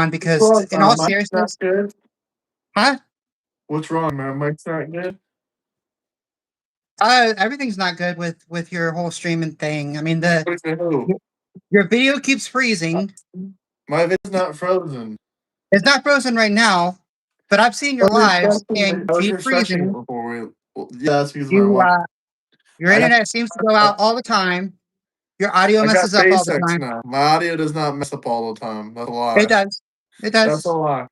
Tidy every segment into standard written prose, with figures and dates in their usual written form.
on because, in all seriousness, good. huh? What's wrong, man? Mike's not good. Everything's not good with your whole streaming thing. I mean, Who? your video keeps freezing. My vid's not frozen. It's not frozen right now, but I've seen your lives and I was keep refreshing it freezing. before we. Well, yeah, that's because You, my your internet seems to go out all the time. Your audio I got messes up all the SpaceX time. now. My audio does not mess up all the time. That's a lie. It does. It That's a does. lie.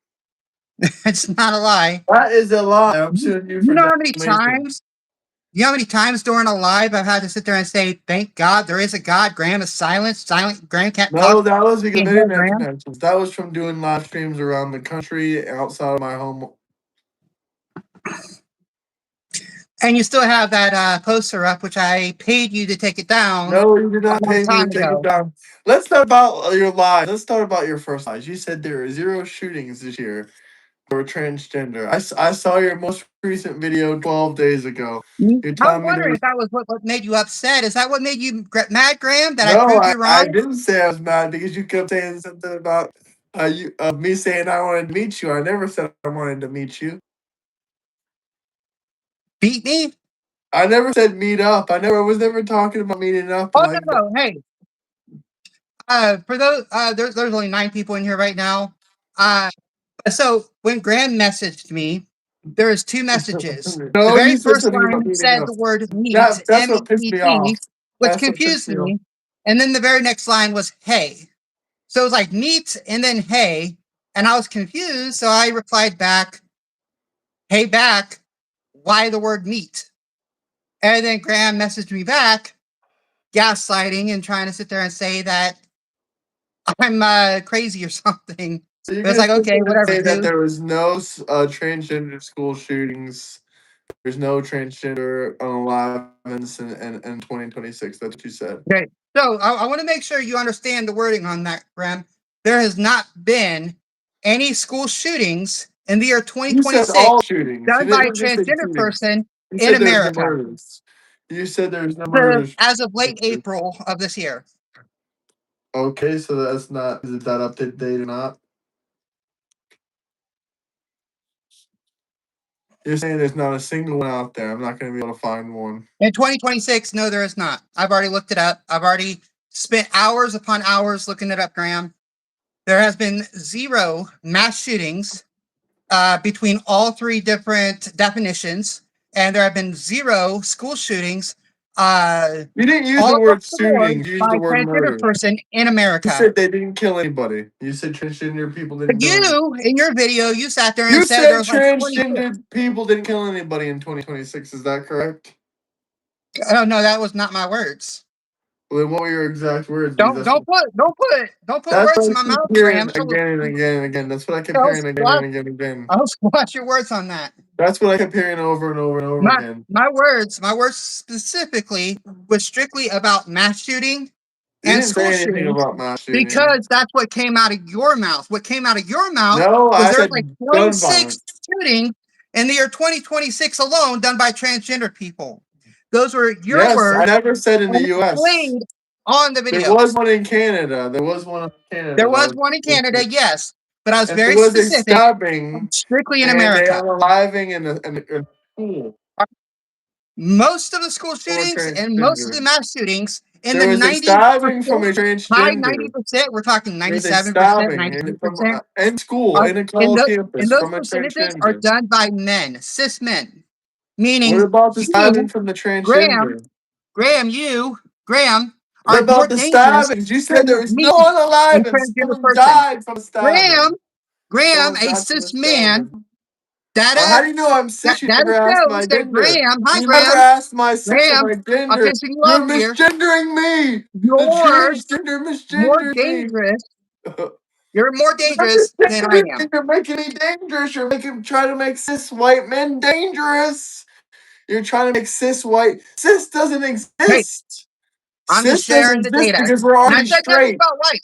It's not a lie. That is a lie. I'm suing you for You know how many defamation. times? You know how many times during a live I've had to sit there and say, "Thank God there is a God." Graham is silent. Silent. Graham can't talk. No, that was because Can't of hear internet Graham. connections. That was from doing live streams around the country outside of my home. And you still have that poster up, which I paid you to take it down. No, you did not a long pay me to time take ago. it down. Let's talk about your lies. Let's talk about your first lies. You said there are 0 shootings this year for transgender. I saw your most recent video 12 days ago. You're I was telling me there wondering was. if that was what made you upset. Is that what made you mad, Graham? That I No, proved you I wrong? didn't say I was mad because you kept saying something about me saying I wanted to meet you. I never said I wanted to meet you. Beat me? I never said meet up. I was never talking about meeting up. Oh Like, no! Hey, for those, there's only 9 people in here right now. So when Graham messaged me, there's 2 messages. The no, very you said first something about line meeting said up. the word meet, That's what pissed me off. MEET, which That's what pissed confused me off. me. And then the very next line was hey. So it was like meet and then hey. And I was confused. So I replied back, hey back, why the word meet? And then Graham messaged me back, gaslighting and trying to sit there and say that I'm crazy or something. So you But it's guys like, okay, whatever, say that dude. there was no transgender school shootings. There's no transgender live events in 2026. That's what you said. Okay. So I want to make sure you understand the wording on that, Graham. There has not been any school shootings in the year You 2026 said all shootings. done You by a didn't just say transgender shootings. person You in said there's no America murders. You said there's no murders. as of late April of this year. Okay, so that's not. Is that up to date or not? You're saying there's not a single one out there. I'm not going to be able to find one. In 2026, no, there is not. I've already looked it up. I've already spent hours upon hours looking it up, Graham. There has been 0 mass shootings between all 3 different definitions, and there have been 0 school shootings. You didn't use All the word across the board shooting. You used by the a word transgender murder. person in America. You said they didn't kill anybody. You said transgender people didn't But kill anybody. you, in your video, you sat there and You said there said was like 26. transgender people didn't kill anybody in 2026. Is that correct? Oh no, that was not my words. Well, then what were your exact words? Don't That's put that's words in what my I keep mouth, hearing Graham. again and again and again. That's what I kept hearing again and again and again. I'll squash your words on that. That's what I kept hearing over and over and over again. My words specifically was strictly about mass shooting You and didn't school say anything shootings about mass shooting. because that's what came out of your mouth. What came out of your mouth No, was I there said like gun 26 violence. shootings in the year 2026 alone done by transgender people. Those were your Yes, words. I never said in the And it's U.S. played on the video. There was one in Canada. There was one in Canada. There was one in Canada, yes, but I was And very there was a specific. stabbing, Strictly in and they America. are arriving in a school. Most of the school For shootings and most of transgender. the mass shootings in There the was a 90%, stabbing from a high transgender. 90%, we're talking There was a 97%, stabbing 98%. in school, in a college campus, And those from a percentages are transgender. done by men, cis men. What Meaning about the stabbing you, from the Graham, transgender? Graham, What are more about the dangerous stabbings? You said than there was me, no one a alive and transgender someone person. died from a stabbing. Graham, Someone a died from a cis man, stabbing. How data do you know I'm cis? You never asked my shows that gender. Graham, hi You never Graham, asked my sex or Graham, my I'll gender. catch you You're up here. misgendering me. The You're transgender more misgendered me. dangerous. You're more dangerous than I am. You're making me dangerous. You're trying to make cis white men dangerous. You're trying to make cis white. Cis doesn't exist. Hey, I'm just sharing the data. Because we're And I already said nothing straight. about white.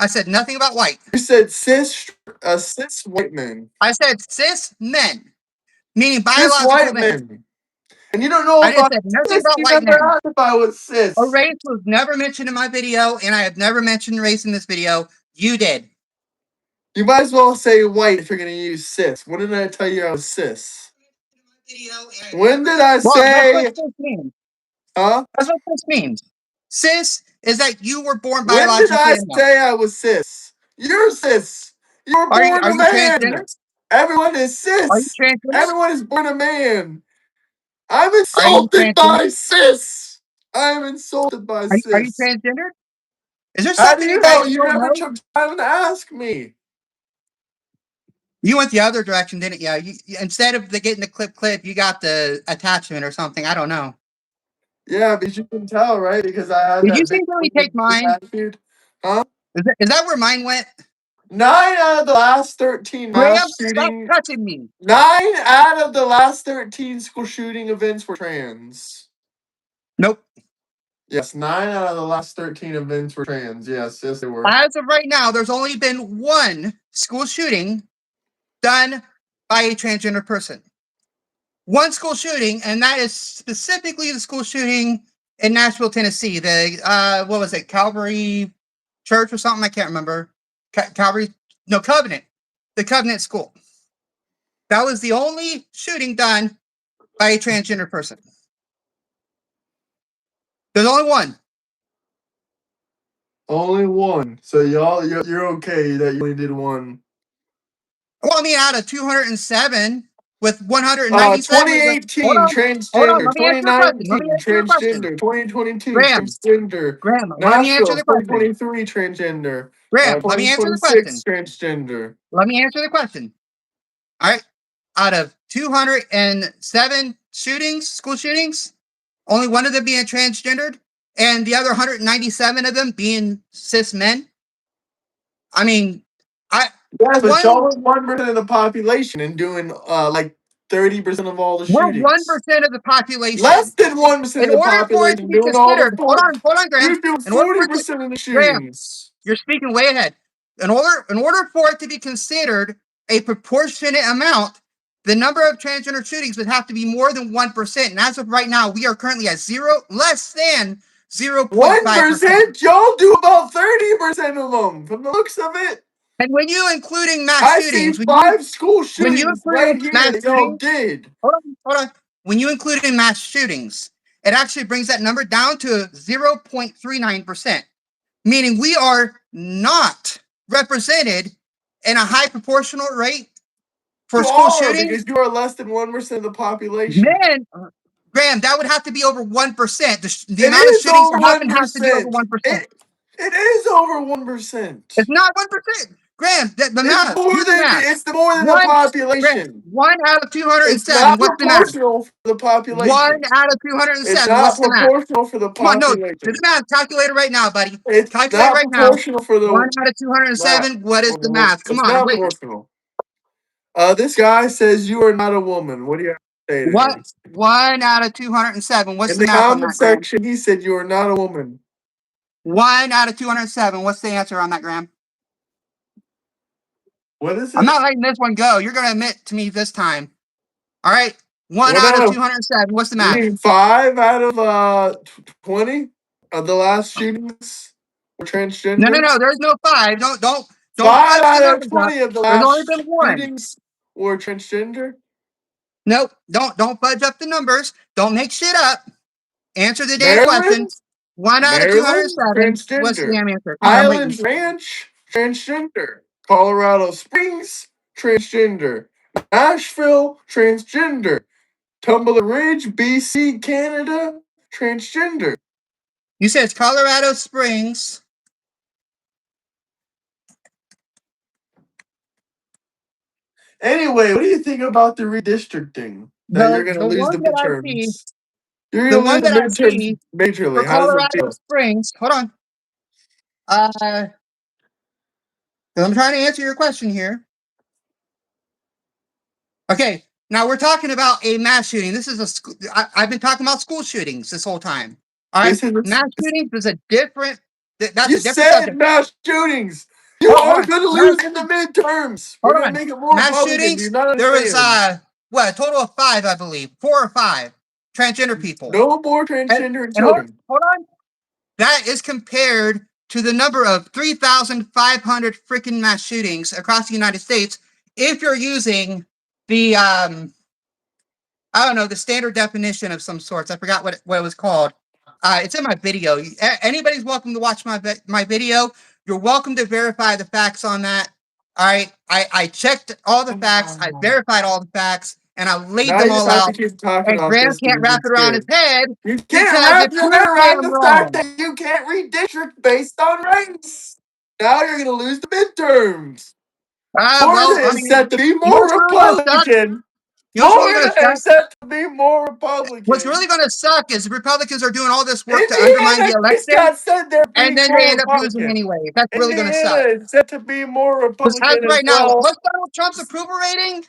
I said nothing about white. You said cis white men. I said cis men, meaning Cis biological white men. And you don't know I just about said nothing cis. about You white never men. asked if I was cis. A race was never mentioned in my video, and I have never mentioned race in this video. You did. You might as well say white if you're gonna use cis. When did I tell you I was cis? When did I Well, that's what say? cis means. Huh? That's what cis means. Cis is that you were born When did biologically I a male. say I was cis? You're cis. You were Are you born a transgender? man. Everyone is Are you cis. transgender? Everyone is born a man. I'm Are you insulted transgender? by cis. I'm insulted by Are you cis. transgender? Is there How do something you that know? you You don't never know? took time to ask me. You went the other direction, didn't you? Instead of getting the clip, you got the attachment or something. I don't know. Yeah, but you can tell, right? Because I had Did you that see big really take mine? attitude. Huh? Is that where mine went? 9 out of the last 13 Graham, mass stop shooting. touching me. 9 out of the last 13 school shooting events were trans. Nope. Yes, 9 out of the last 13 events were trans. Yes, they were. As of right now, there's only been one school shooting done by a transgender person. One school shooting, and that is specifically the school shooting in Nashville, Tennessee. The what was it, Calvary Church or something? I can't remember. Covenant. The Covenant School. That was the only shooting done by a transgender person. There's only one. Only one. So you're okay that you only did one. Well, I mean, out of 207 with 197. Hold 2018 on. Hold on. transgender, Let me answer the question. Let me 2019 answer the question. transgender, 2022 Graham, transgender, let me answer Nashville the question. 2023 transgender, Graham, let me answer the 2026 question. transgender. Let me answer the question. All right. Out of 207 shootings, school shootings, only one of them being transgendered, and the other 197 of them being cis men. I mean, Yeah, but y'all are 1% of the population and doing like 30% of all the we're shootings. 1% of the population. Less than 1% In of the order for it to population be doing all the considered, hold work. on, Graham. You do In order for it 40% of the Graham, shootings. you're speaking way ahead. In order for it to be considered a proportionate amount, the number of transgender shootings would have to be more than 1%. And as of right now, we are currently at less than 0.5%. 1%? Y'all do about 30% of them from the looks of it. And when you including mass I see shootings, 5 school when you shootings include right here mass that y'all shootings, did. hold on. When you include in mass shootings, it actually brings that number down to 0.39%, meaning we are not represented in a high proportional rate for You school are, shootings. because you are less than 1% of the population. Man, Graham, that would have to be over 1%. The It amount of is shootings over that happen has to be over 1%. 1%. It is over 1%. It's not 1%. Graham, the It's math. Do more the than math. the Graham, population. 1 out of It's 207. not What's the math? proportional for the 1 population. out of It's 207. not What's the math? proportional for the Come on, no. Do population. the math. Calculate it right now, buddy. It's Calculate not right now. proportional for 1 the out of 207. What is the math? Come It's on, not wait. proportional. This guy says you are not a woman. What do you have to say to What? him? 1 out of 207. What's In the the math on comment that, Graham? section, he said you are not a woman. 1 out of 207. What's the answer on that, Graham? What is it? I'm not letting this one go. You're going to admit to me this time. All right. 1 What out of out of- 207. What's the You math? mean 5 out of 20 of the last shootings were transgender? No. There's no 5. Don't 5 fudge the out of numbers up. 20 of the There's only last been 1. shootings were transgender. Nope. Don't fudge up the numbers. Don't make shit up. Answer the damn question. Maryland, 1 out of Maryland, 207. What's the transgender. damn answer? Come on, I'm waiting. Highlands Ranch, transgender. Colorado Springs, transgender. Nashville, transgender. Tumbler Ridge, BC, Canada, transgender. You said it's Colorado Springs. Anyway, what do you think about the redistricting? That you're going to The lose one the that I see, midterms. You're the going to lose one the that I see midterms majorly. for How does it Colorado feel? Springs. Hold on. I'm trying to answer your question here. Okay, now we're talking about a mass shooting. This is I've been talking about school shootings this whole time. All right, mass shootings is a different. That's You a different said subject. mass shootings. You Hold are on. going to lose in the midterms. We're going to make it more Mass Republican. Do shootings. you not There was understand? a total of 5, I believe, 4 or 5 transgender people. No more transgender And children. hold on. That is compared to the number of 3,500 freaking mass shootings across the United States if you're using the I don't know, the standard definition of some sorts. I forgot what it was called. It's in my video. Anybody's welcome to watch my video. You're welcome to verify the facts on that. All right. I checked all the facts. I verified all the facts, and I laid Now them you all just have to out. keep talking And about Graham this can't because wrap you're it around his scared. head You can't because wrap it your proves head around him the fact wrong. that you can't redistrict based on race. Now you're going to lose the midterms. Well, Florida I is mean, set to be you know more what's really going to suck? Republican. You know what's really going to Florida suck? is set to be more What's Republican. really going to suck is the Republicans are doing all this work to undermine the Indiana just election, got said they're and being then they more end up losing Republican. anyway. That's really going to Indiana suck. is set to be more Because as Republican of as right now, well. what's Donald Trump's approval rating?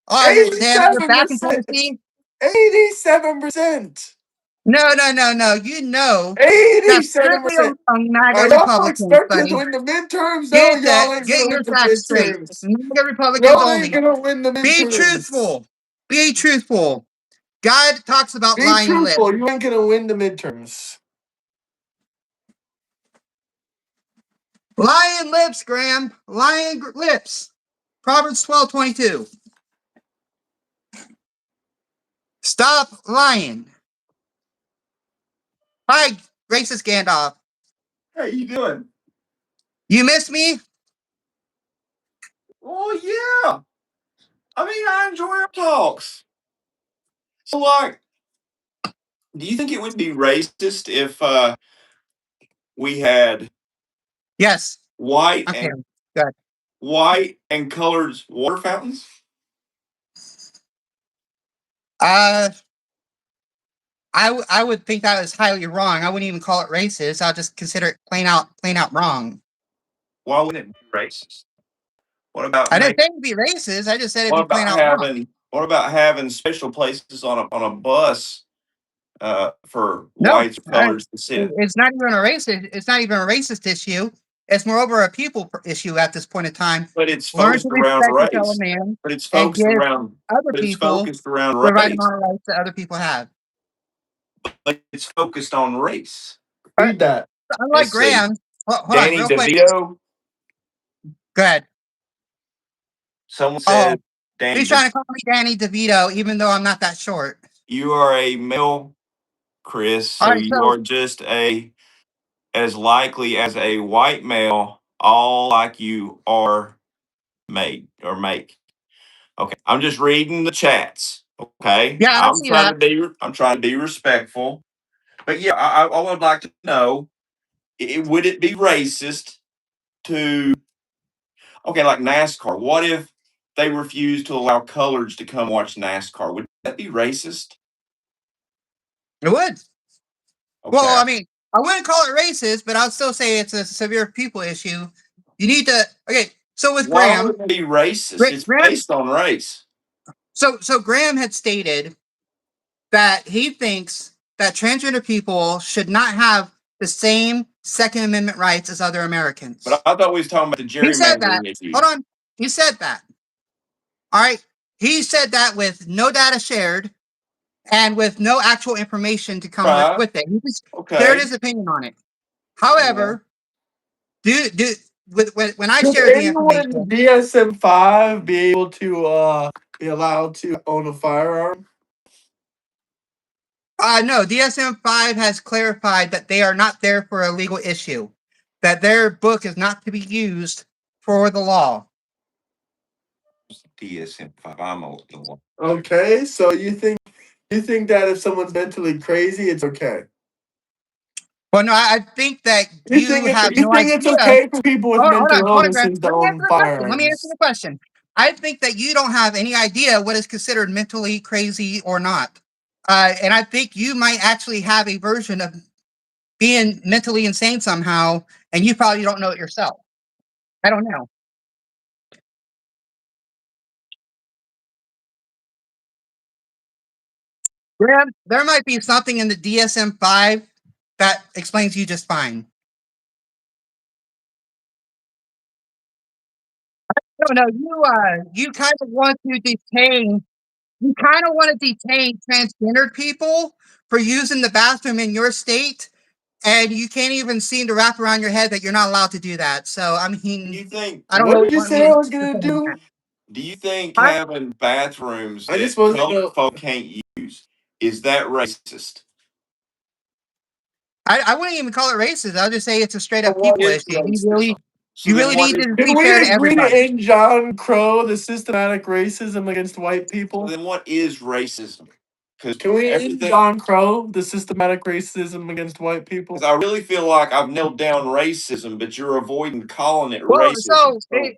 Oh, damn it, you're back in 87%. Tennessee? 87%. No. You know that strictly 87%. among MAGA Are y'all Republicans, expecting to buddy. win the midterms? No, y'all ain't Get gonna your win the facts straight. midterms. MAGA Republicans Y'all ain't only. gonna win the Be midterms. truthful. Be truthful. God talks about Be lying lips. truthful. You ain't gonna win the midterms. Lying lips, Graham. Lying lips. Proverbs 12:22. Stop lying. Hi, racist Gandalf. How you doing? You miss me? Oh yeah. I mean, I enjoy our talks. So, like, do you think it would be racist if we had Yes. white Okay. and Good. colored water fountains? I would think that is highly wrong. I wouldn't even call it racist. I'll just consider it plain out wrong. Why wouldn't it be racist? What about I didn't say it'd be racist. I just said it'd be plain out wrong. What about having special places on a bus for No, whites or colors to sit? it's not even a racist. It's not even a racist issue. It's moreover a people issue at this point in time. But it's Learn focused to around respect your fellow race. man But it's and focused give around. other But it's people focused around the right race. amount of rights that other people have. But it's focused on race. Read that. Unlike Let's see. Graham, hold on, Danny real quick. DeVito. Go ahead. Someone said, Danny, He's trying to call me Danny DeVito, even though I'm not that short. you are a male, Chris, All so right, you so are just as likely as a white male, all like you are made or make. Okay, I'm just reading the chats. Okay, yeah, I see that. I'm trying to be respectful, but yeah, I would like to know, would it be racist to like NASCAR? What if they refuse to allow coloreds to come watch NASCAR? Would that be racist? It would. Okay. Well, I mean, I wouldn't call it racist, but I'd still say it's a severe people issue. You need to So with Why Graham, would it be racist? It's Graham. based on race. So Graham had stated that he thinks that transgender people should not have the same Second Amendment rights as other Americans. But I thought we was talking about the He said that. gerrymandering issue. Hold on. He said that. All right. He said that with no data shared and with no actual information to come Right. with it. He just Okay. shared his opinion on it. However, when I Should shared the anyone in information, DSM-5 be able to be allowed to own a firearm? no, DSM-5 has clarified that they are not there for a legal issue, that their book is not to be used for the law. DSM-5, I'm old. Okay, so you think that if someone's mentally crazy, it's okay? Well, no, I think that You think have no idea. it's okay for people with Hold mental on, Graham. illnesses to Let me answer own the question. Let me answer firearms? the question. I think that you don't have any idea what is considered mentally crazy or not. And I think you might actually have a version of being mentally insane somehow, and you probably don't know it yourself. I don't know. Graham, there might be something in the DSM-5 that explains you just fine. No, you kind of want to detain. You kind of want to detain transgendered people for using the bathroom in your state and you can't even seem to wrap around your head that you're not allowed to do that. So I Do mean, you think? I don't What really did you want me say to I was gonna defend that. do? Do you think I, having bathrooms I just that wasn't colored gonna. folk can't use is that racist? I wouldn't even call it racist. I'll just say it's a straight up What people is issue. racism? So You then really what need is? to Can be we fair to agree to everybody. end John Crow, the systematic racism against white So people? then what is racism? Because Can we end everything. John Crow, the systematic racism against white people? Because I really feel like I've nailed down racism, but you're avoiding calling it Well, racism. So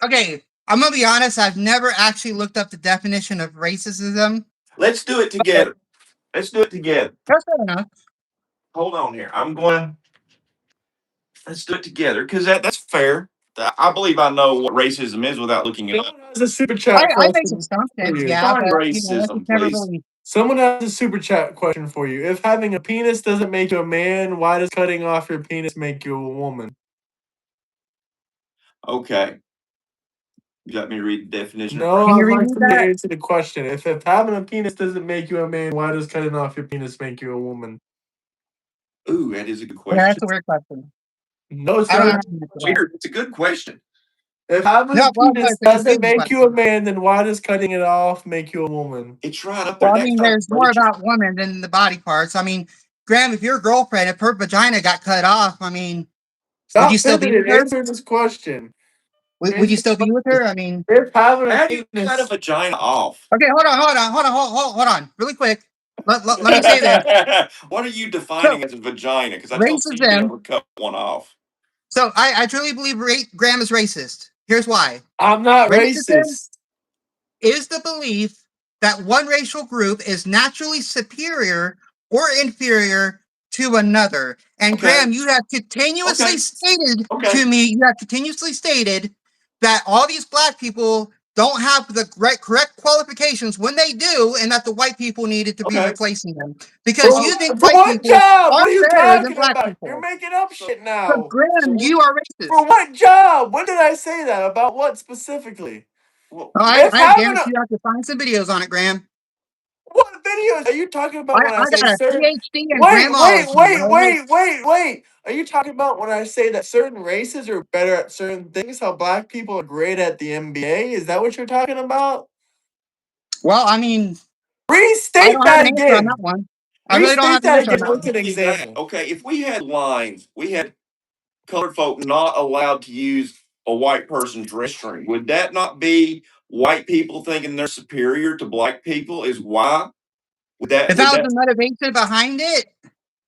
okay, I'm gonna be honest. I've never actually looked up the definition of racism. let's do it together. Let's do it together. That's fair enough. Hold on here. I'm going. Let's do it together because that's fair. I believe I know what racism is without looking it up. Someone has a super chat I make some question for assumptions, you. yeah, Define but it's racism, never please. really. Someone has a super chat question for you. If having a penis doesn't make you a man, why does cutting off your penis make you a woman? Okay. You got me to read the definition. No, Can you I'd read like me for you to that? answer the question. If having a penis doesn't make you a man, why does cutting off your penis make you a woman? Ooh, that is a good Yeah, question. that's a weird question. No, it's I don't not. have an answer for that. Weird. It's a good question. If having No, a well, no, penis it's a doesn't confusing make you a question. man, then why does cutting it off make you a woman? It's right up there. Well, I That mean, kind of there's more about women than the body parts. I mean, Graham, if your girlfriend, if her vagina got cut off, I mean, would you Stop still be with pivoting. her? Answer this question. Would Answer you the still be with question. her? I mean, If having a How do you cut a penis, vagina off? okay, hold on, really quick. Let me say this. What are you So, defining as a vagina? Because I don't see you being racism. able to cut one off. So, I truly believe Graham is racist. Here's why. I'm not Racism racist. is the belief that one racial group is naturally superior or inferior to another. And Okay. Graham, you have continuously Okay. stated Okay. to me, that all these black people don't have the correct qualifications when they do, and that the white people needed to be Okay. replacing them. Because you think For white what people job? are What are you better than talking black about? You're people. making up shit So, now. Graham, you are racist. For what job? When did I say that? About what specifically? Well, If I having guarantee a you have to find some videos on it, Graham. what videos are you talking about when I I say got a certain? PhD in Grahamology, bro. Wait. Are you talking about when I say that certain races are better at certain things? How black people are great at the NBA? Is that what you're talking about? Well, I mean, I Restate don't have that an answer on again. that one. I really don't have Restate an that answer on again that with one. an example. okay, if we had lines, we had colored folk not allowed to use a white person's restroom. Would that not be white people thinking they're superior to black people? Is why? If Would that was that? the motivation behind it,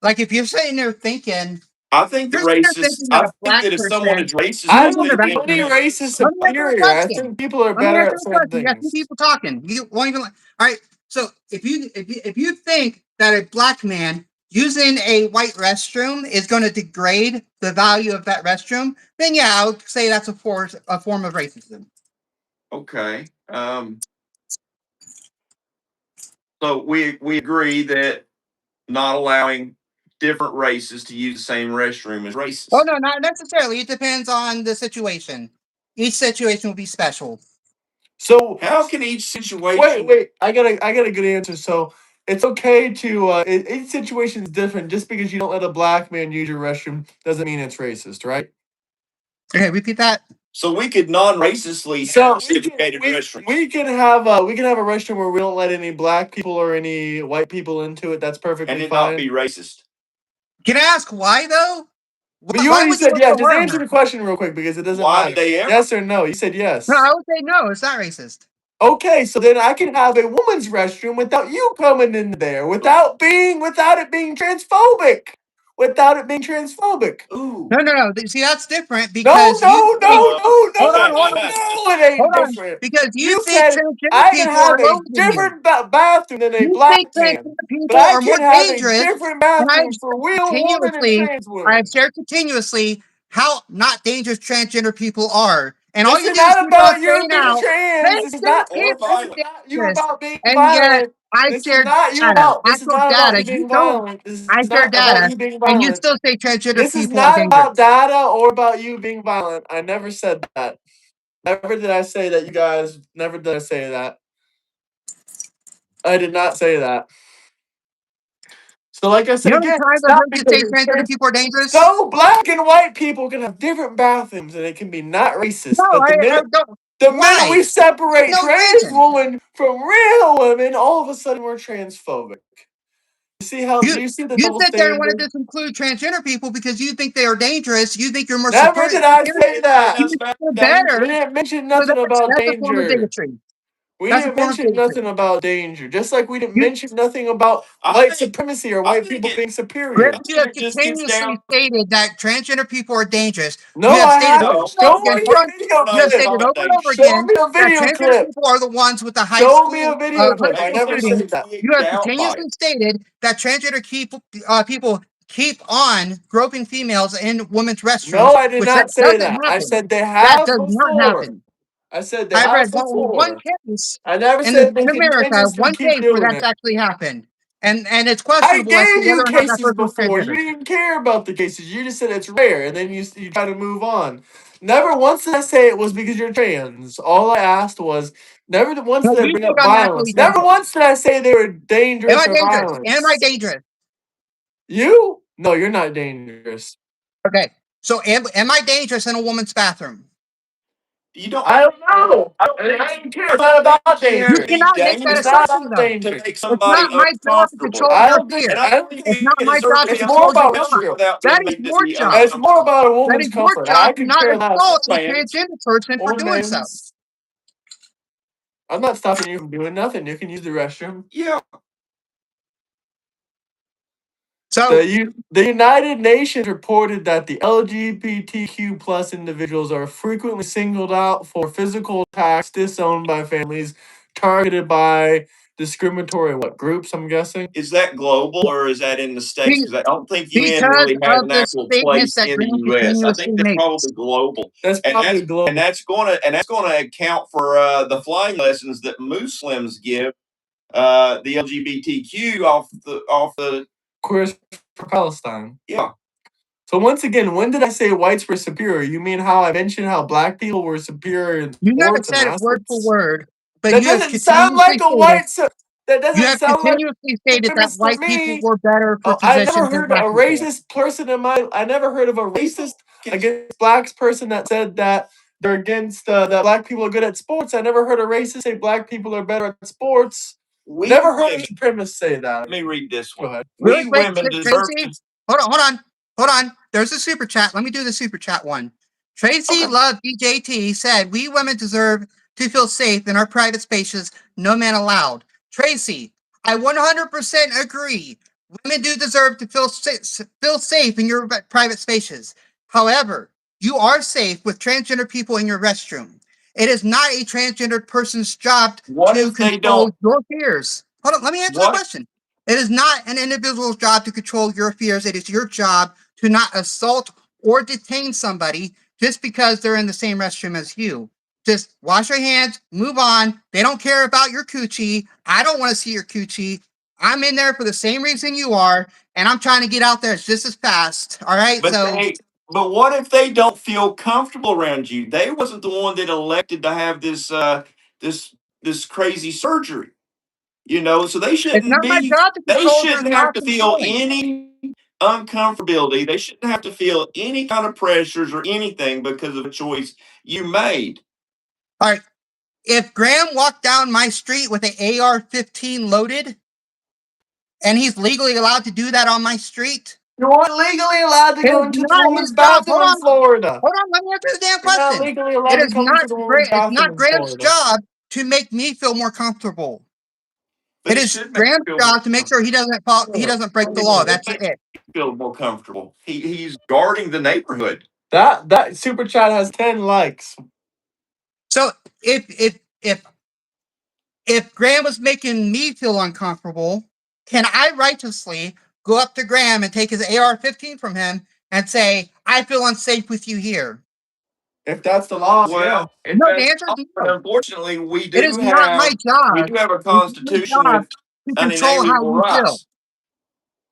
like if you're sitting there thinking, I think the you're sitting there racist. thinking that I a think black that if someone person is racist, I using then the don't then think any restroom. race is Let me answer the superior. I question. think people are Let me better answer at the certain question. You got two things. people talking. You won't even. All right. So if you think that a black man using a white restroom is going to degrade the value of that restroom, then yeah, I would say that's a form of racism. okay. So we agree that not allowing different races to use the same restroom is Oh racist. no, not necessarily. It depends on the situation. Each situation will be special. So How can each situation? wait. I got a good answer. So it's okay to each situation is different. Just because you don't let a black man use your restroom doesn't mean it's racist, right? Okay, repeat that. So we could non-racistly So have segregated restrooms. we can have a restroom where we don't let any black people or any white people into it. That's and perfectly it not fine. be racist. Can I ask why though? But you Why already would you said go yes. so Just hard on answer the that? question real quick because it doesn't Why matter. did they ever? Yes or no? You said yes. No, I would say no. It's not racist. Okay, so then I can have a woman's restroom without you coming in there, without it being transphobic. Without it being transphobic. Ooh. No. See, that's different No, because you think. Hold no, it ain't Hold on. different. Because you You think said transgender I can people are have a lower than you. different bathroom than a You black think can, transgender but people I are more can have a dangerous. different And bathroom for real women and trans I have women. shared continuously how not dangerous transgender people are. And all This you is do is not keep on about you saying being out trans. This is transgender not. or people This is violent. are not you dangerous. about being And yet violent. I This is shared not you data, about. This is actual not about data. you You being don't. violent. This I is shared not about data. you being And you violent. still say transgender This is people are not dangerous. about data or about you being violent. I never said that. Never did I say that, you guys. Never did I say that. I did not say that. So, like I said You know how many again, times it's I've not heard you because say you're transgender trans. people are dangerous? So black and white people can have different bathrooms, and it can be not racist. No, But I don't. the minute we Why? separate No trans reason. women from real women, all of a sudden we're transphobic. You see how? Do You you see the you double sit there and want to standard? disinclude transgender people because you think they are dangerous. You think you're more Never superior. did I say that. You That's think bad. you're We better. didn't mention So nothing about that's a form of danger. bigotry. We That's a didn't form of mention bigotry. nothing about danger. Just like we didn't You, mention nothing about white supremacy or white people being Griff, superior. you have It just gets continuously down. stated that transgender people are dangerous. You No, have I stated over haven't. No, and over Show again. me Hold a on. video You have no, it's clip. stated not over and over dangerous. Show again me a that video transgender clip. people are the ones with the high Show me a school video clip. high I school never They shootings. said get that. You have freaked out by continuously it. stated that people keep on groping females in women's No, restrooms, I did which that not say doesn't that. I happen. said they That have does not before. happen. I said they I've have read only one before. case I never in said they America, continuously one keep case where doing that's it. actually happened, and it's I questionable as to gave whether you or not that cases person was before. You transgender. didn't even care about the cases. You just said it's rare, and then you try to move on. Never once did I say it was because you're trans. All I asked was never once No, did I you bring think up I'm naturally violence. Never dangerous. once did I say they were Am I dangerous or dangerous? Am I violence. dangerous? You? No, you're not dangerous. Okay. So am I dangerous in a woman's bathroom? You don't. I don't know. I don't care. It's not about You danger. Be cannot make that It's dangerous not assumption, about though. danger. to make It's not somebody my job to uncomfortable. control I your don't think. And fear. I I don't don't think It's you not my deserve job to to be It's more control your about uncomfortable thoughts. without That being is made to your be job. it's more uncomfortable. about a That woman's is your comfort. I job to could not care less. insult a Man's transgender person for Or doing so. men's. I'm not stopping you from doing nothing. You can use the restroom. Yeah. So The United Nations reported that the LGBTQ plus individuals are frequently singled out for physical attacks, disowned by families, targeted by discriminatory groups, I'm guessing. Is that global or is that in the States? be- Because I don't think UN because really has of an the actual statements place that in the Graham US. I continuously think they're makes. probably global. That's And probably global. that's gonna account for the flying lessons that Muslims give the LGBTQ off the Queers for Palestine. yeah. So once again, when did I say whites were superior? You mean how I mentioned how black people were superior in You never sports and said it word for athletes? word, but That you have doesn't sound like continuously a stated that you doesn't have sound like continuously stated that difference to white people me. were better for Oh, I never positions than heard a black people. racist person in my. I never heard of a racist against blacks person that said that they're against that black people are good at sports. I never heard a racist say black people are better at sports. We Never heard women, a supremacist say that. let me read this Go one. ahead. Really We quick, women deserve Tracy. to Hold on. There's a super chat. Let me do the super chat one. Tracy okay. Love DJT said, "We women deserve to feel safe in our private spaces. No man allowed." Tracy, I 100% agree. Women do deserve to feel safe in your private spaces. However, you are safe with transgender people in your restroom. It is not a transgendered person's job What to if they control don't your fears. Hold on, let me answer the what question. It is not an individual's job to control your fears. It is your job to not assault or detain somebody just because they're in the same restroom as you. Just wash your hands, move on. They don't care about your coochie. I don't want to see your coochie. I'm in there for the same reason you are, and I'm trying to get out there just as fast. All right. but So they but what if they don't feel comfortable around you? They wasn't the one that elected to have this this crazy surgery. So it's not my job to they control their shouldn't have thoughts to and feel feelings. any uncomfortability. They shouldn't have to feel any kind of pressures or anything because of a choice you made. All right. If Graham walked down my street with an AR-15 loaded, and he's legally allowed to do that on my street, You aren't legally allowed to it go is into the not his woman's job. bathroom in Florida. Hold on, let me answer the damn You're not question. legally It allowed to is come into not the woman's It's bathroom not in Graham's Florida. job to make me feel more comfortable. But It it is should make Graham's you feel more job to make sure he doesn't break the law. comfortable. That's it. Feel more comfortable. He's guarding the neighborhood. That super chat has 10 likes. So if Graham was making me feel uncomfortable, can I righteously go up to Graham and take his AR-15 from him and say, I feel unsafe with you here? If that's the law, Well, if No, the that's answer is but no. unfortunately, It is not my we job. do have a It's not my constitution job with to control how unalienable you feel. rights.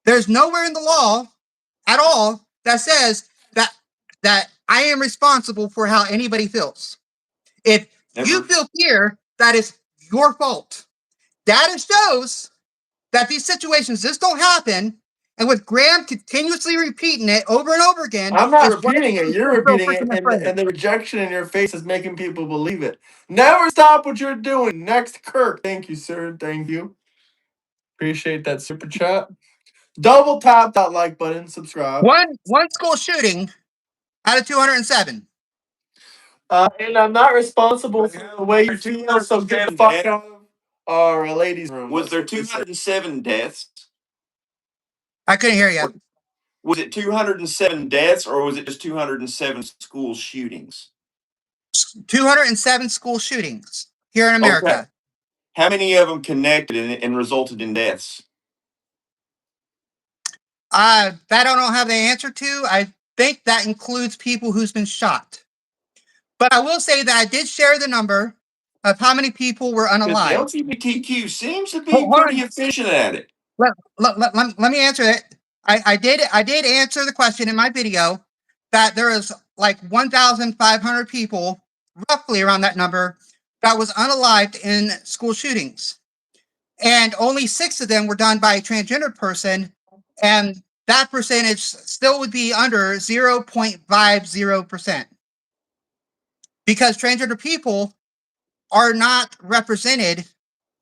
There's nowhere in the law at all that says that I am responsible for how anybody feels. If you Never. feel fear, that is your fault. Data shows that these situations just don't happen And with Graham continuously repeating it over and over again, I'm not is what repeating it. makes You're us so repeating it, freaking afraid. and the rejection in your face is making people believe it. Never stop what you're doing. Next, Kirk. Thank you, sir. Thank you. Appreciate that super chat. Double tap that like button. Subscribe. One school shooting out of 207. And I'm not responsible for the way you feel, so get the fuck out of our ladies' room. Was there 207 deaths? I couldn't hear you. Was it 207 deaths or was it just 207 school shootings? 207 school shootings here in America. Okay. How many of them connected and resulted in deaths? That I don't have the answer to. I think that includes people who's been shot. But I will say that I did share the number of how many people were unalived. The LGBTQ seems to be Hold pretty on. efficient at it. Let me answer it. I did answer the question in my video that there is like 1,500 people, roughly around that number, that was unalived in school shootings. And only 6 of them were done by a transgender person. And that percentage still would be under 0.50%. Because transgender people are not represented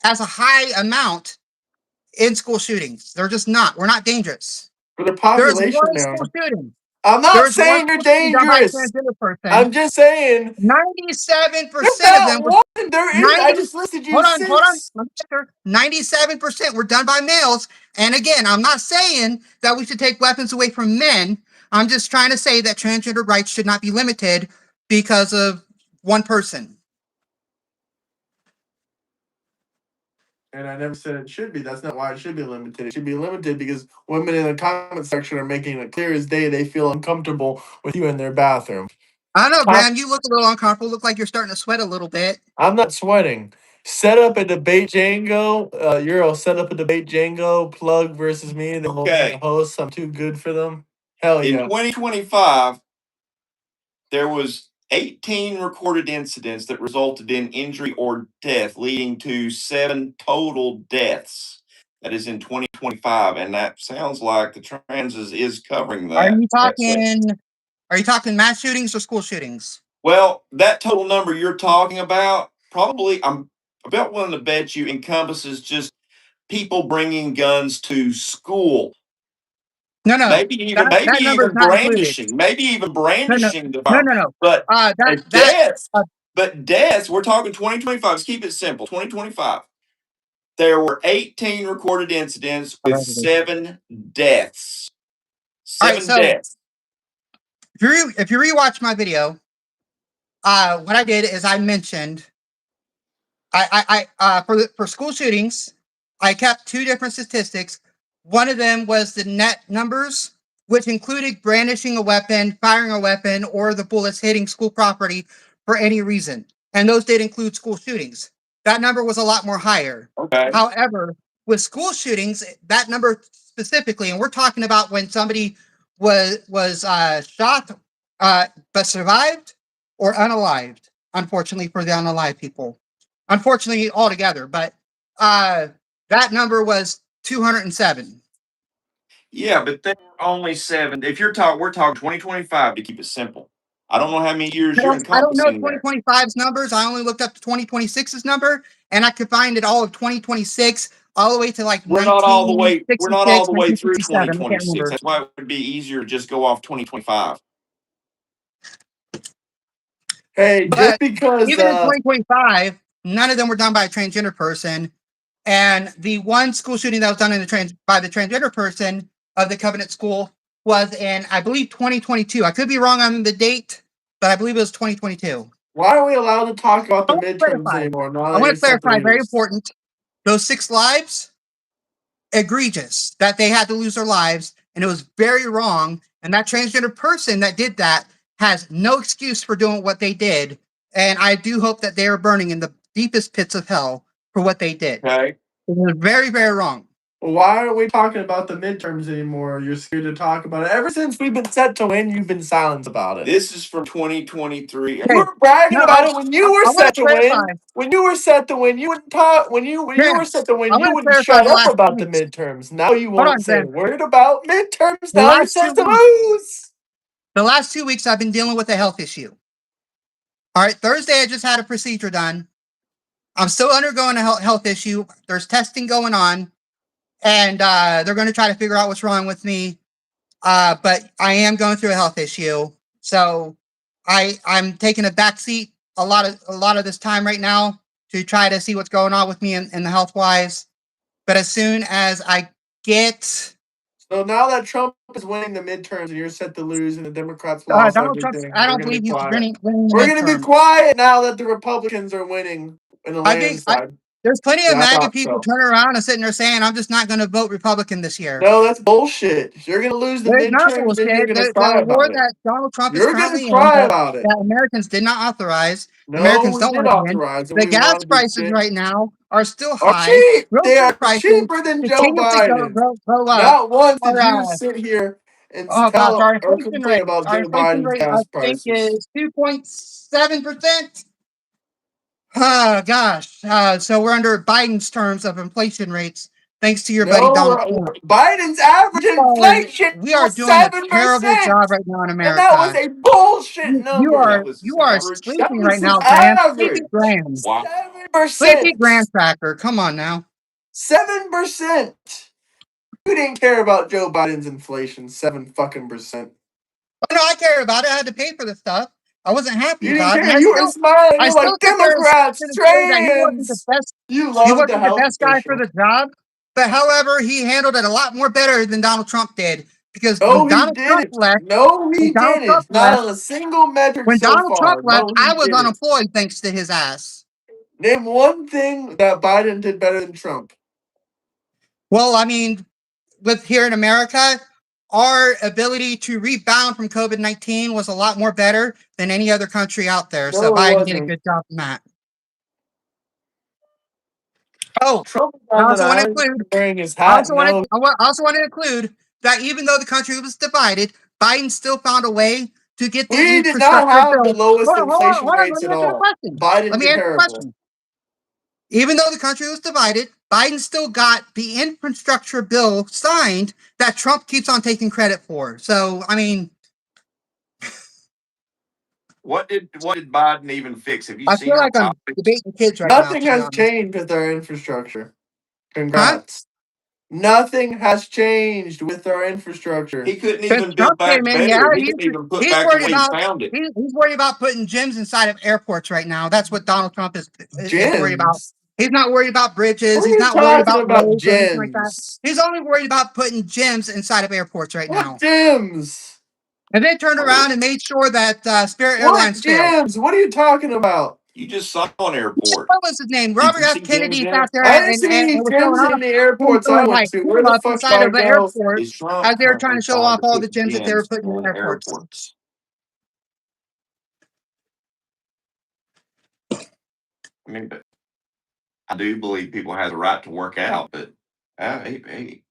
as a high amount in school shootings. They're just not. We're not dangerous. For the There's population one now. school shooting. I'm not There's one saying you're school shooting done by a dangerous. transgender person. I'm just saying 97% there's of not them were one. There is. 90, I just listed you hold on. 97% were done by males. And again, I'm not saying that we should take weapons away from men. I'm just trying to say that transgender rights should not be limited because of one person. And I never said it should be. That's not why it should be limited. It should be limited because women in the comment section are making it clear as day they feel uncomfortable with you in their bathroom. I don't know, Graham. You look a little uncomfortable. Look like you're starting to sweat a little bit. I'm not sweating. Set up a debate, Django. Euro, set up a debate, Django. Plug versus me. Then we'll be the hosts. I'm too good for them. Hell yeah. In 2025, there was 18 recorded incidents that resulted in injury or death, leading to 7 total deaths. That is in 2025, and that sounds like the transes is covering that. Are you talking mass shootings or school shootings? Well, that total number you're talking about, probably, I'm about willing to bet you encompasses just people bringing guns to school. No. Maybe even brandishing. Maybe even brandishing the firearm. No. But deaths. But deaths, we're talking 2025. Let's keep it simple. 2025. There were 18 recorded incidents with 7 deaths. 7 deaths. If you rewatch my video, what I did is I mentioned for school shootings, I kept 2 different statistics. One of them was the net numbers, which included brandishing a weapon, firing a weapon, or the bullets hitting school property for any reason. And those did include school shootings. That number was a lot more higher. Okay. However, with school shootings, that number specifically, and we're talking about when somebody was shot but survived or unalived, unfortunately for the unalived people. Unfortunately, altogether, but that number was 207. Yeah, but there were only 7. If we're talking 2025 to keep it simple. I don't know how many years you're encompassing. I don't know 2025's numbers. I only looked up to 2026's number, and I could find it all of 2026 all the way to like we're not all the way through 2027. 2026. That's why it would be easier to just go off 2025. Hey, But just because even in 2025, none of them were done by a transgender person. And the one school shooting that was done by the transgender person of the Covenant School was in, I believe, 2022. I could be wrong on the date, but I believe it was 2022. Why are we allowed to talk about the midterms anymore? I want to clarify, very important. Those 6 lives, egregious that they had to lose their lives, and it was very wrong. And that transgender person that did that has no excuse for doing what they did. And I do hope that they are burning in the deepest pits of hell for what they did. Okay. It was very, very wrong. Why aren't we talking about the midterms anymore? You're scared to talk about it. Ever since we've been set to win, you've been silent about it. This is from 2023. You were bragging about it when you were I want set to to clarify. win. When you were set to win, you wouldn't talk. When you were set to win, I you want to wouldn't clarify shut the up last 2 about the weeks. midterms. Now you Hold won't on, say a Ben. word about midterms. The Now you're last 2 set to weeks. lose. The last 2 weeks, I've been dealing with a health issue. All right, Thursday, I just had a procedure done. I'm still undergoing a health issue. There's testing going on, and they're going to try to figure out what's wrong with me. But I am going through a health issue, so I'm taking a back seat a lot of this time right now to try to see what's going on with me in the health wise. But as soon as I get So now that Trump is winning the midterms and you're set to lose and the Democrats lost Donald Trump, everything, I we're don't gonna be believe he's quiet. winning the We're gonna be midterm. quiet now that the Republicans are winning in a I think landslide. there's plenty of Yeah, I MAGA thought people so. turning around and sitting there saying, "I'm just not going to vote Republican this year." No, that's bullshit. You're gonna lose the There's not midterms and you're bullshit. gonna The cry war about it. that Donald Trump is You're gonna currently in, cry about it. that Americans did not authorize, No, Americans we don't did want to be in. authorize and The we gas want to be prices shit. right now are still Are high. cheap. They Grocery are prices cheaper than Joe continue to Biden. go up. Not once did you Our, sit here and oh gosh, tell or complain about our Joe inflation Biden's rate, I gas think, prices. is 2.7%. Oh gosh. So we're under Biden's terms of inflation rates, thanks to your buddy No, Donald Trump. Biden's average inflation We are was doing a 7%. terrible job right now in And that was America. a bullshit You number. are That was his you are average. That sleeping was right his now, Graham. Sleepy average. Graham. Wow. Sleepy 7%. Graham Cracker. Come on now. 7%. You didn't care about Joe Biden's inflation. 7% Oh, no, I care about it. I had to pay for the stuff. I wasn't happy You didn't about it. And care. You were smiling. I You're still like, sit there and Democrats, say that he wasn't the trans. best. You He love the wasn't the health best guy for official. the job. But however, he handled it a lot more better than Donald Trump did. Because No, he didn't. No, he didn't. Not on a single metric when so Donald Trump far. left, No, he I was didn't. unemployed thanks to his ass. Name one thing that Biden did better than Trump. Well, I mean, with here in America, our ability to rebound from COVID-19 was a lot more better than any other country out there. So No, it Biden did a wasn't. good job on that. Oh, Trump I on also the want to island include. wearing his I hat. also want No, to. I also want to include that even though the country was divided, Biden still found a way to get the we did not infrastructure have the built. lowest inflation Hold on. Let rates me at answer the all. question. Biden Let me did answer the terrible. question. Even though the country was divided, Biden still got the infrastructure bill signed that Trump keeps on taking credit for. So, I mean, What did Biden even fix? Have you I seen feel our like I'm topics? debating kids right now, Nothing to be has honest. changed with our infrastructure. Huh? Congrats. Nothing has changed with our infrastructure. He couldn't Because even build Trump back came in, yeah, better. He couldn't even put he's back the worried way he about found it. he's worried about putting gyms inside of airports right now. That's what Donald Trump is worried about. Gyms. He's not worried about bridges. What are He's you not worried talking about about, roads or anything like that. gyms? He's only worried about putting gyms inside of airports right What now. gyms? And then turned around and made sure that Spirit What Airlines failed. gyms? What are you talking about? You just saw an airport. What was his name? Did Robert you F. see Kennedy gyms in sat it? there I didn't and, see any was showing gyms in off the him airports I doing went like to. Where the pull-ups fuck do inside I of the go? airport Is Trump as they were trying currently to show trying off to all the put gyms that they were gyms putting in in airports. airports? I mean, but I do believe people have the right to work out, but he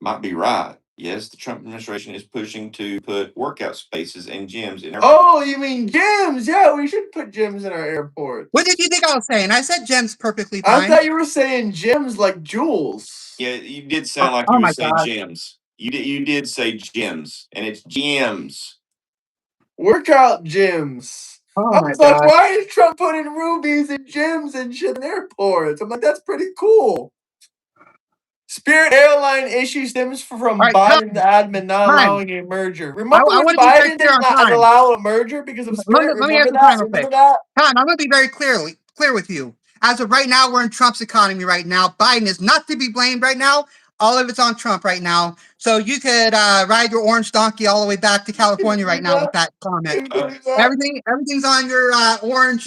might be right. Yes, the Trump administration is pushing to put workout spaces and gyms in airports. Oh, you mean gyms? Yeah, we should put gyms in our airports. What did you think I was saying? I said gyms perfectly I fine. thought you were saying gyms like jewels. Yeah, you did sound like Oh you were my saying God. gyms. You did say gyms, and it's gyms. Workout gyms. Oh I my was like, God. why is Trump putting rubies in gyms and shit in airports? I'm like, that's pretty cool. Spirit Airline issues stems from All right, Biden's admin not time. allowing a merger. I Remember when want to be very Biden clear did on not time. allow a merger because of Spirit? Let me Remember answer that? time real quick. Remember that? Time, I'm going to be very clear with you. As of right now, we're in Trump's economy right now. Biden is not to be blamed right now. All of it's on Trump right now. So you could ride your orange donkey all the way back to California right now with that comment. Everything's on your orange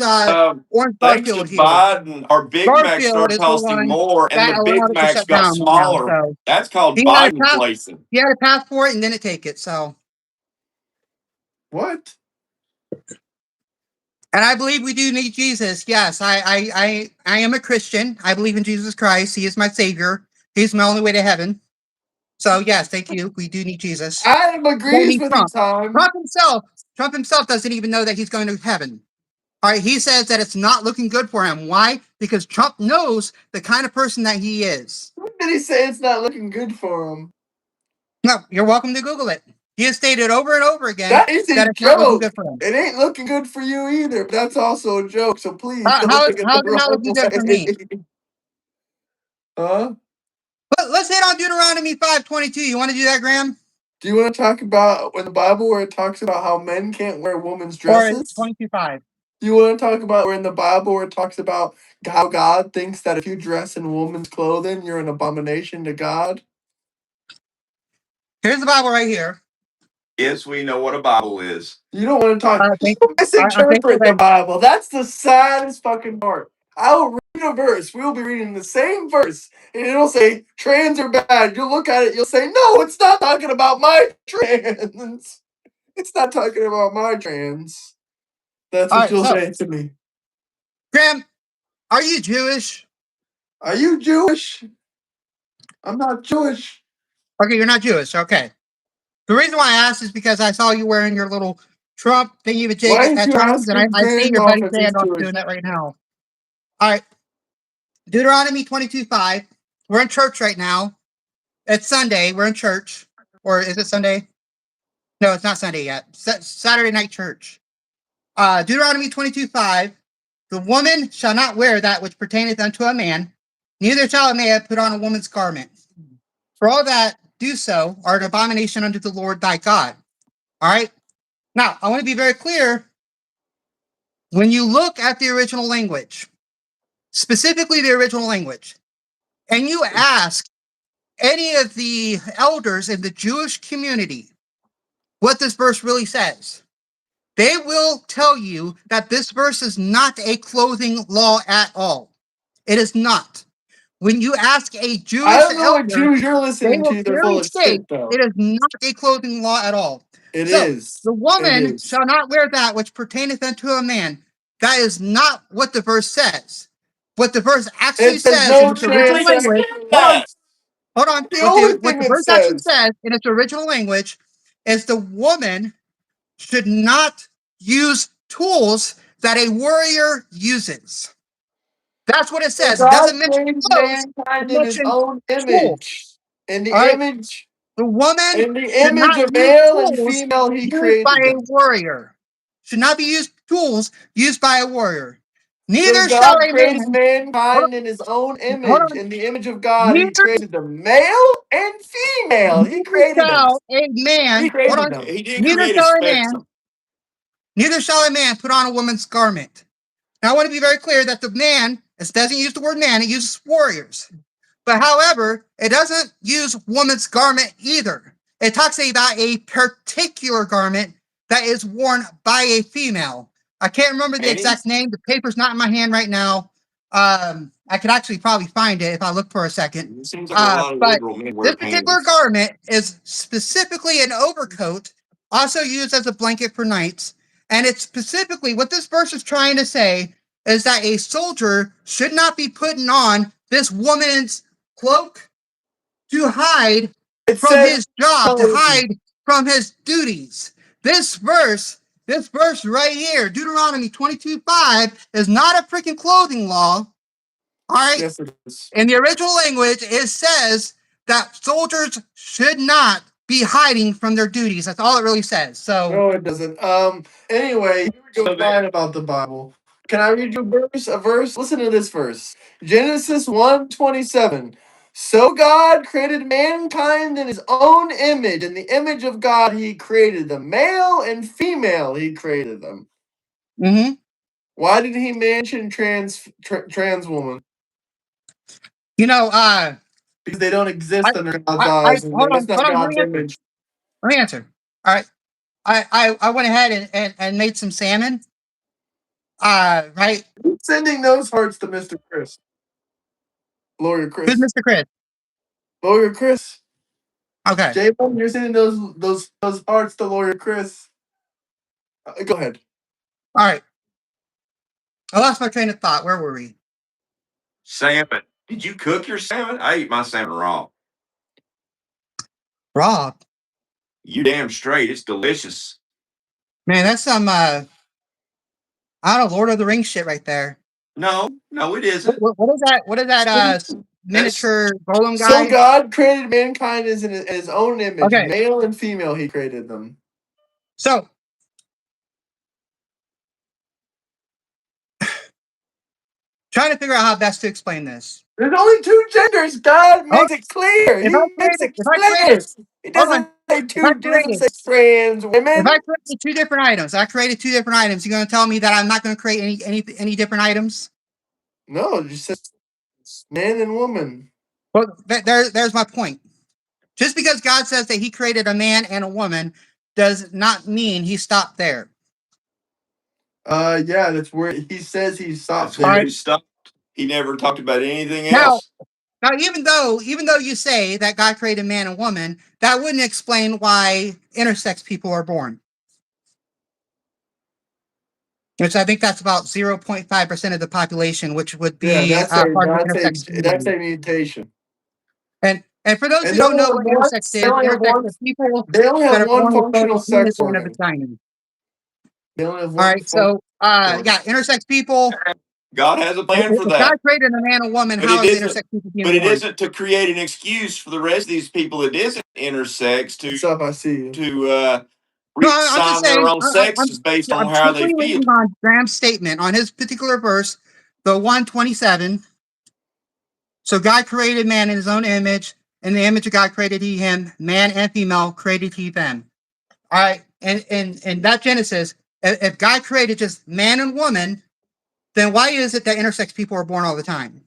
Thanks to Garfield here. Biden, our Big Macs Garfield started is the costing one more, and that the allowed Big it to Macs shut got down right now. smaller. So That's called he had Bidenflation. a passport and didn't take it. So What? and I believe we do need Jesus. Yes, I am a Christian. I believe in Jesus Christ. He is my savior. He's my only way to heaven. So yes, thank you. We do need Jesus. Adam agrees with you, Tom. Trump himself doesn't even know that he's going to heaven. All right, he says that it's not looking good for him. Why? Because Trump knows the kind of person that he is. When did he say it's not looking good for him? No, you're welcome to Google it. He has stated over and over again That is a it's not looking joke. good for him. It ain't looking good for you either. But that's also a joke. So please don't How take it is the it not wrong looking good for me? way. Huh? But let's hit on Deuteronomy 5:22. You want to do that, Graham? Do you want to talk about in the Bible where it talks about how men can't wear women's Or is dresses? it 22:5? Do you want to talk about where in the Bible where it talks about how God thinks that if you dress in woman's clothing, you're an abomination to God? Here's the Bible right here. Yes, we know what a Bible is. You don't want to talk. Thank You you. misinterpret the Bible. That's the saddest fucking part. I'll read a verse. We'll be reading the same verse, and it'll say trans are bad. You'll look at it. You'll say, no, it's not talking about my trans. It's not talking about my trans. That's All what right, you'll so say to me. Graham, are you Jewish? Are you Jewish? I'm not Jewish. Okay, you're not Jewish. Okay. The reason why I asked is because I saw you wearing your little Trump thingy with Why Jake did at you times, ask and his I see your Gandalf buddy if he's Gandalf Jewish? doing that right now. All right. Deuteronomy 22:5. We're in church right now. It's Sunday. We're in church. Or is it Sunday? No, it's not Sunday yet. Saturday night church. Deuteronomy 22:5. The woman shall not wear that which pertaineth unto a man, neither shall a man put on a woman's garment. For all that do so are an abomination unto the Lord thy God. All right. Now, I want to be very clear. When you look at the original language, specifically the original language, and you ask any of the elders in the Jewish community what this verse really says, they will tell you that this verse is not a clothing law at all. It is not. When you ask a I Jewish don't know what elder, Jews you're they listening will to. They're full clearly of state shit, though. it is not a clothing law at all. It So, is. the It woman is. shall not wear that which pertaineth unto a man. That is not what the verse says. What the verse actually It says says in no its original trans. language, hold on. The only What thing the it verse actually says. says in its original language is the woman should not use tools that a warrior uses. That's what it So says. It God doesn't mention created clothes, it mankind in His mentions own tools. image. In the All right. image, The woman in the should image not of use male and tools female, He used by created a them. warrior. Should not be used tools used by a warrior. So Neither shall God a created man. Hold mankind in His own on. Hold image. on. In the image of God, He Neither, created them, male and female. He neither created them. shall a He man. Hold created on. them. He didn't Neither create a shall a man. spectrum. Neither shall a man put on a woman's garment. Now I want to be very clear that the man, it doesn't use the word man, it uses warriors. But however, it doesn't use woman's garment either. It talks about a particular garment that is worn by a female. I can't remember the exact Panties? name. The paper's not in my hand right now. I could actually probably find it if I look for a second. It seems like a lot of But liberal men wear this particular panties. garment is specifically an overcoat, also used as a blanket for nights. And it's specifically what this verse is trying to say is that a soldier should not be putting on this woman's cloak to hide It from says his job, to clothing. hide from his duties. This verse right here, Deuteronomy 22:5, is not a freaking clothing law. All right. Yes, it is. In the original language, it says that soldiers should not be hiding from their duties. That's all it really says. So, No, it doesn't. Anyway, you were lying about the Bible. Can I read you a verse? Listen to this verse. Genesis 1:27. So God created mankind in His own image. In the image of God, He created them. Male and female, He created them. mm-hmm. Why did He mention trans woman? Because they don't exist under God's eyes, and Hold that's on, not hold on. God's image. Let me answer. All right. I went ahead and made some salmon. Right. Who's sending those hearts to Mr. Chris? Lawyer Who's Chris. Mr. Chris? Lawyer Chris. Okay. J-Bone, you're sending those hearts to Lawyer Chris. Go ahead. All right. I lost my train of thought. Where were we? Salmon. Did you cook your salmon? I eat my salmon raw. Raw. You damn straight. It's delicious. Man, that's some I don't know, Lord of the Rings shit right there. No, it isn't. What is that? What is that That's miniature golem So guy? God created mankind as in his own image, Okay. male and female. He created them. So trying to figure out how best to explain this. There's only two genders. God Oh, makes it clear. if He I makes it created, clear. It hold on. doesn't say If I two. It doesn't created, say trans if I women. created two different items, you're going to tell me that I'm not going to create any different items? No, it just says man and woman. Well, there's my point. Just because God says that He created a man and a woman does not mean He stopped there. Yeah, that's where he says he stopped That's where there. he stopped. He never talked about anything Now, else. now, even though you say that God created man and woman, that wouldn't explain why intersex people are born. Which I think that's about 0.5% of the population, which would Yeah, be that's part of the intersex that's community. a mutation. And for those And who don't know what intersex they is, only have intersex one. are people They only that have are one born with both functional a penis sex and a organ. vagina. They only have All one. right, so yeah, intersex people. God has a plan for If that. God created a man and woman, But how it is isn't. intersex people being But it born? isn't to create an excuse for the rest of these people that isn't intersex What's up? I see you. to No, I'm just reassign their saying. own sexes based on I'm how they simply feel. reading on Graham's statement on his particular verse, the 127. So God created man in His own image. In the image of God created He him, man and female created He them. All right, and that Genesis, if God created just man and woman, then why is it that intersex people are born all the time?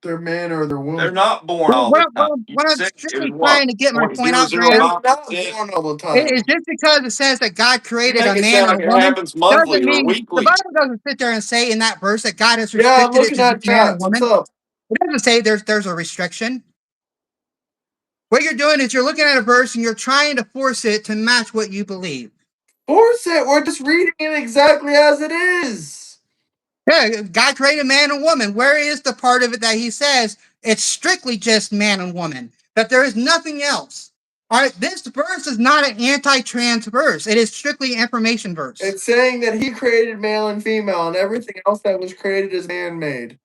They're man or they're woman. They're not born all the time. You What I'm said it was strictly what? trying to get my point out, They're Graham, 0.005%. not born all the time. is just because it says that God You created make a it man sound and like a it woman happens doesn't monthly or mean the weekly. Bible doesn't sit there and say in that verse that God has Yeah, I'm restricted it looking to at just man and chats. What's woman. up? It doesn't say there's a restriction. What you're doing is you're looking at a verse and you're trying to force it to match what you believe. Force it. We're just reading it exactly as it is. Yeah, God created man and woman. Where is the part of it that He says it's strictly just man and woman, that there is nothing else? All right, this verse is not an anti-trans verse. It is strictly an information verse. It's saying that he created male and female, and everything else that was created is man-made.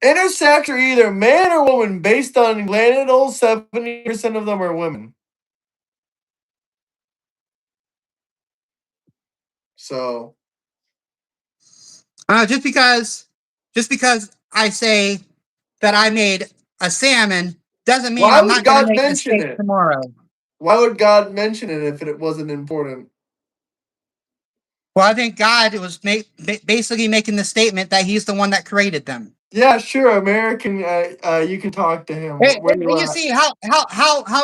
Intersex are either man or woman based on genital. 70% of them are women. So Just because I say that I made a salmon doesn't mean why I'm would not going to God make a mention steak it? tomorrow. Why would God mention it if it wasn't important? Well, I think God was basically making the statement that He's the one that created them. Yeah, sure, American. You can talk to him. Where And you you at? see how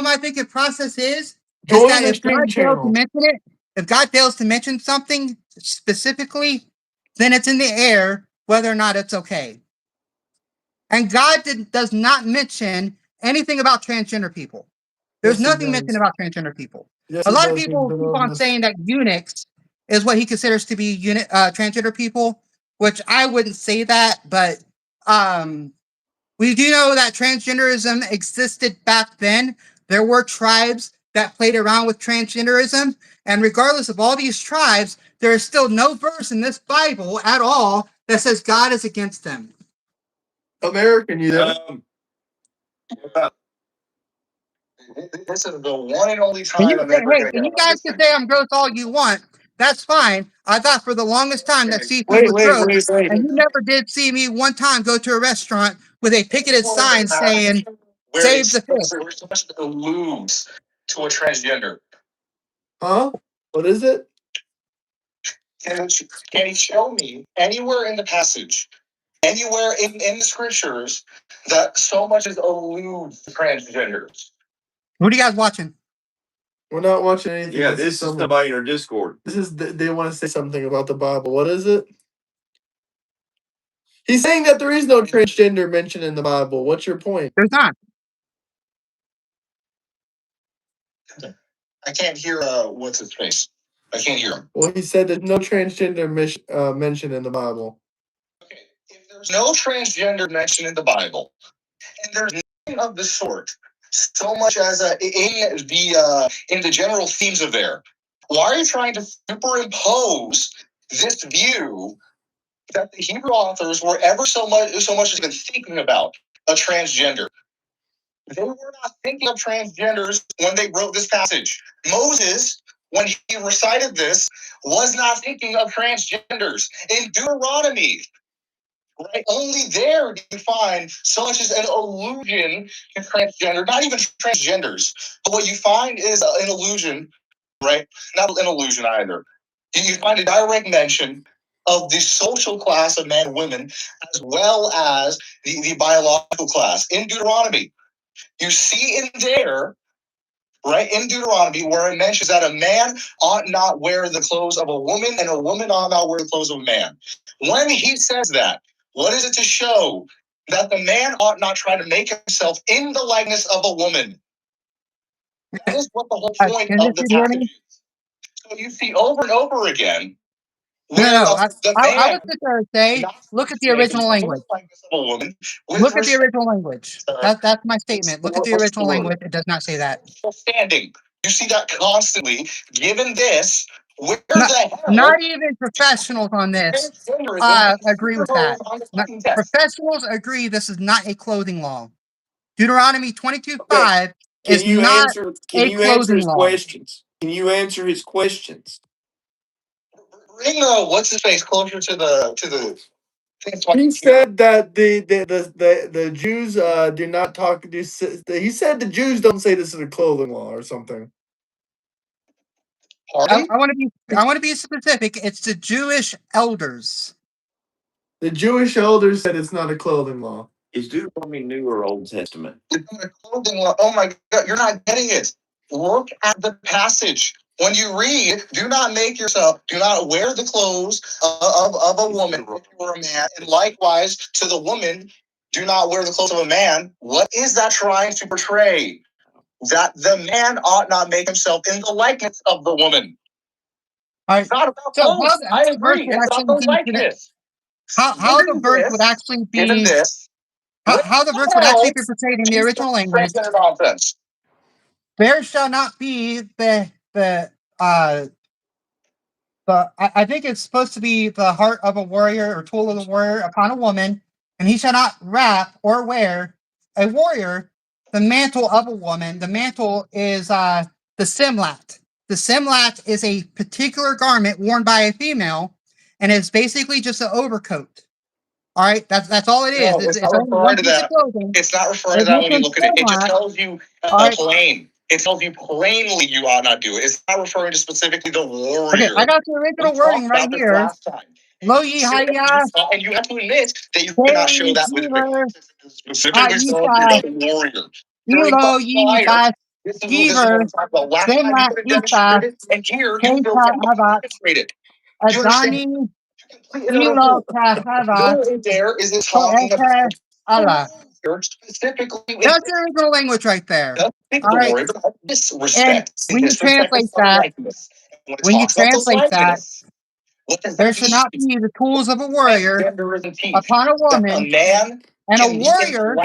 my thinking process is Join that the if God stream fails to channel. mention it, if God fails to mention something specifically, then it's in the air whether or not it's okay. And God does not mention anything about transgender people. There's Yes, he nothing mentioned does. about transgender people. Yes, A he lot of does. He's people been keep over on this. saying that eunuchs is what he considers to be transgender people, which I wouldn't say that, but we do know that transgenderism existed back then. There were tribes that played around with transgenderism, and regardless of all these tribes, there is still no verse in this Bible at all that says God is against them. American, you there? This is the one and only And time you, I'm hey, ever going to get and you on guys this can thing. say I'm gross all you want. That's fine. I thought for the longest time that seeing Wait, people gross, wait. and you never did see me one time go to a restaurant with a picketed sign saying Where "Save it's the fish." where so much alludes to a transgender. Huh? What is it? Can he show me anywhere in the passage, anywhere in the scriptures, that so much is alludes to transgenders? What are you guys watching? We're not watching anything. Yeah, this is somebody in our Discord. This is they want to say something about the Bible. What is it? He's saying that there is no transgender mentioned in the Bible. What's your point? There's not. I can't hear what's his face. I can't hear him. Well, he said there's no transgender mentioned in the Bible. There's no transgender mentioned in the Bible, and there's nothing of the sort so much as in the general themes of there. Why are you trying to superimpose this view that the Hebrew authors were ever so much as even thinking about a transgender? They were not thinking of transgenders when they wrote this passage. Moses, when he recited this, was not thinking of transgenders. In Deuteronomy, right, only there do you find so much as an allusion to transgender, not even transgenders, but what you find is an allusion, right? Not an illusion either. You find a direct mention of the social class of men and women, as well as the biological class. In Deuteronomy, you see in there, right, in Deuteronomy, where it mentions that a man ought not wear the clothes of a woman and a woman ought not wear the clothes of a man. When he says that, what is it to show? That the man ought not try to make himself in the likeness of a woman. That is what the whole point of the passage is. So you see over and over again where No, the I man would sit there and say, look at the original language. a woman Look at the original language. That's my statement. Look at the original language. It does not say that. Standing. You see that constantly. Given this, where Not, the hell? not even professionals on this agree with that. Professionals agree this is not a clothing law. Deuteronomy 22:5 Can is you not answer? Can a you answer clothing his law. questions? Can you answer his questions? Bring what's his face closer to the. He said that the Jews do not talk. He said the Jews don't say this is a clothing law or something. I want to be specific. It's the Jewish elders. The Jewish elders said it's not a clothing law. Is Deuteronomy New or Old Testament? It's not a clothing law. Oh my God, you're not getting it. Look at the passage. When you read, do not wear the clothes of a woman if you are a man. And likewise, to the woman, do not wear the clothes of a man. What is that trying to portray? That the man ought not make himself in the likeness of the woman. All right. It's not about So clothes. I agree. It's about the likeness. How the verse would actually be. How the verse would actually be portrayed in the original language. There shall not be I think it's supposed to be the heart of a warrior or tool of the warrior upon a woman, and he shall not wrap or wear a warrior the mantle of a woman. The mantle is the simlat. The simlat is a particular garment worn by a female, and it's basically just an overcoat. All right, that's all it is. No, it's only one piece of clothing. It's not referring to that when you look at it. It just tells you plain. It tells you plainly you ought not do it. It's not referring to specifically the warrior. Okay, I got the original wording right here. Lo ye haya. And you have to admit that you cannot show that with specifically the warrior. Elo ye bas. Giver. Semla isa. And here you demonstrate it. Adani. Elo kahavat. There is it talking about Allah. specifically. That's the original language right there. All right. And when you translate that, there should not be the tools of a warrior upon a woman, and a warrior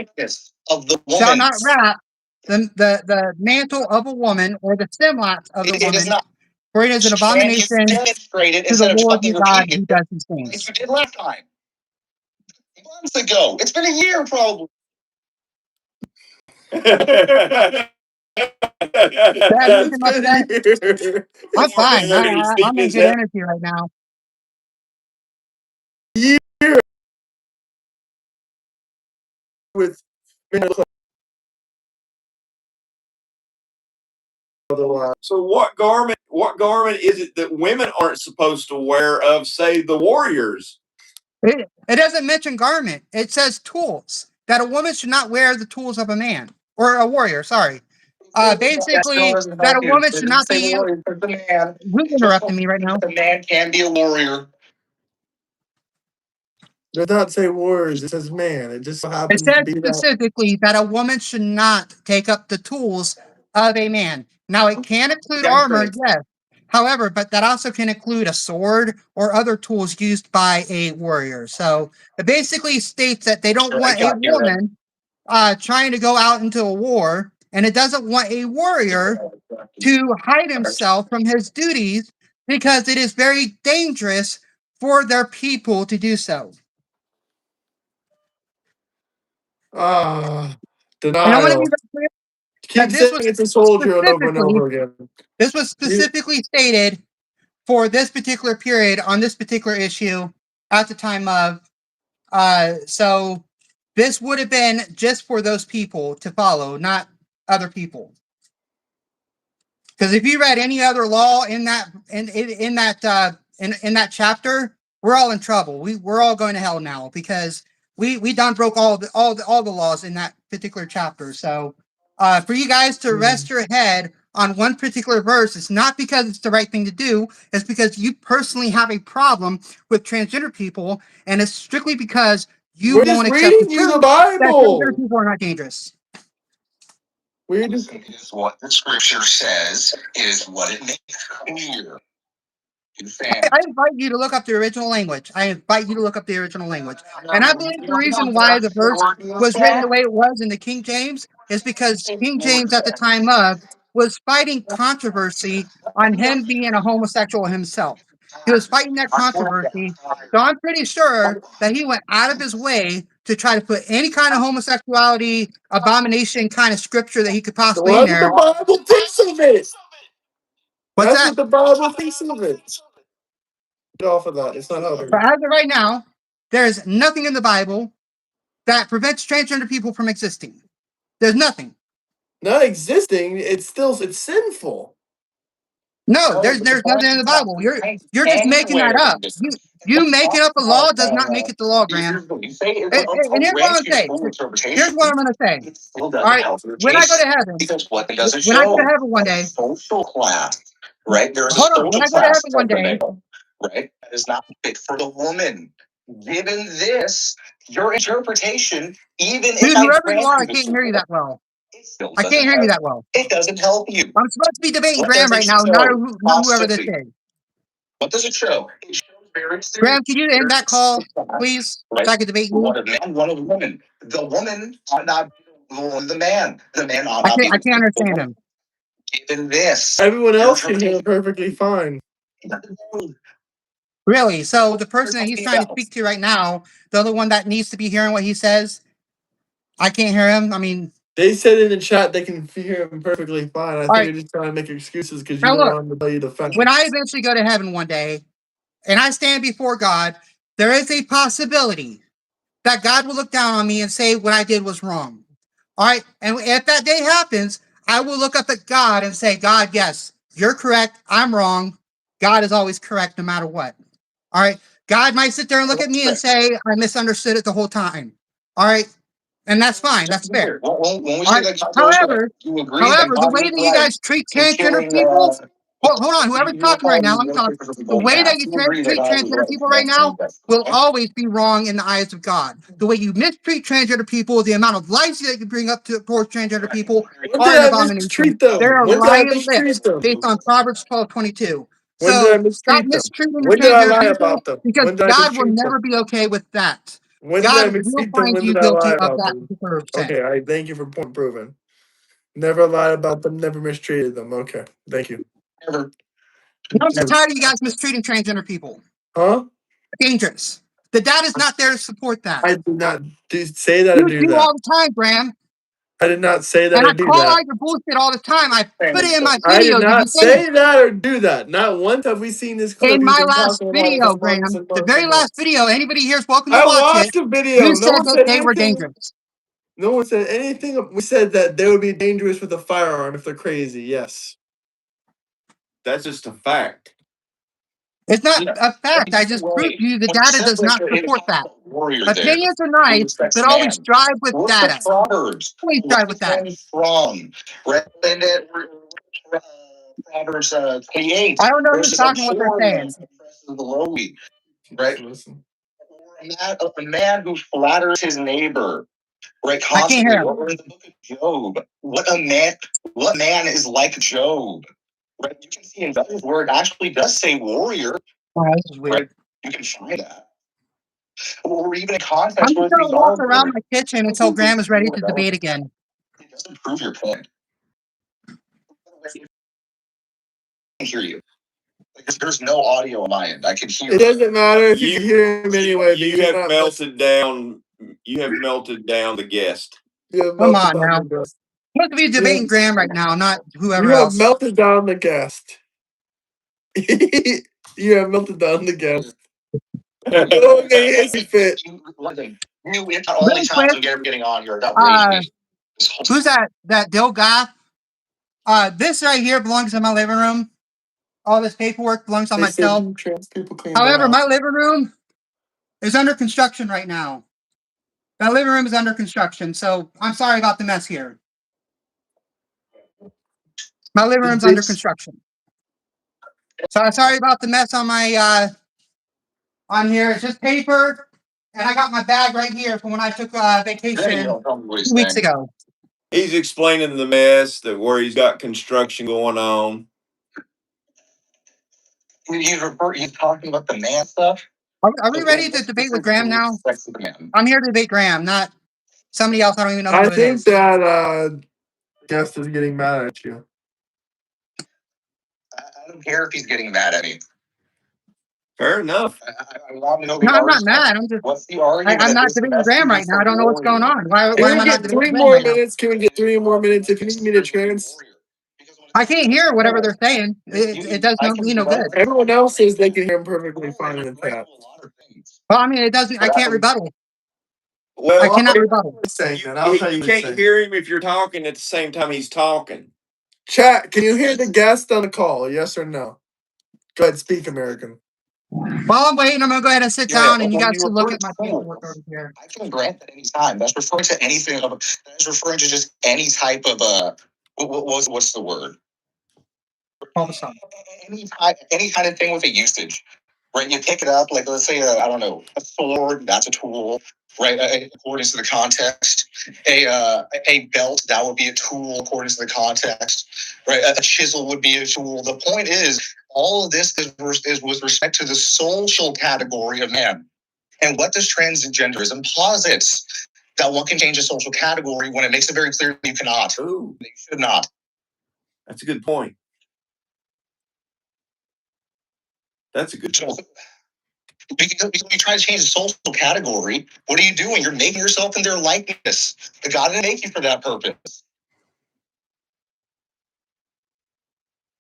shall not wrap the mantle of a woman or the simlat of the woman, for it is an abomination to the Lord your God who does these things. You did last time. Months ago. It's been a year probably. I'm fine. I'm in good energy right now. With so what garment is it that women aren't supposed to wear of, say, the warriors? It doesn't mention garment. It says tools. That a woman should not wear the tools of a man or a warrior. Sorry. Basically, that a woman should not be. Who's interrupting me right now? The man can be a warrior. It does not say warriors. It says man. It just happens. It says specifically that a woman should not take up the tools of a man. Now, it can include armor, yes. However, but that also can include a sword or other tools used by a warrior. So it basically states that they don't want a woman trying to go out into a war, and it doesn't want a warrior to hide himself from his duties because it is very dangerous for their people to do so. And I want to be Denial. very clear Keep that this saying was it's a soldier over and over again. this was specifically stated for this particular period on this particular issue at the time of. So this would have been just for those people to follow, not other people. Because if you read any other law in that in that chapter, we're all in trouble. We're all going to hell now because we done broke all the laws in that particular chapter. So for you guys to rest your head on one particular verse, it's not because it's the right thing to do. It's because you personally have a problem with transgender people, and it's strictly because you We're just won't accept reading you the truth that transgender Bible. people are not dangerous. We're just Is what the scripture says is what it makes clear. I invite you to look up the original language. I invite you to look up the original language. And I believe the reason why the verse was written the way it was in the King James is because King James at the time of was fighting controversy on him being a homosexual himself. He was fighting that controversy. So I'm pretty sure that he went out of his way to try to put any kind of homosexuality, abomination kind of scripture that he could possibly in what the there. Bible thinks of it. What's That's that? what the Bible thinks of it. Get off of that. It's not helping. But as of right now, there is nothing in the Bible that prevents transgender people from existing. There's nothing. Not existing. It's sinful. No, there's nothing in the Bible. You're just making that up. You making up a law does not make it the law, Graham. And here's what I'm gonna say. Here's what I'm gonna say. All right, when I go to heaven, when I go to heaven one day, social class, right? There's a hold on. When social I go to class heaven one day, right? That is not fit for the woman. Given this, your interpretation, even dude, if I whoever you grant are, I you can't this, hear you that well. it still I can't doesn't hear you help. that well. It doesn't help you. I'm supposed to be debating What Graham does right it now, show? not whoever this Constantly. is. What does it show? It shows very Graham, can you end that call, right? please, so I can debate you? One of man, one of woman. The woman ought not be the man. The man ought not be I can't the understand woman. him. Given this, Everyone else can hear perfectly fine. Really? So the person that he's trying to speak to right now, the other one that needs to be hearing what he says, I can't hear him. I mean, They said in the chat they can hear him perfectly fine. I think right. you're just trying to make excuses because you Now don't look, want them to tell you the facts. when I eventually go to heaven one day and I stand before God, there is a possibility that God will look down on me and say what I did was wrong. All right. And if that day happens, I will look up at God and say, God, yes, you're correct. I'm wrong. God is always correct no matter what. All right. God might sit there and look at me and say, I misunderstood it the whole time. All right. And that's fine. That's fair. When we All say right. that God goes right, you agree that However, the God way is that you right guys treat in transgender killing, people, hold on, whoever's you talking right now, apologies let me talk. for The going way that past. you You agree that treat God was transgender right people in right now that. will always be wrong in the eyes of God. The way you mistreat transgender people, the amount of lies that you bring up towards transgender people When are did an I abomination. mistreat them? They're a When did I lying lips mistreat them? based on Proverbs 12:22. When did I So stop mistreat them? mistreating the When did I transgender lie people about them? because When did I God will mistreat them? never be okay with that. When did I God will mistreat them? find When you did I lie guilty of about that them? particular sin. Okay, I thank you for point proven. Never lied about them, never mistreated them. Okay, thank you. Never. I'm so tired of you guys mistreating transgender people. Huh? Dangerous. The data is not there to support that. I did not say that or You do do that. all the time, Graham. I did not say that And or I do call that. out your bullshit all the time. I put it in my I did videos. You not say it. say that or do that. Not once have we seen this clip. In You've my been last talking about it video, for months Graham, and the months very and last months. video, anybody here is welcome to I watch it. watched the video. You No said one that said they were anything. dangerous. No one said anything. We said that they would be dangerous with a firearm if they're crazy. Yes. That's just a fact. It's not a fact. I just proved to you the data does not support that. Opinions are nice, but always strive with Look data. at Proverbs. Always Look strive with at that. them from. Proverbs 28. I don't know who's Verses talking what they're saying. of the lowly. Right? Listen. A man who flatters his neighbor. Right, I can't constantly. hear him. What in the book of Job? What man is like Job? Right? You can see in Judges where it actually does say warrior. Oh, this is weird. Right? You can find that. Or even in I'm context just where gonna these walk are around warriors. my kitchen until Graham is ready to debate again. It doesn't prove your point. I can hear you. Like, there's no audio on my end. I can hear It doesn't matter if you You- can hear him anyway. but You you're have not melted down. You have melted down the guest. You have Come melted on down now. the guest. Supposed to be debating Graham right now, not whoever You have else. melted down the guest. You have melted down the guest. Okay, it's a fit. It's not only Really times quick, I'm getting on here that uh, raised me. This whole who's that Dill guy? This right here belongs in my living room. All this paperwork belongs on They said myself. you trans people clean the However, house. my living room is under construction right now. My living room is under construction, so I'm sorry about the mess here. My living room's under construction. So I'm sorry about the mess on my on here. It's just paper, and I got my bag right here from when I took vacation 2 weeks ago. He's explaining the mess that where he's got construction going on. He's talking about the man stuff. Are we ready to debate with Graham now? I'm here to debate Graham, not somebody else. I don't even know who I it think is. that guest is getting mad at you. I don't care if he's getting mad at me. Fair enough. I want to know. No, I'm not mad. I'm just. What's the argument? I'm not debating Graham right now. I don't know what's going on. Why Can am we I not get debating 3 Graham more right now? minutes? Can we get 3 more minutes if you need me to trans? I can't hear whatever they're saying. It does me no good. Everyone else says they can hear him perfectly fine in the chat. Well, I mean, it doesn't. I can't rebuttal. Well, I cannot rebuttal. Saying you, that. I'll tell you you what he's can't saying. hear him if you're talking at the same time he's talking. Chat, can you hear the guest on the call? Yes or no? Go ahead, speak, American. While I'm waiting, I'm gonna go ahead and sit down, and you guys can look at my paperwork over here. I can grant that any time. That's referring to anything. That is referring to just any type of what's the word? All of a sudden. Any kind of thing with a usage, right? You pick it up, like let's say I don't know, a sword. That's a tool, right? According to the context, a belt that would be a tool according to the context, right? A chisel would be a tool. The point is, all of this is with respect to the social category of man. And what does transgenderism posits? That one can change a social category when it makes it very clear you cannot. Ooh, You should not. that's a good point. That's a good point. Because you try to change the social category, what are you doing? You're making yourself in their likeness. The God didn't make you for that purpose.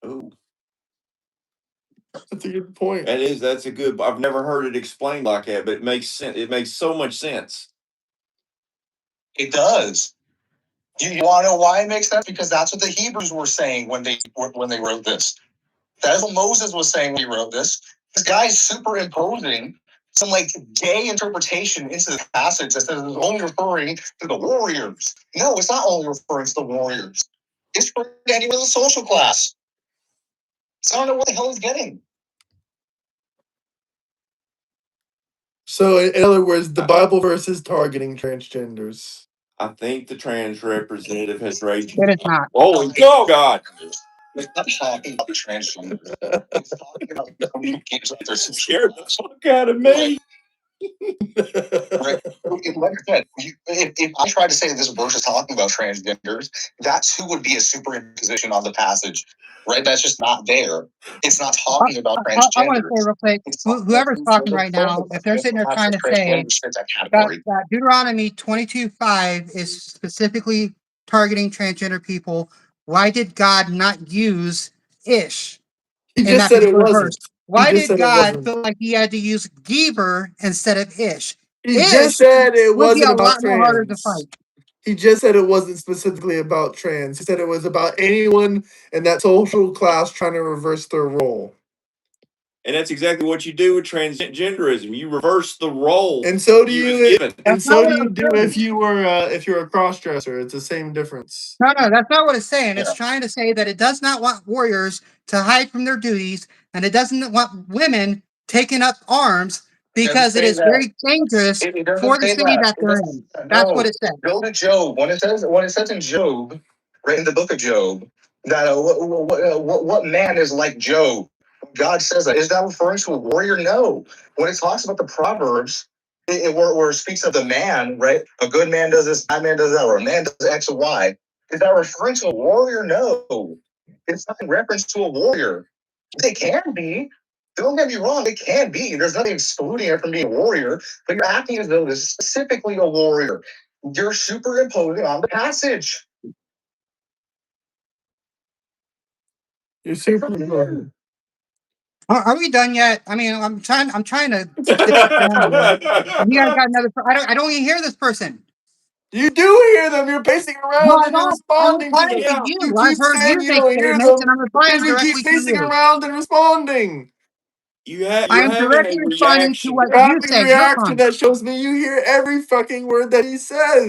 Ooh, That's a good point. that's a good. I've never heard it explained like that, but it makes sense. It makes so much sense. It does. You want to know why it makes sense? Because that's what the Hebrews were saying when they wrote this. That's what Moses was saying when he wrote this. This guy's superimposing some like gay interpretation into the passage that says it's only referring to the warriors. No, it's not only referring to the warriors. It's for anyone in the social class. So I don't know what the hell he's getting. So, in other words, the Bible verse is targeting transgenders. I think the trans representative has raised. It is not. Oh God! It's not talking about the transgenders. It's talking about somebody who gives up their social Scared the class. fuck out of me. Right. Like I said, if I tried to say that this verse is talking about transgenders, that's who would be a superimposition on the passage, right? That's just not there. It's not talking about I want to transgenders. say real quick, It's talking about whoever's who talking the right now, if they're sitting there trying to say transgenders fit that that, category. that Deuteronomy 22:5 is specifically targeting transgender people, why did God not use ish He in just that said it particular verse? wasn't. Why just did said it God wasn't. feel like he had to use Geber instead of ish? He Ish just said it would be wasn't a about lot more harder to trans. fight. He just said it wasn't specifically about trans. He said it was about anyone in that social class trying to reverse their role. And that's exactly what you do with transgenderism. You reverse the role. And so do you was you. given. And That's not so do what you I'm do saying. if you're a cross dresser. It's the same difference. No, that's not what it's saying. Yeah. It's trying to say that it does not want warriors to hide from their duties, and it doesn't want women taking up arms because it is very dangerous It doesn't for the say city that. that It they're doesn't- in. That's no. what it says. Go to Job. When it says in Job, right in the book of Job, That what man is like Job? God says that. Is that referring to a warrior? No. When it talks about the Proverbs, where it speaks of the man, right? A good man does this, a bad man does that, or a man does X or Y. Is that referring to a warrior? No. It's not in reference to a warrior. They can be. Don't get me wrong, it can be. There's nothing excluding it from being a warrior, but you're acting as though this is specifically a warrior. You're superimposing on the passage. You're super. Are we done yet? I mean, I'm trying to get this down here. And you guys got another. I don't even hear this person. You do hear them. You're pacing No, around I and you're don't. I'm responding to replying to them. you. You I've keep heard saying you you make don't hear statements, and them I'm replying because you directly keep to pacing you. around and responding. You're I am having directly a responding to reaction. what You're you having a said. Your reaction comment. that shows me you hear every fucking word that he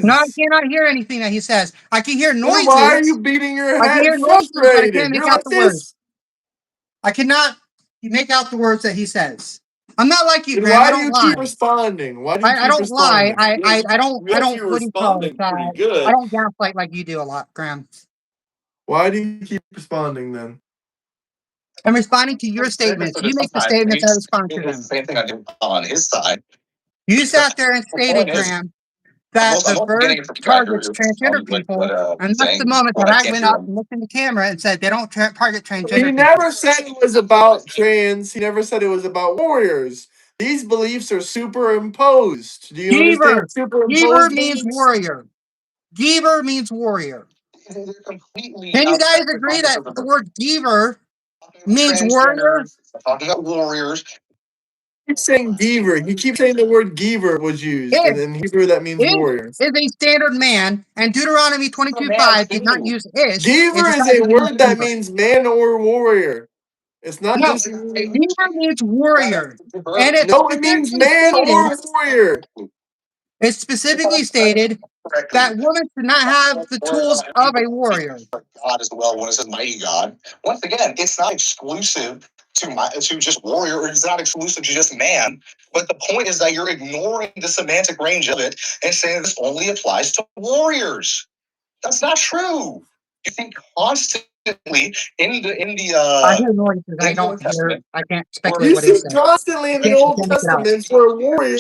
No, I says. cannot hear anything that he says. I can hear Then why are noises. you beating your I can head hear noises, but I can't frustrated? make You're out like the words. this. I cannot make out the words that he says. I'm not like you, Then Graham. I why do don't you lie. keep responding? Why do you I keep don't lie. responding? I don't. I Yes, don't. you're What do you call it? responding pretty I good. don't gaslight like you do a lot, Graham. Why do you keep responding then? I'm responding to your statements. You make the statements. I respond to them. Same thing I do on his side. You sat there and The stated, point is, Graham, that I'm the mostly verse getting it from you. targets Accurate. transgender people, and that's the Saying, moment but that I I can't went hear up him. and looked in the camera and said they don't target He transgender people. never said it was about trans. He never said it was about warriors. These beliefs are superimposed. Do you understand Geber. what superimposed Geber means means? warrior. Geber means warrior. They're completely Can you guys outside the agree context that of the the verse. word Geber Talking about means warrior? transgenders, talking about warriors. Keep saying Geber. You keep saying the word Geber was used, and If in Hebrew that means Ish warrior. is a standard man, and Deuteronomy A man 22:5 did not too. use Ish. It Geber is decided a to use word that Geber. means man or warrior. It's not No, just Geber means warrior. And it's no. It means specifically man stated, or warrior. it's specifically stated that Correctly. women should not have the tools of a warrior. God as well when it says mighty God. Once again, it's not exclusive to just warrior, or it's not exclusive to just man. But the point is that you're ignoring the semantic range of it and saying this only applies to warriors. That's not true. You think constantly I hear noises. I in the don't Old hear. Testament I can't speculate You what he see said. constantly in the I Old can't make it out. Testament for warrior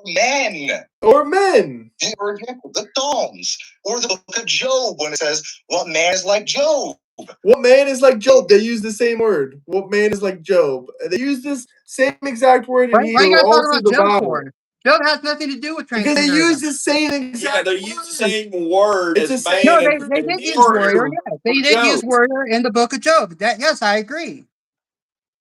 men. or men. For example, the Psalms or the book of Job when it says, "What man is like Job?" What man is like Job? They use the same word. What man is like Job? They use this same exact word in Why you Hebrew guys all talking through about the Job Bible. for? Job has nothing to do with Because they use transgenderism. the same Yeah, exact they word. use the same word It's as the same. No, man they in did use warrior. Hebrew Yeah, for they did use Job. warrior in the book of Job. That yes, I agree.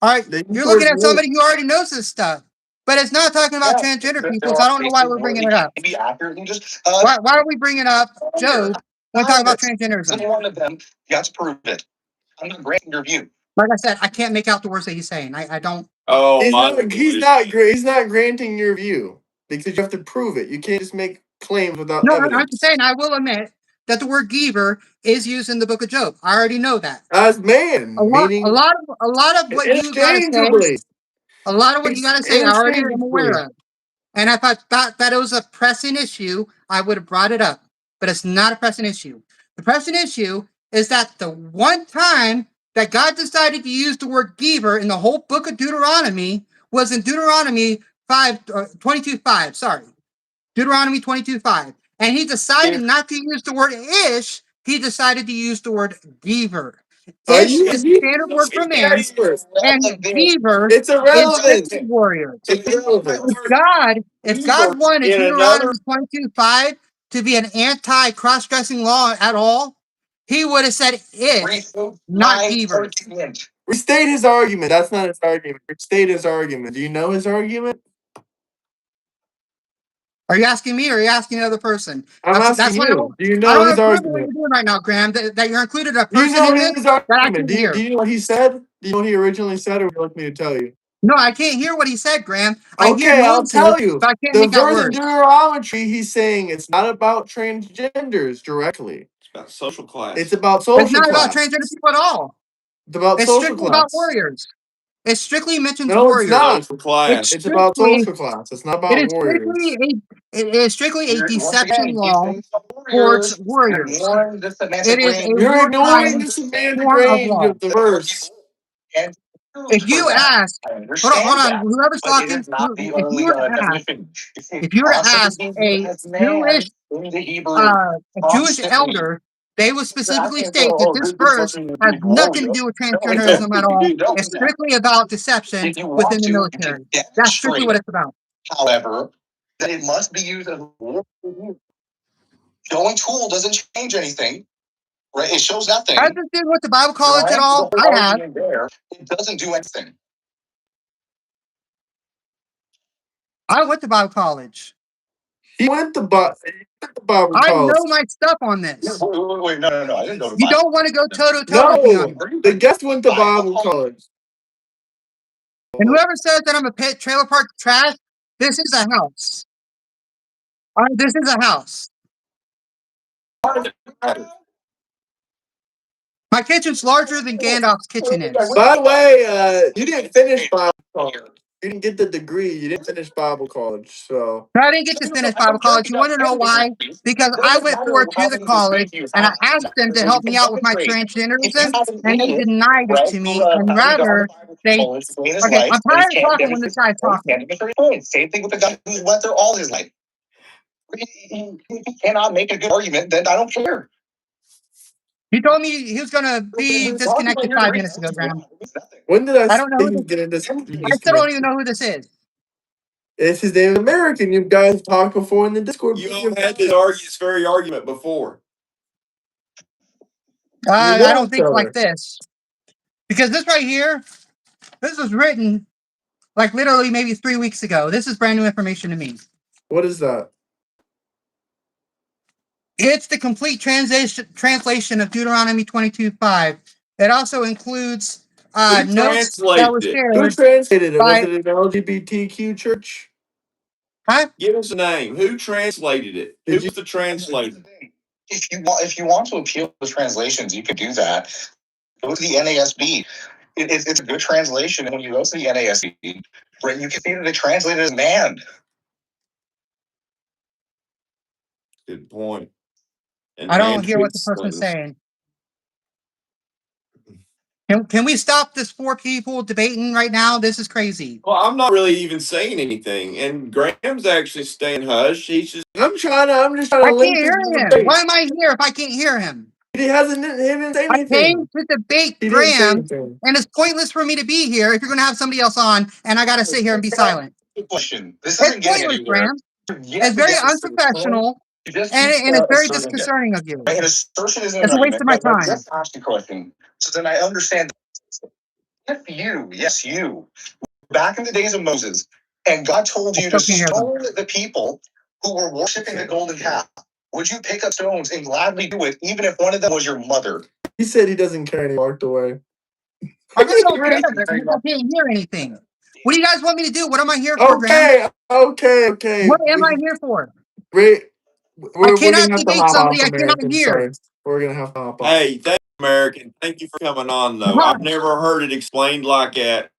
All right, They use you're the looking word at somebody who already knows this stuff, but it's not talking about transgender There people. So are I don't know why cases we're where bringing it it up. can be accurate and just Why are we bringing up Job when talking about so transgenderism? one of them, you have to prove it. I'm not granting your view. Like I said, I can't make out the words that he's saying. I don't. Oh He's my not. He's not. He's not granting your view because you have to prove it. You can't just make claims without No, I'm just evidence. saying. I will admit that the word Geber is used in the book of Job. I already know that. As man, meaning A lot of what you gotta say, interchangeably. a lot of what you gotta say, I already am Interchangeably. aware of. And if I thought that it was a pressing issue, I would have brought it up. But it's not a pressing issue. The pressing issue is that the one time that God decided to use the word Geber in the whole book of Deuteronomy was in Deuteronomy 22:5. Sorry. Deuteronomy 22:5. And he decided not to use the word ish, he decided to use the word Geber. Ish is a standard word for man, and Geber It's is irrelevant. strictly warrior. It's irrelevant. If God wanted in another. Deuteronomy 22:5 to be an anti-cross-dressing law at all, he would have said ish, not Geber. Restate his argument. That's not his argument. Restate his argument. Do you know his argument? Are you asking me or are you asking the other person? I'm That's asking why you. Do you I know don't his approve of what you're argument? doing right now, Graham, that you're included a Do you person know in this his that I argument? can't Do hear. you know what he said? Do you know what he originally said, or would you like me to tell you? No, I can't hear what he said, Graham. I hear Okay, I'll noises, tell you. but I can't The make out verse in words. Deuteronomy, he's saying it's not about transgenders directly. It's about social class. It's about It's social not about class. transgender people at all. It's about It's social strictly about class. warriors. It strictly mentions No, it's warriors. not. Social class. It's about Strictly social class. It's not It about is warriors. strictly a deception law sports warriors. It is a You're ignoring wartime the semantic form of range law. of the verse. And If you ask, I hold understand on, that, whoever's but it talking, is not the if you only were to ask, definition. if you were to ask Constantly a as Jewish, man in the Hebrew, a Jewish constantly. elder, they would specifically Asking, state that this this verse person has is nothing to warrior. do with No, it doesn't. transgenderism at all. You don't It's do that. strictly about deception If you within want the to, you military. can That's strictly demonstrate, what it's about. however, that it must be used as a war. Showing tool doesn't change anything, right? It shows nothing. Has this dude went to Bible college at Right? all? The I whole have. argument there, it doesn't do anything. I went to Bible college. He went to Bible I know college. my stuff on this. Wait, no. I didn't go to You Bible. don't want to go toe to toe with me on No, it. the guest went to Bible college. And whoever says that I'm a pit trailer park trash, this is a house. This is a house. My kitchen's larger than Gandalf's kitchen is. By the way, you didn't finish Bible college. You didn't get the degree. You didn't finish Bible college. So I didn't get to finish Bible college. You want to know why? Because I went forward to the college and I asked them to help me out with my transgenderism, and they denied it to me. And rather, they okay. I'm tired of talking when this guy's talking. Same thing with the guy who's went there all his life. If he cannot make a good argument, then I don't care. He told me he was going to be disconnected 5 minutes ago, Graham. when did I I don't know say who he's this, getting this? I still don't even know who this is. It's his name American. You guys talked before in the Discord. You all had this very argument before. I don't think like this. Because this right here, this was written like literally maybe 3 weeks ago. This is brand new information to me. What is that? It's the complete translation of Deuteronomy 22:5. It also includes notes that were shared. Who translated it? Was it an LGBTQ church? Huh? Give us a name. Who translated it? Who's the translator? If you want to appeal to translations, you can do that. Go to the NASB. It's a good translation. And when you go to the NASB, right, you can see that they translated as man. Good point. And I don't hear what the person's saying. Can we stop this 4 people debating right now? This is crazy. Well, I'm not really even saying anything, and Graham's actually staying hush. He's just. I'm just trying to. I can't hear him. debate. Why am I here if I can't hear him? He didn't say I anything. came to debate He didn't say Graham, anything. and it's pointless for me to be here if you're going to have somebody else on, and I got to sit here and be silent. Question. This It's isn't getting pointless, anywhere. Graham. It's very unprofessional, and it's very disconcerting of you. An assertion isn't It's a waste of my argument, but time. just ask the question. So then I understand. If you, yes, you, back in the days of Moses, and God told you to stone the people who were worshiping the golden calf, would you pick up stones and gladly do it, even if one of them was your mother? He said he doesn't care and he walked away. I just don't care because I can't hear anything. What do you guys want me to do? What am I here for, Graham? Okay. What am I here for? We're cannot gonna have to debate hop somebody off, I cannot American. hear. Sorry. We're gonna have to hop off. Hey, thank you, American. Thank you for coming on, though. I've never heard it explained like that,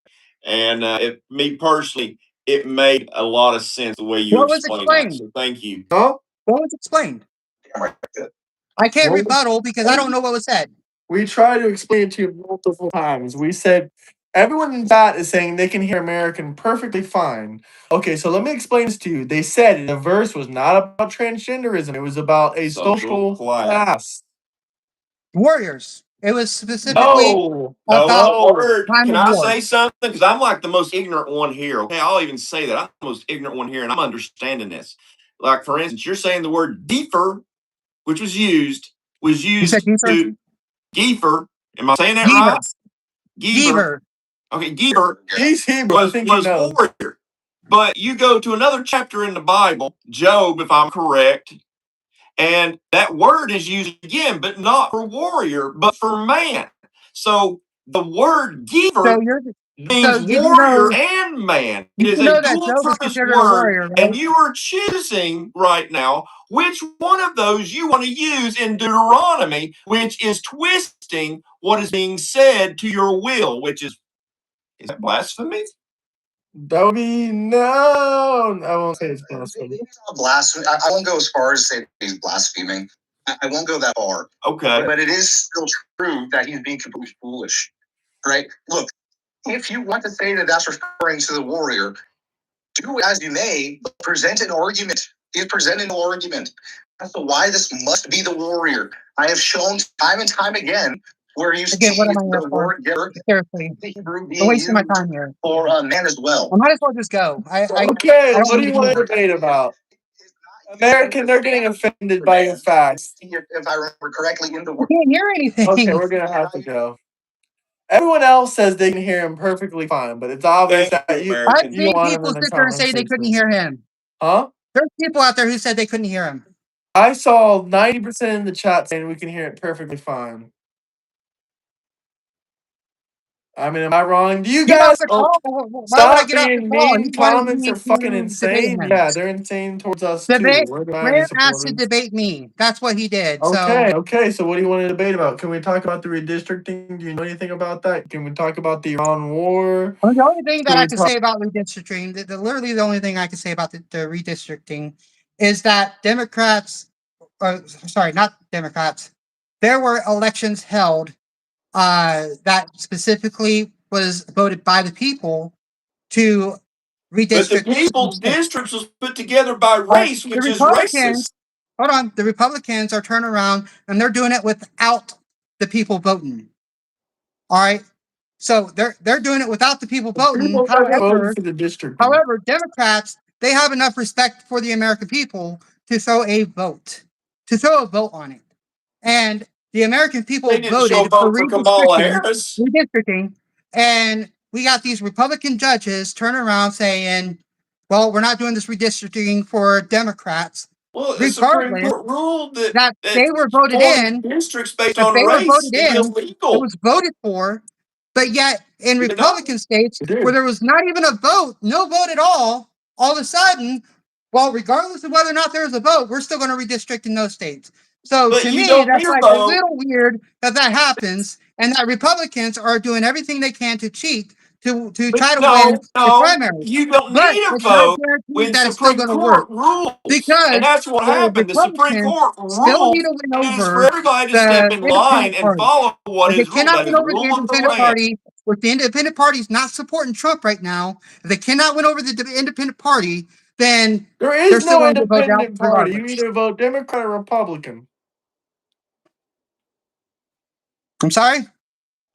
and me personally, it made a lot of sense the way you What was explained that. explained? So thank you. Huh? What was explained? I can't What was- rebuttal because I don't know what was said. We tried to explain it to you multiple times. We said everyone in chat is saying they can hear American perfectly fine. Okay, so let me explain this to you. They said the verse was not about transgenderism. It was about a social class. Warriors. It was specifically No. about Word. time Can of I war. say something? Because I'm like the most ignorant one here. Okay, I'll even say that. I'm the most ignorant one here, and I'm understanding this. Like, for instance, you're saying the word deefer, which was used You said to Giefer. Am I saying that Geever. right? Geever. Okay, Giefer He's Hebrew. was warrior. But you go to another chapter in the Bible, Job, if I'm correct, and that word is used again, but not for warrior, but for man. So the word Giever means warrior and man. It is a dual purpose word, and you are choosing right now which one of those you want to use in Deuteronomy, which is twisting what is being said to your will, which is that blasphemy? That would be no. I won't say it's blasphemy. Blasphemy. I won't go as far as to say he's blaspheming. I won't go that far. Okay. But it is still true that he's being completely foolish, right? Look, if you want to say that that's referring to the warrior, do as you may, but present an argument. He's presented an argument as to why this must be the warrior. I have shown time and time again where you Again, see what am I here the for? word giver, Seriously, the Hebrew I'm being wasting my used time here. for a man as well. I might as well just go. I Okay, don't what do need you to want be to debate about? American, they're getting offended by your facts. If I remember correctly, in the I word. can't hear anything. Okay, we're gonna have to go. Everyone else says they can hear him perfectly fine, but it's obvious Thank that you, you I've American. you seen want him people in the sit there and say they couldn't conversation. hear him. Huh? There's people out there who said they couldn't hear him. I saw 90% in the chat saying we can hear it perfectly fine. I mean, am I wrong? Do you Get off guys the call. Why would I stop get off the being call? mean? He wanted Comments me are fucking to debate insane. him. Yeah, they're insane towards us too. Debate. We're the Miami Graham asked to supporters. debate me. That's what he did. Okay. So what do you want to debate about? Can we talk about the redistricting? Do you know anything about that? Can we talk about the Iran war? The only thing that Can I we can talk? say about redistricting, literally the only thing I can say about the redistricting is that Democrats, sorry, not Democrats, there were elections held that specifically was voted by the people to But the redistrict certain people's states. districts was put together by race, The which is Republicans, racist. hold on, the Republicans are turning around and they're doing it without the people voting. All right. So they're doing it without the people voting. People that voted for the districting. However, Democrats, they have enough respect for the American people to throw a vote, on it. And the American people They didn't show voted for vote for Kamala Harris. redistricting, and we got these Republican judges turning around saying, well, we're not doing this redistricting for Democrats, Well, the Supreme regardless Court ruled that that that they were voted forming in, districts based if on they were race voted is in, it illegal. was voted for. But yet, in You know? Republican states It is. where there was not even a vote, no vote at all of a sudden, well, regardless of whether or not there was a vote, we're still going to redistrict in those states. So But to you me, don't need that's a like a vote. little weird that happens, and that Republicans are doing everything they can to cheat to try to win the No, primary. you don't But need a it's not vote guaranteed when that it's still Supreme going to work Court rules. And because that's what the happened. The Supreme Republicans Court still need ruled, to win and it's for over everybody to step the in line independent and party. follow what If they is ruled. cannot That win is the over the rule of the independent land. party, if the independent party is not supporting Trump right now, if they cannot win over the independent party, then There they're is still no going to get voted out independent party. You regardless. either vote Democrat or Republican. I'm sorry?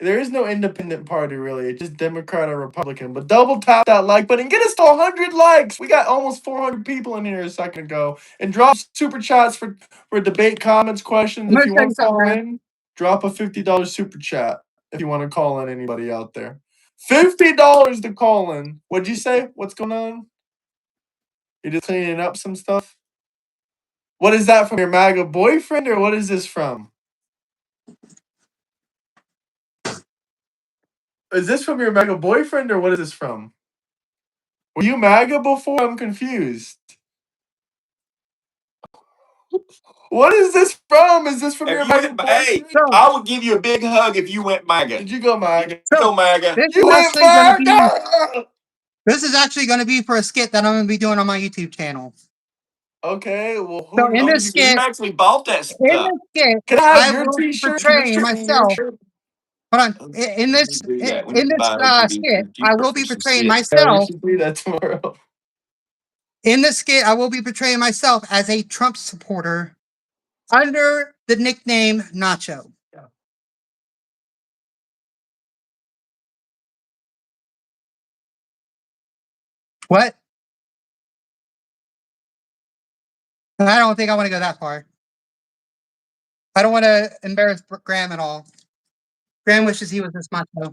There is no independent party, really. It's just Democrat or Republican. But double tap that like button. Get us to 100 likes. We got almost 400 people in here a second ago. And drop super chats for debate, comments, questions. I'm If going to you tell want you to something, call Grant. in, drop a $50 super chat if you want to call in anybody out there. $50 to call in. What'd you say? What's going on? You're just cleaning up some stuff? What is that from your MAGA boyfriend, or what is this from? Is this from your MAGA boyfriend, or what is this from? Were you MAGA before? I'm confused. What is this from? Is this from If your you MAGA went, hey, boyfriend? So, I would give you a big hug if you went MAGA. Did you go MAGA? Go MAGA. this You is went actually going to be MAGA! for a skit that I'm going to be doing on my YouTube channel. Okay, well, So who in Oh, this knows? skit, you actually bought that stuff. Can I have I your will be t-shirt? Can portraying you your myself. shirt? Hold on. In We this can do that. We in can this buy her skit, I will be for some portraying skits. Yeah, we myself. should do that tomorrow. In this skit, I will be portraying myself as a Trump supporter under the nickname Nacho. What? I don't think I want to go that far. I don't want to embarrass Graham at all. Graham wishes he was this macho.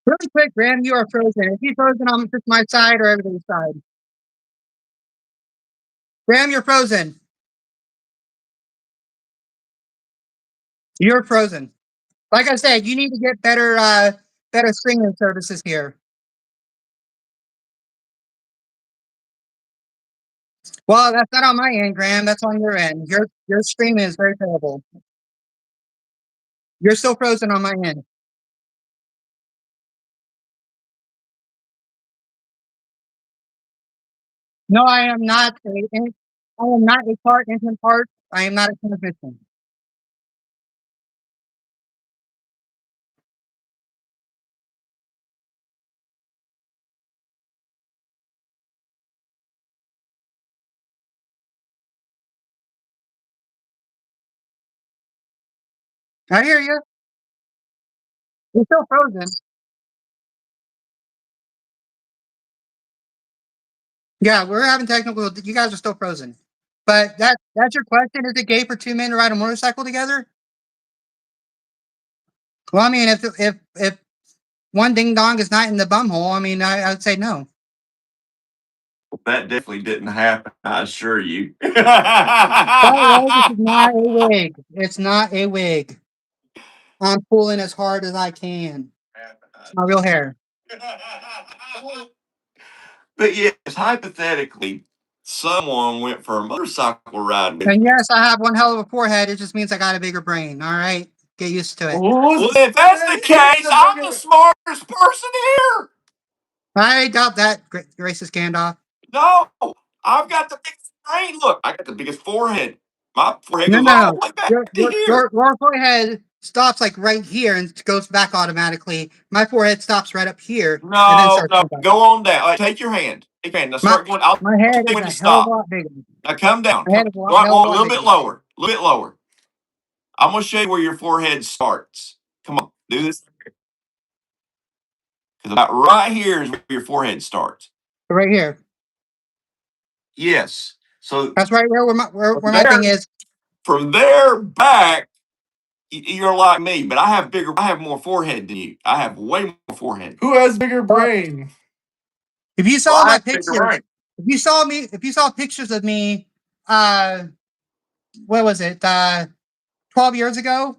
Really quick, Graham, you are frozen. Is he frozen on just my side or everybody's side? Graham, you're frozen. You're frozen. Like I said, you need to get better streaming services here. Well, that's not on my end, Graham. That's on your end. Your streaming is very terrible. You're still frozen on my end. No, I am not. I am not a part infant part. I am not a transmission. I hear you. You're still frozen. Yeah, we're having technical. You guys are still frozen. But that's your question. Is it gay for two men to ride a motorcycle together? Well, I mean, if one ding dong is not in the bum hole, I mean, I would say no. That definitely didn't happen, I assure you. By the way, this is not a wig. It's not a wig. I'm pulling as hard as I can. It's my real hair. But yes, hypothetically, someone went for a motorcycle ride with And you. yes, I have one hell of a forehead. It just means I got a bigger brain. All right, get used to it. Well, if that's the case, I'm the smartest person here. I doubt that, racist Gandalf. No, I've got the biggest brain. Look, I got the biggest forehead. My forehead No, goes all no, the way back to here. your forehead stops like right here and goes back automatically. My forehead stops right up here and then No, starts no, going back. go on down. Like, take your hand. Take your hand. Now start going. I'll My head tell you is when a to hell of a stop. lot bigger. Now come down. My head is a lot, hell of a A lot little bit bigger. lower. A little bit lower. I'm gonna show you where your forehead starts. Come on, do this. Because about right here is where your forehead starts. Right here. Yes. So That's right where from my thing there, is. from there back, you're like me, but I have more forehead than you. I have way more forehead. Who has bigger Well, brain? if you Well, saw I my have bigger pictures, brain. if you saw pictures of me, what was it, 12 years ago,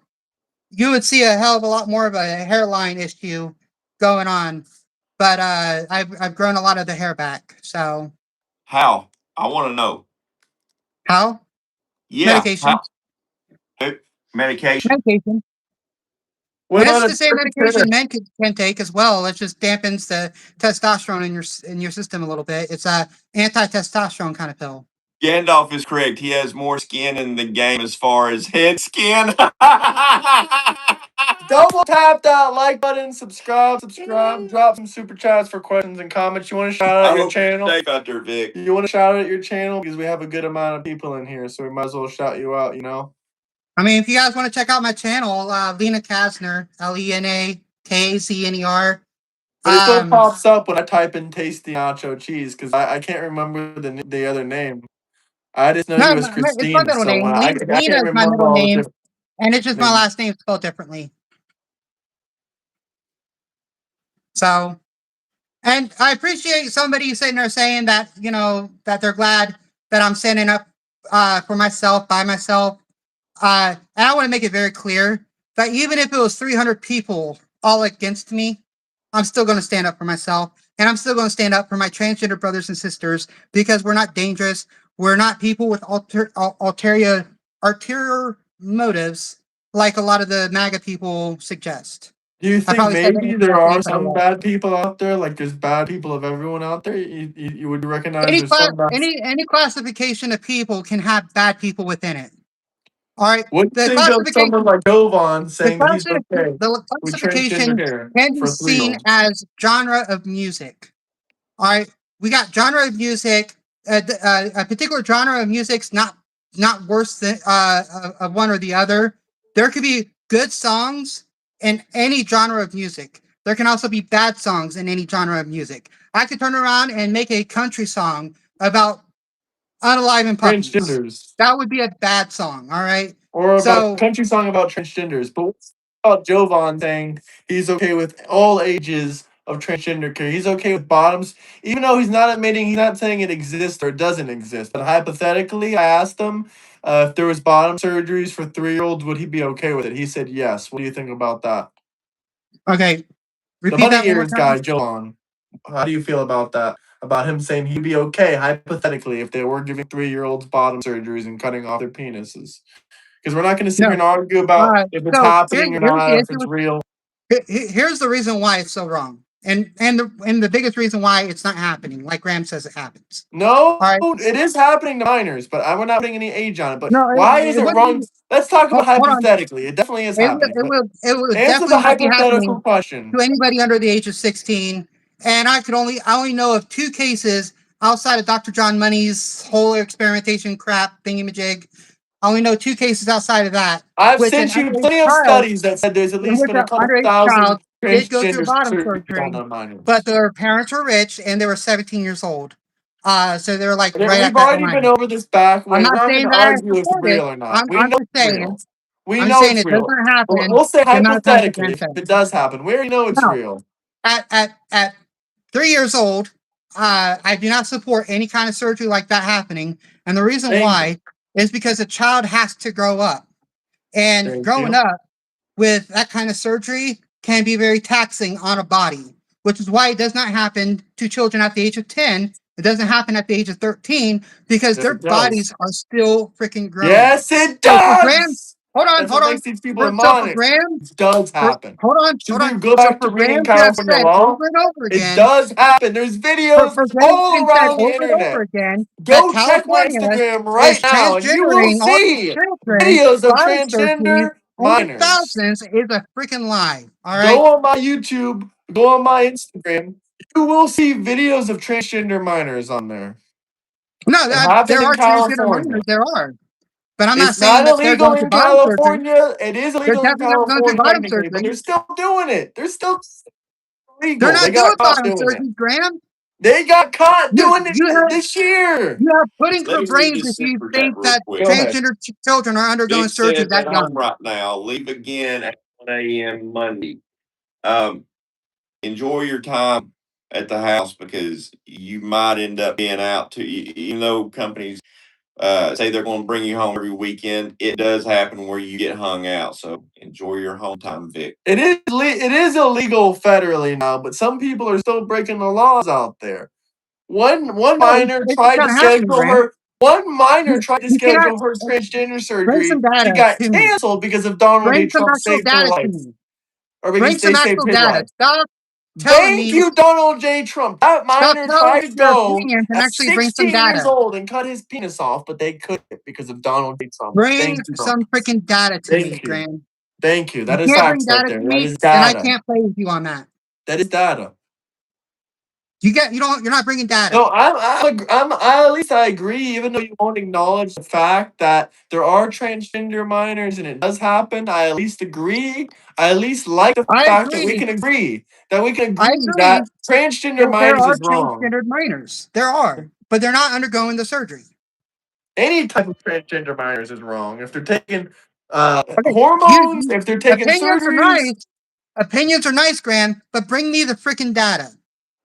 you would see a hell of a lot more of a hairline issue going on. But I've grown a lot of the hair back. So How? I want to know. how? Yeah. Medication. How? Medication. Medication. What And it's about a the same transgender? medication men can take as well. It just dampens the testosterone in your system a little bit. It's a anti-testosterone kind of pill. Gandalf is correct. He has more skin in the game as far as head skin. Double tap that like button, subscribe, drop some super chats for questions and comments. You want to shout I out your hope you're channel? safe out there, Vic. You want to shout out your channel because we have a good amount of people in here, so we might as well shout you out. You know. I mean, if you guys want to check out my channel, Lena Kasner, LENAKACNER. But it still pops up when I type in tasty nacho cheese because I can't remember the other name. I just know No, you as it's my Christine, middle so name. when I Lena can't is my remember middle all the name, different and it's just my names. last name spelled differently. So, and I appreciate somebody sitting there saying that, you know, that they're glad that I'm standing up for myself, by myself. And I want to make it very clear that even if it was 300 people all against me, I'm still going to stand up for myself. And I'm still going to stand up for my transgender brothers and sisters because we're not dangerous. We're not people with ulterior motives like a lot of the MAGA people suggest. Do you I think probably said that maybe there incorrectly, are but some bad people out there? Like there's bad people of everyone out there. You would recognize any there's some bad. any classification of people can have bad people within it. All right. What do you The think of classification someone like Jovan the saying that he's okay with transgender classification hair can be for seen 3-year-olds? as genre of music. All right, we got genre of music. A particular genre of music's not worse than of one or the other. There could be good songs in any genre of music. There can also be bad songs in any genre of music. I could turn around and make a country song about unaliving puppies. Transgenders. That would be a bad song. All right. Or about So country song about transgenders. But what's about Jovan saying he's okay with all ages of transgender care? He's okay with bottoms, even though he's not saying it exists or doesn't exist. But hypothetically, I asked him if there was bottom surgeries for 3-year-olds, would he be okay with it? He said yes. What do you think about that? okay, The repeat bunny that one more ears time. guy, Jovan. How do you feel about that? About him saying he'd be okay, hypothetically, if they were giving 3-year-olds bottom surgeries and cutting off their penises. Because we're not going to sit here and argue about if it's So happening or here's not, the if issue it's with real. here's the reason why it's so wrong. And the biggest reason why it's not happening, like Graham says, it happens. No, All right. it is happening to minors, but we're not putting any age on it. But No, why is it wrong? wouldn't. Let's talk about Hold on. hypothetically. It definitely is happening. But It will answer the definitely not be hypothetical happening question. to anybody under the age of 16. And I only know of 2 cases outside of Dr. John Money's whole experimentation crap thingamajig. I only know 2 cases outside of that. I've which sent an you underage plenty of child- studies that said there's at in least which been a an couple underage thousand child did go through transgender bottom surgery surgery, done on minors. but their parents were rich and they were 17 years old. So they're like We've right at that already been line. over this back. I'm We're not not going saying to that I argue if it's support real it. or not. We I'm know just it's saying. real. We I'm know saying it's it real. doesn't happen. We'll say The amount of times it hypothetically, if happens. it does happen, we already know it's No. real. At 3 years old, I do not support any kind of surgery like that happening. And the reason why is because a child has to grow up. And growing up with that kind of surgery can be very taxing on a body, which is why it does not happen to children at the age of 10. It doesn't happen at the age of 13 because Yes, their it does. bodies are still freaking growing. Yes, it So for Graham, does. hold on. That's what makes these people So for demonic. Graham, It does happen. hold on. Should we go back to For reading Graham to have California said law? over and over It again, does happen. There's videos for Graham all to have said around the over and internet. over again Go that check my California Instagram right is now, and you will transgendering all these see children videos of body surgery transgender over minors. thousands is a freaking lie. All right. Go on my YouTube, go on my Instagram. You will see videos of transgender minors on there. No, It happened there in are transgender California. minors. There are, but I'm not It's saying not that they're illegal going to in bottom surgery. California. It is They're illegal in definitely not going through California bottom technically, but surgery. they're still doing it. They're still They're legal. not They doing got caught bottom doing it. surgery, Graham. They got caught doing You it have this year. you have pudding Let for me read brains this if you super chat think real that quick. Go ahead. transgender children are undergoing Dick surgery says that at young. home right now. Leave again at 1 a.m. Monday. Enjoy your time at the house because you might end up being out to, even though companies say they're going to bring you home every weekend, it does happen where you get hung out. So enjoy your home time, Vic. It is illegal federally now, but some people are still breaking the laws out there. One minor It's tried not to happening, schedule Graham. her. One minor tried to You cannot schedule her transgender bring surgery. some data She got to me. canceled because of Donald J. Bring some Trump actual saved her data to life, me. or Bring because they some saved actual his data. life. Stop telling Thank me. you, Donald J. Trump. That Stop minor telling tried me to your go opinions and at actually bring some 16 years data. old and cut his penis off, but they couldn't because of Donald J. Trump. Bring Thank you, some Trump. freaking data to me, Thank you. Graham. Thank you. That You is can't bring facts right data there. to That me, is then I data. can't play with you on that. That is data. You're not bringing data. No, at least I agree, even though you won't acknowledge the fact that there are transgender minors and it does happen. I at least agree. I at least like the I fact that we agree. can agree that That transgender there minors are is wrong. transgendered minors. There are, but they're not undergoing the surgery. Any type of transgender minors is wrong. If they're taking Okay, hormones, if they're taking opinions are surgeries, nice. Opinions are nice, Graham, but bring me the freaking data.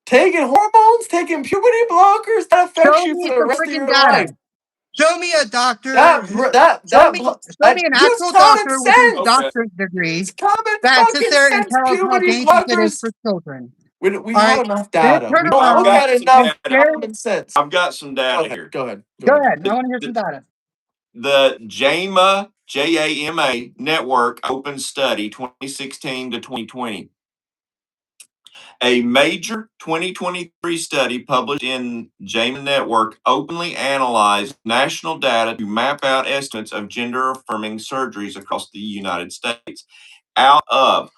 taking hormones, taking puberty blockers, that affects Show you me for the some rest of freaking your data. life. Show me a doctor. Show Show me an use actual common doctor with his sense. doctorate degree It's common that sits fucking there and sense. tells how Puberty dangerous it is blockers. for children. We All have right, enough then data. turn We don't I've around got got some enough data. common sense. I've got some data here. Go ahead. Go ahead. I want to hear some data. The JAMA Network Open Study 2016 to 2020. A major 2023 study published in JAMA Network openly analyzed national data to map out estimates of gender affirming surgeries across the United States. Out of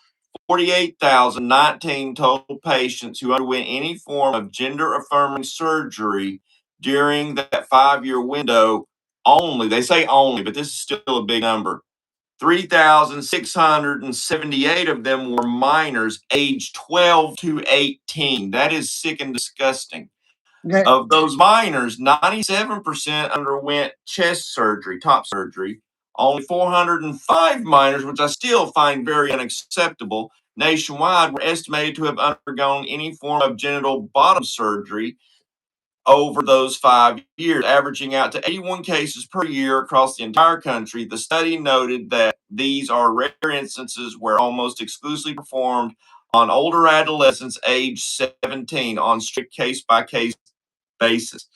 48,019 total patients who underwent any form of gender affirming surgery during that 5-year window, only, they say only, but this is still a big number. 3,678 of them were minors aged 12 to 18. That is sick and disgusting. Okay. Of those minors, 97% underwent chest surgery, top surgery. Only 405 minors, which I still find very unacceptable, nationwide were estimated to have undergone any form of genital bottom surgery over those 5 years, averaging out to 81 cases per year across the entire country. The study noted that these are rare instances where almost exclusively performed on older adolescents aged 17 on strict case-by-case basis.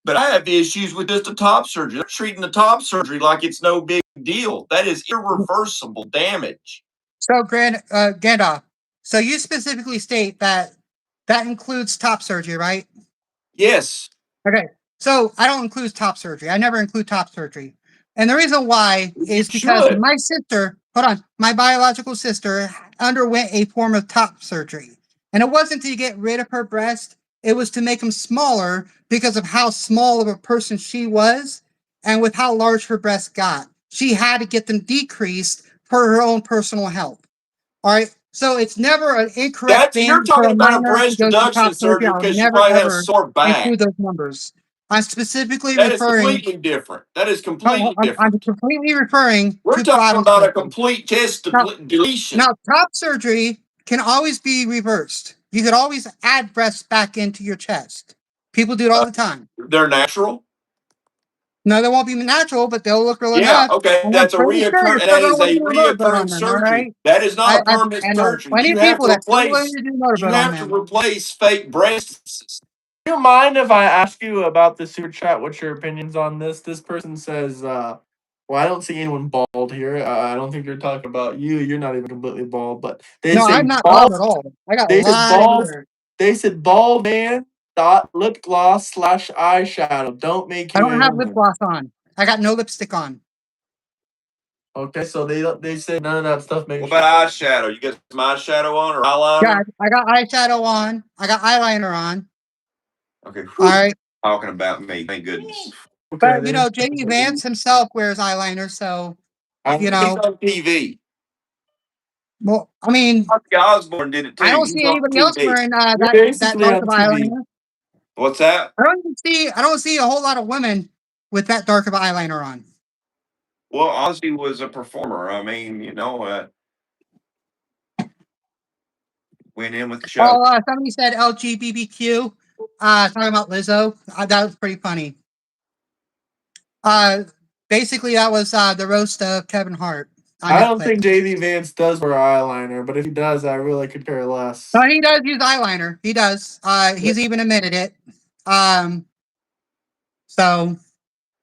But I have issues with just the top surgery. They're treating the top surgery like it's no big deal. That is irreversible damage. So, Gandalf, So you specifically state that includes top surgery, right? Yes. Okay. So I don't include top surgery. I never include top surgery. And the reason why is because should. my sister, hold on, my biological sister underwent a form of top surgery. And it wasn't to get rid of her breast, it was to make them smaller because of how small of a person she was and with how large her breast got. She had to get them decreased for her own personal health. All right. So it's never an incorrect You're thing for talking a about a minor to breast go through reduction top surgery. surgery I would because you never probably had a ever sore back. include those numbers. I'm specifically That is referring. completely different. That is No, completely I'm different. completely referring We're to talking bottom about a surgery. complete chest Now, deletion. now, top surgery can always be reversed. You could always add breasts back into your chest. People do it all the time. They're natural. No, they won't be natural, but they'll look real Yeah, enough. okay, And I'm that's a pretty sure you're reoccurring. still That going to is want to a do a motorboat on reoccurring them. All surgery. right. That is not a permanent I know surgery. plenty You of have people to that still willing replace. to do You motorboat on have to them. replace fake breasts. Do you mind if I ask you about the super chat? What's your opinions on this? This person says, well, I don't see anyone bald here. I don't think they're talking about you. You're not even completely bald, but they No, say I'm not bald bald. at all. I got a They said lot of bald. hair. They said bald man dot lip gloss / eyeshadow. Don't make I you don't a have lip woman. gloss on. I got no lipstick on. Okay, so they said none of that stuff makes. What about eyeshadow? You got some eyeshadow on or eyeliner? Yeah, I got eyeshadow on. I got eyeliner on. Okay. All right. Talking about me. Thank goodness. Okay, But, you know, J.D. Vance himself wears eyeliner. So, you He's know, on TV. well, I mean, Ozzy Osbourne did it too. I don't He's see on anybody else TV. wearing you're that basically dark on of TV. eyeliner. What's that? I don't see a whole lot of women with that dark of eyeliner on. Well, Ozzy was a performer. I mean, went in with the show. Oh, somebody said LGBTQ. Talking about Lizzo. That was pretty funny. Basically, that was the roast of Kevin Hart on I don't Netflix. think JD Vance does wear eyeliner, but if he does, I really could care less. No, he does use eyeliner. He does. He's even admitted it. So.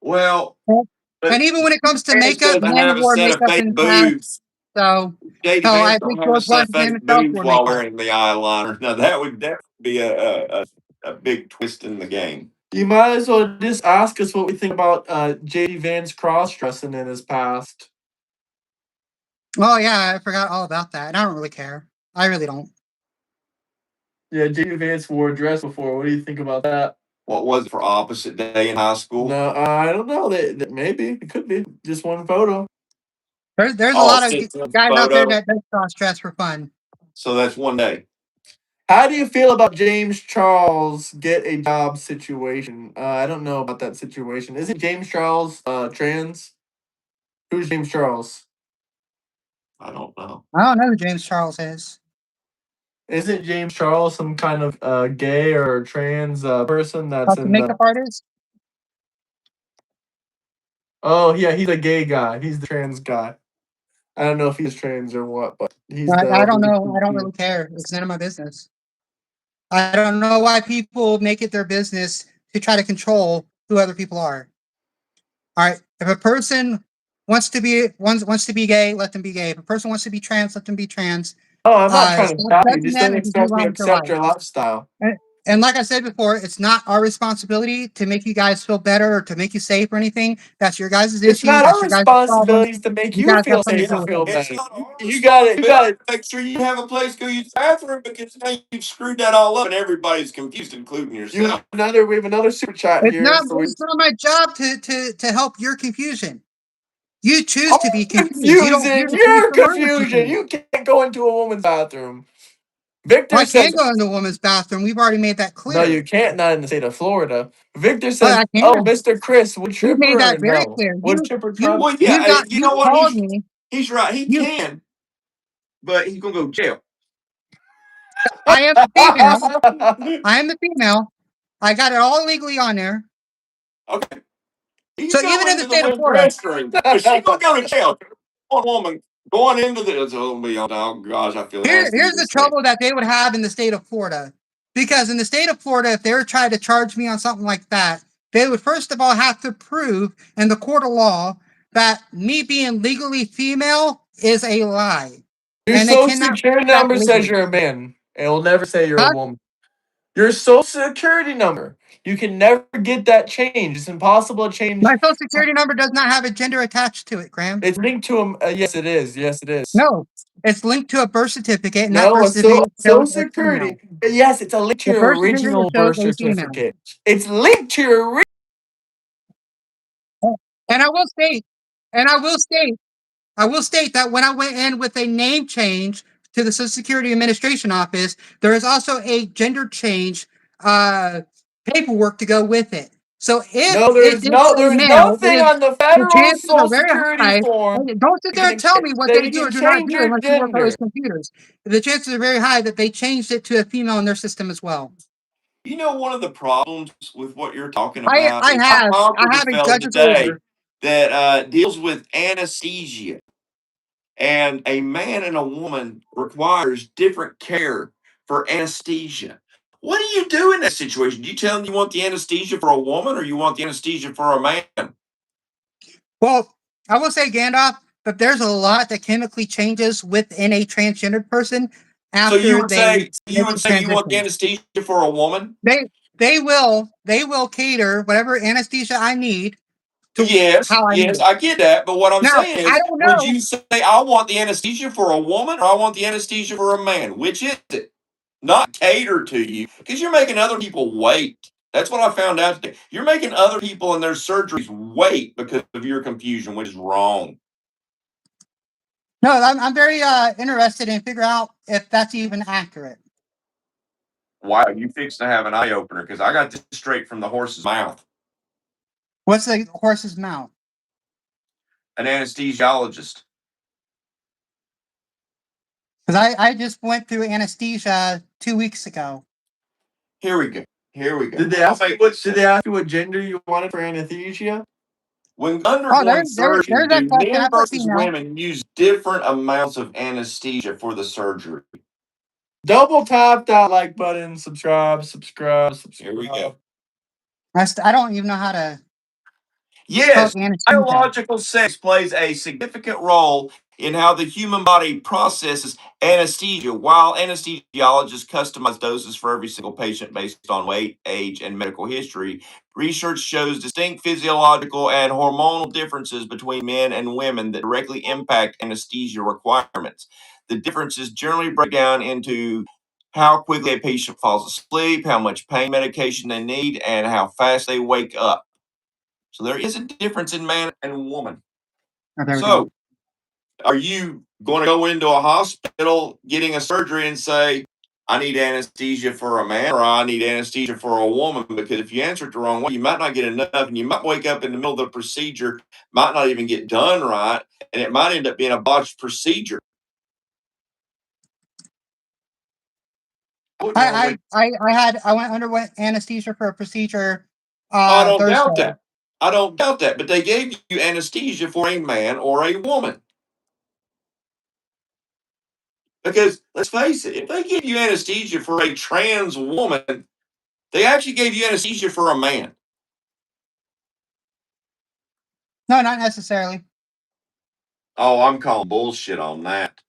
Well, And even when it comes to Vance makeup, doesn't men have a wore set of makeup fake in the past. boobs. So, JD hell, Vance I don't think have a George set of Washington fake himself boobs wore while makeup. wearing the eyeliner. Now that would definitely be a big twist in the game. You might as well just ask us what we think about JD Vance cross dressing in his past. Oh yeah, I forgot all about that. And I don't really care. I really don't. Yeah, JD Vance wore a dress before. What do you think about that? What was it for opposite day in high school? No, I don't know. That maybe it could be just one photo. There's a Oh, lot of six month guys out there photo. that does cross dress for fun. So that's one day. How do you feel about James Charles get a job situation? I don't know about that situation. Isn't James Charles trans? Who's James Charles? I don't know. I don't know who James Charles is. Isn't James Charles some kind of gay or trans person that's Like the in the? makeup artist. Oh yeah, he's a gay guy. He's the trans guy. I don't know if he's trans or what, but he's the I don't know. I don't LGBT. really care. It's none of my business. I don't know why people make it their business to try to control who other people are. All right. If a person wants to be gay, let them be gay. If a person wants to be trans, let them be trans. Oh, I'm not trying to Stop stop you. judging Just them don't and just move expect me on to with their accept life. your lifestyle. And like I said before, it's not our responsibility to make you guys feel better or to make you safe or anything. That's your guys' It's issue. not That's our your guys' problem. responsibilities to make You you guys have feel something safe to do or with feel it. It's better. not ours. You got it. You got it. Make sure you have a place to go use the bathroom because now you've screwed that all up and everybody's confused, including yourself. We have another super chat here. So It's not my job to help your confusion. You choose to be confused. You confusing. don't choose You're to learn with confusion. me. You can't go into a woman's bathroom. Well, Victor I can says go in the woman's bathroom. We've already made that no, you clear. can't. Not in the state of Florida. Victor But says, I "Oh, can. Mr. Chris, would We've Chipper made or that very no? clear. Would Chipper Trump?" Well, yeah, you know what? You called me. He's right. He You can, but he's gonna go to jail. I am the female. I am the female. I got it all legally on there. Okay. He So can go even in the into the state of women's Florida, restroom, but she's gonna go to jail. One woman going into the oh gosh, I feel nasty here's even the saying. trouble that they would have in the state of Florida. Because in the state of Florida, if they were trying to charge me on something like that, they would first of all have to prove in the court of law that me being legally female is a lie. Your and they social cannot security do that number says legally. you're a man. It will never say you're a Huh? woman. Your social security number. You can never get that changed. It's impossible to change. My social security number does not have a gender attached to it, Graham. It's linked to a. Yes, it is. Yes, it is. No, it's linked to a birth certificate, and that No, birth it's still certificate social shows a security. female. Yes, it's a link to The your birth certificate original shows birth a female. certificate. It's linked to your. And I will state, and I will state that when I went in with a name change to the Social Security Administration office, there is also a gender change uh, paperwork to go with it. So if No, it did say there's male, nothing it is on the the federal chances are social very security high. form Don't sit there and tell me what that they you do or can do not change do your unless you work on those gender. computers. The chances are very high that they changed it to a female in their system as well. You know, one of the problems with what you're talking about is I I talked with have a a fellow judge's today order. that deals with anesthesia. And a man and a woman requires different care for anesthesia. What do you do in that situation? Do you tell them you want the anesthesia for a woman or you want the anesthesia for a man? Well, I will say Gandalf, but there's a lot that chemically changes within a transgendered person So after they you make would the say you want the transition. anesthesia for a woman? They will cater whatever anesthesia I need to Yes, how I need yes, it. I get that. But what I'm Now, saying I is, don't would know. you say I want the anesthesia for a woman or I want the anesthesia for a man? Which is it? Not cater to you because you're making other people wait. That's what I found out today. You're making other people and their surgeries wait because of your confusion, which is wrong. No, I'm very interested in figure out if that's even accurate. Wow, you fixed to have an eye opener because I got this straight from the horse's mouth. What's the horse's mouth? An anesthesiologist. Because I just went through anesthesia 2 weeks ago. Here we go. Here we go. Did they ask you what gender you wanted for anesthesia? When Oh, undergoing surgery, there's that do question. I men put versus female. women use different amounts of anesthesia for the surgery? Double tap that like button. Subscribe. Here we go. I don't even know how to spell Yes, anesthesia. biological sex plays a significant role in how the human body processes anesthesia. While anesthesiologists customize doses for every single patient based on weight, age, and medical history, research shows distinct physiological and hormonal differences between men and women that directly impact anesthesia requirements. The differences generally break down into how quickly a patient falls asleep, how much pain medication they need, and how fast they wake up. So there is a difference in man and woman. Oh, there we go. So are you going to go into a hospital getting a surgery and say, I need anesthesia for a man or I need anesthesia for a woman? Because if you answer it the wrong way, you might not get enough and you might wake up in the middle of the procedure, might not even get done right, and it might end up being a botched procedure. I underwent anesthesia for a procedure I don't doubt Thursday. that. I don't doubt that. But they gave you anesthesia for a man or a woman. Because let's face it, if they give you anesthesia for a trans woman, they actually gave you anesthesia for a man. No, not necessarily. Oh, I'm calling bullshit on that.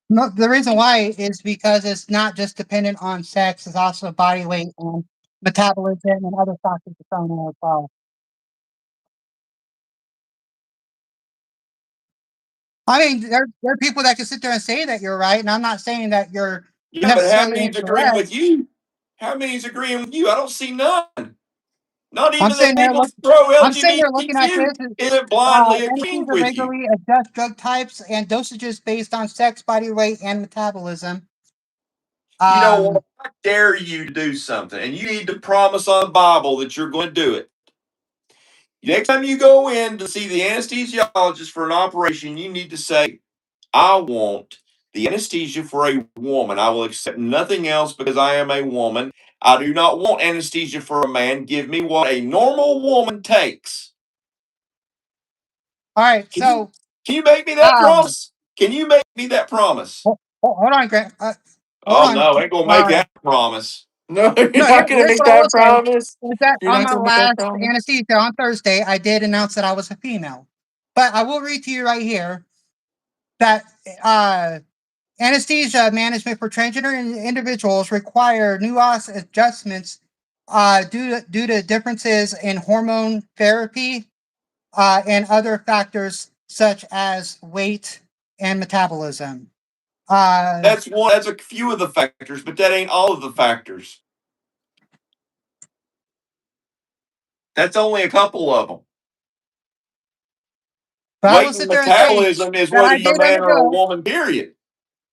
No, the reason why is because it's not just dependent on sex; it's also body weight and metabolism and other factors are thrown in as well. I mean, there are people that can sit there and say that you're right, and I'm not saying that you're Yeah, but how necessarily many's agreeing incorrect. with you? How many's agreeing with you? I don't see none. Not I'm even the sitting there people look. that pro I'm sitting there looking at LGBTQ this. isn't blindly agreeing Anesthesia with you. regularly adjust drug types and dosages based on sex, body weight, and metabolism. You know Um, what? I dare you to do something, and you need to promise on the Bible that you're going to do it. Next time you go in to see the anesthesiologist for an operation, you need to say, I want the anesthesia for a woman. I will accept nothing else because I am a woman. I do not want anesthesia for a man. Give me what a normal woman takes. all right, Can you, so can you make me that um, promise? Can you make me that promise? hold on, Grant. Hold Oh on. no, ain't gonna make that promise. No, you're No, not gonna here's make what I will that say promise. is that You're on not my gonna make that last promise. anesthesia on Thursday, I did announce that I was a female. But I will read to you right here that anesthesia management for transgender individuals require nuance adjustments due to differences in hormone therapy and other factors such as weight and metabolism. That's a few of the factors, but that ain't all of the factors. That's only a couple of them. But I will Weight and sit there and say metabolism is that whether I you're a did man or a undergo. woman, period.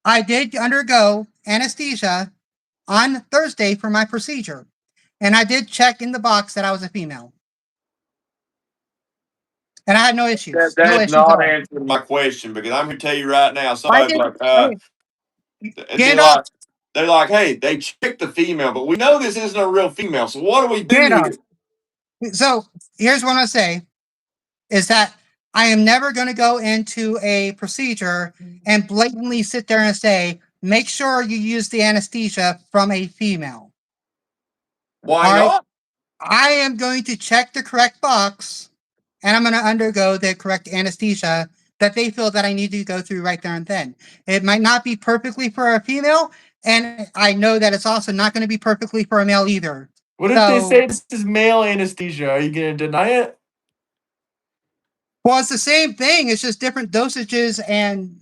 I did undergo anesthesia on Thursday for my procedure, and I did check in the box that I was a female, and I had no issues. No That's issues at not all. answering my question, because I'm going to tell you right now, I somebody's did. like, Hey, Gandalf, they're like, hey, they checked the female, but we know this isn't a real female. So what do we do Gandalf. here? So here's what I say: is that I am never going to go into a procedure and blatantly sit there and say, make sure you use the anesthesia from a female. Why All right. not? I am going to check the correct box and I'm going to undergo the correct anesthesia that they feel that I need to go through right there and then. It might not be perfectly for a female, and I know that it's also not going to be perfectly for a male either. What if they say this is male anesthesia? Are you going to deny it? Well, it's the same thing. It's just different dosages, and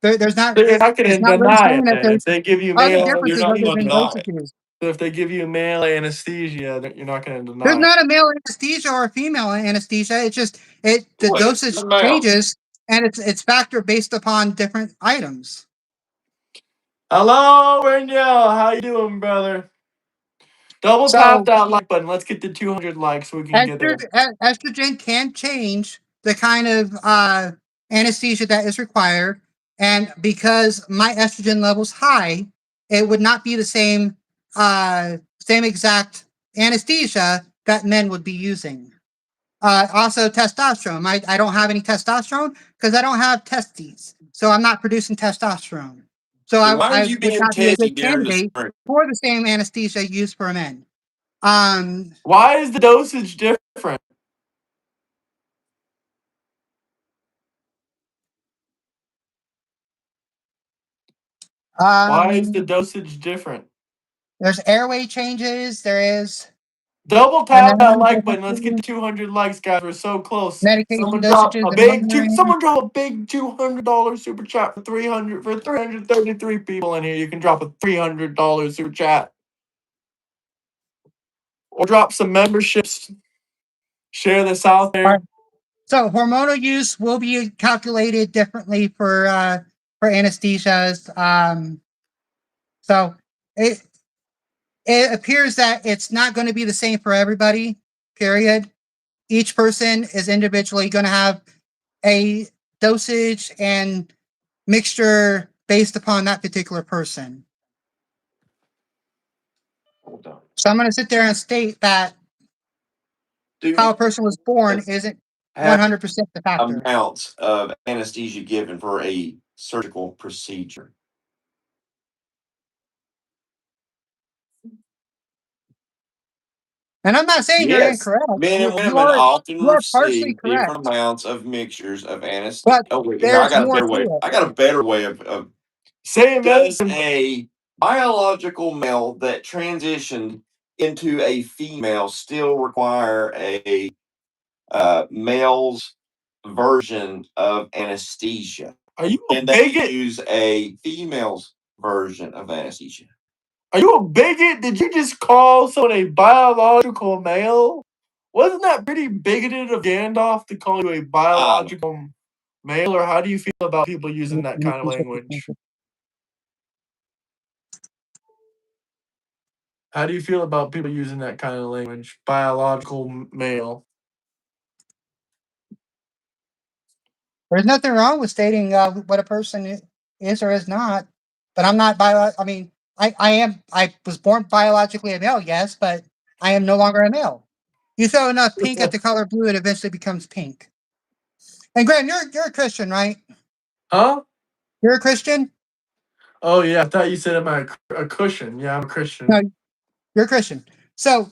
there's not. So you're not going It's to not really deny saying it that then. there's If they give you other male, You're differences not other going to than deny it. dosages. so if they give you male anesthesia, you're not going to There's deny it. not a male anesthesia or a female anesthesia. It's just the Well, it's dosage the male. changes, and it's factor based upon different items. Hello, Reniel. How you doing, brother? Double tap So that like button. Let's get to 200 likes so we can get there. estrogen can change the kind of anesthesia that is required, and because my estrogen level's high, it would not be the same exact anesthesia that men would be using. Also, testosterone. I don't have any testosterone because I don't have testes, so I'm not producing testosterone. So Then why are I you would being not be a testy good during the candidate spring? for the same anesthesia used for men. Why is the dosage different? Why is the dosage different? There's airway changes. There is, Double and tap that like button. Let's get to then 200 likes, guys. We're so close. medication dosages and monitoring. Someone drop a big $200 super chat for 333 people in here. You can drop a $300 super chat or drop some memberships. Share this out All right. there. So hormonal use will be calculated differently for anesthesias. So it appears that it's not going to be the same for everybody. Period. Each person is individually going to have a dosage and mixture based upon that particular person. Hold on. So I'm going to sit there and state that how a person was born isn't 100% the factor. Amounts of anesthesia given for a surgical procedure. And I'm not saying you're Yes, incorrect. men and You women are often partially receive correct, different amounts of mixtures of anesthesia. but Oh wait, here I there's got a more better to way. it. I got a better way of Same does medicine. a biological male that transitioned into a female still require a male's version of anesthesia? Are you a Can they bigot? use a female's version of anesthesia? Are you a bigot? Did you just call someone a biological male? Wasn't that pretty bigoted of Gandalf to call you a biological male? Or how do you feel about people using that kind of language? How do you feel about people using that kind of language? Biological male. There's nothing wrong with stating what a person is or is not, but I'm not bio. I mean, I was born biologically a male, yes, but I am no longer a male. You throw enough pink at the color blue, it eventually becomes pink. And Graham, you're a Christian, right? Huh? You're a Christian? Oh, yeah. I thought you said I'm a cushion. Yeah, I'm a Christian. No, you're a Christian. So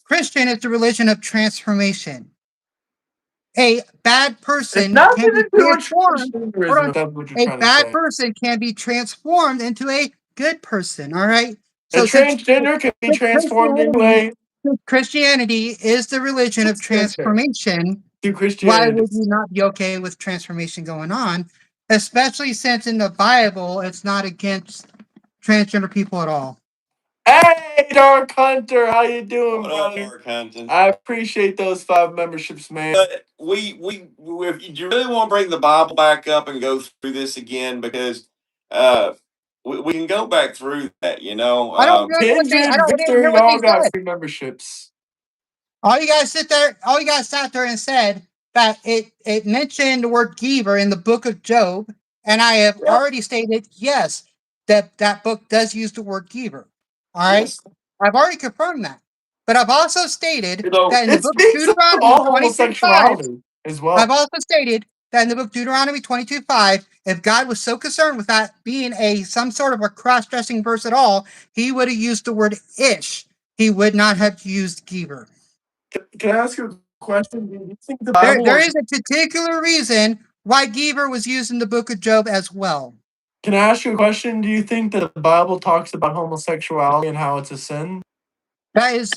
Christian is the religion of transformation. A bad It's person not can be even too much transformed. Hold transgenderism, on. if that's what you're A trying to bad say. person can be transformed into a good person. All right. A So transgender can be transformed into a since Christianity is the religion of transgender transformation, through why Christianity. would you not be okay with transformation going on? Especially since in the Bible, it's not against transgender people at all. Hey, Dark Hunter, how you doing, What up, brother? Mark Hunton? I appreciate those 5 memberships, man. But if you really want to bring the Bible back up and go through this again, because we can go back through that, you know. I don't know what they. I Kindred, don't didn't Victor, hear what they y'all got said. free memberships. All you guys sit there. All you guys sat there and said that it mentioned the word giver in the book of Job, and I have Yep. already stated yes that book does use the word giver. All right, Yes. I've already confirmed that, but I've also stated You know, that in the it book of speaks of Deuteronomy all 22:5, homosexuality as well. I've also stated that in the book of Deuteronomy 22:5, if God was so concerned with that being some sort of a cross-dressing verse at all, he would have used the word ish. He would not have used giver. Can I ask you a question? Do you think the There, Bible there is? is a particular reason why giver was used in the book of Job as well. Can I ask you a question? Do you think that the Bible talks about homosexuality and how it's a sin? That is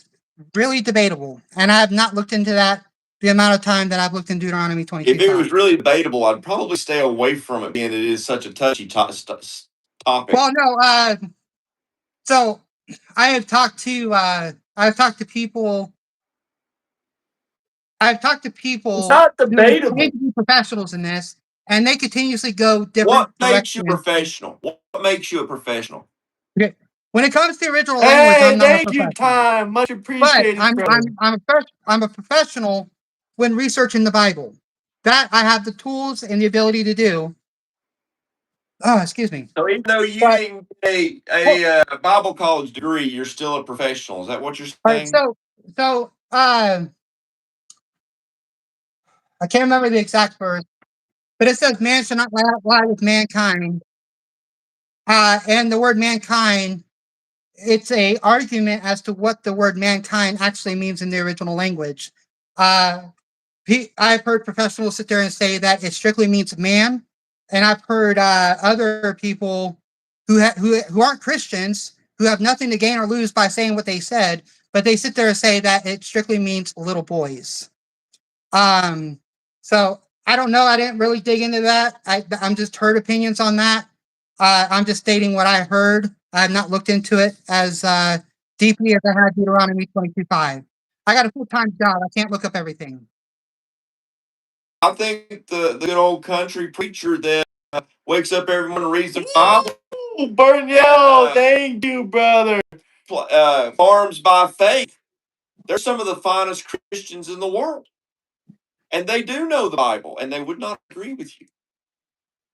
really debatable, and I have not looked into that the amount of time that I've looked in Deuteronomy If it was 22:5. really debatable, I'd probably stay away from it, being it is such a touchy topic. Well, no. So I've talked to people. I've talked to It's people not who debatable. claim to be professionals in this, and they continuously go What different makes you directions. professional? What makes you a professional? Okay. When it comes to original language, Hey, I'm not a thank you, professional. time. Much But appreciated, brother. I'm a professional when researching the Bible. That I have the tools and the ability to do. Oh, excuse me. So even though you But didn't get well, a Bible college degree, you're still a professional. Is that what you're all right, saying? so I can't remember the exact verse, but it says man shall not lie with mankind. And the word mankind, it's a argument as to what the word mankind actually means in the original language. Uh, I've heard professionals sit there and say that it strictly means man, and I've heard other people who aren't Christians who have nothing to gain or lose by saying what they said, but they sit there and say that it strictly means little boys. Um, so I don't know. I didn't really dig into that. I'm just heard opinions on that. I'm just stating what I heard. I've not looked into it as deeply as I had Deuteronomy 22:5. I got a full-time job. I can't look up everything. I think the good old country preacher that wakes up every morning and reads the Bible, Burn yellow, thank you, brother. farms by faith. They're some of the finest Christians in the world, and they do know the Bible, and they would not agree with you.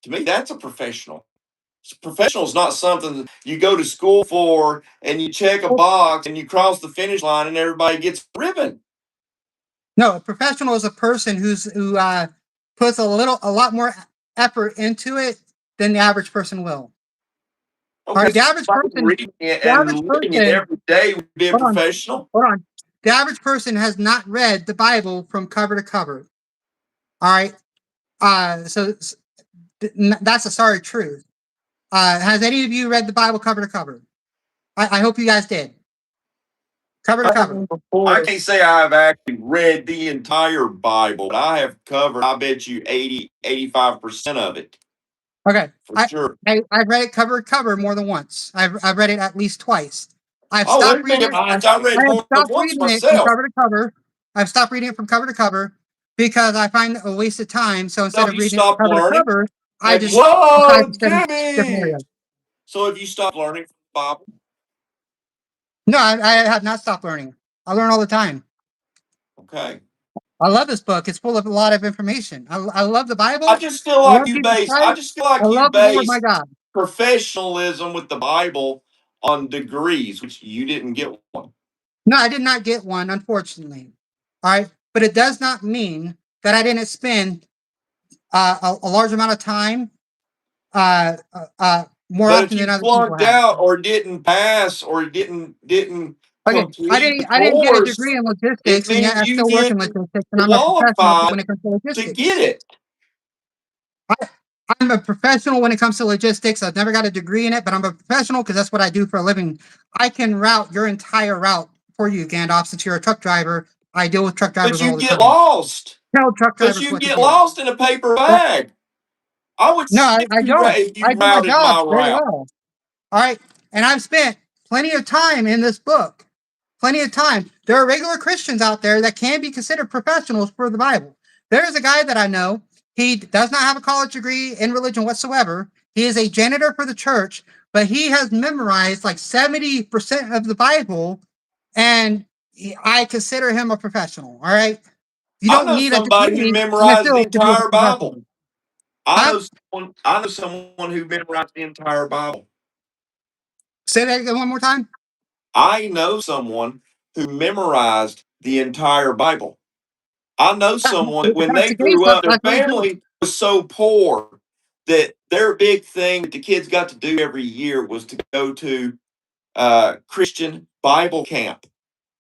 To me, that's a professional. Professional is not something you go to school for and you check a box and you cross the finish line and everybody gets a ribbon. No, a professional is a person who puts a lot more effort into it than the average person will. All Okay, right, the so average person, reading it the and average living it person. every day would be a Hold on, professional. hold on. The average person has not read the Bible from cover to cover. All right, so that's a sorry truth. Has any of you read the Bible cover to cover? I hope you guys did. Cover to cover. I can't say I've actually read the entire Bible, but I have covered, I bet you 85% of it. Okay. For sure. I've read it cover to cover more than once. I've read it at least twice. I've Oh, stopped wait a reading minute. it. I read I have more than stopped once reading it from myself. cover to cover. I've stopped reading it from cover to cover because I find it a waste of time. So instead So of you reading it stopped cover to learning? cover, I Have you? just decide Whoa, to study different Jimmy! areas. So have you stopped learning from the Bible? No, I have not stopped learning. I learn all the time. Okay. I love this book. It's full of a lot of information. I love the Bible. I just feel I love like you Jesus base. I Christ. just feel I like you love the Lord my base God. professionalism with the Bible on degrees, which you didn't get one. No, I did not get one, unfortunately. All right. But it does not mean that I didn't spend a large amount of time more But if often than you other people flunked have. out or didn't pass or didn't Okay, I complete the didn't get a course, degree in it logistics, and yet means I you still work in get logistics, and I'm a professional when qualified it comes to to logistics. get it. I'm a professional when it comes to logistics. I've never got a degree in it, but I'm a professional because that's what I do for a living. I can route your entire route for you, Gandalf, since you're a truck driver. I deal with truck But drivers you all the get time. lost. Tell truck But drivers you what to get do. lost in a paper But bag. I would no, see I don't. if you I do my routed job my very route. well. All right. And I've spent plenty of time in this book. Plenty of time. There are regular Christians out there that can be considered professionals for the Bible. There's a guy that I know. He does not have a college degree in religion whatsoever. He is a janitor for the church, but he has memorized like 70% of the Bible. And I consider him a professional. All right. You I don't know need a somebody who degree in the memorized the field to be a entire Bible. professional. I Huh? know someone. I know someone who memorized the entire Bible. Say that again one more time. I know someone who memorized the entire Bible. I know someone If when that's they the case, grew up, their that's really cool. family was so poor that their big thing that the kids got to do every year was to go to Christian Bible camp.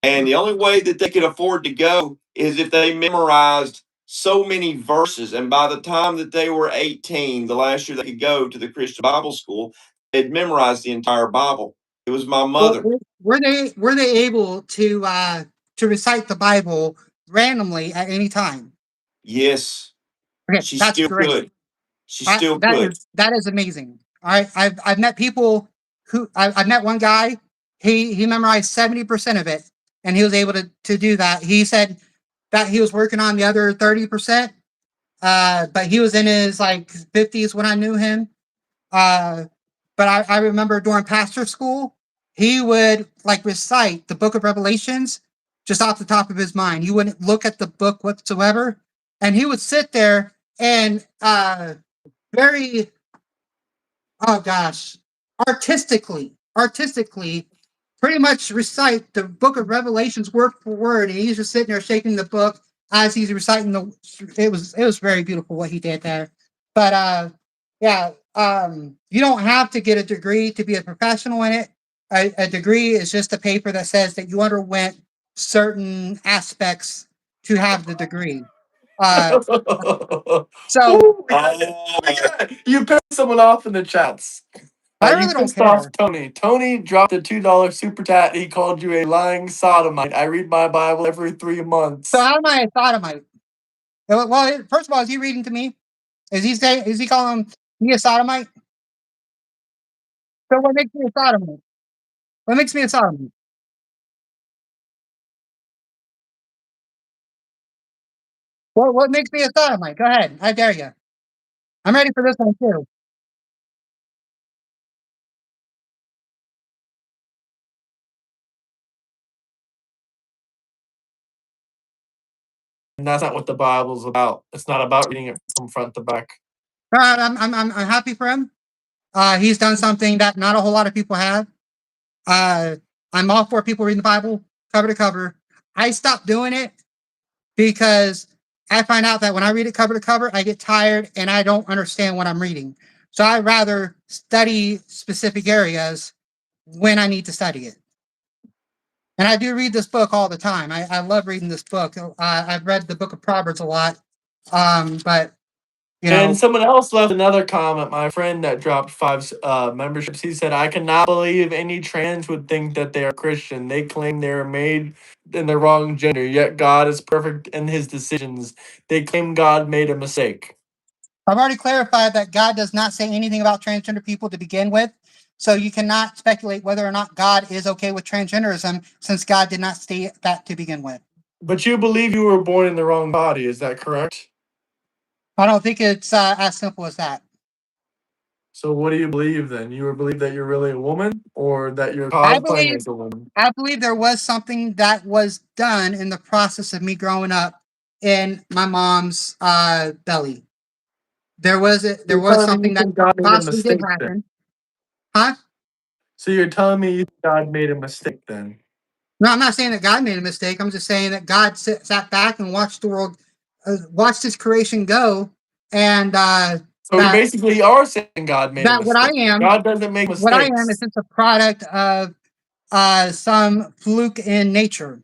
And the only way that they could afford to go is if they memorized so many verses. And by the time that they were 18, the last year they could go to the Christian Bible school, they'd memorized the entire Bible. It was my Well, mother. were they able to recite the Bible randomly at any time? Yes, Okay, she that's still great. could. She still That could. is amazing. All right, I've met people who I've met one guy. He memorized 70% of it, and he was able to do that. He said that he was working on the other 30%. But he was in his like 50s when I knew him. Uh, but I remember during pastor school, he would like recite the book of Revelations just off the top of his mind. He wouldn't look at the book whatsoever. And he would sit there and very, oh gosh, artistically, pretty much recite the book of Revelations word for word. And he's just sitting there shaking the book as he's reciting it was very beautiful what he did there. But yeah, you don't have to get a degree to be a professional in it. A degree is just a paper that says that you underwent certain aspects to have the degree. Uh, so Ooh, you pissed someone off in the chats. I You really don't pissed off care. Tony. Tony dropped a $2 super chat. He called you a lying sodomite. I read my Bible every 3 So months. how am I a sodomite? Well, first of all, is he reading to me? Is he calling me a sodomite? So what makes me a sodomite? What makes me a sodomite? What makes me a sodomite? Go ahead. I dare you. I'm ready for this one too. And that's not what the Bible's about. It's not about reading it from front to back. I'm happy for him. He's done something that not a whole lot of people have. Uh, I'm all for people reading the Bible cover to cover. I stopped doing it because I find out that when I read it cover to cover, I get tired and I don't understand what I'm reading. So I'd rather study specific areas when I need to study it. And I do read this book all the time. I love reading this book. I've read the book of Proverbs a lot. But, you And know, someone else left another comment. My friend that dropped 5 memberships, he said, I cannot believe any trans would think that they are Christian. They claim they are made in the wrong gender, yet God is perfect in his decisions. They claim God made a mistake. I've already clarified that God does not say anything about transgender people to begin with. So you cannot speculate whether or not God is okay with transgenderism since God did not state that to begin with. But you believe you were born in the wrong body, is that correct? I don't think it's as simple as that. So what do you believe then? You believe that you're really a woman or that you're I cosplaying believe as a woman? I believe there was something that was done in the process of me growing up in my mom's belly. There You're was telling me you something that think God made a possibly did mistake then? happen. Huh? So you're telling me you think God made a mistake then? No, I'm not saying that God made a mistake. I'm just saying that God sat back and watched the world, watched His creation go, and So you basically are saying God made a that mistake. God doesn't make what I am is mistakes. just a product of some fluke in nature.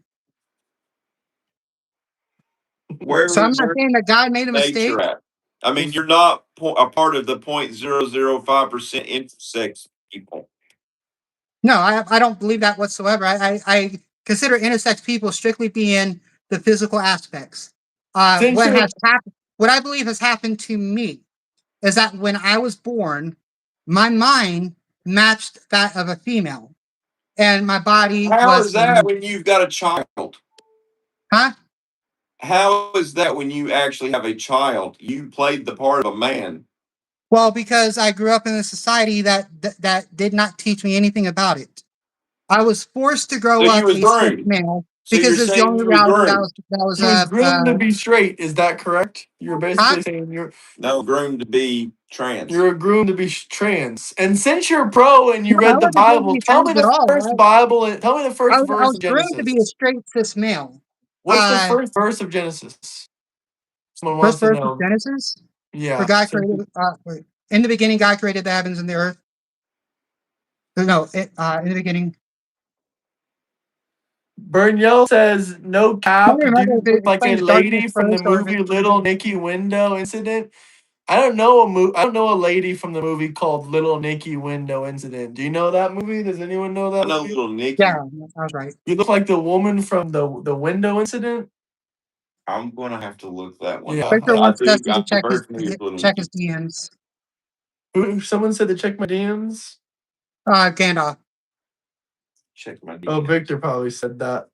Where So I'm is not saying that God made a mistake. nature at? I mean, you're not a part of the 0.005% intersex people. No, I don't believe that whatsoever. I consider intersex people strictly being the physical aspects. Since What you're has happened, what I believe has happened to me is that when I was born, my mind matched that of a female, and my body How was is that when you've got a child? huh? How is that when you actually have a child? You played the part of a man. Well, because I grew up in a society that did not teach me anything about it. I was forced to So grow you up was a cis groomed. male So you're because it's the saying only you was reality that groomed. was that was you was groomed to be straight, is that correct? You're huh? basically saying No, groomed to be trans. you're groomed to be trans. And since you're pro and you No, I read the wasn't groomed to Bible, be tell me trans at the all. first Bible and tell me the first I verse was of groomed to be a Genesis. straight cis male. What's the first verse of Genesis? Someone First wants to verse of know. Genesis, where Yeah. God created. Wait, in the beginning, God created the heavens and the earth. No, in the beginning. Burnell says, no I don't cap, remember dude if it look like a explains darkness lady from the first or if movie Little Nicky Window Incident. I don't know I don't know a lady from the movie called Little Nicky Window Incident. Do you know that movie? Does anyone know I that know movie? little Nicky. yeah, I was right. You look like the woman from the window incident. I'm gonna have to look that one Yeah. up. Victor But I wants do. Dusty to I'm very familiar with little check Nicky. his DMs. Someone said to check my DMs. Gandalf. Check my Oh, DM. Victor probably said that.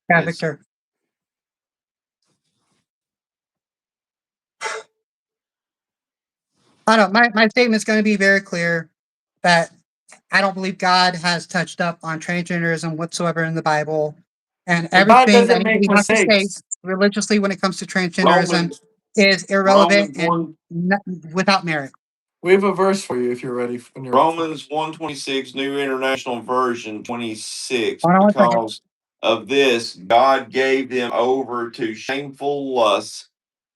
Yeah, Yes. Victor. I don't. My statement's going to be very clear that I don't believe God has touched up on transgenderism whatsoever in the Bible, and And God everything that doesn't make anybody has to say mistakes. religiously when it comes to transgenderism Romans is irrelevant Romans and one without merit. We have a verse for you if you're ready. When you're Romans 126 New International Version 26. Hold on one second. Because of this, God gave them over to shameful lusts.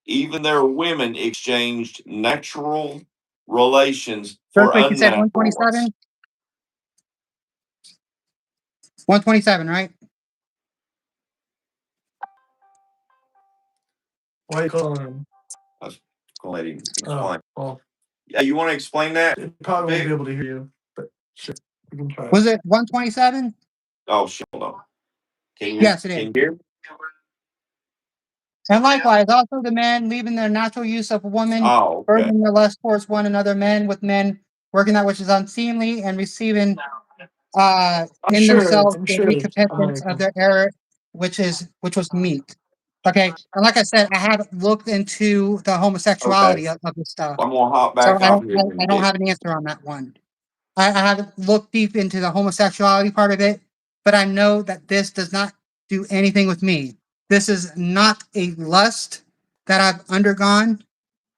Even their women exchanged natural relations Real for quick, you said unnatural ones. 127? 127, right? why are you calling him? I was gonna let him Oh, explain. well, Yeah, you want to explain that? they probably won't Vic? be able to hear you, but sure, we can try. Was it 127? Oh, shit, hold on. Yes, it is. Can you hear? And likewise, also the men leaving their natural use of a woman, Oh, okay. burning their lust towards one another, men with men, working that which is unseemly, and receiving in themselves I'm the sure. recompense of their error, which was meat. Okay, and like I said, I haven't looked into the Okay. homosexuality of this stuff, I'm gonna hop so back out here in I a don't bit. have an answer on that one. I haven't looked deep into the homosexuality part of it, but I know that this does not do anything with me. This is not a lust that I've undergone.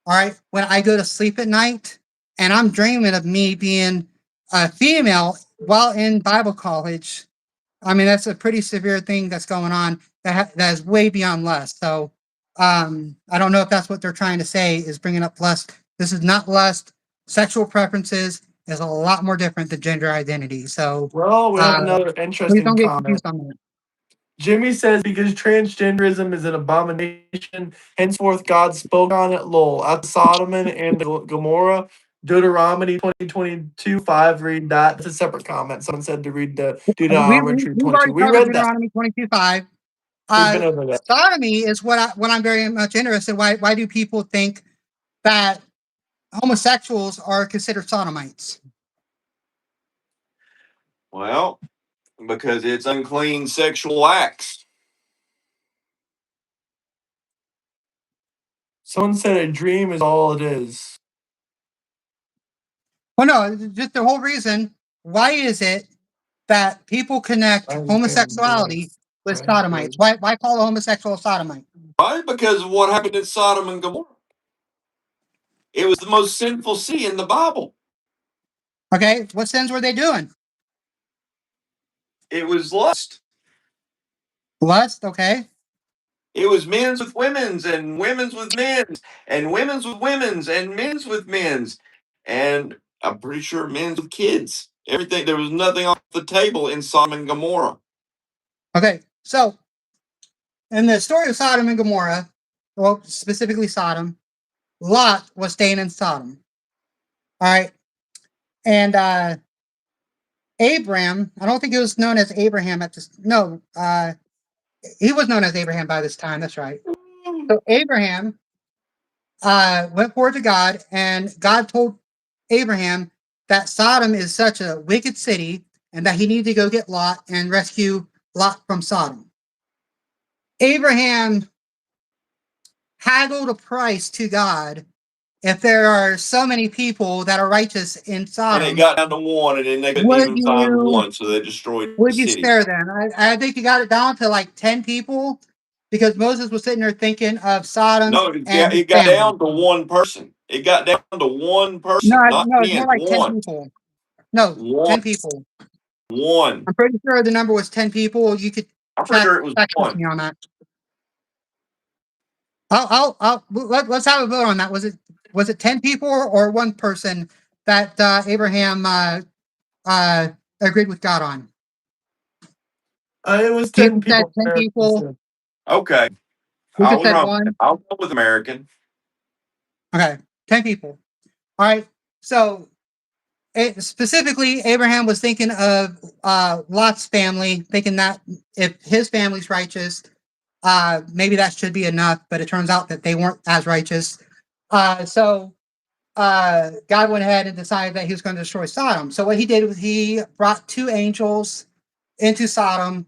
All right. When I go to sleep at night and I'm dreaming of me being a female while in Bible college, I mean, that's a pretty severe thing that's going on that is way beyond lust. So I don't know if that's what they're trying to say is bringing up lust. This is not lust. Sexual preferences is a lot more different than gender identity. So Well, we have another please interesting don't get comment. confused on that. Jimmy says because transgenderism is an abomination, henceforth God spoke on it, lol. At Sodom and Gomorrah, Deuteronomy 20:22-5. Read that. That's a separate comment. Someone said to read the Deuteronomy We've 22. already We covered read that. Deuteronomy 22:5. We've been over that. Sodomy is what I'm very much interested. Why do people think that homosexuals are considered sodomites? Well, because it's unclean sexual acts. Someone said a dream is all it is. Well, no, just the whole reason. Why is it that people connect homosexuality with sodomites? Why call a homosexual a sodomite? Why? Because of what happened in Sodom and Gomorrah. It was the most sinful city in the Bible. Okay, what sins were they doing? It was lust. Lust. Okay, It was men's with women's and women's with men's and women's with women's and men's with men's. And I'm pretty sure men's with kids. Everything, there was nothing off the table in Sodom and Gomorrah. Okay, so in the story of Sodom and Gomorrah, well, specifically Sodom, Lot was staying in Sodom. All right, and Abraham, I don't think it was known as Abraham at this. No, he was known as Abraham by this time. That's right. So Abraham went forward to God, and God told Abraham that Sodom is such a wicked city and that he needed to go get Lot and rescue Lot from Sodom. Abraham haggled a price to God. If there are so many people that are righteous in And Sodom, it got down to one, and then they couldn't would even find you one, so they destroyed the would you city. spare them? I think you got it down to like 10 people because Moses was sitting there thinking of Sodom No, and his it got family. down to one person. It got down to one No, person, not no, it's 10. more like 10 One. people. No, 10 One. people. One. I'm pretty sure the number was 10 people. You could I'm pretty check sure it was check with one. me on that. Let's have a vote on that. Was it 10 people or one person that Abraham agreed with God on? It was Who 10 said people. 10 people? Okay. Who I'll said one? go with American. Okay, 10 people. All right. So specifically, Abraham was thinking of Lot's family, thinking that if his family's righteous, maybe that should be enough. But it turns out that they weren't as righteous. So God went ahead and decided that he was going to destroy Sodom. So what he did was he brought two angels into Sodom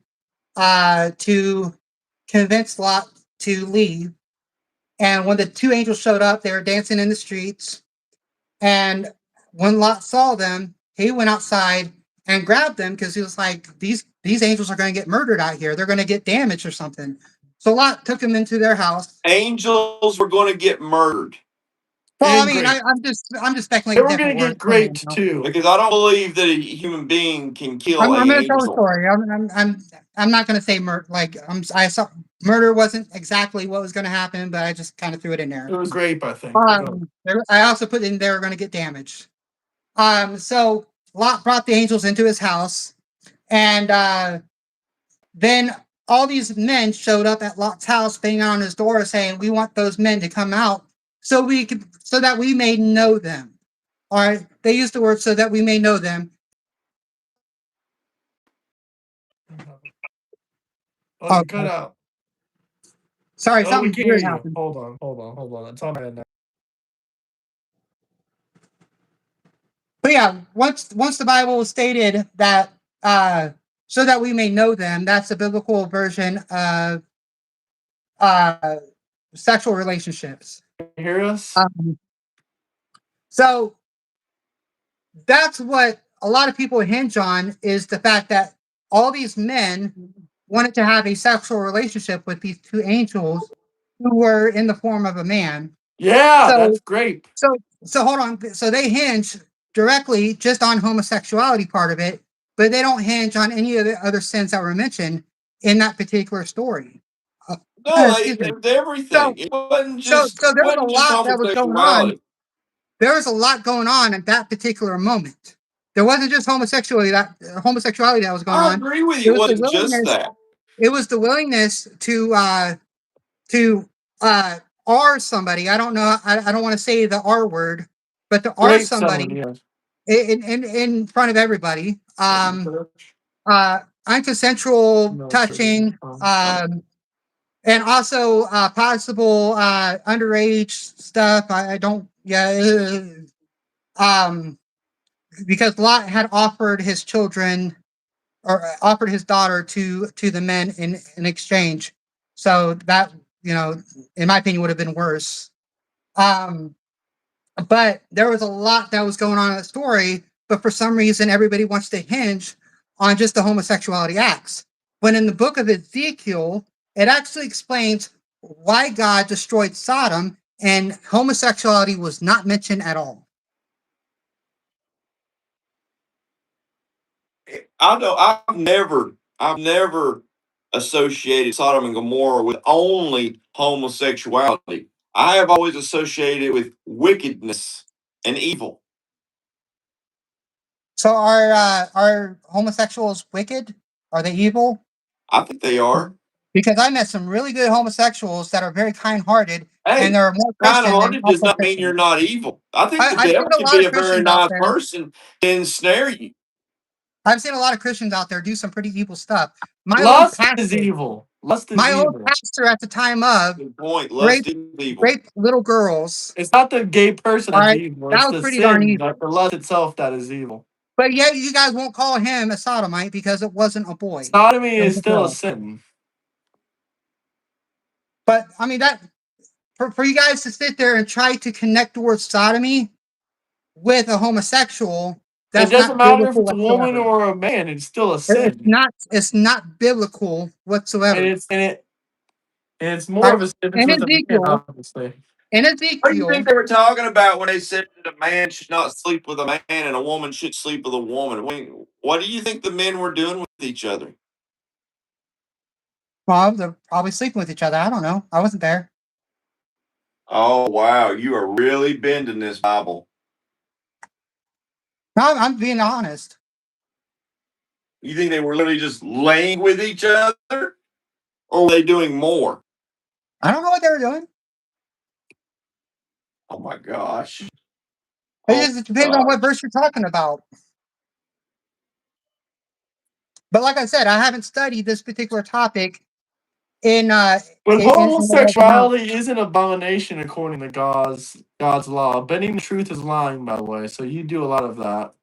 to convince Lot to leave. And when the two angels showed up, they were dancing in the streets. And when Lot saw them, he went outside and grabbed them because he was like, these angels are going to get murdered out here. They're going to get damaged or something. So Lot took them into their house. Angels were going to get murdered. Well, I And mean, great. I'm just They speculating were going different to get words. great too. Because I don't believe that a human being can kill I'm an going to tell a angel. story. I'm not going to say murder. Like I saw murder wasn't exactly what was going to happen, but I just kind of threw it in there. It was grape, I think. I also put in they were going to get damaged. So Lot brought the angels into his house, and then all these men showed up at Lot's house, banging on his door, saying, "We want those men to come out, so that we may know them." All right, they used the word "so that we may know them." Oh, you cut out. Sorry, Oh, we something can't weird hear you. happened. Hold on. It's on my end now. But yeah, once the Bible stated that so that we may know them, that's a biblical version of uh, sexual relationships. Can you hear us? So that's what a lot of people hinge on is the fact that all these men wanted to have a sexual relationship with these two angels who were in the form of a man. Yeah, So that's grape. so hold on. So they hinge directly just on homosexuality part of it, but they don't hinge on any of the other sins that were mentioned in that particular story. No, Excuse me. it was everything. It wasn't just So there was a lot that was going on. homosexuality. There was a lot going on at that particular moment. There wasn't just homosexuality that was going I on. agree with It you. It was the wasn't just willingness. that. It was the willingness to R somebody. I don't know. I don't want to say the R word, but to R Grape someone, somebody yes. in front of everybody. Unconsensual No, touching. And also possible underage stuff. I don't. Yeah. Because Lot had offered his children or offered his daughter to the men in exchange. So that, in my opinion, would have been worse. But there was a lot that was going on in the story, but for some reason, everybody wants to hinge on just the homosexuality acts. When in the book of Ezekiel, it actually explains why God destroyed Sodom and homosexuality was not mentioned at all. I know I've never associated Sodom and Gomorrah with only homosexuality. I have always associated it with wickedness and evil. So are homosexuals wicked? Are they evil? I think they are. Because I met some really good homosexuals that are very kind-hearted, and Hey, they're more kind Christian than hearted does also not mean you're Christian. not evil. I think the I've seen devil a can lot be of a very Christians out nice there. person to ensnare you. I've seen a lot of Christians out there do some pretty evil stuff. My old Lust is pastor, evil. Lust is my old evil. pastor at the time of Good point. Lust raped is evil. raped little girls. It's not the gay person All that's right, evil. that It's was the pretty darn sin, evil. that the lust itself that is evil. But yet you guys won't call him a sodomite because it wasn't a boy; Sodomy it was is a still a girl. sin. But I mean that for you guys to sit there and try to connect the word sodomy with a homosexual, It that's doesn't not matter if biblical it's a woman whatsoever. or a man. It's still a It's sin, not. It's not biblical and whatsoever. it's All more right. of a sin if In it's with a man, Ezekiel, obviously. in What do you Ezekiel, think they were talking about when they said that a man should not sleep with a man and a woman should sleep with a woman? What do you think the men were doing with each other? well, they're probably sleeping with each other. I don't know. I wasn't there. Oh, wow. You are really bending this Bible. No, I'm being honest. You think they were literally just laying with each other? Or were they doing more? I don't know what they were doing. Oh, my gosh. It Oh, just depends on God. what verse you're talking about. But like I said, I haven't studied this particular topic in But in a large amount. homosexuality is an abomination according to God's law. Bending the truth is lying, by the way. So you do a lot of that.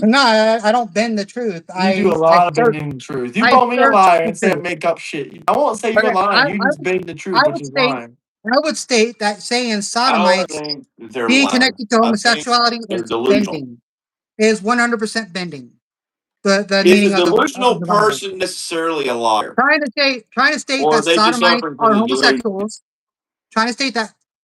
No, I don't bend the truth. You do a I lot of search. bending the truth. You I call me a search liar the and say I truth. make up shit. I won't say you're Okay, lying. You just bend the truth, I which would is state lying. I would state that saying I don't sodomites think that they're being lying. connected to I think homosexuality they're is delusional. bending. Is 100% bending. The Is a meaning of delusional the Bible. person necessarily a liar? Trying to state Or are that they just sodomites suffering from are the delusion? homosexuals, trying to state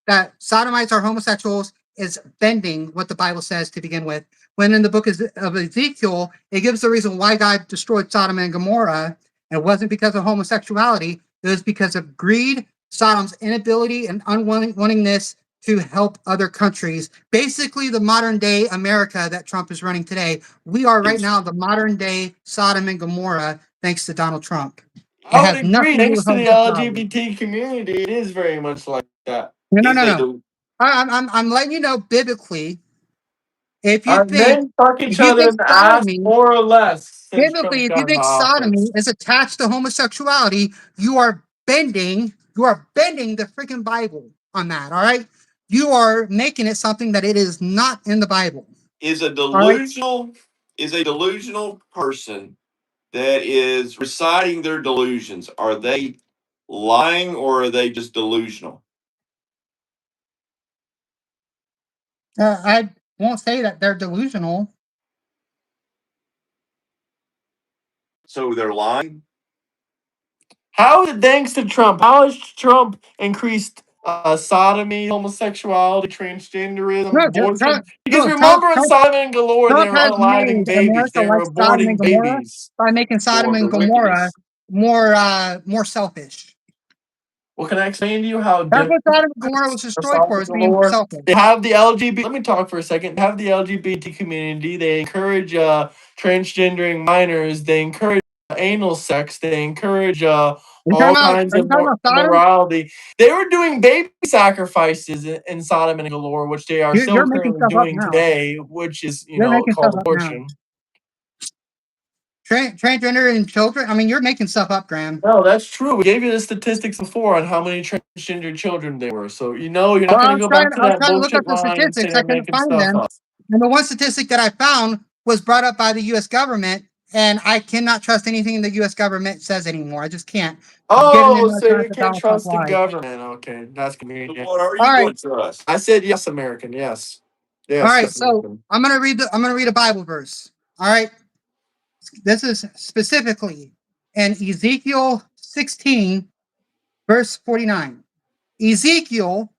that sodomites are homosexuals is bending what the Bible says to begin with. When in the book of Ezekiel, it gives the reason why God destroyed Sodom and Gomorrah. It wasn't because of homosexuality, it was because of greed, Sodom's inability and unwillingness to help other countries. Basically, the modern day America that Trump is running today. We are right now the modern day Sodom and Gomorrah, thanks to Donald Trump. It I would has agree. nothing to do Thanks with to the homosexuality. LGBT community, it is very much like that. No, no, Is no, a no. del- I'm letting you know biblically. If you Our think men fuck if each you other think in the ass sodomy, more or less since biblically, Trump if you got into think sodomy office. is attached to homosexuality, you are bending the freaking Bible on that. All right, you are making it something that it is not in the Bible. is a All right, delusional person that is reciting their delusions. Are they lying or are they just delusional? I won't say that they're delusional. So they're lying? How is it thanks to Trump? How has Trump increased sodomy, homosexuality, transgenderism, No, abortion? Because no, remember in Sodom and Gomorrah, they Trump were has unaliving made babies. America They like were Sodom and aborting Gomorrah babies. by making Sodom Or and their Gomorrah wickedness? more selfish. Well, can I explain to you how That's what Sodom and Gomorrah Democrats was are destroyed Sodom for, and is being Gomorrah? selfish. They have the LGBT. Let me talk for a second. They have the LGBT community. They encourage transgendering minors. They encourage anal sex. They encourage all kinds Are you of talking about Sodom? immorality. They were doing baby sacrifices in Sodom and Gomorrah, which they are You're still making currently stuff up doing now. today, which is You're making stuff called up now. abortion. Transgender and children. I mean, you're making stuff up, Graham. No, that's true. We gave you the statistics before on how many transgender children there were. So you're not Well, going to go back to I was that trying to look up bullshit the line and say statistics. I they're couldn't making find stuff them. up. And the one statistic that I found was brought up by the U.S. government, and I cannot trust anything the U.S. government says anymore. I just can't. Getting Oh, into so trying you to can't Donald Trump trust the lies. government. Okay, that's So convenient. what are All you right, going to trust? I said yes, American. Yes, all yes, right. yes, So American. I'm gonna read a Bible verse. All right, this is specifically in Ezekiel 16, verse 49. Ezekiel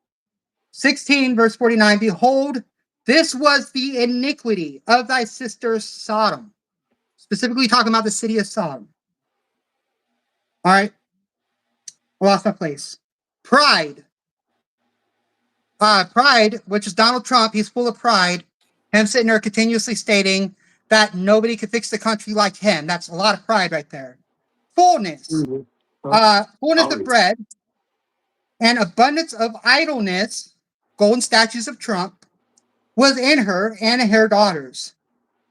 16, verse 49. Behold, this was the iniquity of thy sister Sodom. Specifically talking about the city of Sodom. All right, I lost my place. Pride. Pride, which is Donald Trump, he's full of pride. Him sitting there continuously stating that nobody could fix the country like him. That's a lot of pride right there. Fullness, fullness of bread, and abundance of idleness, golden statues of Trump, was in her and her daughters.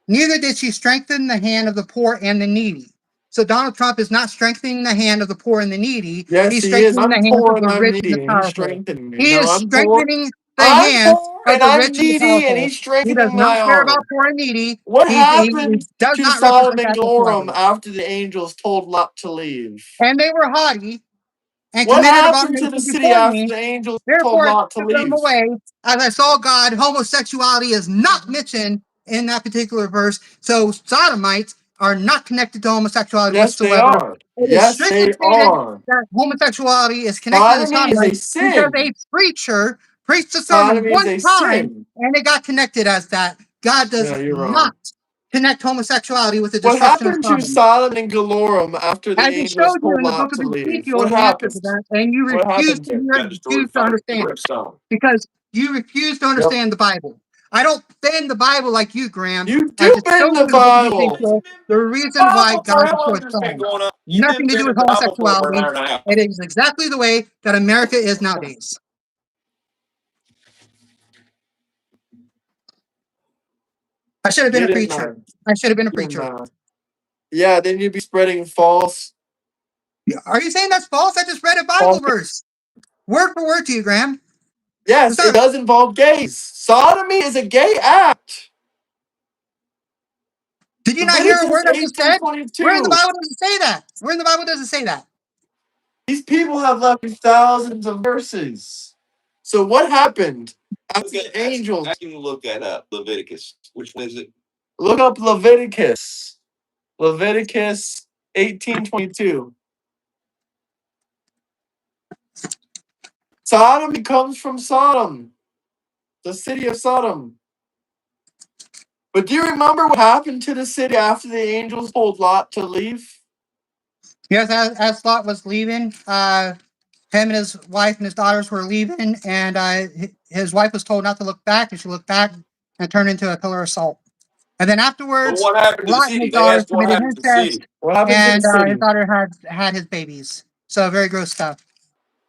Neither did she strengthen the hand of the poor and the needy. So Donald Trump is not strengthening the hand of the poor and the needy. Yes, He's he is. strengthening the I'm hands poor of and the I'm rich and the needy, and he's powerful. strengthening me. He No, is I'm poor. strengthening the I'm hands poor of and the I'm rich and the needy, and powerful. he's He does strengthening not my care about arm. poor and needy. What He happened does to not Sodom represent and that Gomorrah whatsoever. after the angels told Lot to leave? And they were haughty and What committed happened to the abomination city before after me. the angels told Therefore, I Lot to took them leave? away. As I saw God, homosexuality is not mentioned in that particular verse. So sodomites are not connected to homosexuality Yes, they whatsoever. are. It is Yes, strictly they stated are. that homosexuality is connected to Sodomy is a sodomites because a sin. preacher preached a sermon Sodomy is one a time sin. and it got connected as that. God does No, you're not wrong. connect homosexuality with the What destruction of happened to Sodom. Sodom and Gomorrah after the As it angels showed you told in the Lot book of to leave? Ezekiel, What the answer happened? to that, and you What refuse happened to there? hear it, Got refuse destroyed to fire with the understand it, brimstone. because you refuse to Yep. understand the Bible. I don't bend the Bible like you, Graham. You I do just showed bend you the in the book of Bible. Ezekiel the reason why Bible for God how long destroyed has this been Sodom. going on? You've Nothing been to do with bending the Bible for over an homosexuality. hour and a half. It is exactly the way that America is nowadays. I should have been a Get it, preacher. man. I should have been a Get it, preacher. man. Yeah, then you'd be spreading false. Are you saying that's false? I just read a Bible false. verse, word for word to you, Graham. It's Yes, it not. does involve gays. Sodomy is a gay act. Did you not hear a Leviticus word I just said? Where in the 18:22. Bible does it say that? Where in the Bible does it say that? These people have left me thousands of verses. So what happened after the angels? I can look that up. Leviticus. Which one is it? Look up Leviticus. Leviticus 18:22. Sodom comes from Sodom, the city of Sodom. But do you remember what happened to the city after the angels told Lot to leave? Yes, as Lot was leaving, him and his wife and his daughters were leaving, and his wife was told not to look back, and she looked back and turned into a pillar of salt. And then But afterwards, what happened to the Lot and his city? They daughters asked what committed happened to the city. incest, What happened to the and his city? daughter had his babies. So very gross stuff.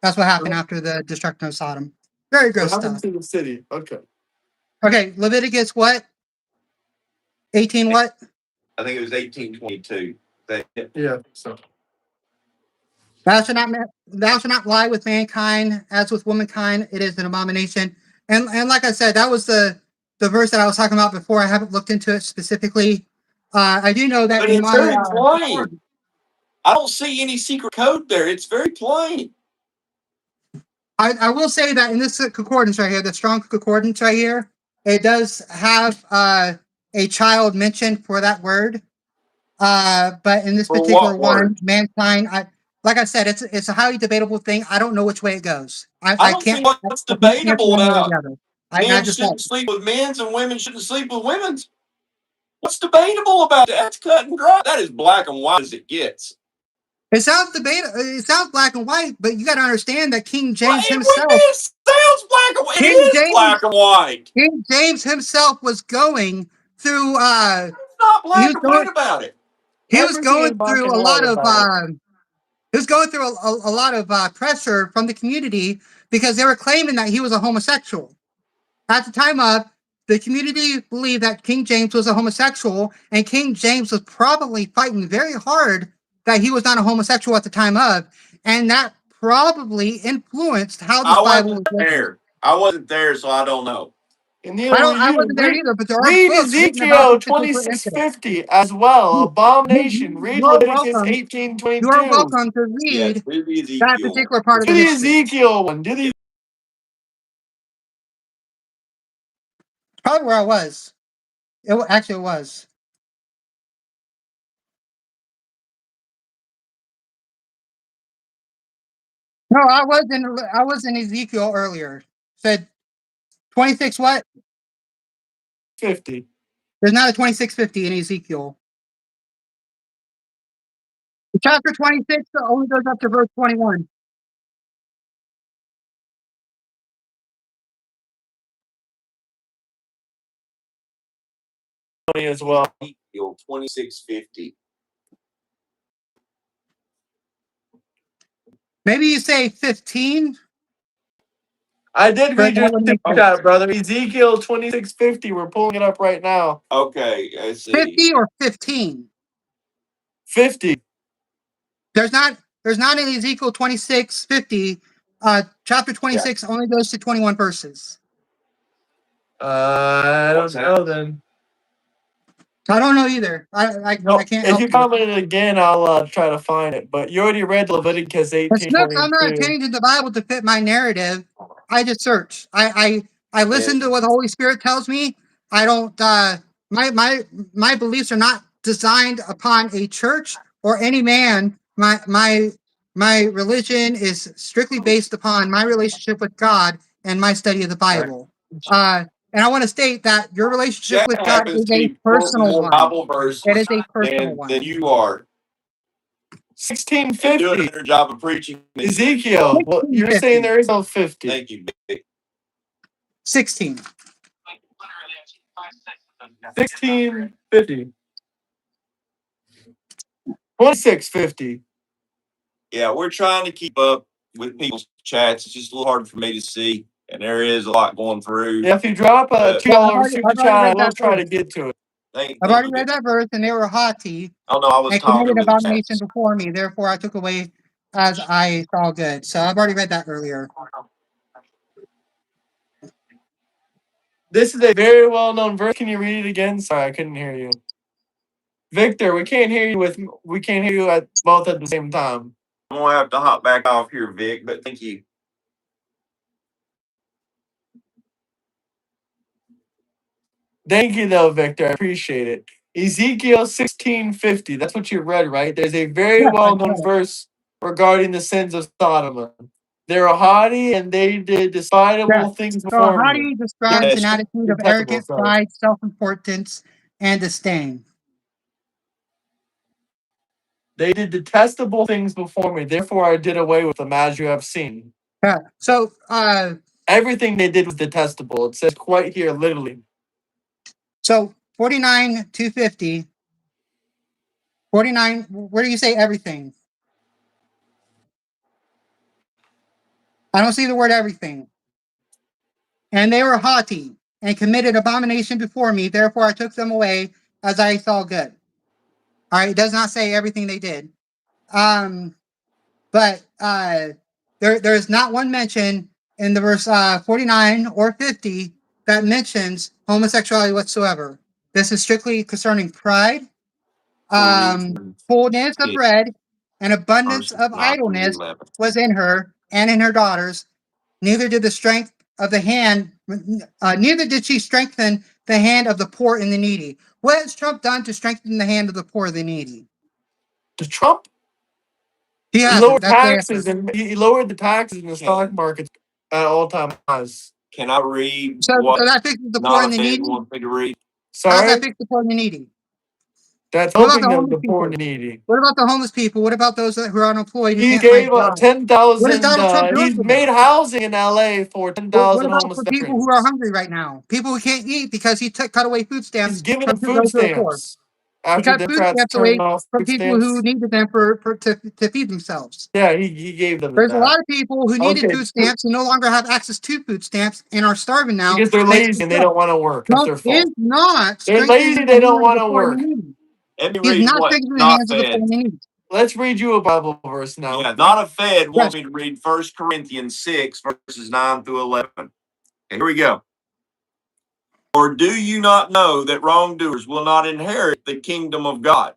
That's what happened after the destruction of Sodom. Very What gross happened stuff. to the city? Okay. Okay, Leviticus what? 18 what? I think it was 1822. Yeah. So Thou shalt not lie with mankind as with womankind. It is an abomination. And like I said, that was the verse that I was talking about before. I haven't looked into it specifically. I do know that But in it's my very plain. concordance, I don't see any secret code there. It's very plain. I will say that in this concordance right here, the strong concordance right here, it does have a child mentioned for that word. But in this For particular what word? one, mankind, like I said, it's a highly debatable thing. I don't know which way it goes. I I don't see can't what's I can't answer debatable one way or about the other. I men just shouldn't don't. sleep with men's and women shouldn't sleep with women's. What's debatable about that? That's cut and dry. That is black and white as it gets. It sounds it sounds black and white, but you got to understand that King Well, James what do you himself, mean it sounds black and white? It King is James, black and white. King James himself was going through. It's not He black was and going. white about it. He was everything is going black through and a white lot of. about it. He was going through a lot of pressure from the community because they were claiming that he was a homosexual. At the time of, the community believed that King James was a homosexual, and King James was probably fighting very hard that he was not a homosexual at the time of, and that probably influenced how this I Bible wasn't was written. there. I wasn't there, so I don't know. And neither were I you. wasn't there either, but there are Read books written about Ezekiel this particular incident. 26:50 as well. Abomination. Read You're Leviticus welcome. You are 18:22. welcome to Yes, read read the that Ezekiel one. particular part of Do the the history. Ezekiel one. Do the Probably where I was. Actually, it was. No, I was in Ezekiel earlier. Said 26 what? 50. There's not a 2650 in Ezekiel. Chapter 26 only goes up to verse 21. as well. Ezekiel 26:50. Maybe you say 15. I did But read that your would super make sense. chat, brother. Ezekiel 26:50. We're pulling it up right now. Okay, let's see. 50 or 15. 50. There's not in Ezekiel 26:50. Chapter 26 only goes to 21 verses. I don't know then. I don't know either. I can't If help you you. comment it again, I'll try to find it. But you already read Leviticus But Smith, I'm not 18:22. changing the Bible to fit my narrative. I just search. I listen to what the Holy Spirit tells me. I don't. My beliefs are not designed upon a church or any man. My religion is strictly based upon my relationship with God and my study of the Bible. And I want to state that your relationship Jack with God happens is to a be quoting personal more one. Bible verses It is a personal than one. you are. And doing a 1650. better job of preaching than you. Ezekiel. Well, you're 1650. saying there is no 50. Thank you, Big. 16. 1650. 2650. Yeah, we're trying to keep up with people's chats. It's just a little hard for me to see, and there is a lot going through. Yeah, if you drop a $2 I've super already chat, I read will that try verse. to get to it. I've already read that verse, and they were haughty Oh no, I was and talking committed to the abomination chats. before me. Therefore, I took away as I saw good. So I've already read that earlier. This is a very well-known verse. Can you read it again? Sorry, I couldn't hear you. Victor, we can't hear you at both at the same time. I'm gonna have to hop back off here, Vic, but thank you. Thank you, though, Victor. I appreciate it. Ezekiel 1650. That's what you read, right? There's a very Yes, I well-known read it. verse regarding the sins of Sodom. They were haughty and they did despicable Yes. things So before me. haughty describes an Yes. attitude of Detestable, arrogant sorry. pride, self-importance, and disdain. They did detestable things before me. Therefore, I did away with them, as you have seen. Yeah. So Everything they did was detestable. It says quite here, literally. so 49 250. 49. Where do you say everything? I don't see the word everything. And they were haughty and committed abomination before me. Therefore, I took them away as I saw good. All right. It does not say everything they did. But there's not one mention in the verse 49 or 50 that mentions homosexuality whatsoever. This is strictly concerning pride, fullness of bread, and abundance of idleness was in her and in her daughters. Neither did the strength of the hand, neither did she strengthen the hand of the poor and the needy. What has Trump done to strengthen the hand of the poor and the needy? Does Trump He hasn't. lowered That's the taxes, answer. and he lowered the taxes in the stock market at all-time highs. Can I read So what that fixes the poor not and a the Fed needy. wants me to read? How's that Sorry? fix the poor and the needy? That's What about helping the them, homeless the poor people? and the needy. What about the homeless people? What about those who are unemployed who He can't gave find jobs? What is 10,000. Donald Trump doing He's for made them? housing in LA for What 10,000 about homeless for people who are veterans. hungry right now? People who can't eat because he cut away food He's stamps giving them from food those who are poor. stamps He after cut food Democrats stamps turned away off from food people who stamps. needed them to feed themselves. Yeah, he gave them There's a that. lot of people who needed Okay, food stamps and no longer have access to food stamps and are starving now. because they're Thanks lazy to and they Trump. don't want to work. That's Trump their fault. is not They're lazy, strengthening the they don't hands of want the to poor and work. the needy. Let me He's read not what strengthening the not hands of the poor Fed. and the needy. Let's read you a Bible verse now. Yeah, not a Fed Yes. want me to read 1 Corinthians 6, verses 9 through 11. Okay, here we go. Or do you not know that wrongdoers will not inherit the kingdom of God?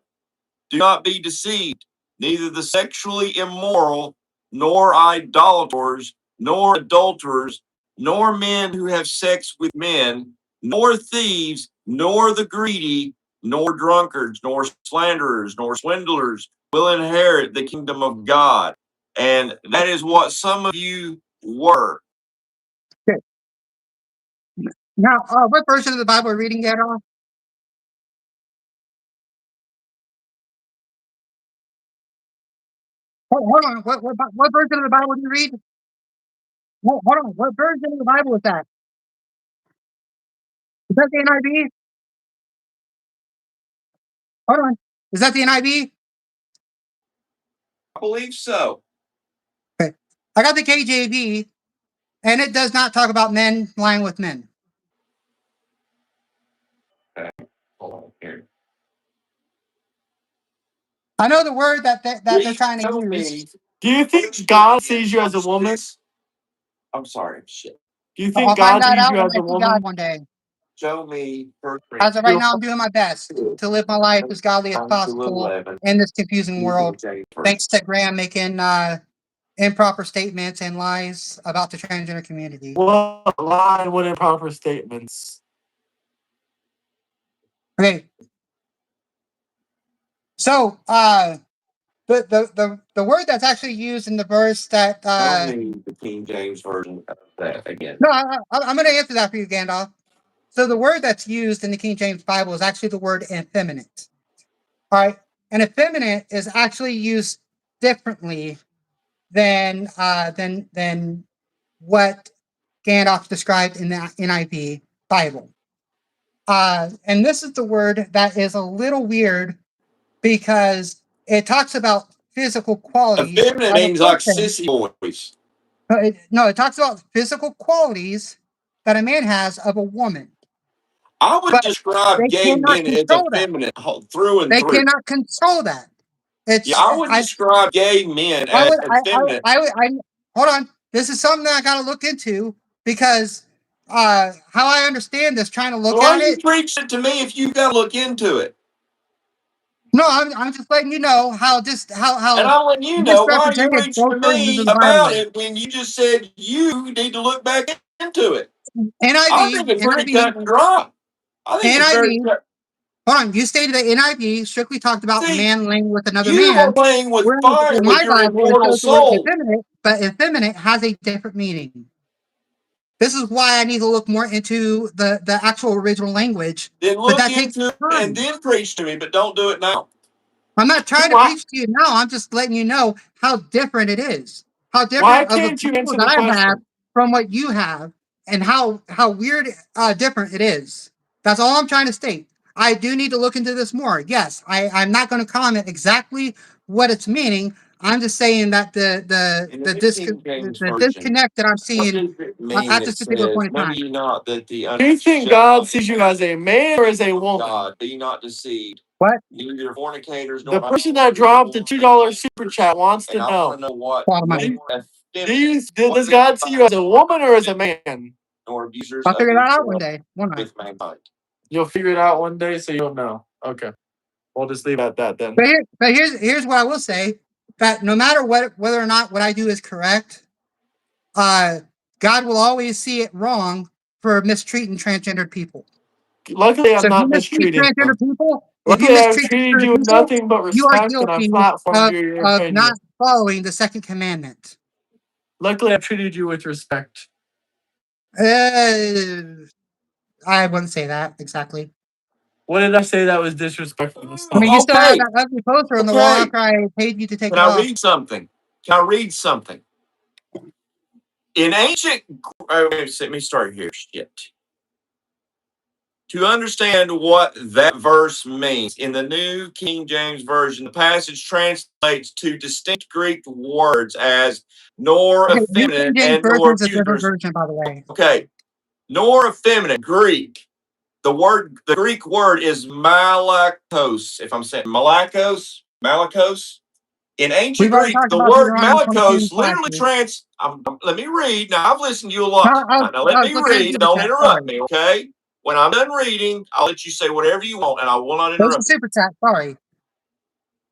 Do not be deceived. Neither the sexually immoral, nor idolaters, nor adulterers, nor men who have sex with men, nor thieves, nor the greedy, nor drunkards, nor slanderers, nor swindlers will inherit the kingdom of God. And that is what some of you were. Okay. Now, what version of the Bible are we reading that on? Hold on. What version of the Bible do you read? Hold on. What version of the Bible is that? Is that the NIV? Hold on. Is that the NIV? I believe so. Okay. I got the KJV, and it does not talk about men lying with men. Hold on here. I know the word that they're trying to Show use. me. Do you think God sees you as a woman? I'm sorry. Shit. Do you I'll think find God that sees out you when as I a see God woman? one day. Show me First As of right You'll now, I'm doing my best to live my life as godly as possible 11. in this confusing world. Thanks to Graham making improper statements and lies about the transgender community. What lie? What improper statements? Okay. So the word that's actually used in the verse that Show me the King James version of that again. no, I'm going to answer that for you, Gandalf. So the word that's used in the King James Bible is actually the word effeminate. All right, and effeminate is actually used differently than what Gandalf described in the NIV Bible. And this is the word that is a little weird because it talks about physical qualities Effeminate of a means like person. sissy boys. No, it talks about physical qualities that a man has of a woman. I would But describe they gay cannot men as control that. effeminate through and They through. cannot control that. Yeah, It's I would describe gay men I as would effeminate. I hold on. This is something that I got to look into because how I understand this, trying to look Why at are you it. preaching to me if you got to look into it? No, I'm just letting you know how And I'm letting you know, why are you misrepresented preaching to cultural me uses the about Bible is. it when you just said you need to look back into it? I think NIV, it's pretty NIV, cut and dry. I think it's very NIV. cut. Hold on, you stated that NIV strictly talked about See, man laying with another you are man. playing with Whereas fire in with my your Bible, it immortal shows the word soul. effeminate, but effeminate has a different meaning. This is why I need to look more into the actual original language. Then But look that takes into it and time. then preach to me, but don't do it now. I'm not trying to Why? preach to you now. I'm just letting you know how different it is. How Why different of the can't you Bible answer that the I have question? from what you have, and how weird different it is. That's all I'm trying to state. I do need to look into this more. Yes, I'm not going to comment exactly what it's meaning. I'm just saying that In the New King James the Version, disconnect that I'm what seeing does it mean? at It this particular says, point in "Know time. ye not that the Do you think God sees you as a man or as a woman? God be not deceived? What? Neither fornicators The nor person that dropped the $2 super chat wants to and I know. want to know what Well, Does God see you as a woman or as a man? nor abusers I'll of figure that out one themselves day. Won't I? with mankind. You'll figure it out one day, so you'll know. Okay, we'll just leave it at that then. But here's what I will say: that no matter whether or not what I do is correct, God will always see it wrong for mistreating transgendered people. Luckily, I'm So if you not mistreat mistreating you. transgender people, if you Luckily, I've mistreat treated you transgender with people, nothing but you are respect, and I've guilty platformed your of not opinion. following the second commandment. Luckily, I've treated you with respect. I wouldn't say that exactly. What did I say that was disrespectful? I mean, you still have Okay, that ugly poster on the wall okay. after I paid you to take Can it I off. read something? Can I read something? In ancient, let me start here. Shit. To understand what that verse means, in the New King James Version, the passage translates to distinct Greek words as nor Okay, New King effeminate James and Version nor is a different abusers. version, by the way. Okay, nor effeminate, Greek. The Greek word is malakos. If I'm saying malakos. In ancient We've already Greek, talked the about word Deuteronomy 22 in malakos literally classes. let me read. Now, I've listened to you a No, lot. I Now, let was me looking at read. super Don't chat. interrupt Sorry. me, okay? When I'm done reading, I'll let you say whatever you want, and I will not There's a interrupt you. super chat. Sorry.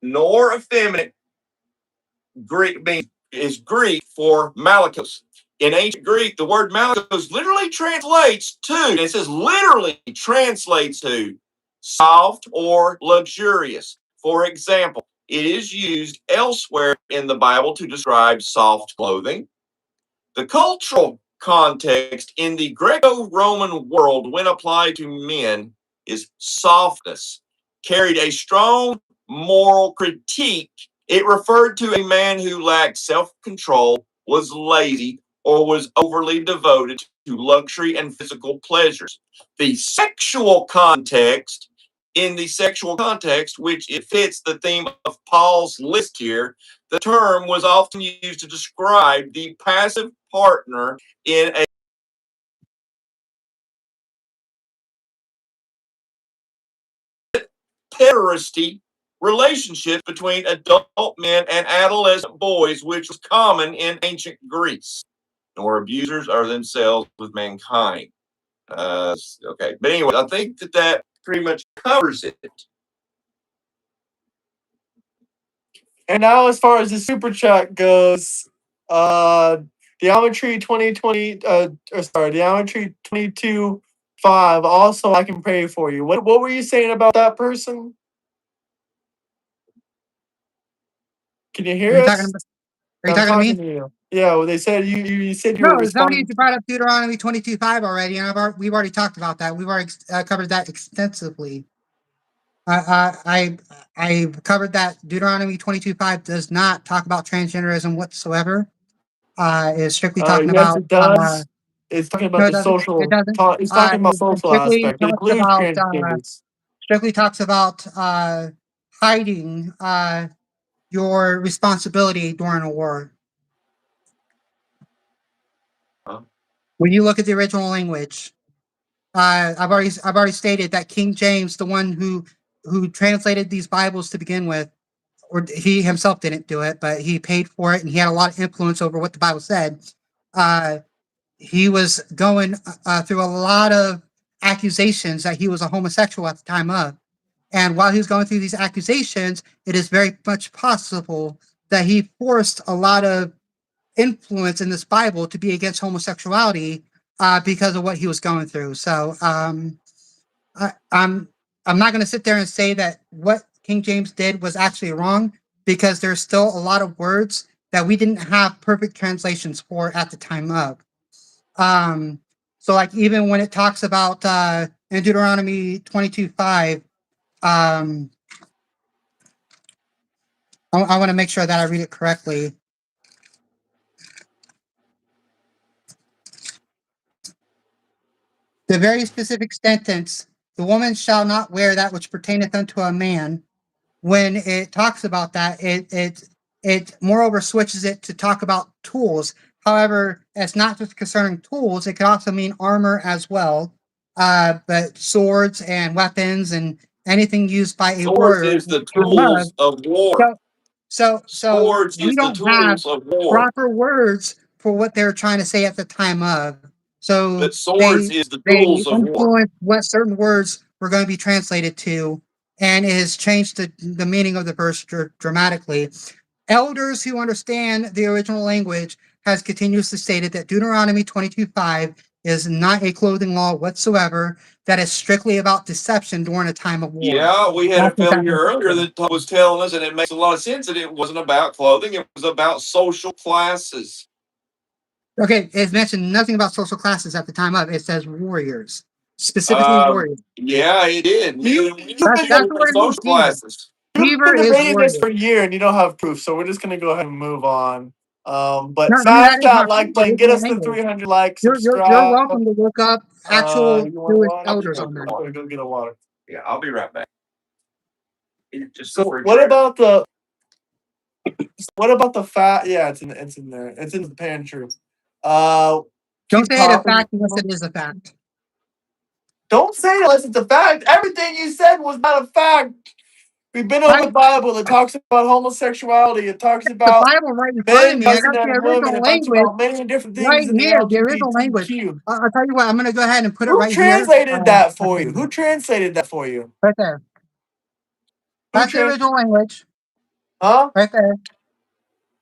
Nor effeminate Greek is Greek for malakos. In ancient Greek, the word malakos literally translates to, and it says literally translates to soft or luxurious. For example, it is used elsewhere in the Bible to describe soft clothing. The cultural context in the Greco-Roman world, when applied to men, is softness, carried a strong moral critique. It referred to a man who lacked self-control, was lazy, or was overly devoted to luxury and physical pleasures. The sexual context in the sexual context, which it fits the theme of Paul's list here. The term was often used to describe the passive partner in a pederasty relationship between adult men and adolescent boys, which was common in ancient Greece. Nor abusers are themselves with mankind. Okay, but anyway, I think that pretty much covers it. And now, as far as the super chat goes, Geometry 2020, Geometry 22.5. Also, I can pray for you. What were you saying about that person? Can you Are hear you us? talking about? Are you I'm talking to me? to you. Yeah, well, they said you said you No, were somebody responding. brought up Deuteronomy 22:5 already, and we've already talked about that. We've already covered that extensively. I covered that Deuteronomy 22:5 does not talk about transgenderism whatsoever. Is strictly talking Yes, about. it does. It's talking No, about it the doesn't. It social. doesn't. It's talking about It social strictly aspect. It talks includes about transgenders. hiding your responsibility during a war. Huh? When you look at the original language, I've already stated that King James, the one who translated these Bibles to begin with, or he himself didn't do it, but he paid for it and he had a lot of influence over what the Bible said. He was going through a lot of accusations that he was a homosexual at the time of. And while he was going through these accusations, it is very much possible that he forced a lot of influence in this Bible to be against homosexuality because of what he was going through. So I'm not going to sit there and say that what King James did was actually wrong, because there's still a lot of words that we didn't have perfect translations for at the time of. So like even when it talks about in Deuteronomy 22:5, I want to make sure that I read it correctly. The very specific sentence, the woman shall not wear that which pertaineth unto a man. When it talks about that, it moreover switches it to talk about tools. However, it's not just concerning tools; it could also mean armor as well. But swords and weapons and anything used by a Swords warrior. is the tools of war. So Swords we is the don't have tools of war. proper words for what they're trying to say at the time of. So But swords is the they tools of war. influence what certain words were going to be translated to, and it has changed the meaning of the verse dramatically. Elders who understand the original language has continuously stated that Deuteronomy 22:5 is not a clothing law whatsoever, that is strictly about deception during a time of war. Yeah, we had a That's what fellow that here verse earlier says. that was telling us, and it makes a lot of sense, that it wasn't about clothing, it was about social classes. Okay, it mentioned nothing about social classes at the time of. It says warriors, specifically warriors. Yeah, it did. You've That's been the word it means, Social beaver. classes. Beaver is debating this warrior. for a year and you don't have proof, so we're just gonna go ahead and move on. But No, smash that is that not true. like The button, get original us to language. 300 likes, You're subscribe. welcome to look up actual You want Jewish water? elders I'll on be that. right Go get a water. Yeah, I'll be right back. Just So what about the fat? Yeah, it's in there. It's in the pantry. Don't Keep say it a talking. fact unless it is a fact. Don't say it unless it's a fact. Everything you said was not a fact. We've been over the Bible. It talks about homosexuality. It talks The about Bible right in front of men me. I got cussing the at women. original It talks language about many different right things in the here. The original language. LGBTQ. I'll tell you what. I'm going to go ahead and put it Who right here. translated that for you? Who translated that for you? Right there. Who That's the original language. Huh? Right there.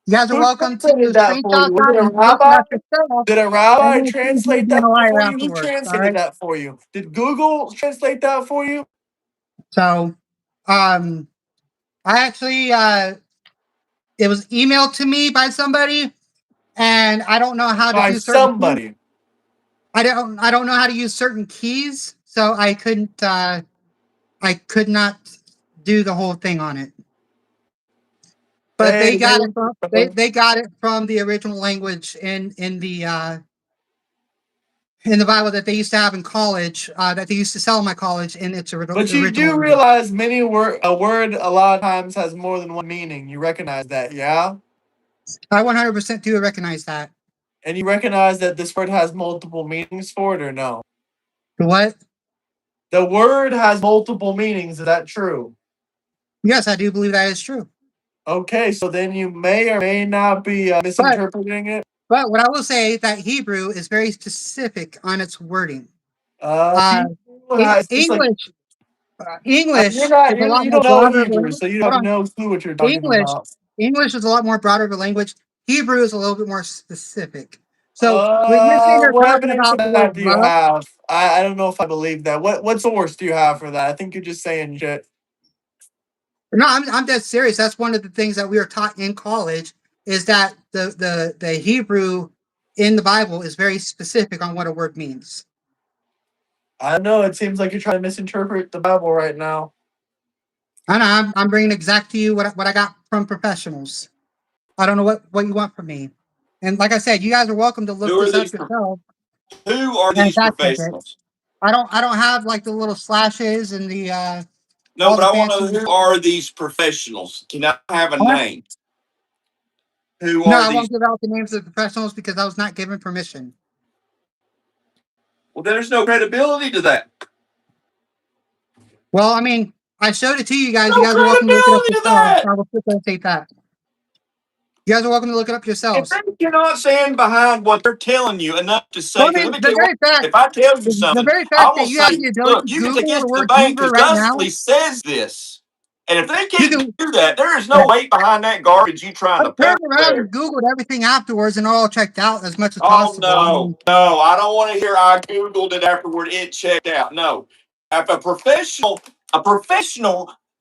You guys are Who welcome to translated that for screenshot you? Was that it a and look it rabbi? up yourself, Did a and rabbi then see if me translate being that a liar for you? Who afterwards. All translated right. that for you? Did Google translate that for you? So, I actually, it was emailed to me by somebody, and I don't know how to By do certain keys. somebody. I don't know how to use certain keys, so I could not do the whole thing on it. But Hey, they got it from they got it from the original language in the in the Bible that they used to have in college, that they used to sell in my college in its But you original do language. realize a word a lot of times has more than one meaning. You recognize that, yeah? I 100% do recognize that. And you recognize that this word has multiple meanings for it, or no? What? The word has multiple meanings. Is that true? Yes, I do believe that is true. Okay, so then you may or may not be misinterpreting it. But what I will say that Hebrew is very specific on its wording. English, English is a lot You more don't know broader of a Hebrew, language. so you Hold have on. no clue what you're talking English, about. English is a lot more broader of a language. Hebrew is a little bit more specific. So when you're saying you're What talking evidence of about the word that do you love, have? I don't know if I believe that. What source do you have for that? I think you're just saying shit. no, I'm dead serious. That's one of the things that we were taught in college is that the Hebrew in the Bible is very specific on what a word means. I don't know. It seems like you're trying to misinterpret the Bible right now. And I'm bringing exact to you what I got from professionals. I don't know what you want from me. And like I said, you guys are welcome to look Who are this up these? yourself Who are and these fact check it. professionals? I don't have like the little slashes and the No, all but the I want to fancy. know who are these professionals? Can I have a Huh? name? Who No, are I these? won't give out the names of the professionals because I was not given permission. Well, there's no credibility to that. Well, I mean, I showed it to you guys. You No guys are welcome to look it up credibility to yourself. that. I will state that. You guys are welcome to look it up If yourselves. you're not stand behind what they're telling you enough to say, Well, I because let mean, me tell you what, if I tell you the something, very I fact will that you have say, the ability look, to you can take Google this the to the word bank Beaver because right Gus now, Lee says this. And if they you can't can do that, there is no weight behind that garbage you trying to turn peddle around there. and Googled everything afterwards and all checked out as much as Oh possible. I no, mean, no, I don't want to hear I Googled it afterward, it checked out. No. If a professional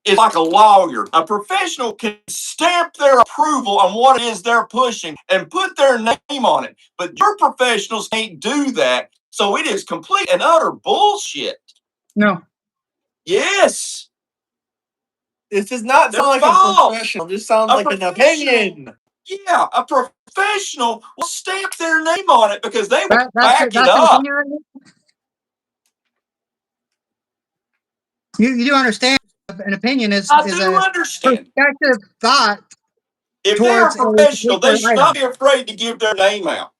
is like a lawyer. A professional can stamp their approval on what it is they're pushing and put their name on it. But your professionals can't do that. So it is complete and utter bullshit. no. Yes. This does not They're sound like false. a professional. This sounds like an opinion. Yeah, a professional will stamp their name on it because they will That's back it an up. opinion right now? You do understand an opinion I is do a understand. perspective thought If they're a towards a professional, they particular should not item. be afraid to give their name out,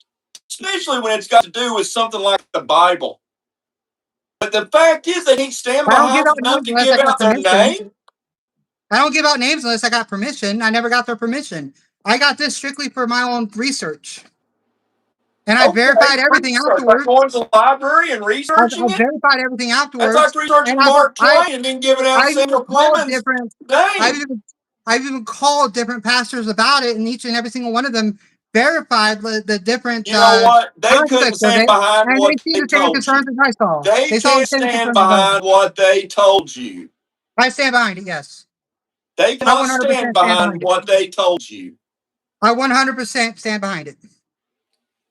especially when it's got to do with something like the Bible. But the fact is, they can't stand I don't give behind out enough names to unless I give got out their permission. name. I don't give out names unless I got permission. I never got their permission. I got this strictly for my own research. And I Okay, verified everything research. Like afterwards. going to the library and I researching it. verified everything That's like afterwards. And researching Mark Twain and then giving out I've even Samuel called Clemens' different I've name. even I've even called different pastors about it, and each and every single one of them verified the different You know what? They couldn't aspects of stand it, behind and they what see they the same told concerns you. as I saw. They They saw the can't same stand concerns as I behind saw. what they told you. I stand behind it. Yes, They I cannot stand 100% stand behind behind it. what they told you. I 100% stand behind it.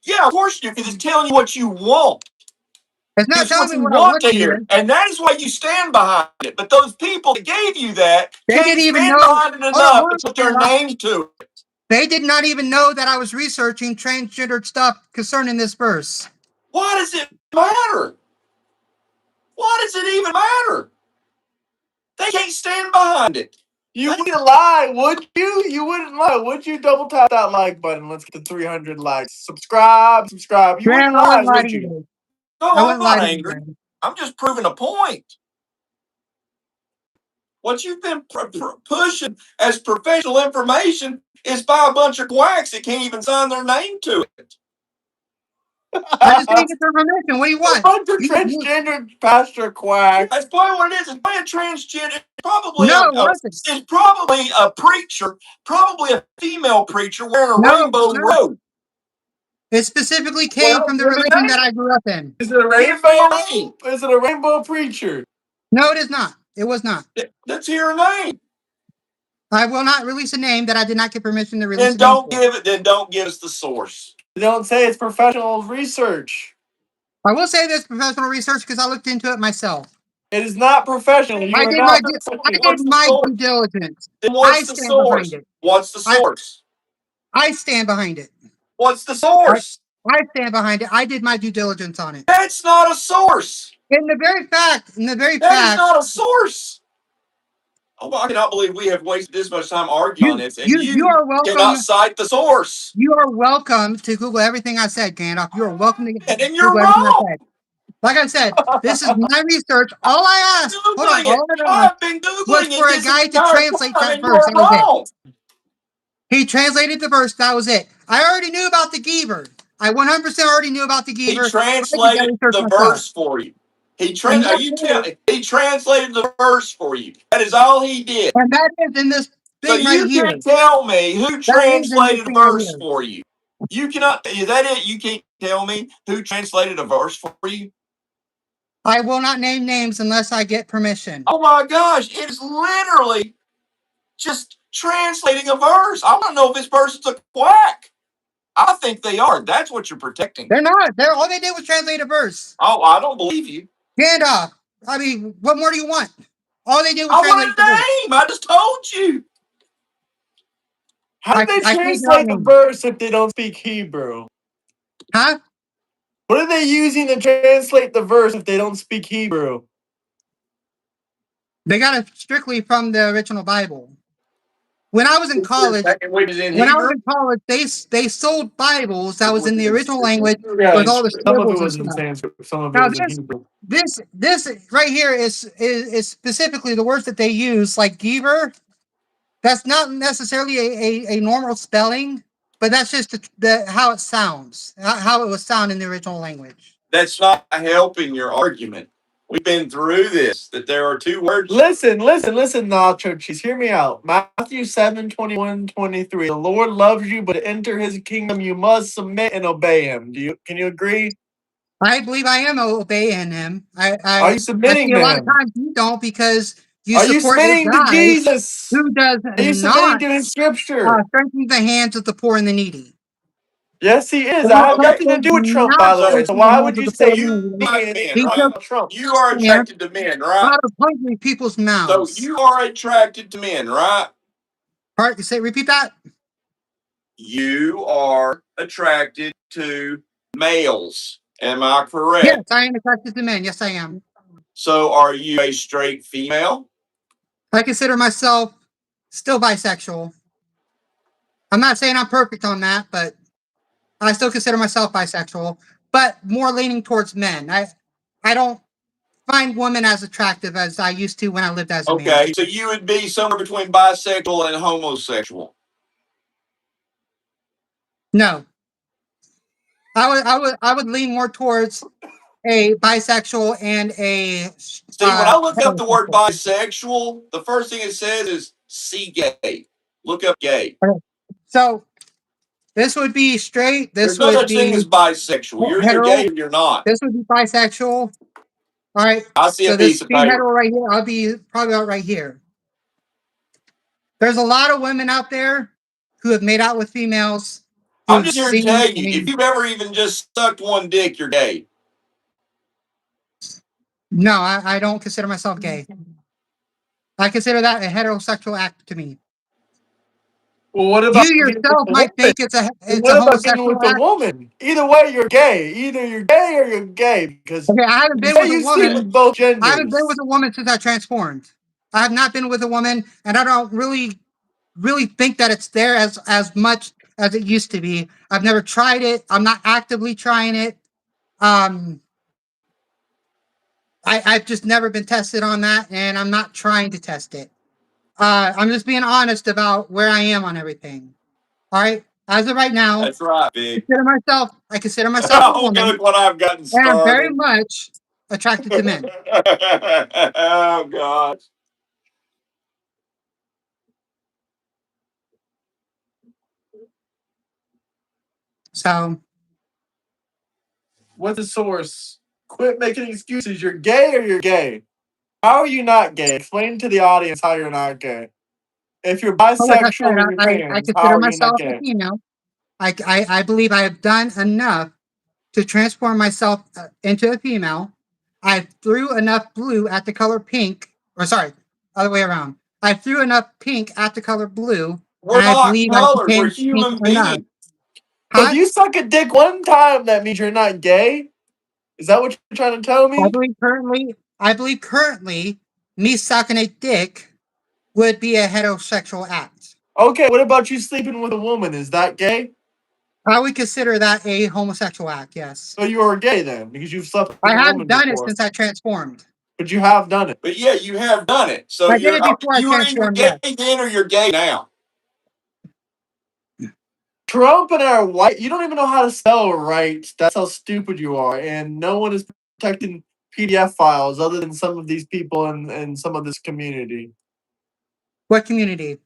Yeah, of course you do, because it's telling you what you want. It's not It's telling what me you what I want want to to hear. hear. And that is why you stand behind it. But those people that gave you that They can't didn't even stand know. behind it Hold on, enough hold to on, put their stand on. name to it. They did not even know that I was researching transgendered stuff concerning this verse. Why does it matter? Why does it even matter? They can't stand behind it. You wouldn't lie, would you? You wouldn't lie, would you? Double tap that like button. Let's get to 300 likes. Subscribe. You Man, wouldn't I lie, wouldn't lie to would you you? guys. No, I I'm wouldn't lie not to you angry. guys. I'm just proving a point. What you've been pushing as professional information is by a bunch of quacks that can't even sign their name to it. I just didn't get their permission. What do you A want? bunch of transgender pastor quacks. That's probably what it is. It's probably a transgender. No, it wasn't. It's probably a preacher, probably a female preacher wearing a No, rainbow no. robe. It specifically came Well, from the give me a religion name. that I grew up in. Is it a Give me a rainbow? name. Is it a rainbow preacher? No, it is not. It was not. Let's hear a name. I will not release a name that I did not get permission to release Then a name don't for. give it. Then don't give us the source. Don't say it's professional research. I will say this professional research because I looked into it myself. It is not professional. You I are did not. did my due diligence. Then I what's the stand behind source? it. What's the source? I stand behind it. What's the source? I stand behind it. I did my due diligence on it. That's not a source. In the very fact, That is not a source. Oh, I cannot believe we have wasted this much time arguing on this, and you are welcome. cannot cite the source. You are welcome to Google everything I said, Gandalf. You are welcome to And then you're Google everything I wrong. said. Like I said, this is my research. All I asked, hold on, all I asked I've been was Googling for it a guy to entire translate time, that and you verse. are That was it. wrong. He translated the verse. That was it. I already knew about the Giver. I 100% already knew about the He Giver. translated the verse for you. He translated the verse for you. That is all he did. And that is in this So thing right you here. can't tell me who That is in this translated a thing right verse here. for you. You cannot. Is that it? You can't tell me who translated a verse for you. I will not name names unless I get permission. Oh my gosh! It is literally just translating a verse. I don't know if this person's a quack. I think they are. That's what you're protecting. They're not. All they did was translate a verse. Oh, I don't believe you. Gandalf. I mean, what more do you want? All they did was I translate want the a verse. name. I just told you. How do they I can't translate the name. verse if they don't speak Hebrew? Huh? What are they using to translate the verse if they don't speak Hebrew? They got it strictly from the original Bible. When I was in college, they sold Bibles that was in the original language with all the some of it scribbles and was in stuff. Sanskrit, some of it Now was in Hebrew. this right here is specifically the words that they use, like Giver. That's not necessarily a normal spelling, but that's just the how it sounds, how it was sound in the original language. That's not helping your argument. We've been through this, that there are two words. Listen, nacho cheese. Hear me out. Matthew 7:21-23. The Lord loves you, but to enter his kingdom you must submit and obey him. Can you agree? I believe I am obeying him. Are you I submitting see a to lot of him? times you don't because you Are you support a submitting to guy Jesus? who does Are you submitting not to his scripture? strengthen the hands of the poor and the needy. Yes, he is. The I have Lord nothing to does do with Trump, not by the way. So strengthen the why hands would of you the poor say and the you needy. Like men, He right? took Trump? You are hands attracted to men, right? out of hungry people's So mouths. you are attracted to men, right? All right, repeat that. You are attracted to males. Am I correct? Yes, I am attracted to men. Yes, I am. So are you a straight female? I consider myself still bisexual. I'm not saying I'm perfect on that, but I still consider myself bisexual, but more leaning towards men. I don't find women as attractive as I used to when I lived as a man. Okay, so you would be somewhere between bisexual and homosexual. No. I would lean more towards a bisexual and a See, when I look up the word heterosexual. bisexual, the first thing it says is see gay. Look up gay. Okay. So this would be straight. There's This no would such thing be as bisexual. You're either hetero. gay or you're not. This would be bisexual. All right. I see So a this piece of being paper. hetero right here, I'll be probably out right here. There's a lot of women out there who have made out with females. I'm just here to tell you, if you've ever even just sucked one dick, you're gay. No, I don't consider myself gay. I consider that a heterosexual act to me. Well, what about You yourself might think it's a what about getting homosexual with a act. woman? Either way, you're gay. Either you're gay or you're gay. Because Okay, I haven't you been say with a you sleep woman. with both I haven't been genders. with a woman since I transformed. I have not been with a woman, and I don't really think that it's there as much as it used to be. I've never tried it. I'm not actively trying it. I've just never been tested on that, and I'm not trying to test it. I'm just being honest about where I am on everything. All right. As of right now, That's right, big. I consider myself a Oh, woman, look what I've gotten and I'm very started. much attracted to men. Oh, God. So What's the source? Quit making excuses. You're gay or you're gay. How are you not gay? Explain to the audience how you're not gay. If you're like I bisexual and said, you're I trans, how consider are you not myself a gay? female. I believe I have done enough to transform myself into a female. I threw enough blue at the color pink, or sorry, other way around. I threw enough pink at the color blue, We're and I not believe I colored. We're became pink human enough. beings. So Huh? if you suck a dick one time, that means you're not gay? Is that what you're trying to tell me? I believe currently, me sucking a dick would be a heterosexual act. Okay, what about you sleeping with a woman? Is that gay? I would consider that a homosexual act, yes. So you are gay then, because you've slept with I a haven't woman done it before. since I transformed. But you have done it. But yeah, you have done it. So I did you're it before I you were either transformed, gay yes. then or you're gay now. Trump and our white, you don't even know how to spell right. That's how stupid you are. And no one is protecting PDF files other than some of these people in some of this community. What community?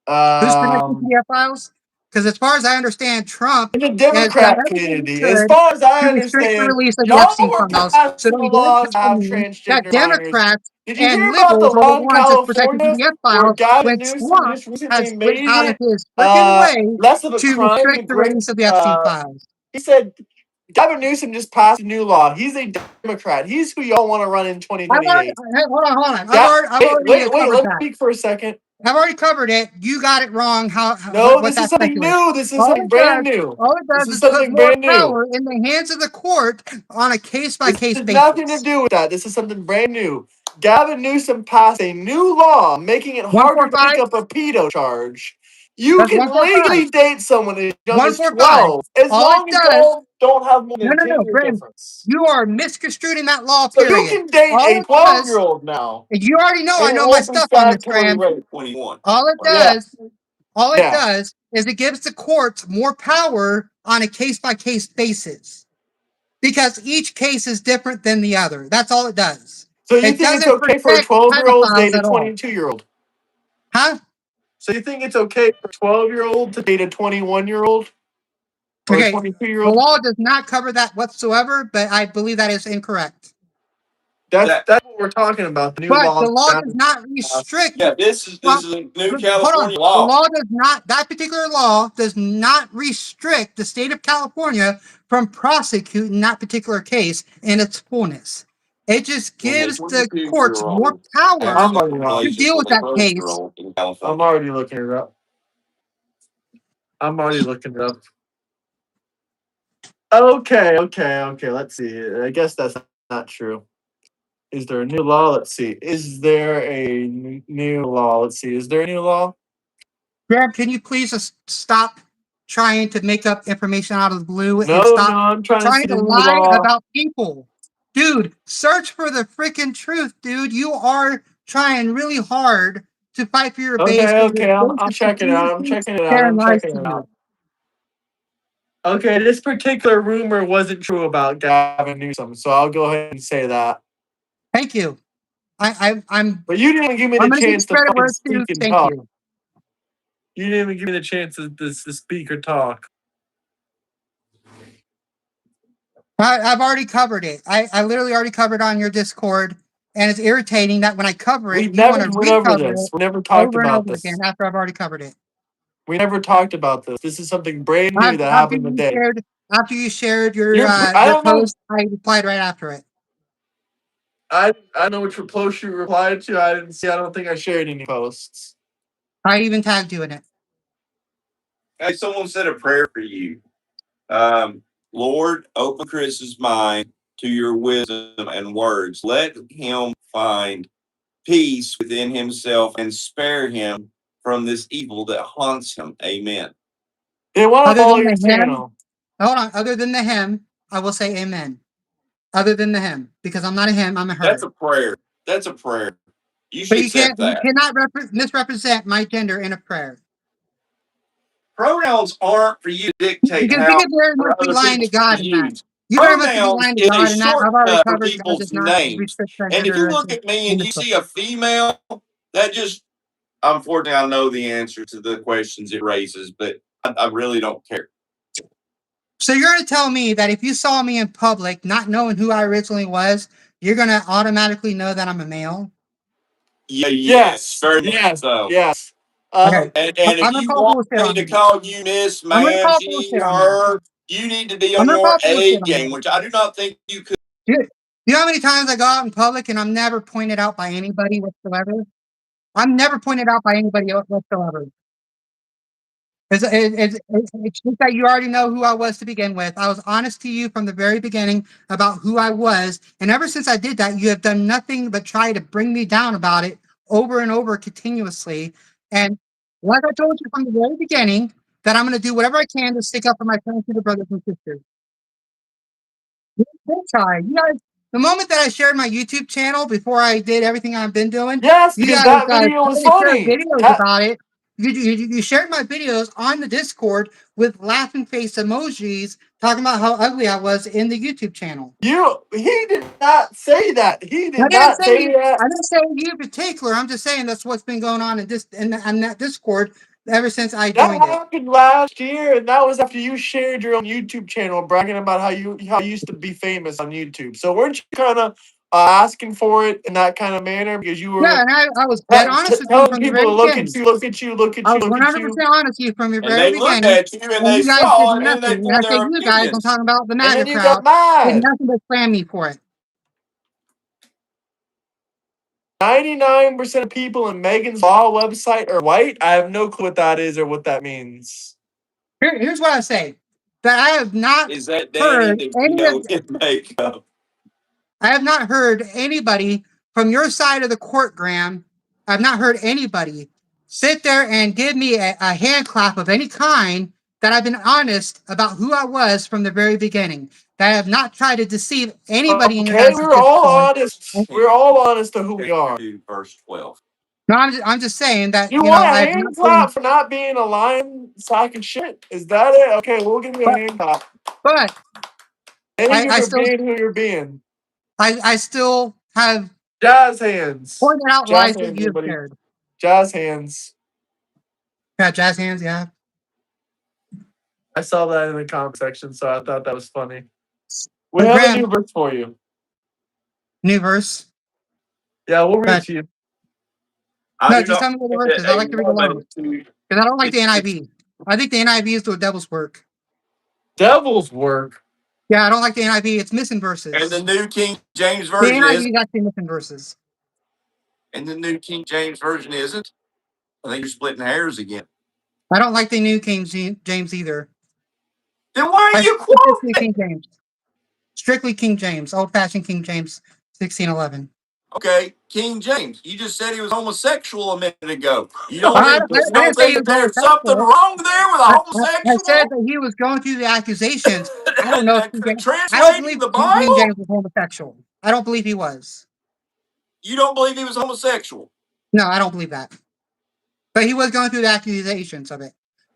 Who's protecting Um, PDF files? Because as far as I understand, Trump in the has done Democrat everything he community, as could far as I to restrict the understand, release of the y'all Epstein were files. So passing then does laws that to have mean that transgender minors. Democrats Did you and hear about the liberals are the law in ones that's protecting California PDF where files Gavin when Newsom Trump just recently has went made out of it his freaking way less of a to crime to restrict the release bring? of the Epstein files? He said Gavin Newsom just passed a new law. He's a Democrat. He's who y'all want to run in I've already 2028. hold on. Yeah. I've Wait, already wait, wait. covered Let me that. speak for a second. I've already covered it. You got it wrong. No, What this is that something speculates. new. This is something brand new. All it This does is is put something more brand new. power in the hands of the court on a case by This case has nothing to basis. do with that. This is something brand new. Gavin Newsom passed a new law making it One harder four to pick five. up a pedo charge. You That's can 145. legally date someone as young as 145. 12 as All it long as does. y'all don't have more than a No, 10-year Brandon. difference. You are misconstruing that law. So you Period. can date All a it does. 12-year-old now, You already know and I it know my won't be stuff on this, statutory Graham. rape. 21. All it Yeah, does. All it yeah. does is it gives the courts more power on a case by case basis because each case is different than the other. That's all it does. So you It think it's doesn't okay for a protect 12-year-old to pedophiles date a at all. 22-year-old? Huh? So you think it's okay for a 12-year-old to date a 21-year-old or a Okay. The 22-year-old? law does not cover that whatsoever, but I believe that is incorrect. That's what we're talking about. The new But the laws law that does not passed. restrict. Yeah, this is a new Hold on. California The law. law does not, that particular law does not restrict the state of California from prosecuting that particular case in its fullness. It just When a gives the courts 22-year-old more has power I'm already to relations deal with with a that case. 12-year-old in California. I'm already looking it up. I'm already looking it up. Okay. Let's see. I guess that's not true. Is there a new law? Let's see. Is there a new law? Let's see. Is there a new law? Grab, can you please just stop trying to make up information out of the blue and No, stop I'm trying to trying see to the new lie law. about people? Dude, search for the freaking truth, dude. You are trying really hard to fight for your base, but your Okay. base I'm is checking it out. I'm continuously checking it out. sharing I'm lies checking to it you. out. Okay, this particular rumor wasn't true about Gavin Newsom, so I'll go ahead and say that. Thank you. I'm But you didn't even give me the gonna give chance to credit where fucking it's due. speak and Thank talk. you. You didn't even give me the chance to speak or talk. I've already covered it. I literally already covered on your Discord, and it's irritating that when I cover We it, you want never to went over recover this. it We never talked over and about over again this. after I've already covered it. We never talked about this. This is something brand new that happened today. After you shared I your don't know. post, I replied right after it. I know which post you replied to. I didn't see. I don't think I shared any posts. I even tagged you in it. Hey, someone said a prayer for you. Lord, open Chris's mind to your wisdom and words. Let him find peace within himself and spare him from this evil that haunts him. Amen. They want to Other follow than your the hymn, channel. hold on. Other than the hymn, I will say amen. Other than the hymn, because I'm not a hymn, I'm a That's her. a prayer. That's a prayer. You But should accept you that. cannot misrepresent my gender in a prayer. Pronouns aren't for you to dictate Because you how could very for much be other lying to people to God in that. use. You very much could be Pronouns lying to is a God in that. I've already shortcut for covered God people's does not names. restrict And if you look transgenderism at me in and this you book. see a female, that just, unfortunately, I know the answer to the questions it raises, but I really don't care. So you're going to tell me that if you saw me in public, not knowing who I originally was, you're going to automatically know that I'm a male? Yeah, Yes. very much so. Yes. Okay. And I'm if going to you call want bullshit me on to that. call you Miss, I'm going to ma'am, call she, bullshit on that. her, you need to be I'm on going to your call A bullshit on game, that. which I do not think you could. You know how many times I go out in public and I'm never pointed out by anybody whatsoever? I'm never pointed out by anybody else whatsoever. It's just that you already know who I was to begin with. I was honest to you from the very beginning about who I was. And ever since I did that, you have done nothing but try to bring me down about it over and over continuously. And like I told you from the very beginning, that I'm going to do whatever I can to stick up for my transgender brothers and sisters. Don't try. You guys, the moment that I shared my YouTube channel before I did everything I've been doing, Yes, you because guys that video was started to share funny. videos about it. You shared my videos on the Discord with laughing face emojis talking about how ugly I was in the YouTube channel. He did not say that. He I did didn't not say say you. that. I didn't say you in particular. I'm just saying that's what's been going on in that Discord ever since I That joined it. happened last year, and that was after you shared your own YouTube channel, bragging about how you used to be famous on YouTube. So weren't you kind of asking for it in that kind of manner because you Yeah, were and I was dead honest with you telling from the people very to look at beginning. you, look at you, look at I you, was look at 100% you, honest with you from the And very they looked beginning, at you and and they you guys did saw it and they nothing. And I formed say their you guys, I'm opinions. talking about the and MAGA then you crowd, got did mad. nothing but slam me for it. 99% of people in Megan's Law website are white. I have no clue what that is or what that means. Here's what I say: that I have not Is that Danny heard that we any know of, in makeup? I have not heard anybody from your side of the court, Graham. I've not heard anybody sit there and give me a hand clap of any kind that I've been honest about who I was from the very beginning. That I have not tried to deceive anybody in your Okay, guys' we're all Discord. honest. We're all honest to who we are. Verse 12. No, I'm just saying that, You you know, want a I've hand not been, clap for not being a lying sack of shit? Is that it? Okay, we'll give you a but hand clap. but Thank you I for still being who you're being. I still have Jazz hands. pointed out Jazz lies that hands, you have everybody. shared. Jazz hands. Yeah, jazz hands, yeah. I saw that in the comment section, so I thought that was funny. We But have a Graham, new verse for you. new verse. Yeah, we'll read But it to you. I no, do just not tell me what the verse permit is. I a like to read along woman to. because I don't like the It's NIV. I think the NIV is doing devil's work. Devil's work. Yeah, I don't like the NIV. It's missing and the verses. New King James The Version is, NIV is actually missing verses. and the New King James Version isn't. I think you're splitting hairs again. I don't like the New King James either. Then why I are you stick to quoting? King James. Strictly King James, old fashioned King James, 1611. Okay, King James. You just said he was homosexual a minute ago. You I, don't I, think you I don't didn't say think he that was there's something homosexual. wrong there with a I said homosexual? that he was going through the accusations. I don't know if I don't Translating believe the King James Bible? was homosexual. I don't believe he was. You don't believe he was homosexual? No, I don't believe that. But he was going through the accusations of it.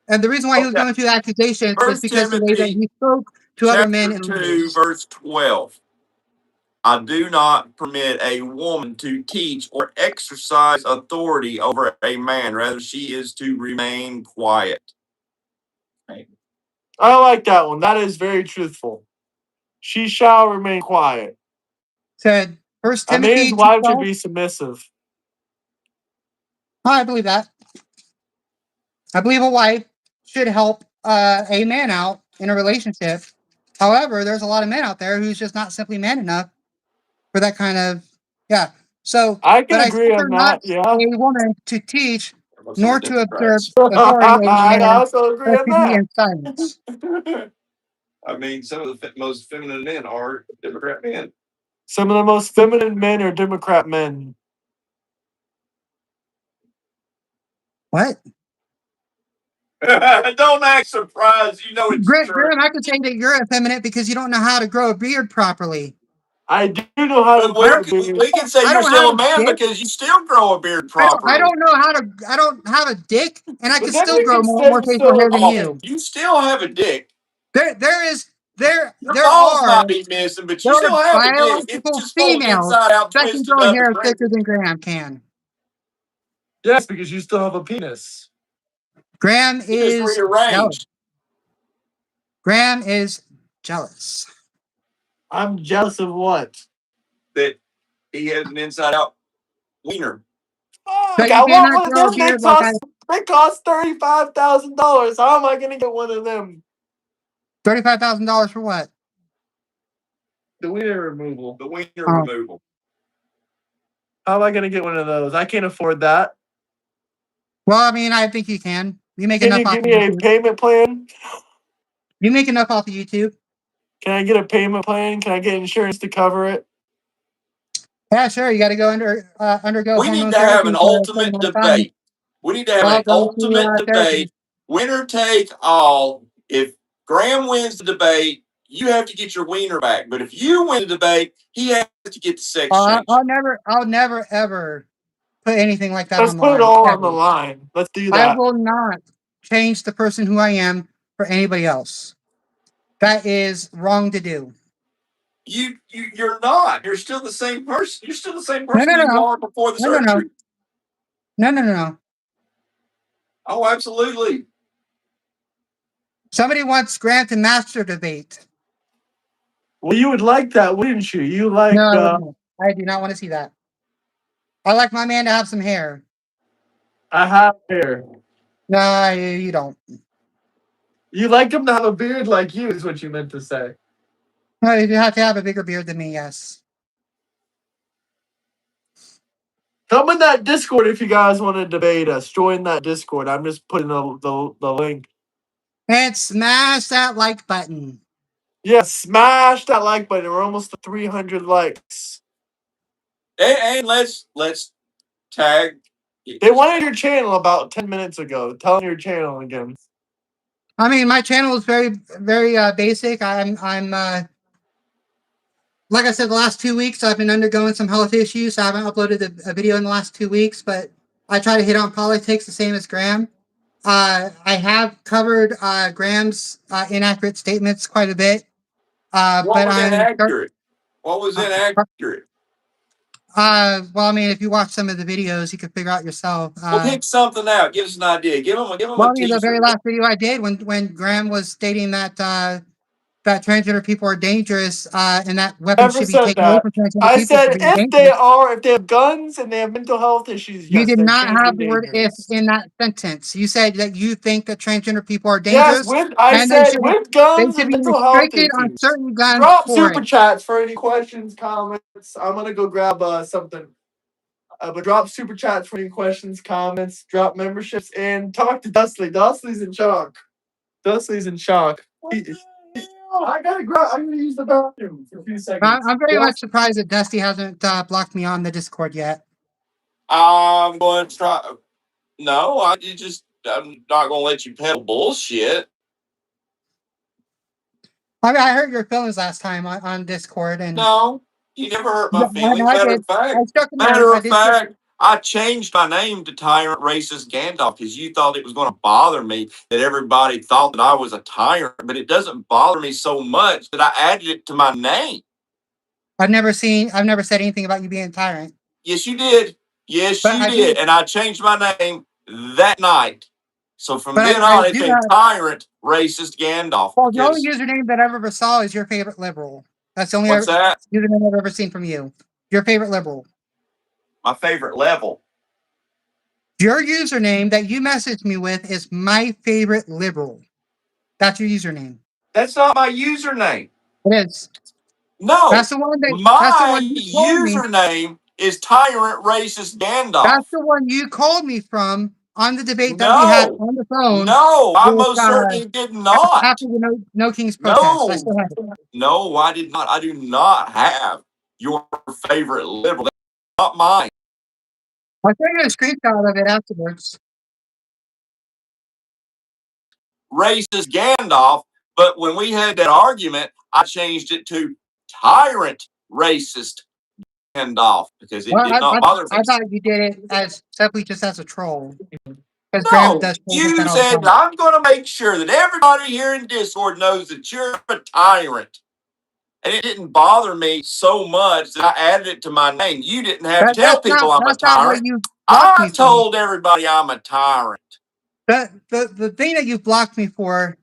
And the reason why he was Okay. going through the accusations was First because the way that Timothy he spoke to other men chapter and 2, leaders. verse 12. I do not permit a woman to teach or exercise authority over a man. Rather, she is to remain quiet. I like that one. That is very truthful. She shall remain quiet. Said First A man's Timothy wife should 2:12. be submissive. I believe that. I believe a wife should help a man out in a relationship. However, there's a lot of men out there who's just not simply man enough for that kind of, yeah. So, I but can I agree still on am not that. Yeah. a woman to teach Some nor of the to observe Democrats. authority over a I man, also agree but on to be that. in silence. I mean, some of the most feminine men are Democrat men. Some of the most feminine men are Democrat men. What? Don't act surprised. You know it's true. Graham, I could say that you're effeminate because you don't know how to grow a beard properly. I do know how to But grow a beard. we can say I you're don't still have a a man dick. because you still grow a beard I properly. don't know how to. I don't have a dick, and I But can then still we grow can say more you're facial still hair a than man. you. You still have a dick. There Your balls are might be missing, but you there are still have a dick. It's biological just folded females inside out, that can twisted grow up, and hair thicker crazy. than Graham can. Yes, because you still have a penis. Graham It's just is jealous. rearranged. Graham is jealous. I'm jealous of what? That he has an inside out wiener. But Fuck! you I want cannot one of grow a them. They beard like I. cost $35,000. How am I gonna get one of them? $35,000 for what? The wiener removal. The wiener Oh. removal. How am I gonna get one of those? I can't afford that. Well, I mean, I think you can. You make Can enough you off give of me a YouTube. payment plan? You make enough off of YouTube. Can I get a payment plan? Can I get insurance to cover it? Yeah, sure. You got to go undergo We need hormone to have therapy an for a certain ultimate amount of time. debate. We need to have Well, an go to ultimate therapy. debate. Winner take all. If Graham wins the debate, you have to get your wiener back. But if you win the debate, he has to get the sex change. I'll never ever put anything like that Let's on the put it line. all on Ever. the line. Let's do I that. will not change the person who I am for anybody else. That is wrong to do. You're not. You're still the same person. You're still the same No, person no, no, you no, are before the no, no, no, surgery. no, no, no, no. Oh, absolutely. Somebody wants Grant and Master debate. Well, you would like that, wouldn't you? You like No, I do not want to see that. I like my man to have some hair. I have hair. No, you don't. You like him to have a beard like you, is what you meant to say. No, you have to have a bigger beard than me. Yes. Come in that Discord if you guys want to debate us. Join that Discord. I'm just putting the link. And smash that like button. Yeah, smash that like button. We're almost to 300 likes. And let's tag. They wanted your channel about 10 minutes ago. Tell them your channel again. I mean, my channel is very, very basic. I'm like I said, the last 2 weeks I've been undergoing some health issues. So I haven't uploaded a video in the last 2 weeks, but I try to hit on politics the same as Graham. I have covered Graham's inaccurate statements quite a bit. What But was I'm inaccurate? What was inaccurate? well, I mean, if you watch some of the videos, you can figure out yourself. Well, pick something out. Give us an idea. Give them Well, a I mean, the very teaser. last video I did when Graham was stating that that transgender people are dangerous and that weapons Never should be said taken away that. from transgender I people for said being if dangerous. they have guns and they have mental health issues, You yes, did they not can be have the word "if" dangerous. in that sentence. You said that you think that transgender people are Yes, dangerous, I and said with they guns should and be mental health restricted on issues. certain guns Drop for super it. chats for any questions, comments. I'm gonna go grab something. But drop super chats for any questions, comments. Drop memberships and talk to Dustley. Dustley's in shock. Dustley's in shock. I'm gonna use the bathroom for a few seconds. I'm very much surprised that Dusty hasn't blocked me on the Discord yet. I'm going to try. No, I'm not going to let you peddle bullshit. I mean, I hurt your feelings last time on Discord, and No, you never hurt yeah, my feelings. I did. I struck a nerve. Matter I of did. fact, I changed my name to Tyrant Racist Gandalf because you thought it was going to bother me that everybody thought that I was a tyrant, but it doesn't bother me so much that I added it to my name. I've never said anything about you being a tyrant. Yes, you did. Yes, But you did. And I changed my name that night. So from But then I on, it's do a have. Tyrant Racist Gandalf. Well, the only Because username that I've ever saw is your favorite liberal. That's the only what's that? username I've ever seen from you. Your favorite liberal. My favorite level. Your username that you messaged me with is my favorite liberal. That's your username. That's not my username. It is. No. That's the one My you told me. username is Tyrant Racist Gandalf. That's the one you called me from on the debate that we had No. on the phone. No, I most certainly did not. After the No Kings protest. I still have it. No, I did not. I do not have your favorite liberal. That's not mine. I'll show you a screenshot of it afterwards. Racist Gandalf, but when we had that argument, I changed it to Tyrant Racist Gandalf because it did not bother me. I thought you did it as simply just as a troll. Because No, you said I'm going to make sure that everybody here in Discord knows that you're a tyrant. And it didn't bother me so much that I added it to my name. You didn't have to tell people I'm a tyrant. I told everybody I'm a tyrant. The thing that you blocked me for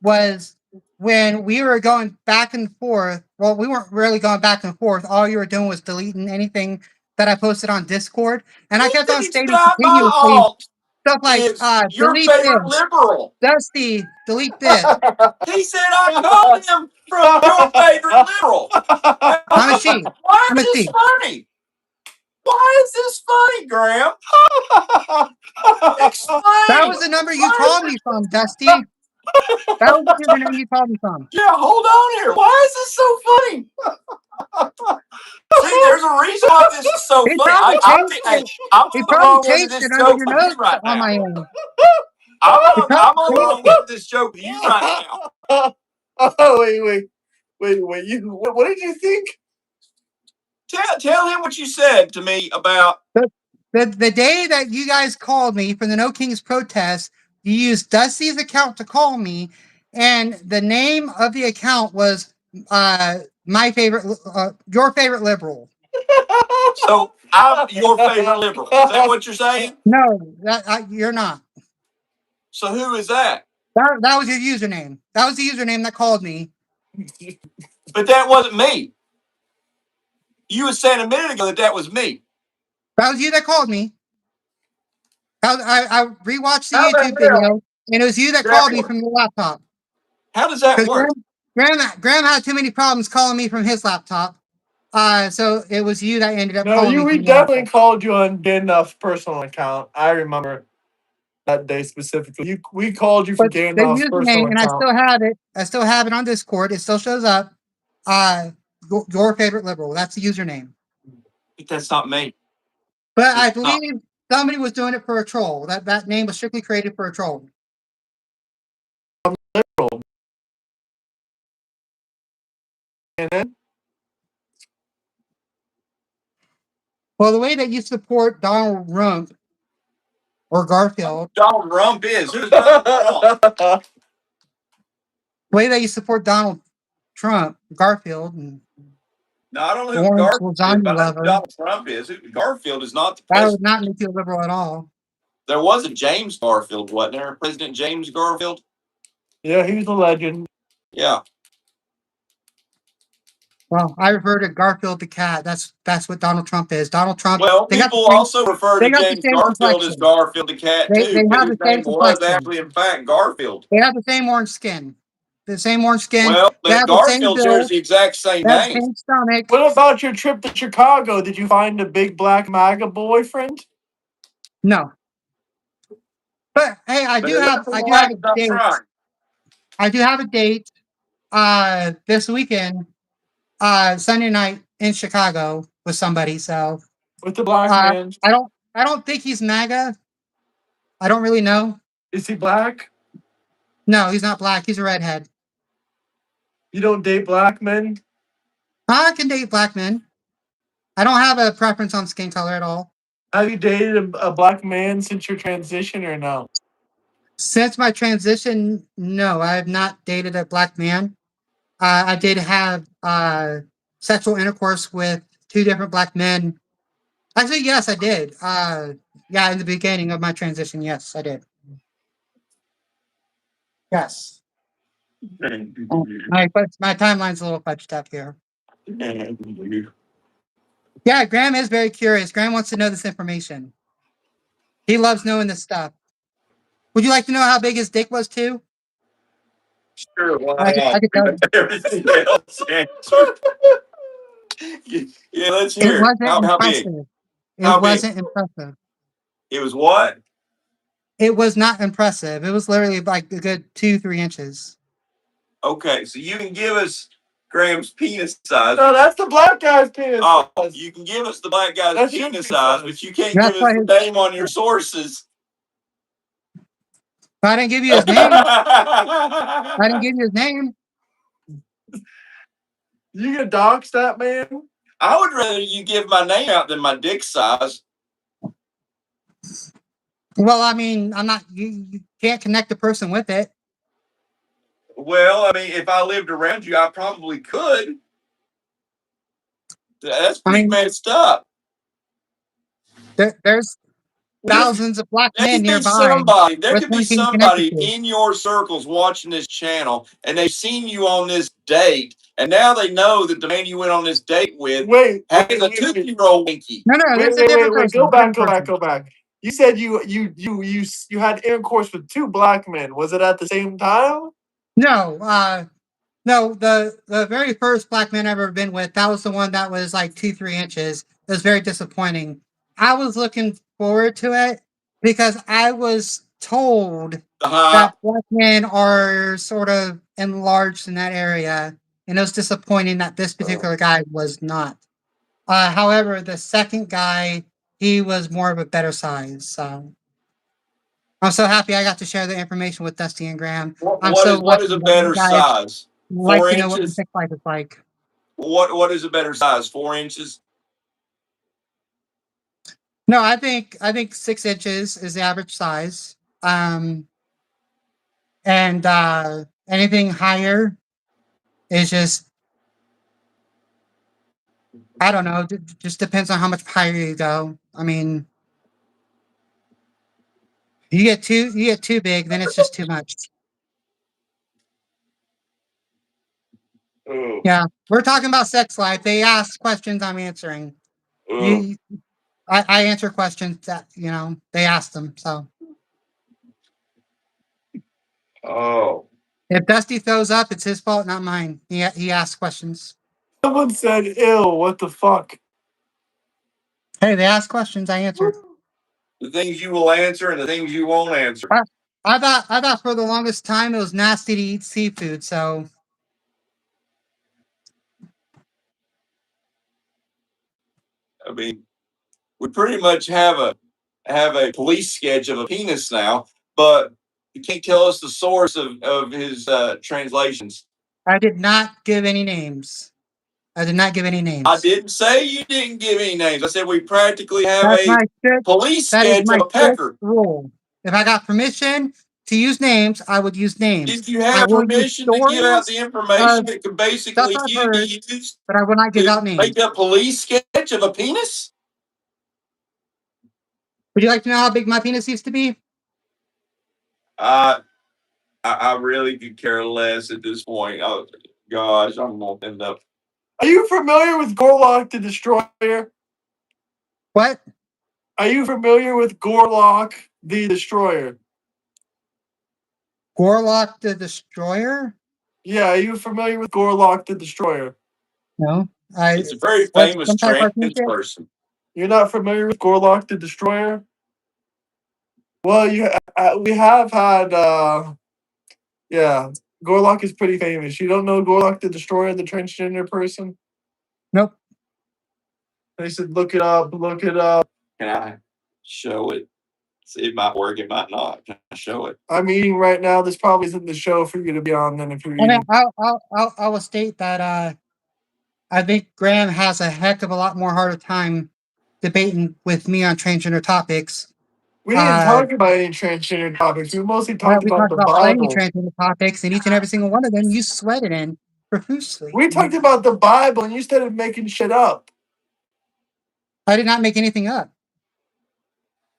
was when we were going back and forth. Well, we weren't really going back and forth. All you were doing was deleting anything that I posted on Discord. And I kept on stating continuously stuff like, your delete favorite this. liberal. Dusty, delete this. He said I called him from your favorite liberal. I'm a she. Why I'm a is this she. funny? Why is this funny, Graham? Explain. That was the number you called me from, Dusty. That was the username you called me from. Yeah, hold on here. Why is this so funny? See, there's a reason why this is so He funny. probably changed it. I'm He on the probably wrong end of changed this it under joke your with you notes right on now. my end. He I'm on the probably wrong changed end it. of this joke with you right now. Oh, wait. What did you think? Tell him what you said to me about. The day that you guys called me for the No Kings protest, you used Dusty's account to call me, and the name of the account was my favorite, your favorite liberal. So I'm your favorite liberal. Is that what you're saying? No, you're not. So who is that? That was your username. That was the username that called me. But that wasn't me. You were saying a minute ago that was me. That was you that called me. I rewatched the How the YouTube hell video, and it was you that that called me work? from your laptop. How does that Because work? Graham had too many problems calling me from his laptop. So it was you that ended up No, calling me we from your definitely laptop. called you on Gandalf's personal account. I remember that day specifically. We called you from But the Gandalf's personal username, and I account. still have it. I still have it on Discord. It still shows up. Your favorite liberal. That's the username. But that's not me. But I It's not. believe somebody was doing it for a troll. That name was strictly created for a troll. Liberal. And then Well, the way that you support Donald Trump or Garfield, Donald Trump is. Who's Donald Trump? the way that you support Donald Trump, Garfield, and No, I don't know who Orange Garfield is, lasagna but I know who lover, Donald Trump is. Garfield is not the that would president. not make you a liberal at all. There was a James Garfield, wasn't there? President James Garfield? yeah, he's a legend. Yeah. Well, I refer to Garfield the cat. That's what Donald Trump is. Donald Trump. Well, They got the people same. also refer They to got the James same Garfield as complexion. Garfield the cat, They too. But have his the same name was complexion. actually, in fact, Garfield. They have the same orange skin. The same orange skin. Well, They but have the same Garfield shares build. the exact same They have the name. same stomach. What about your trip to Chicago? Did you find a big black MAGA boyfriend? No, but hey, I But do it have. looks I do have like a I'm date. trying. I do have a date. This weekend. Sunday night in Chicago with somebody. So With the black uh, man? I don't think he's MAGA. I don't really know. Is he black? No, he's not black. He's a redhead. You don't date black men? I can date black men. I don't have a preference on skin color at all. Have you dated a black man since your transition or no? Since my transition, no, I have not dated a black man. I did have sexual intercourse with two different black men. Actually, yes, I did. Yeah, in the beginning of my transition, yes, I did. Yes. My timeline's a little fudged up here. Yeah, Graham is very curious. Graham wants to know this information. He loves knowing this stuff. Would you like to know how big his dick was too? Sure, why I not? could tell you. Everything else answered. Yeah, let's It hear it. wasn't How big? impressive. It How big? wasn't impressive. It was what? It was not impressive. It was literally like a good 2-3 inches. Okay, so you can give us Graham's penis size. No, that's the black guy's penis. Oh, you can give us the black guy's That's your penis penis size, size. but you can't That's give us why the his, name on your sources. I didn't give you his name. I didn't give you his name. You gonna dox that man? I would rather you give my name out than my dick size. Well, I mean, I'm not. You can't connect the person with it. Well, I mean, if I lived around you, I probably could. That's I pretty mean, messed up. there's thousands of black men nearby There with could be one team connected somebody to. in your circles watching this channel, and they've seen you on this date, and now they know that the man you went on this date with has a 2-year-old winky. No, there's a different person. Go back. You said you had intercourse with two black men. Was it at the same time? No, no. The very first black man I've ever been with, that was the one that was like 2-3 inches. it was very disappointing. I was looking forward to it because I was told that black men are sort of enlarged in that area, and it was disappointing that this particular guy was not. However, the second guy, he was more of a better size. So I'm so happy I got to share the information with Dusty and Graham. I'm so What is lucky a that you better guys size? like 4 to know what my inches? sex life is like. What is a better size? 4 inches? No, I think 6 inches is the average size. And anything higher is just I don't know. Just depends on how much higher you go. I mean, you get too big, then it's just too much. Ugh. Yeah, we're talking about sex life. They ask questions, I'm answering. Ugh. You, I answer questions that they ask them. So Oh. if Dusty throws up, it's his fault, not mine. He asks questions. Someone said, "Ew, what the fuck?" Hey, they ask questions, I answer. The things you will answer and the things you won't answer. I thought for the longest time it was nasty to eat seafood. So I mean, we pretty much have a police sketch of a penis now, but you can't tell us the source of his translations. I did not give any names. I did not give any names. I didn't say you didn't give any names. I said we practically have That's a my strict. police That is sketch my of a strict pecker. rule. If I got permission to use names, I would use names. Did you I have will use permission to give out the stories information of that could stuff basically I've be heard, used but I will not give to out names. make a police sketch of a penis? Would you like to know how big my penis used to be? I really could care less at this point. Oh gosh, I'm gonna end up. Are you familiar with Gorlock the Destroyer? What? Are you familiar with Gorlock the Destroyer? Gorlock the Destroyer? Yeah, are you familiar with Gorlock the Destroyer? No. It's a very What's famous some type of trans shit? person. You're not familiar with Gorlock the Destroyer? Well, we have had yeah, Gorlock is pretty famous. You don't know Gorlock the Destroyer, the transgender person? Nope. They said look it up, look it up. Can I show it? See, it might work, it might not. Can I show it? I'm eating right now. This probably isn't the show for you to be on then if you're And eating. I will state that I think Graham has a heck of a lot more harder time debating with me on transgender topics. We didn't talk about any transgender topics. We mostly talked We about talked the about plenty Bible. transgender topics, and each and every single one of them you sweated in profusely. We talked about the Bible and you started making shit up. I did not make anything up.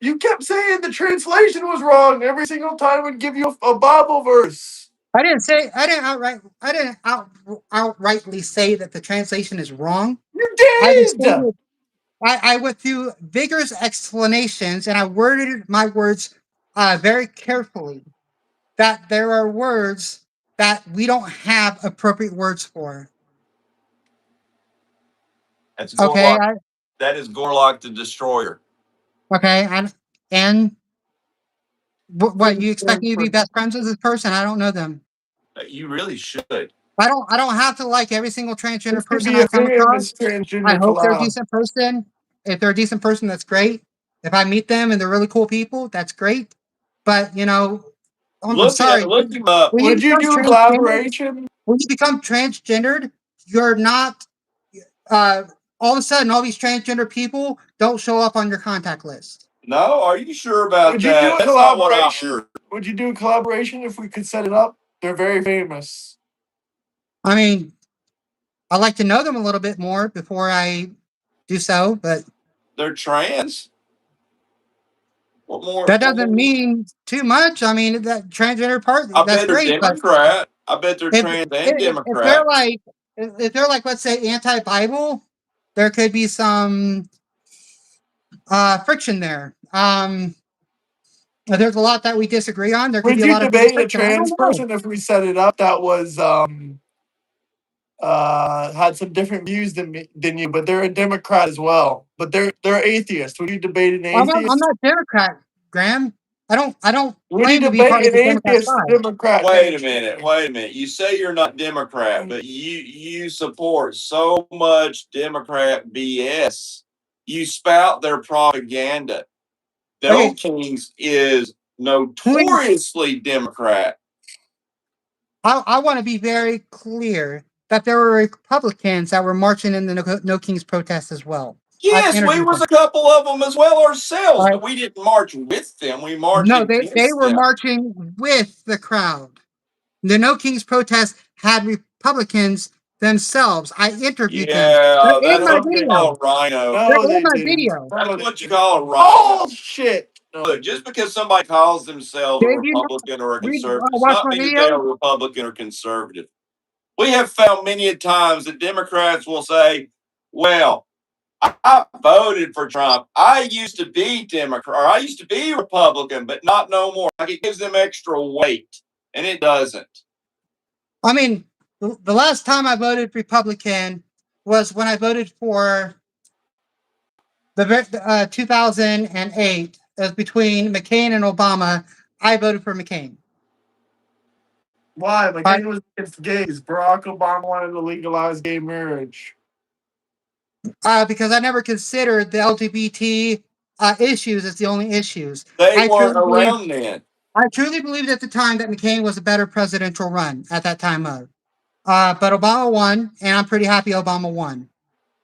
You kept saying the translation was wrong every single time we'd give you a Bible verse. I didn't outrightly say that the translation is wrong. You I just did! stated, I went through vigorous explanations and I worded my words very carefully. That there are words that we don't have appropriate words for. That's Okay, Gorlock. That is Gorlock the Destroyer. okay, and what you expect me to be best friends with this person? I don't know them. You really should. I don't have to like every single transgender This could person be I a come across. famous transgender I hope they're a collab. decent person. If they're a decent person, that's great. If I meet them and they're really cool people, that's great. But I'm sorry. Look him up. When you Would you become do a transgendered, collaboration? when you become transgendered, you're not. All of a sudden, all these transgender people don't show up on your contact list. No, are you sure about Would you that? do a That's not what I collaboration? heard. Would you do a collaboration if we could set it up? They're very famous. I mean, I'd like to know them a little bit more before I do so, but They're trans. What more? that doesn't mean too much. I mean, that transgender part, I that's bet they're great. But Democrat. I bet they're if trans and if they're Democrat. like if they're like, let's say, anti-Bible, there could be some friction there. There's a lot that we disagree on. There could Would be a you lot of debate a friction. I don't trans know. person if we set it up that was had some different views than you, but they're a Democrat as well? But they're atheists. Would you debate an I'm atheist? not Democrat, Graham. I don't Would you claim to be part debate of an the Democrat atheist side. Democrat? Wait a minute. Wait a minute. You say you're not Democrat, but you support so much Democrat BS. You spout their propaganda. The Okay, Old Kings is please, notoriously Democrat. I want to be very clear that there were Republicans that were marching in the No Kings protest as well. I've Yes, we interviewed was them. a couple of them as well All ourselves, right. but we didn't march with them. We marched No, they against were them. marching with the crowd. The No Kings protest had Republicans themselves. I interviewed them. Yeah, They're in that's my what you video. call a rhino. They're No, in they my didn't. video. That's what you call a rhino. Oh shit! No. Look, just because somebody calls themselves a Dave, you Republican or a conservative does watch not my mean that they video? are Republican or conservative. We have found many a times that Democrats will say, well, I voted for Trump. I used to be Democrat, or I used to be Republican, but not no more. Like it gives them extra weight, and it doesn't. I mean, the last time I voted Republican was when I voted for the 2008. It was between McCain and Obama. I voted for McCain. Why? But, McCain was against gays. Barack Obama wanted to legalize gay marriage. because I never considered the LGBT issues as the only issues. They I weren't truly believe, around then. I truly believed at the time that McCain was a better presidential run at that time of. But Obama won, and I'm pretty happy Obama won.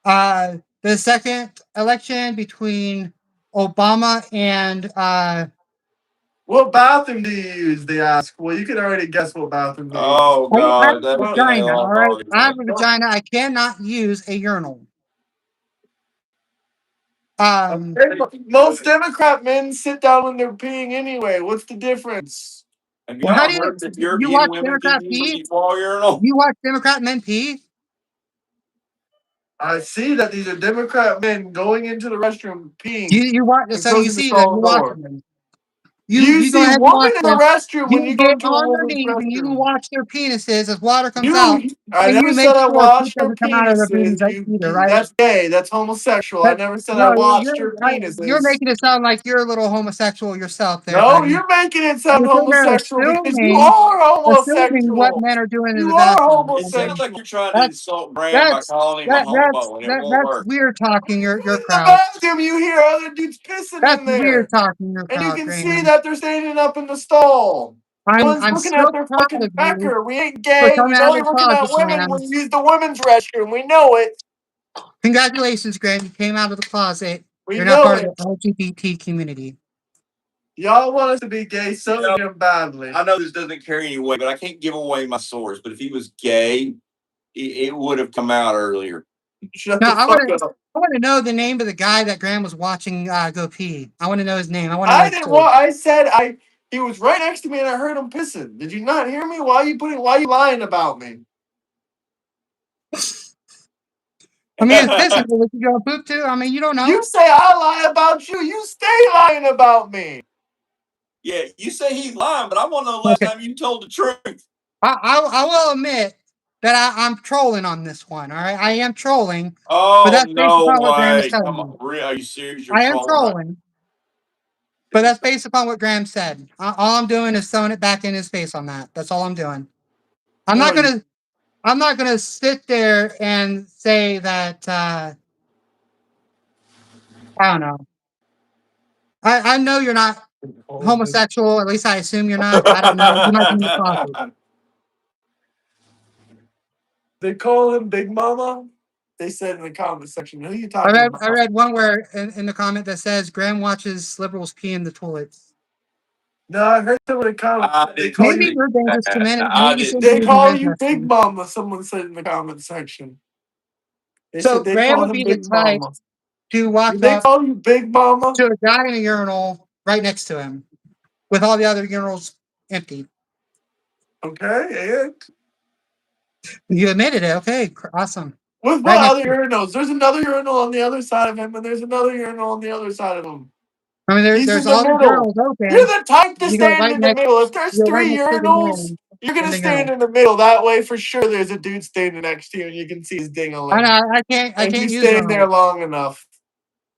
The second election between Obama and What bathroom do you use? They ask. Well, you can already guess what bathroom they use. Oh I have God, a that was vagina, all right? I have a argument. vagina. I cannot use a urinal. Um, Most Democrat men sit down when they're peeing anyway. What's the difference? Have well, how y'all do heard that you European watch women can Democrat use a pee? wall urinal? You watch Democrat men pee? I see that these are Democrat men going into the restroom peeing You watch, and so you closing the see them. stall You watch door. them. You You go see ahead and woman watch in the them. restroom when You you go get into a on your woman's knees and you restroom. watch their penises as water comes out, I and you never make said I sure poop watched your doesn't come out of their booties penises. either, right? That's gay. That's homosexual. I But never said I no, watched your you're penises. making it sound like you're a little homosexual yourself, there, No, buddy. you're making it sound You're sitting there homosexual because you are assuming what homosexual. men are doing in the You are bathroom. It sounds homosexual. like you're trying to That's insult Graham by calling him a homo, and it won't that's work. weird talking. Your In the crowd. bathroom, you hear other dudes pissing That's in weird there. talking. Your And you crowd, can see Graham. that they're standing up in the stall. No one's I'm looking so at their proud fucking of you pecker. We ain't for gay. coming We out know of you're the looking at closet, women Graham. when you use the women's restroom. We know it. Congratulations, Graham. You came out of the closet. We You're not know part of it. the LGBT community. Y'all want us to be gay so damn badly. I know this doesn't carry any weight, but I can't give away my source. But if he was gay, it would have come out earlier. Shut No, the fuck up. I want to know the name of the guy that Graham was watching go pee. I want to know his name. I want to I make didn't sure. want. I said he was right next to me and I heard him pissing. Did you not hear me? Why are you lying about me? I mean, it's this. What you go poop to? I mean, you don't know. You say I lie about you. You stay lying about me. Yeah, you say he's lying, but I want to know the last time you told the truth. I will admit that I'm trolling on this one. All right, I am trolling. Oh, But that's based no upon what Graham is way. telling Come me. on. Are you serious? You're I am trolling, right? trolling, but that's based upon what Graham said. All I'm doing is throwing it back in his face on that. That's all I'm doing. I'm not gonna sit there and say that I don't know. I know you're not homosexual. At least I assume you're not. I don't know. You might be in the closet. They call him Big Mama. They said in the comment section, "Who you talking about?" I read one where in the comment that says Graham watches liberals pee in the toilets. No, I heard someone in the comments. They call Maybe you. you're dangerous to men. I Maybe didn't. They somebody isn't call you Big interested. Mama. Someone said in the comment section. They So said they Graham call would him be the Big type Mama. to walk Did they up call you Big Mama? to a guy in a urinal right next to him, with all the other urinals empty. Okay, and You admitted it. Okay, awesome. with Right what next other to him. urinals? There's another urinal on the other side of him, and there's another urinal on the other side of him. I mean, He's there's in the all the middle. urinals open. You're the type to You go stand right in the next. middle. If there's You go right 3 next to the urinals, man you're in gonna the stand urinal. in the middle. That way, for sure, there's a dude standing next to you, and you can see his I ding-a-ling. know. I And can't you use stand there urinals. long enough.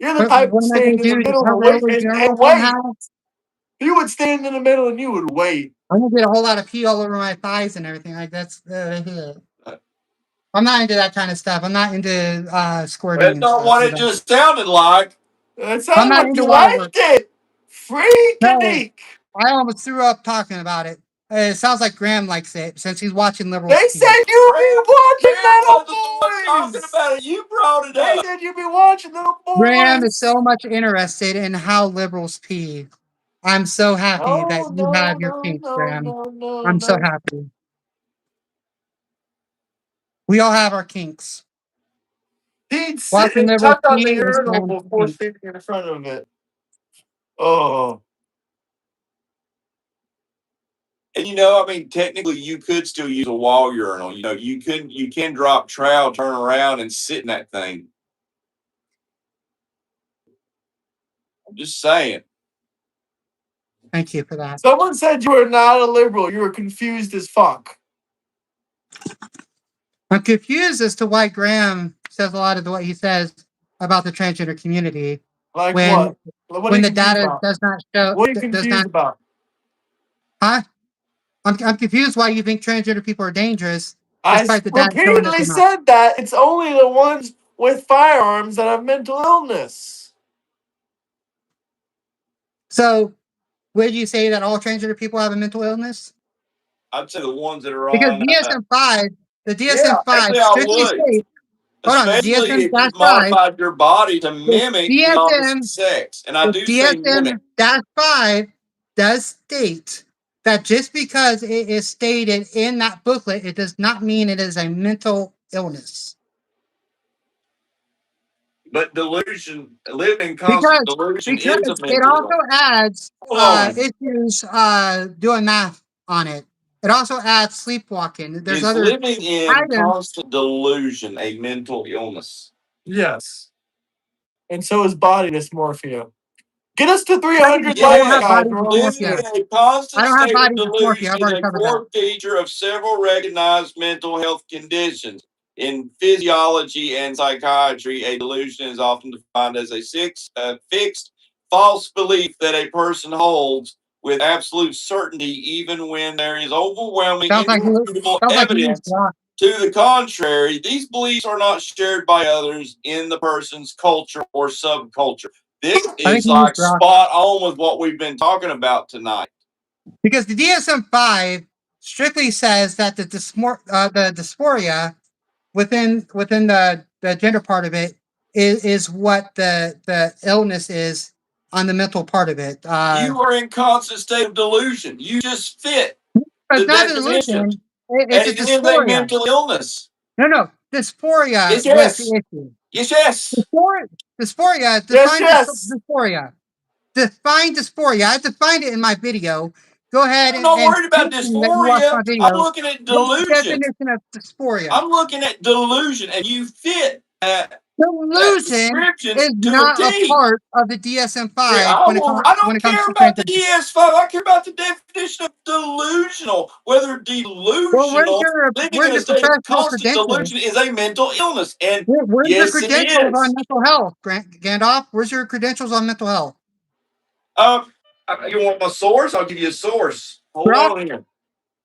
You're the What type to am I going stand to in the do? Just middle and hover wait over and journal wait. somehow? You would stand in the middle and you would wait. I'm going to get a whole lot of pee all over my thighs and everything. Like, that's. I'm not into that kind of stuff. I'm not into squirting That's and not stuff. what it just sounded like. It I'm sounded not like into you water liked work. it. No, Freakinique. I almost threw up talking about it. It sounds like Graham likes it since he's watching liberals They pee. said you'd be watching Wasn't Little the one talking Boys. about it. You brought it They up. said you'd be watching Little Graham is Boys. so much interested in how liberals pee. I'm so happy that Oh you have no your no kinks, no Graham. no no I'm so no. happy. We all have our kinks. He'd sit Watching and liberals tuck on the pee is urinal Graham's before kink. sitting in front of it. Oh. And I mean, technically, you could still use a wall urinal. You can drop trowel, turn around, and sit in that thing. I'm just saying. Thank you for that. Someone said you were not a liberal. You were confused as fuck. I'm confused as to why Graham says a lot of what he says about the transgender community Like when what? What are when you the confused data about? does not show What are you does confused not. about? Huh? I'm confused why you think transgender people are dangerous, I despite the data showing that repeatedly they're not. said that it's only the ones with firearms that have mental illness. So, would you say that all transgender people have a mental illness? I'd say the ones that are Because on. DSM-5, the Yeah, DSM-5 actually, I strictly would. states. Hold on, the Especially if you DSM-5, modified your body to the mimic the opposite DSM, sex. And I the do say mimic. DSM-5 does state that just because it is stated in that booklet, it does not mean it is a mental illness. But delusion, living in constant Because delusion because is a it mental also illness. adds Hold on. issues doing math on it. It also adds sleepwalking. There's Is other living in items. constant delusion a mental illness? Yes. And so is body dysmorphia. Get us to I 300 don't likes, have Yes. guys. body We're almost Living dysmorphia. there. in a constant I don't have state of body dysmorphia. delusion I've is already a covered that. core feature of several recognized mental health conditions. In physiology and psychiatry, a delusion is often defined as a fixed, false belief that a person holds with absolute certainty, even when there is overwhelming, Sounds like indisputable you use evidence block. to the contrary. These beliefs are not shared by others in the person's culture or subculture. This I think is you use like block. spot on with what we've been talking about tonight. Because the DSM-5 strictly says that the dysphoria within the gender part of it is what the illness is on the mental part of it. You are in constant state of delusion. You just fit It's the not a definition. delusion. It's a It is a dysphoria. mental illness. No, dysphoria Yes, was the yes. issue. Yes, yes. Dysphoria, Yes, define yes. dysphoria. Define dysphoria. I defined it in my video. Go ahead I'm not and worried about prove to me that you watched dysphoria. my I'm video. looking at What's the delusion. definition of dysphoria? I'm looking at delusion, and you fit that Delusion description is to a not a T. part of the DSM-5 when I when don't it comes care to about the transgender. DS5. I care about the definition of delusional. Whether Well, delusional, living where's in a your state of professional constant credentials? delusion is a mental illness. And Where's your yes, it credentials on is. mental health, Gandalf? Where's your credentials on mental health? You want my source? I'll give you a source. Hold Grok? on here.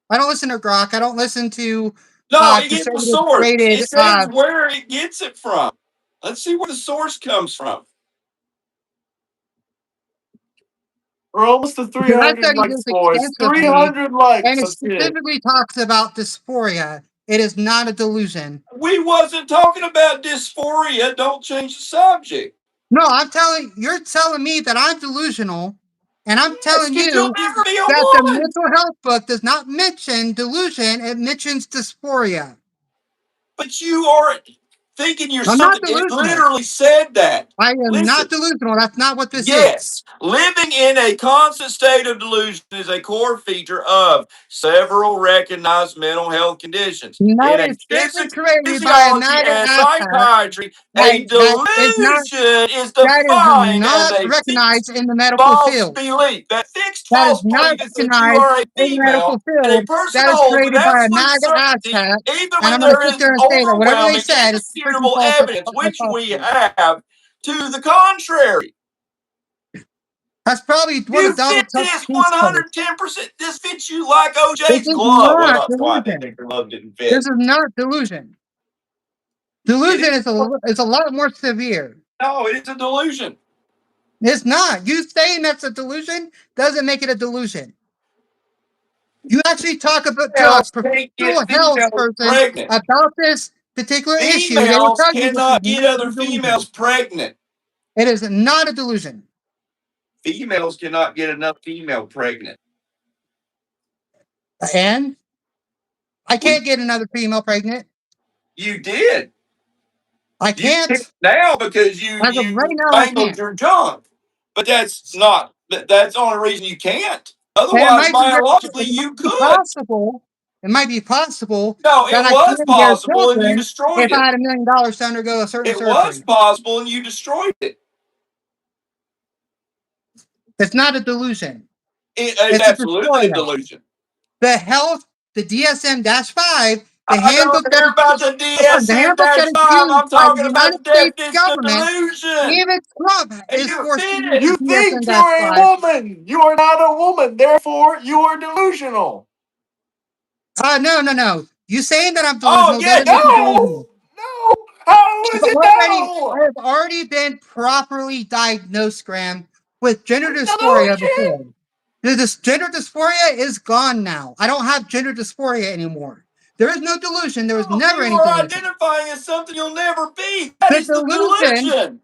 I don't listen to Grok. I don't listen to No, it gets the conservative source. rated. It says where it gets it from. Let's see where the source comes from. We're almost to Because I 300 studied this likes, boys. extensively, 300 likes. and it That's it. specifically talks about dysphoria. It is not a delusion. We wasn't talking about dysphoria. Don't change the subject. No, you're telling me that I'm delusional, and I'm Yes, telling because you'll you never be a that the woman. mental health book does not mention delusion, it mentions dysphoria. But you are thinking you're I'm not something. It delusional. literally said that. I am Listen. not delusional. That's not what this is. Yes, living in a constant state of delusion is a core feature of several recognized mental health conditions. And In that a is strictly created by a physiology MAGA and asshat psychiatry, a delusion is defined as not a fixed recognized in the medical false field. belief. That fixed That is false not belief is that you recognized are a in the medical female and a field. person That is holds with created by a absolute MAGA certainty, asshat. even And when I'm going to there sit is there and say that whatever they overwhelming, said is freaking indisputable false. evidence, which False. we have to the contrary. That's probably one You of Donald fit Trump's this cheat codes. 110%. This fits you like This OJ's is glove. Well, not that's why I think delusion. your glove didn't This fit. is not delusion. Delusion is a lot more severe. No, it's a delusion. It's not. You saying that's a delusion doesn't make it a delusion. You actually talk about to a Females can't professional get health females person pregnant. about this particular issue. They will Females tell you this cannot is get not other a delusion. females pregnant. It is not a delusion. Females cannot get another female pregnant. And I can't get another female pregnant. You did. I You can't. can't now because you As of right now, I mangled can't. your junk. But that's not that's the only reason you can't. And Otherwise, biologically, you could. possible. It might be possible No, that it I was can bear possible and you children destroyed if I it. had $1 million to undergo a certain It was surgery. possible and you destroyed it. It's not a delusion. It's It's a absolutely a dysphoria. delusion. The health, the DSM-5, the I handbook don't care about the the handbook that is DSM-5. I'm used by the talking about United the States definition of government, delusion. even Trump And is you forced to fit use it. You the think you're a DSM-5. woman. You are not a woman. Therefore, you are delusional. No. You saying that I'm Oh, delusional yeah, doesn't make me No. delusional. No. How is it I no? have already been properly diagnosed, Graham, with gender dysphoria Delusion. before. This gender dysphoria is gone now. I don't have gender dysphoria anymore. There is no delusion. There was never you any are delusion. identifying as something you'll never be. That is the delusion.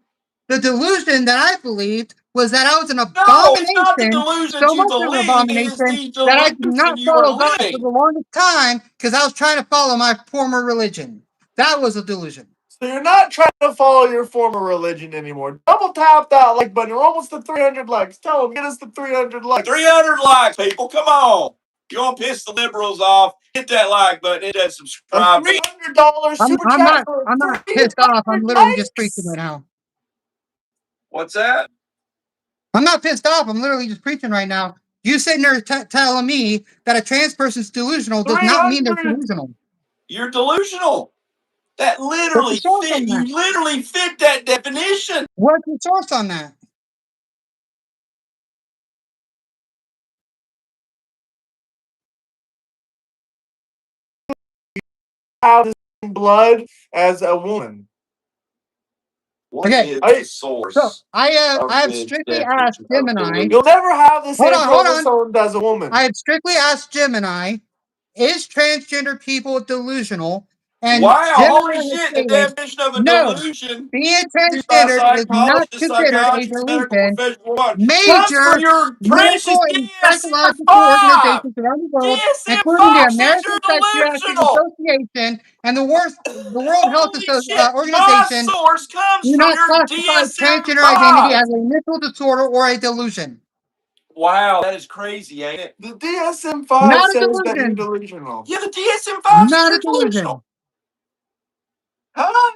The delusion that I believed was that I was an No, it's not the abomination, delusion so that you much of an believe. It is abomination the that I did delusion not you are follow God for living. the longest time because I was trying to follow my former religion. That was a delusion. So you're not trying to follow your former religion anymore. Double tap that like button. We're almost to 300 likes. Tell them, get us to 300 likes. 300 likes, people. Come on. You want to piss the liberals off? Hit that like button. Hit that subscribe button. $300 super chat for I'm not pissed off. I'm 300 literally just likes. preaching right now. What's that? I'm not pissed off. I'm literally just preaching right now. You sitting there telling me that a trans person's delusional does not mean they're 300. delusional. You're delusional. That literally What's the source fit. on You that? literally fit that definition. What's the source on that? Have the same blood as a woman. What Okay. is the source? So I of have this strictly asked definition of Gemini. delusion? You'll never have the same Hold on. chromosomes as a woman. I have strictly asked Gemini, is transgender people delusional? And Wow, Gemini holy has shit, the stated, definition of a no, delusion being used by transgendered is not psychologists, considered a psychiatrists, medical delusion. professionals comes Major from your precious medical and psychological DSM-5. organizations around the world, including the DSM-5 says American you're Psychiatric delusional. Association and the World Health Holy shit, my Organization, source comes do from not your classify transgender identity DSM-5. as a mental disorder or a delusion. Wow, that is crazy, ain't it? The DSM-5 Not a says that you're delusion. delusional. Yeah, the DSM-5 says Not a you're delusion. delusional. Huh?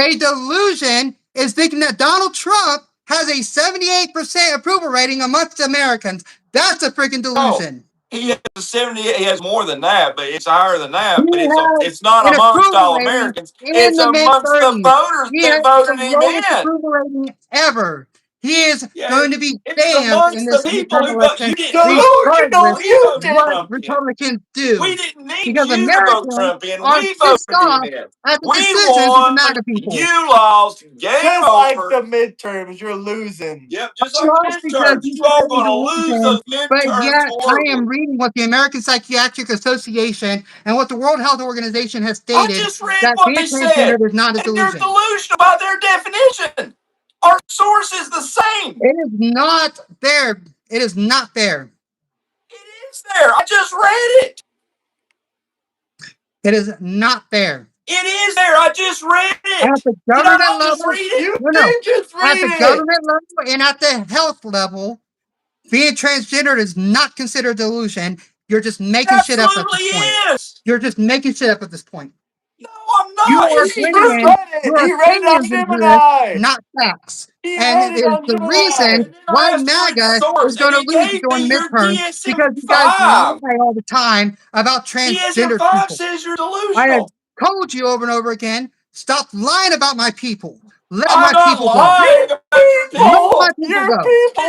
A delusion is thinking that Donald Trump has a 78% approval rating amongst Americans. That's a freaking delusion. He has a 78. He has more than that, but it's higher than that. He But has it's not an amongst approval all rating Americans. in It's the mid amongst the 30s. voters He that has voted the him lowest in. approval rating ever. He is going to be It's damned in amongst this the people midterm who vote. election, You didn't Delusional, regardless you of vote what Trump in. Republicans do. We didn't need Because you to vote Americans Trump in. are We pissed voted him off in. at the We decisions of the won. MAGA people. You lost. Game Just like over. the midterms, you're losing. Yep, just You like lost the because midterms. you You said all it was going a to lose delusion, those but midterms yet I horribly. am reading what the American Psychiatric Association and what the World Health Organization has I stated, just read that what being they said. transgendered is not a And you're delusion. delusional by their definition. Our source is the same. It is not there. It is not there. It is there. I just read it. It is not there. It is there. I just read At it. the Did I government not just level, read it? You no. did just At read the it. government level and at the health level, being transgendered is not considered delusion. You're just making shit up at Absolutely this point. is. You're just making shit up at this point. No, I'm You not. are It's He just bringing read it. your He read it on opinions into this, Gemini. not facts. He And read it it is on the Gemini. reason And then why I asked for its MAGA source, is going and to he lose gave during me your midterms because you guys DSM-5. lie all the time about transgender DSM-5 people. says you're I have delusional. told you over and over again, stop lying about my people. Let I'm my not people go. lying about your Let my people. people Your go. people.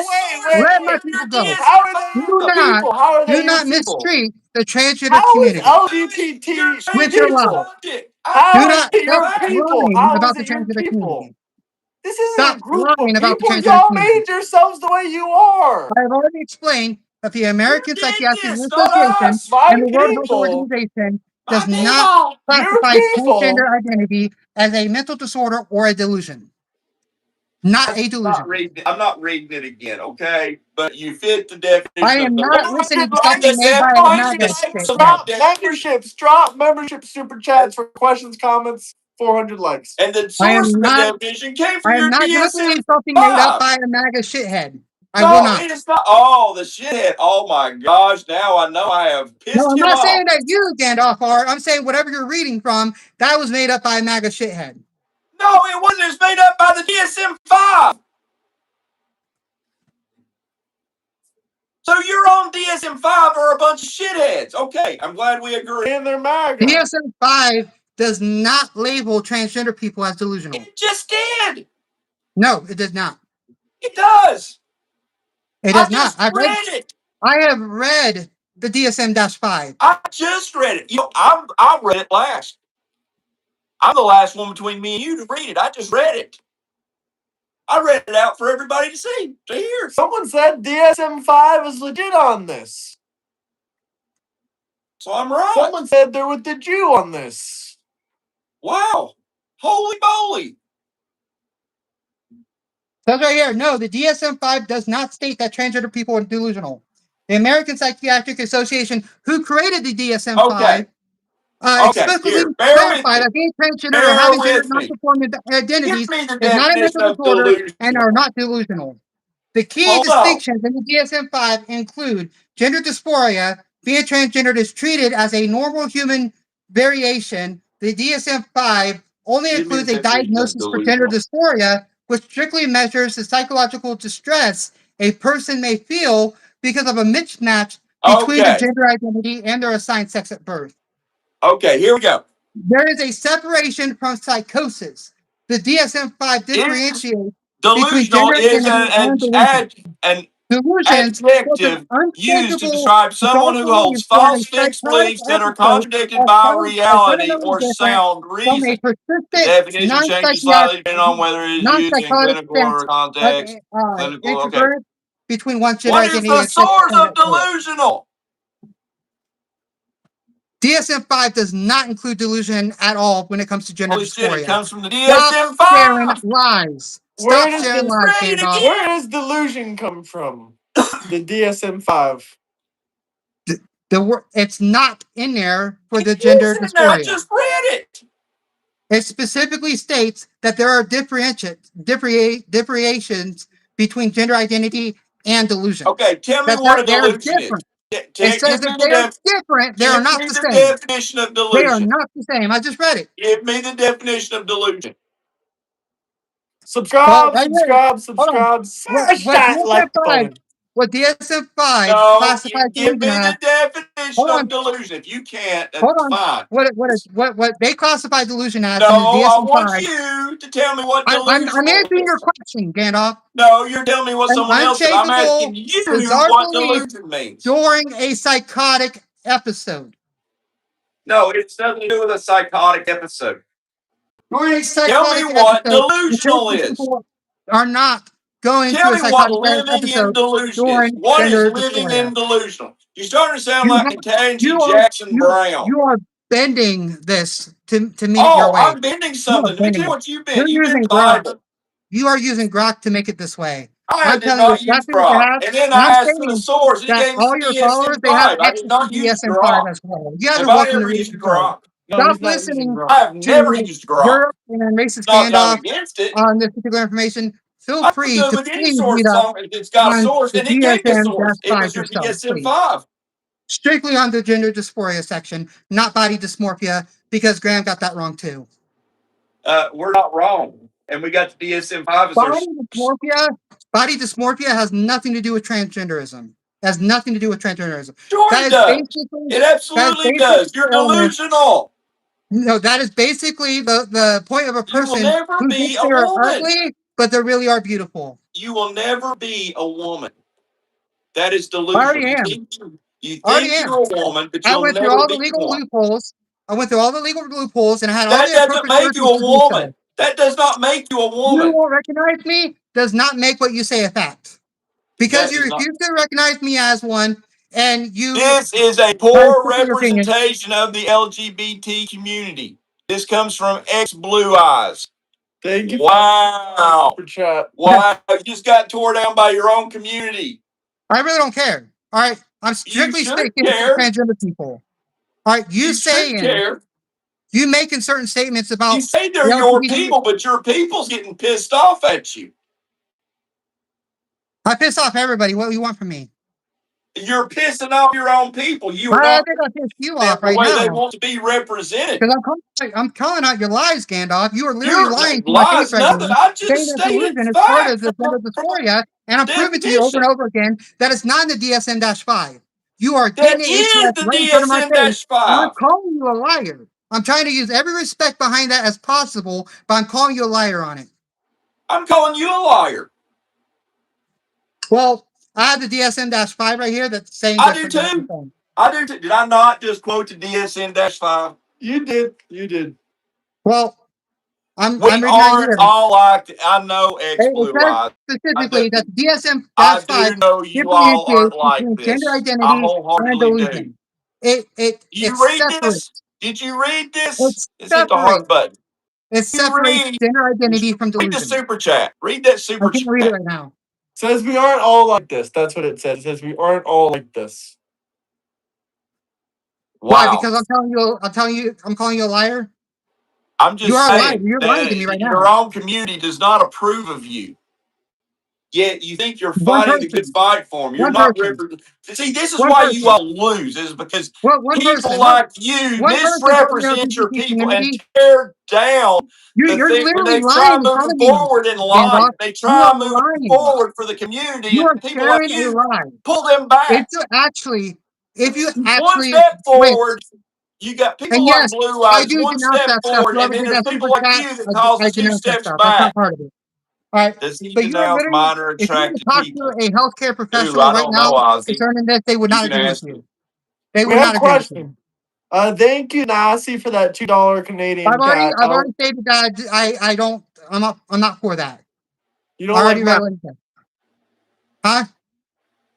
Let my Wait. people go. How are they Do your not, people? How are do they your not people? mistreat the transgender How is community. LGBT With your people? lies. How Do is not it stop your people? lying How is about the it your transgender people? community. This isn't Stop a group of lying about the people. transgender Y'all community. made yourselves the way you are. I have already explained that the American You did Psychiatric this, not Association us. My and the World Health people. Organization My does not people. Your classify transgender people. identity as a mental disorder or a delusion. Not a delusion. I'm not reading it again, okay? But you fit the definition I of am delusion. not listening to something made by a MAGA shit. Drop membership super chats for questions, comments, 400 likes. And the I source am of the not. definition came from I am your not going to DSM believe something made up 5. by a MAGA shithead. I will No, not. it is not. Oh, the shithead. Oh my gosh. Now I know I have No, pissed I'm him not off. saying that you, Gandalf, are. I'm saying whatever you're reading from, that was made up by a MAGA shithead. No, it wasn't. It's made up by the DSM 5. So you're on DSM 5 are a bunch of shitheads. Okay, I'm glad we agree. And they're MAGA. DSM 5 does not label transgender people as delusional. It just did. No, it does not. It does. It I does not. just read it. I have read the DSM-5. I just read it. I read it last. I'm the last one between me and you to read it. I just read it. I read it out for everybody to see, to hear. Someone said DSM-5 is legit on this. So I'm right. Someone said they're with the Jew on this. Wow. Holy moly. Says right here, no, the DSM-5 does not state that transgender people are delusional. The American Psychiatric Association, who created the DSM-5, Okay. explicitly Here, bear with clarified me. that being transgender or Bear having gender with me. non-conforming Give identities me the is not a definition mental of disorder and are delusional. not delusional. The key Hold on. distinctions in the DSM-5 include gender dysphoria. Being transgendered is treated as a normal human variation. The DSM-5 only Give me the includes a definition of diagnosis for gender delusional. dysphoria, which strictly measures the psychological distress a person may feel because of a mismatch between their Okay. gender identity and their assigned sex at birth. Okay, here we go. There is a separation from psychosis. The DSM-5 differentiates between Delusional gender is identity and delusion. an Delusions, such as adjective used to unshakable describe someone who holds self-belief during a false fixed psychotic beliefs that are episode contradicted are by reality fundamentally or different sound from a reason. The persistent definition changes slightly depending on whether it is used in non-psychotic clinical sense or of context. Clinical, okay. interference between one's gender What is identity the and sex source assigned of at birth. delusional? DSM-5 does not include delusion at all when it comes to gender Holy shit, it dysphoria. comes from the Stop sharing DSM-5. lies. Where Stop does sharing this lies, Read it Gandalf. again. Where does delusion come from? The DSM-5. It's not in there for the It gender is in there. I dysphoria. just read it. It specifically states that there are differentiations between gender identity and delusion. Okay, tell me That what a they're delusion is. different. It Give says me that the they are different. They are give not me the the same. definition of They are delusion. not the same. I just read it. Give me the definition of delusion. Subscribe, Right here. Hold on. subscribe. Smash that like button. What DSM-5 No, classifies give delusion me as. the definition Hold of on. delusion. If you can't, Hold that's on. fine. What they classify delusion as No, in the I want DSM-5. you to tell me what I'm delusional answering your is. question, Gandalf. No, you're telling me what An someone else said. I'm asking unshakable, you bizarre what belief delusion means. during a psychotic episode. No, it's nothing to do with a psychotic episode. During a Tell me psychotic what episode, the delusional transgender is. people are not going Tell through a me what psychotic living in episode delusion is. during What is gender living dysphoria. in delusional? You're starting to sound You like have, Ketanji you are Jackson Brown. you are bending this to meet it your Oh, way. I'm bending You are something. Let me tell bending you it. what you've been. You're You've been using Grok. Bible. You are using Grok to make it this way. I I'm did telling you not use exactly what you Grok. have, And then and I I'm asked for the saying source. He that gave me all the your followers, DSM they have 5. I did access to not use DSM-5 Grok. as well. You guys Have are I welcome to ever read used it yourself. Grok? No, Stop he's not using listening Grok. I have never to used Grok. Europe and racist Not that I'm standoff against it. on this particular information. Feel I'm free good to with any please source read as up long as it's got a on source. the And it gave a source. It DSM-5 was your yourself, DSM please. 5. Strictly on the gender dysphoria section, not body dysmorphia, because Graham got that wrong too. We're not wrong. And we got the DSM 5 as our Body dysmorphia has nothing to do with transgenderism. It has nothing to do with transgenderism. Sure That it is does. basically It absolutely an does. You're illness. delusional. No, that is basically the point of a You will person never who be thinks a they're woman. ugly, but they really are beautiful. You will never be a woman. That is I delusional. already You am. think, you I already think am. you're a woman, but I you'll went through never all the be legal one. loopholes. I went through all the legal loopholes, and I had all That the doesn't appropriate make you surgeries a to do so. woman. That does not make you a You woman. won't recognize me does not make what you say a fact. Because That you does not. refuse to recognize me as one, and you This is a try to poor stick with your opinion. representation of the LGBT community. This comes from X Blue Eyes. Thank you. Wow. For chat. Wow. You just got tore down by your own community. I really don't care. All right, I'm You strictly should sticking with care. transgender people. All right, You should care. you making certain statements You about say the they're your LGBT. people, but your people's getting pissed off at you. I piss off everybody. What do you want from me? You're pissing off your own people. You are I not think I pissed you them off the right way they now want to be represented. because I'm calling out your lies, Gandalf. You are literally Your lying to my face lies, right nothing. now, I saying just that stated delusion is part of facts the gender from dysphoria, and I'm proving to you over definition. and over again that it's not in the DSM-5. You are That getting it is incorrect the right in front of my face, and I'm DSM-5. calling you a liar. I'm trying to use every respect behind that as possible, but I'm calling you a liar on it. I'm calling you a liar. Well, I have the DSM-5 right here that's saying I do different too. things. I do too. Did I not just quote the DSM-5? You did. You did. Well, I'm We reading right aren't here. all like I know X It Blue says Eyes. specifically that the I DSM-5 do know you all aren't differentiates like between gender this. I identity and wholeheartedly do. delusion. It You it's read separate. this? Did you read this? It's Let's hit the separate. heart button. It You separates read. gender identity from Read the delusion. super chat. Read that I super can't read it chat. right now. Says we aren't all like this. That's what it says. It says we aren't all like this. Why? Wow. Because I'm calling you a liar. I'm You just are a liar. saying You're lying to me right that your now. own community does not approve of you. Yet you think you're One fighting the good person. fight for them. You're One not person. representing. See, this is One why you person. all lose. Is because Well, one people person. like you One person from the misrepresent your LGBT people and community. tear down the You're thing when literally they try lying in front moving of me, forward in life. Gandalf. They You try are moving lying. forward for the community, You and are people like sharing a you lie. pull them If back. you actually, if you One actually step went, forward, you got people and like yes, Blue I Eyes. do One denounce step that stuff. forward, and Whoever then did there's that super people like chat, you that cause I the two denounce that steps stuff. That's not back. part of it. All right. Does he But you are denounce literally, minor if you were to attracted talk to people? a healthcare Dude, professional I right don't now know, Ozzy. concerning this, they would You not can agree with ask you. him. They We would have not a agree with you. question. Thank you, Nasi, for that $2 Canadian cat. I've already stated that I don't, I'm not for that. You I don't already like read it. Huh?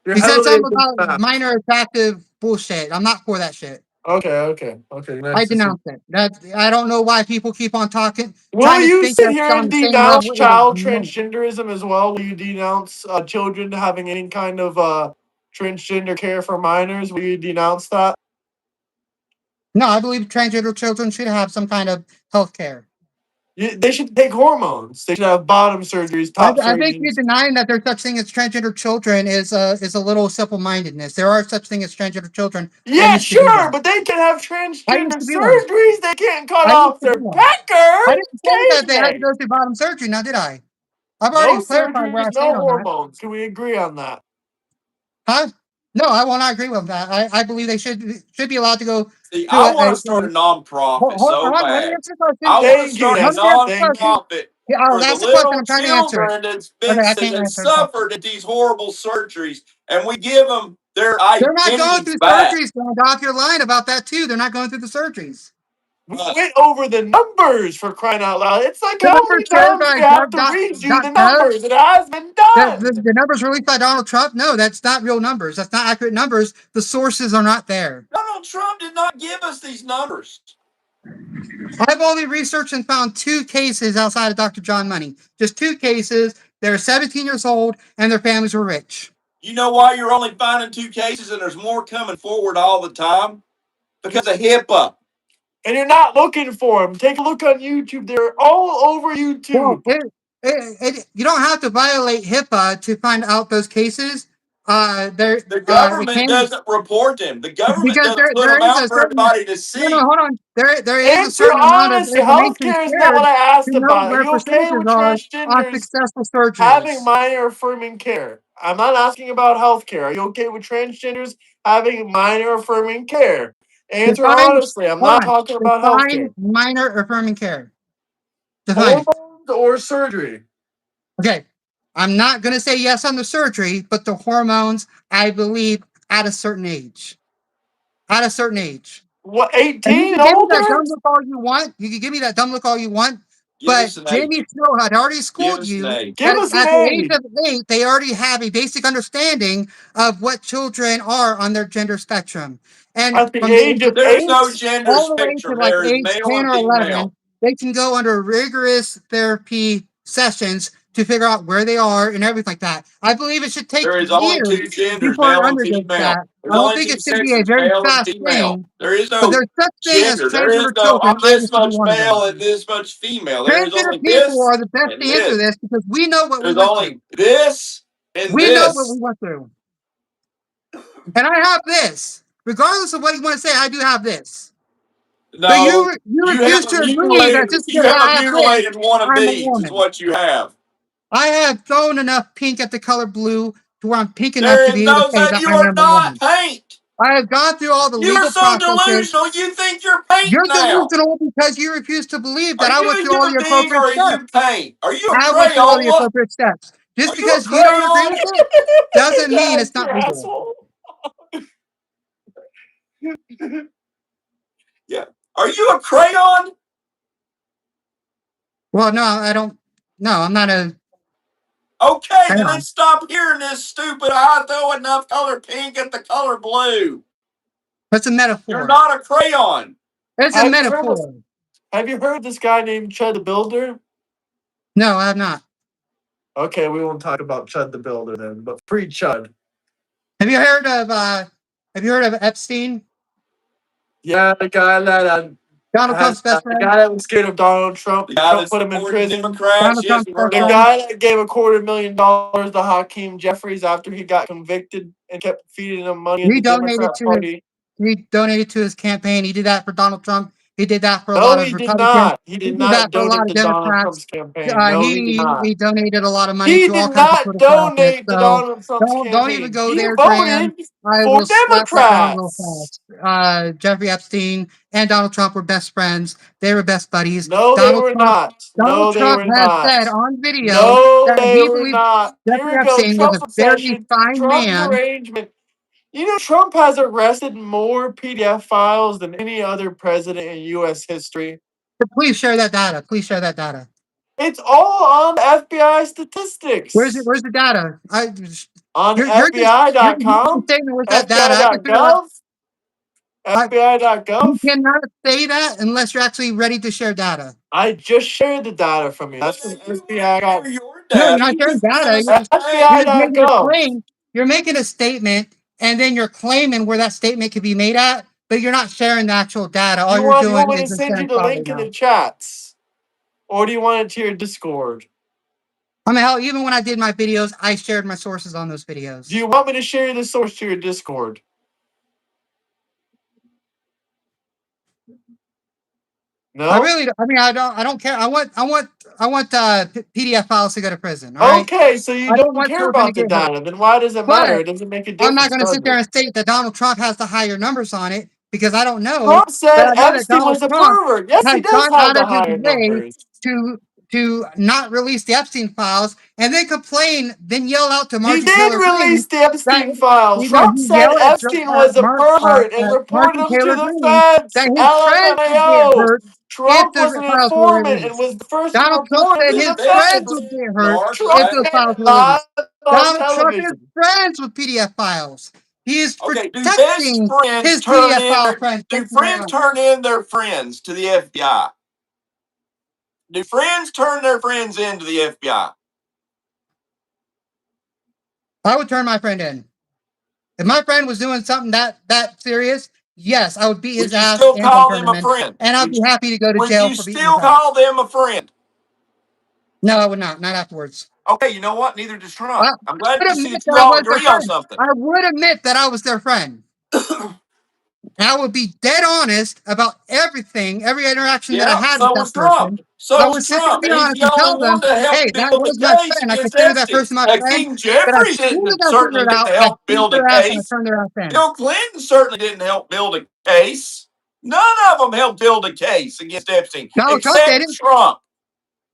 You're He said heavily something against about that. minor attractive bullshit. I'm not for that shit. Okay. Nice I to see. denounce it. That I don't know why people keep on talking, Will trying to you think sit that's here on and the same denounce level. It is child not. transgenderism as well? Will you denounce children having any kind of transgender care for minors? Will you denounce that? No, I believe transgender children should have some kind of health care. They should take hormones. They should have bottom surgeries, top I think you surgeries. denying that there's such thing as transgender children is a little simple-mindedness. There are such thing as transgender children. I Yeah, used to be sure, one. but they can have I transgender used to be one. surgeries. They can't cut I used off to be their one. I peckers. didn't say that they had to Cavemen. go through bottom surgery. Now, did I? I've No already clarified where I surgeries, stand no on that. hormones. Can we agree on that? Huh? No, I will not agree with that. I believe they should be allowed to go See, to I want to start a nonprofit hold so on, let me bad. answer the question. I want to Thank you, start a Let me Nessie. answer the Thank you. question. nonprofit Yeah, for the that's the question. little I'm trying to answer it. children that's Okay, been I can't that answer the question. suffered at these horrible surgeries, and we give them their They're not going identities through back. surgeries, Doc. You're lying about that too. They're not going through the surgeries. We went over the numbers for crying out loud. It's like The how numbers many shared times do by we have to read you the Gov. numbers? It has been done. The numbers released by Donald Trump. No, that's not real numbers. That's not accurate numbers. The sources are not there. Donald Trump did not give us these numbers. I've only researched and found 2 cases outside of Dr. John Money. Just 2 cases. They're 17 years old and their families were rich. You know why you're only finding 2 cases and there's more coming forward all the time? Because of HIPAA. And you're not looking for them. Take a look on YouTube. They're all over Well, YouTube. you don't have to violate HIPAA to find out those cases. The government doesn't report them. The government because doesn't put there them is a out for certain. everybody to No, see. hold on. There is a If you're certain amount of honest, information healthcare is not shared what I to asked know about. Are where you okay percentages with are on transgenders successful having surgeries. minor affirming care? I'm not asking about healthcare. Are you okay with transgenders having minor affirming care? Answer Define, honestly. I'm hold not on. talking about Define healthcare. minor affirming care. Define it. Hormones or surgery? Okay. I'm not going to say yes on the surgery, but the hormones, I believe, at a certain age. At a certain age. What, And you 18 can and give me that older? dumb look all you want. You can give me that dumb look all you want. Give But us an Jamie age. Snow had already Give schooled us an you age. Give that us an at the age age. of 8, they already have a basic understanding of what children are on their gender spectrum. And At the from the age age of of There's 8? no 8 gender all the way to spectrum. like There is age male 10 and or female. 11, they can go under rigorous therapy sessions to figure out where they are and everything like that. I believe it should take There is only years two genders, before male and undergoes female. that. There's I don't only think two it should be a sexes, very male and fast female. thing, There is but no there's such thing as gender. There is transgender no children. I'm I this just be much one of male them. and this much female. There is Transgender only people this are the best and to answer this. this because we know what we There's went through. only this and We know what we this. went through. And I have this. Regardless of what you want to say, I do have this. But No, you you refuse have a to agree that mutilated just you because have I a have this, mutilated one of I'm a these is woman. what you have. I have thrown enough pink at the color blue to where I'm pink enough There to is be able to no say that that you I are am a not woman. paint. I have gone through all the You are legal so processes. delusional. You think you're paint You're now. delusional because you refuse to believe Are that I you went a through all human the being or appropriate are steps. you paint? Are you a I went through all the Crayola? appropriate steps. Just Are you a because you don't agree with crayon? it doesn't mean Yes, it's you not legal. asshole. Yeah. Are you a crayon? Well, no, I don't. No, I'm not a. Okay, Hang then on. let's stop hearing this stupid. I throw enough color pink at the color blue. That's a You're metaphor. not a crayon. It's a Have you heard of, metaphor. have you heard of this guy named Chud the Builder? No, I have not. Okay, we won't talk about Chud the Builder then, but free Chud. Have you heard of Epstein? Yeah, the guy that Donald Trump's best the friend? guy that was scared of Donald Trump. The guy Trump that put him in supported prison. Democrats. Donald Yes, Trump's we best heard The all friend? guy that gave $250,000 to Hakeem Jeffries after he got convicted and kept feeding him money in We the donated Democrat to Party. his campaign. He did that for Donald Trump. He did that for a lot No, of he did Republicans. not. He He did did that not for a lot donate of to Donald Democrats. Trump's campaign. No, he did not. He donated a lot of money He to all did kinds of not political outfits. donate to So Donald Trump's don't even campaign. go He there, Graham. voted I for will slap that down real Democrats. fast. Jeffrey Epstein and Donald Trump were best friends. They were best buddies. No, they were not. Donald No, they Trump were has not. said on video No, that they he were believes not. Here Jeffrey we go. Epstein was Trump a very obsession. fine Trump man. derangement. You know, Trump has arrested more PDF files than any other president in U.S. history. Please share that data. Please share that data. It's all on FBI statistics. Where's it? Where's the data? On You're just you're making a FBI.com, statement with that data. I can figure out. FBI.gov, You FBI.gov. cannot say that unless you're actually ready to share data. I just shared the data from you. That's from FBI.gov. your No, you're data. not You sharing just made data. a You're just making a FBI.gov. claim. You're making a statement, and then you're claiming where that statement could be made at, but you're not sharing the actual data. All You you're want doing me to is send you sharing the cloud right link in now. the chats? Or do you want it to your Discord? I mean, hell, even when I did my videos, I shared my sources on those videos. Do you want me to share the source to your Discord? No? I mean, I don't care. I want PDF files to go to prison. All right. Okay, so you I don't don't want care children to about the get hurt. data. Then why does it But matter? It doesn't make a I'm not difference, going to does sit there it? and state that Donald Trump has the higher numbers on it because I don't know. Trump But said I know that Epstein Donald was a Trump pervert. Yes, has he does gone have out the of his higher way numbers. to not release the Epstein files and then complain, then yell out to He Marjorie did Taylor Greene release the that Epstein files. Trump he said yelled Epstein was a pervert and at reported Marjorie him to Taylor the Greene feds. that his friends would get LMAO. hurt if Trump was the an files were informant and released. was the first to Donald Trump report him said to His his the best friends feds. would get friends hurt are if Trump those said files it were live released. on Donald Trump is television. friends with PDF files. He is Okay, do best protecting friends his turn PDF in file their friends. do Thank you very friends much. turn in their friends to the FBI? Do friends turn their friends in to the FBI? I would turn my friend in. If my friend was doing something that serious, yes, I would beat his Would you ass still and then call turn them him a in. friend? And I'd be happy to go to Would jail you for beating his still ass. call them a friend? No, I would not. Not afterwards. Okay, you know what? Neither does Trump. I I'm glad would to see admit that that you I all was their agree on friend. something. I would admit that I was their friend. I would be dead honest about everything, every interaction that I Yeah, had with so that was Trump. person. I So would is sit there and Trump. be And he's honest the and tell only them, one to hey, help that build the was my case friend. I against consider that Epstein. person my friend. King But as Jeffries soon as didn't I certainly figured it didn't out, I help beat build a their ass and I case. turned their ass in. Bill Clinton certainly didn't help build a case. None of them helped build a case against Epstein, Donald Trump except did it. Trump.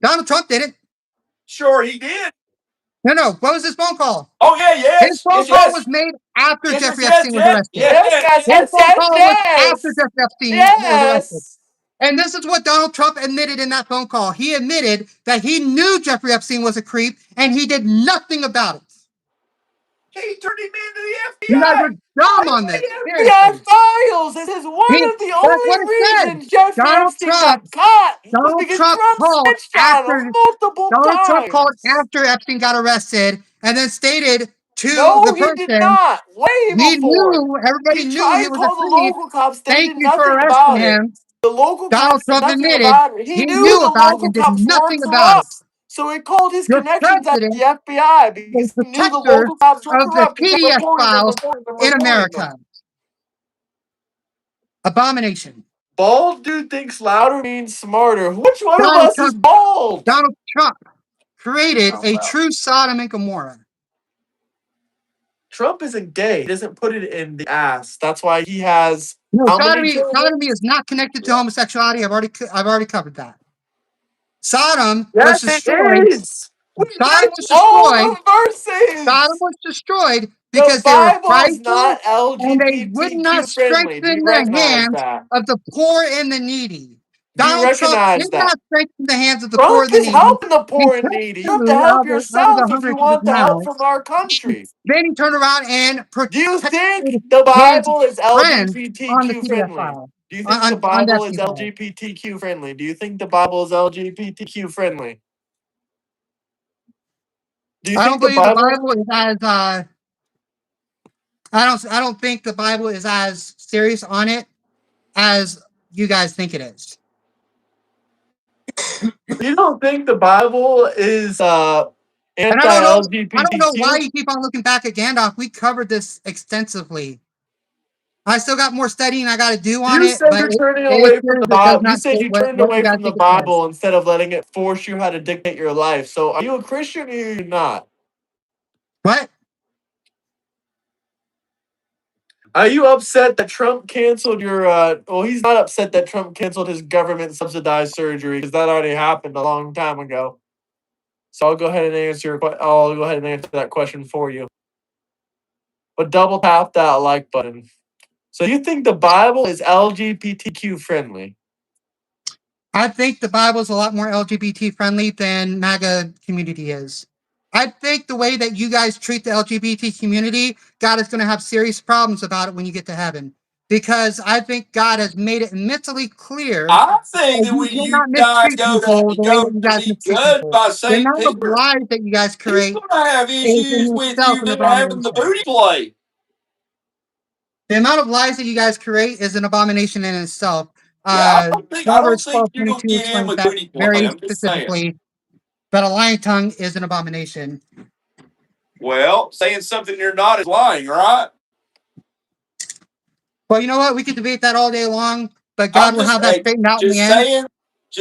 Donald Trump did it. Sure, he did. No. What was his phone call? Oh yeah, His yes, phone yes, call yes, was made after yes, Jeffrey yes, Epstein was yes, arrested. yes, yes, His yes. phone call was after yes. Jeffrey Epstein was arrested. Yes. And this is what Donald Trump admitted in that phone call. He admitted that he knew Jeffrey Epstein was a creep and he did nothing about it. He turned him into the You guys FBI. are dumb on this. FBI Seriously. files. This is one of the That's what only it said. reasons Jeffrey Epstein got caught was Donald because Trump Trump called snitched on him multiple Donald Trump times. called after Epstein got arrested and then stated to No, the he did person not. Way he before. knew, everybody He knew tried he to was a call the creep. local cops. They Thank did you for nothing arresting about it. him. The local Donald cops did Trump nothing admitted about it. He he knew knew the about it local and did cops nothing worked for about it. us. So he called his Your connections at the president FBI is because the he knew the protector local cops were of the corrupt and kept TDS reporting files in them. America. Abomination. Bald dude thinks louder means smarter. Which one of Donald us is Trump, bald? Donald Trump created a true Sodom and Gomorrah. Trump isn't gay. He doesn't put it in the ass. That's why he has No, how many sodomy is not connected to homosexuality. I've already covered that. Sodom was Yes, it destroyed. is. We Sodom read was all destroyed. the Sodom verses. was destroyed The because they were Bible is prideful not and they would not LGBTQ friendly. Do strengthen you the recognize hands that? of the poor and the needy. Do you Donald Trump recognize did that? not strengthen the hands of the poor Trump and the is needy. helping the He poor and took needy. You have to food help out of the yourself if hungry you people's want the help mouths. from our country. Then he turned around and Do you protected think the his Bible is friends on the LGBTQ TDS friendly? file, Do you think the on the Bible is Epstein file. LGBTQ friendly? Do you think the Bible is LGBTQ friendly? Do you I think don't the believe the Bible? Bible is as I don't think the Bible is as serious on it as you guys think it is. You don't think the Bible is And I don't know why anti-LGBTQ? you keep on looking back at Gandalf. We covered this extensively. I still got more studying I got to do on You it, said but you're turning it away from appears the it does Bible. You not said fit you turned what you away guys from the think it does. Bible instead of letting it force you how to dictate your life. So are you a Christian or are you not? What? Are you upset that Trump canceled your well, he's not upset that Trump canceled his government subsidized surgery because that already happened a long time ago. So I'll go ahead and answer that question for you. But double tap that like button. So you think the Bible is LGBTQ friendly? I think the Bible is a lot more LGBT friendly than MAGA community is. I think the way that you guys treat the LGBT community, God is going to have serious problems about it when you get to heaven. Because I think God has made it mentally clear I think that that you when you cannot guys mistreat go people the way that you to guys be mistreat judged people. by The Saint amount of Peter, lies that you guys he's create going to have is issues in with itself you an then having the abomination. booty play. The amount of lies that you guys create is an abomination in itself. Yeah, I don't Proverbs think you're going to 12:22 get in explains with that booty play. very I'm just saying. specifically. But a lying tongue is an abomination. Well, saying something you're not is lying, right? Well, you know what? We could debate that all day long, but God I'm will just have that straightened out in the just end. saying,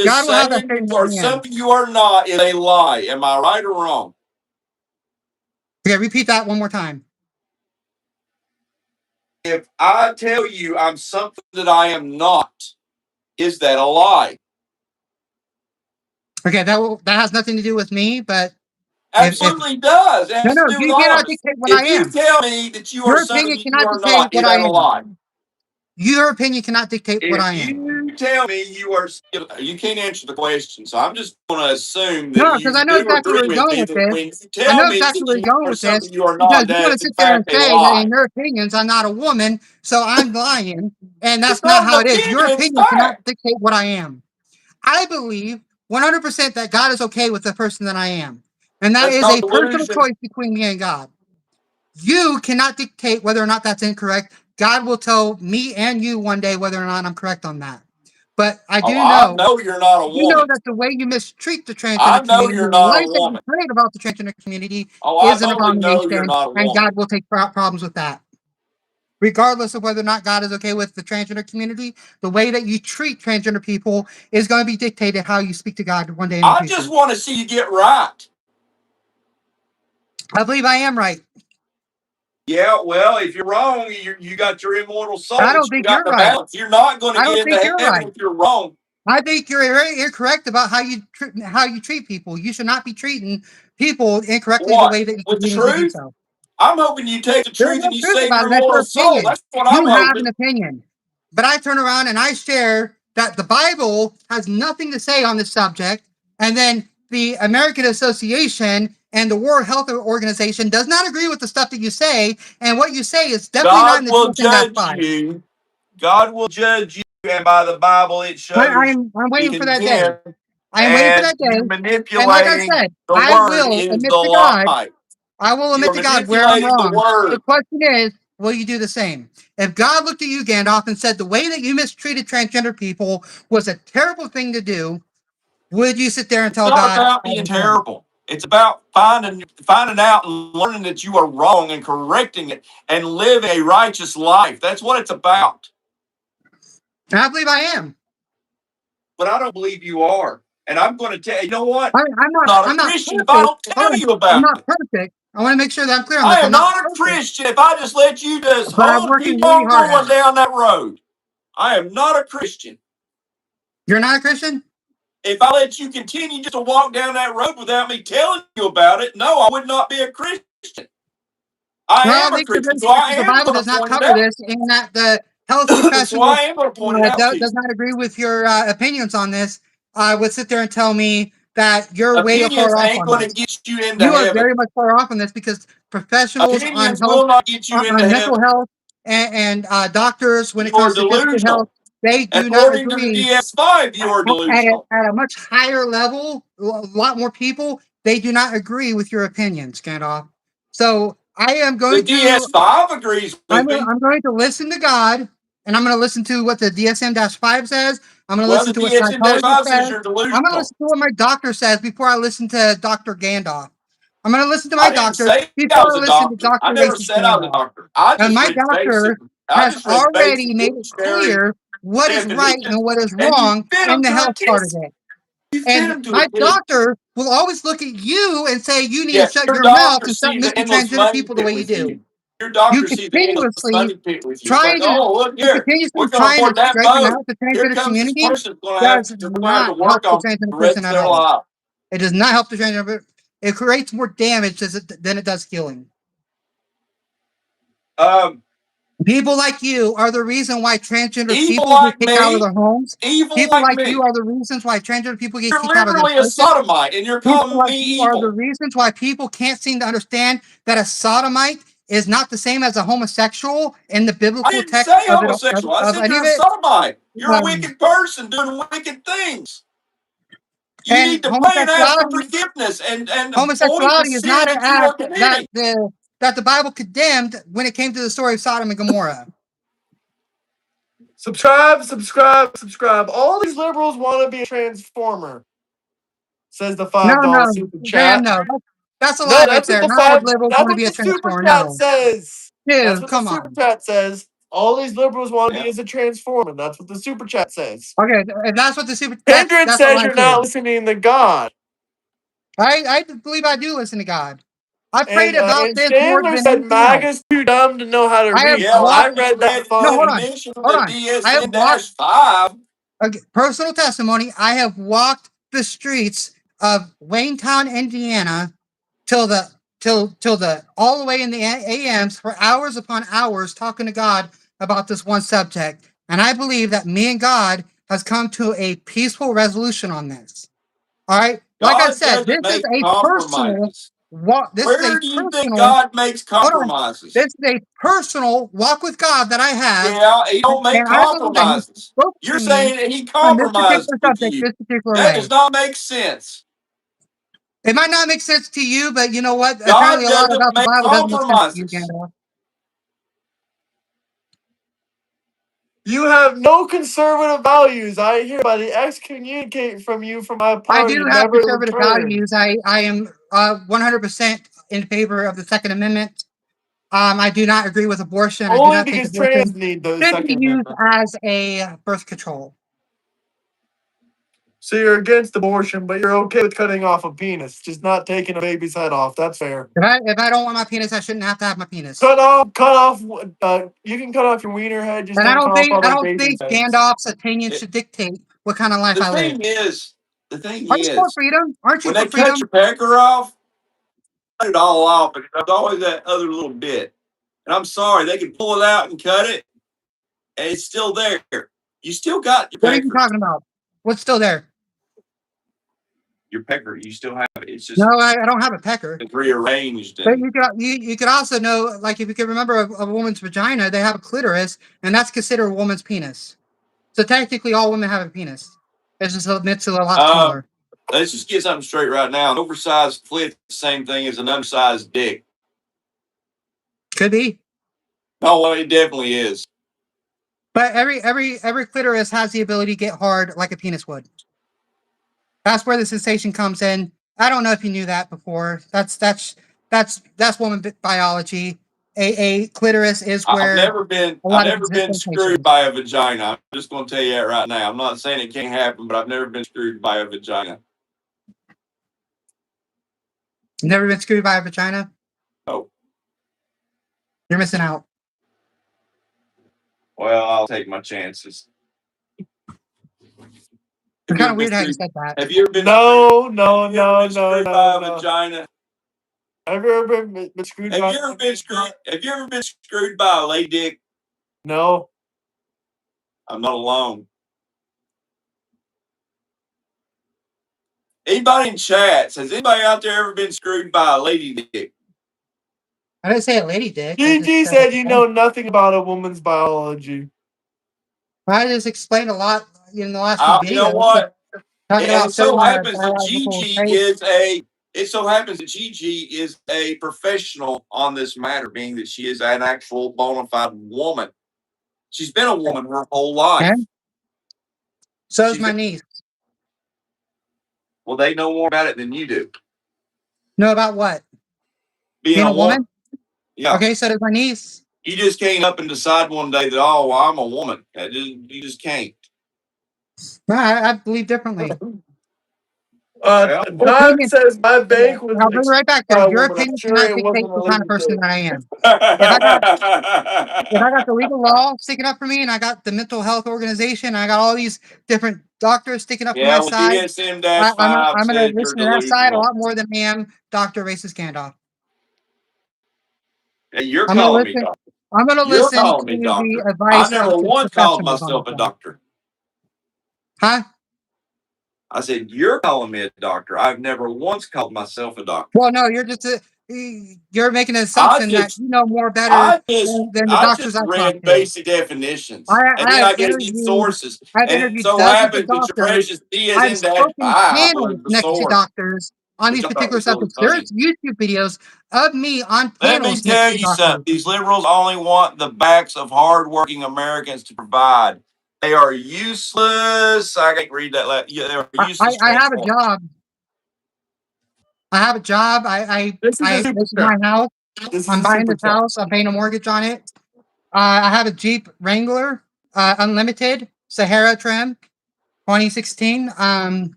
God will have that you straightened out are in the end. something you are not is a lie. Am I right or wrong? Okay, repeat that one more time. If I tell you I'm something that I am not, is that a lie? Okay, that has nothing to do with me, but if Absolutely does. It has to no, do with you all of cannot us. dictate what I If you am. tell me that you are Your something opinion that you cannot are dictate not, is what I that a am. lie? Your opinion cannot dictate what If I am. you tell me you are, you can't answer the question. So I'm just going to assume No, that because you I know do exactly where agree you're with going me with that this. when you I tell know me exactly that where you you're going are with this something you are because not, you that want is to in sit there and fact a say that lie. in your opinions I'm not a woman, so I'm lying, and It's that's not not how an it is. Your opinion, it's opinion cannot fact. dictate what I am. I believe 100% that God is okay with the person that I am, and that That's is called a personal delusion. choice between me and God. You cannot dictate whether or not that's incorrect. God will tell me and you one day whether or not I'm correct on that. But I Oh, do I know know you're not a woman. that the way you mistreat the I transgender know community, you're the not a lies that you woman. create about the transgender community Oh, I is an totally know you're abomination, not a and woman. God will take problems with that. Regardless of whether or not God is okay with the transgender community, the way that you treat transgender people is going to be dictated how you speak to God one day in the I future. just want to see you get right. I believe I am right. Yeah, well, if you're wrong, you got your immortal soul I that don't you think got you're to right. balance. You're not going to I don't get think into you're heaven right. if you're wrong. I think you're very incorrect about how you treat people. You should not be treating people incorrectly the What? way that you With the conveniently do truth? so. I'm hoping you take the There's truth no and you truth save about your it. That's your immortal soul. opinion. That's what I'm You have an hoping. opinion. But I turn around and I share that the Bible has nothing to say on this subject. And then the American Association and the World Health Organization does not agree with the stuff that you say. And what you say is definitely not in God the will judge DSM-5. you. God will judge you, and by the Bible it shows I'm waiting for in that day. Him, I am waiting for and that you day. And like I manipulating said, the I Word will is admit the to God. lie. I will You admit are to God where I'm manipulating the wrong. The Word. question is, will you do the same? If God looked at you, Gandalf, and said the way that you mistreated transgender people was a terrible thing to do, would you sit there and It's tell not God, about I being was wrong? terrible. It's about finding out and learning that you are wrong and correcting it and living a righteous life. That's what it's about. And I believe I am. But I don't believe you are. And I'm going to tell you, you know what? I'm not a I'm not Christian if I perfect. don't Hold tell on. you I'm about not it. perfect. I want to make sure that I'm clear on this. I I'm am not not a perfect, Christian if I just let you just but I'm working keep really on hard at going it. down that road. I am not a Christian. You're not a Christian? If I let you continue just to walk down that road without me telling you about it, no, I would not be a Christian. I Well, am a Christian, so I the am Bible going does to not point it cover out. this, in that the health So I professionals am going to point it out to you. does not agree with your opinions on this. Would sit there and tell me that you're way Opinions far off ain't on going to this. get you into You are heaven. very much far off on this, because professionals on Opinions health, will not get you into on mental heaven. health, and doctors, when it You are comes to physical health, delusional. they do not According to the agree DS5, you are delusional. at a much higher level. A lot more people, they do not agree with your opinions, Gandalf. So I am The going to DS5 agrees with me. I'm going to listen to God, and I'm going to listen to what the DSM-5 says. I'm going to Well, listen the to what psychologist DSM-5 says says. you're I'm going to delusional. listen to what my doctor says before I listen to Dr. Gandalf. I'm going to listen to my I didn't doctor say I before was I a listen to doctor. I Dr. never Racist said I was a Gandalf. doctor. I And just my read basic. doctor I has just read already basic made it dictionary clear what is right definitions, and what is and you wrong fit in them the to a health part of kiss. it. You fit And them to a my kiss. doctor will always look at you and say, you need to Yeah, shut your your mouth doctor and stop sees the missing endless transgender money people the pit way you with do. you. Your You doctor sees the endless continuously money pit with you. It's like, trying to oh, look you're here. continuously We're going to trying to afford that straighten boat. out the Here transgender comes this community person going to have does to not help work the on transgender the rest person of at their all. life. It does not help the transgender. It creates more damage than it does healing. Um, People like you are the reason why transgender evil people get like kicked out of me, their homes. evil People like like you me. are the reasons why transgender people get You're kicked out of their literally a churches. sodomite, and you're People calling like me you are the evil. reasons why people can't seem to understand that a sodomite is not the same as a homosexual in the I biblical didn't text say of it homosexual. I of said any you're of a it. sodomite. You're a Um, wicked person doing wicked things. You and need to pray and ask for forgiveness and avoid the homosexuality is sin not an that you are act committing. that the Bible condemned when it came to the story of Sodom and Gomorrah. Subscribe, subscribe, subscribe. All these liberals want to be a transformer, says the No, $5 no, super Graham, chat. no. That's a No, lie right that's what there. the Not all five. liberals That's want to what be a the super transformer. chat No. says. That's Dude, what the come super on. chat says. All these liberals want to Yeah. be as a transformer. That's what the super chat says. Okay, if that's what the super Kindred that's a says lie you're not too. listening to God, I believe I do listen to God. I prayed about and this more Chandler than said anything else. MAGA's too dumb to know how to I have read. Yeah, Well, well, I walked. read that No, fine. definition of hold the on. I have walked. DSM-5. Okay, personal testimony. I have walked the streets of Waynestown, Indiana, till the all the way in the AMs for hours upon hours talking to God about this one subject. And I believe that me and God has come to a peaceful resolution on this. All right. Like I God said, doesn't make compromises. this is a Where do you think personal, God makes hold on. compromises? This is a personal walk with God that I have. Yeah, he don't make And I believe that he compromises. spoke You're to me saying that he on this compromised particular with subject, you. this particular That does way. not make sense. It might not make sense to you, but you know what? Apparently, God a lot doesn't about the make Bible doesn't make sense to you, compromises. Gandalf. You have no conservative values. I hereby excommunicate from you from my I party. do have Never conservative return. values. I am 100% in favor of the Second Amendment. I do not agree with abortion. I do Only not think because trans abortion need the should be Second used Amendment. as a birth control. So you're against abortion, but you're okay with cutting off a penis, just not taking a baby's head off. That's fair. If I don't want my penis, I shouldn't have to have my penis. Cut off. You can cut off your wiener head. Just And don't cut off all I the don't baby's think heads. Gandalf's opinion should dictate what kind of life The I live. thing Aren't you for is, freedom? Aren't you when for they cut freedom? your pecker off, cut it all off, but there's always that other little bit. And I'm sorry, they can pull it out and cut it, and it's still there. You still got your What are you pecker. talking about? What's still there? Your pecker, you still have it. It's just No, I don't have a pecker. it's rearranged. But And you could also know, like, if you can remember a woman's vagina, they have a clitoris, and that's considered a woman's penis. So technically, all women have a penis. It's just meant to a lot smaller. let's just get something straight right now. An oversized clit is the same thing as an undersized dick. Could be. No, well, it definitely is. But every clitoris has the ability to get hard like a penis would. That's where the sensation comes in. I don't know if you knew that before. That's woman biology. A clitoris is where I've never been sensation. screwed by a vagina. I'm just going to tell you that right now. I'm not saying it can't happen, but I've never been screwed by a vagina. Never been screwed by a vagina? No. You're missing out. Well, I'll take my chances. It's kind of weird how you said that. Have you ever been No. screwed by a vagina? Have you ever been screwed by? Have you ever been screwed by a lady dick? No. I'm not alone. Anybody in chats? Has anybody out there ever been screwed by a lady dick? I didn't say a lady dick. GG said you know nothing about a woman's biology. I just explained a lot in the last few videos. You know what? Talking about It so happens that biological Gigi is a professional on this matter, being that she is an actual bona fide woman. She's been a woman her whole life. Okay. So is my niece. Well, they know more about it than you do. Know about what? Being a woman? Yeah. Okay, so does my niece. You just can't up and decide one day that, oh, well, I'm a woman. You just can't. No, I believe differently. Don says my bank was. I'll bring it right back there. Your opinion cannot dictate the kind of person that I am. If I got the legal law sticking up for me, and I got the mental health organization, and I got all these different doctors sticking up for my side, I'm going to listen to that side a lot more than I am Dr. Racist Gandalf. Hey, you're calling me doctor. I'm going to listen to the advice. I never once called myself a doctor. Huh? I said, you're calling me a doctor. I've never once called myself a doctor. Well, no, you're just you're making an assumption that you know more better than the doctors I read basic definitions. And then I gave you sources. I've and interviewed so happens that your precious I've spoken panels next to doctors on these particular subjects. There's YouTube videos of me on panels. Let me tell you something. These liberals only want the backs of hardworking Americans to provide. They are useless. I can't read that. Yeah, they're useless. I have a job. This is my house. I'm buying this house. I'm paying a mortgage on it. I have a Jeep Wrangler, Unlimited Sahara trim, 2016. I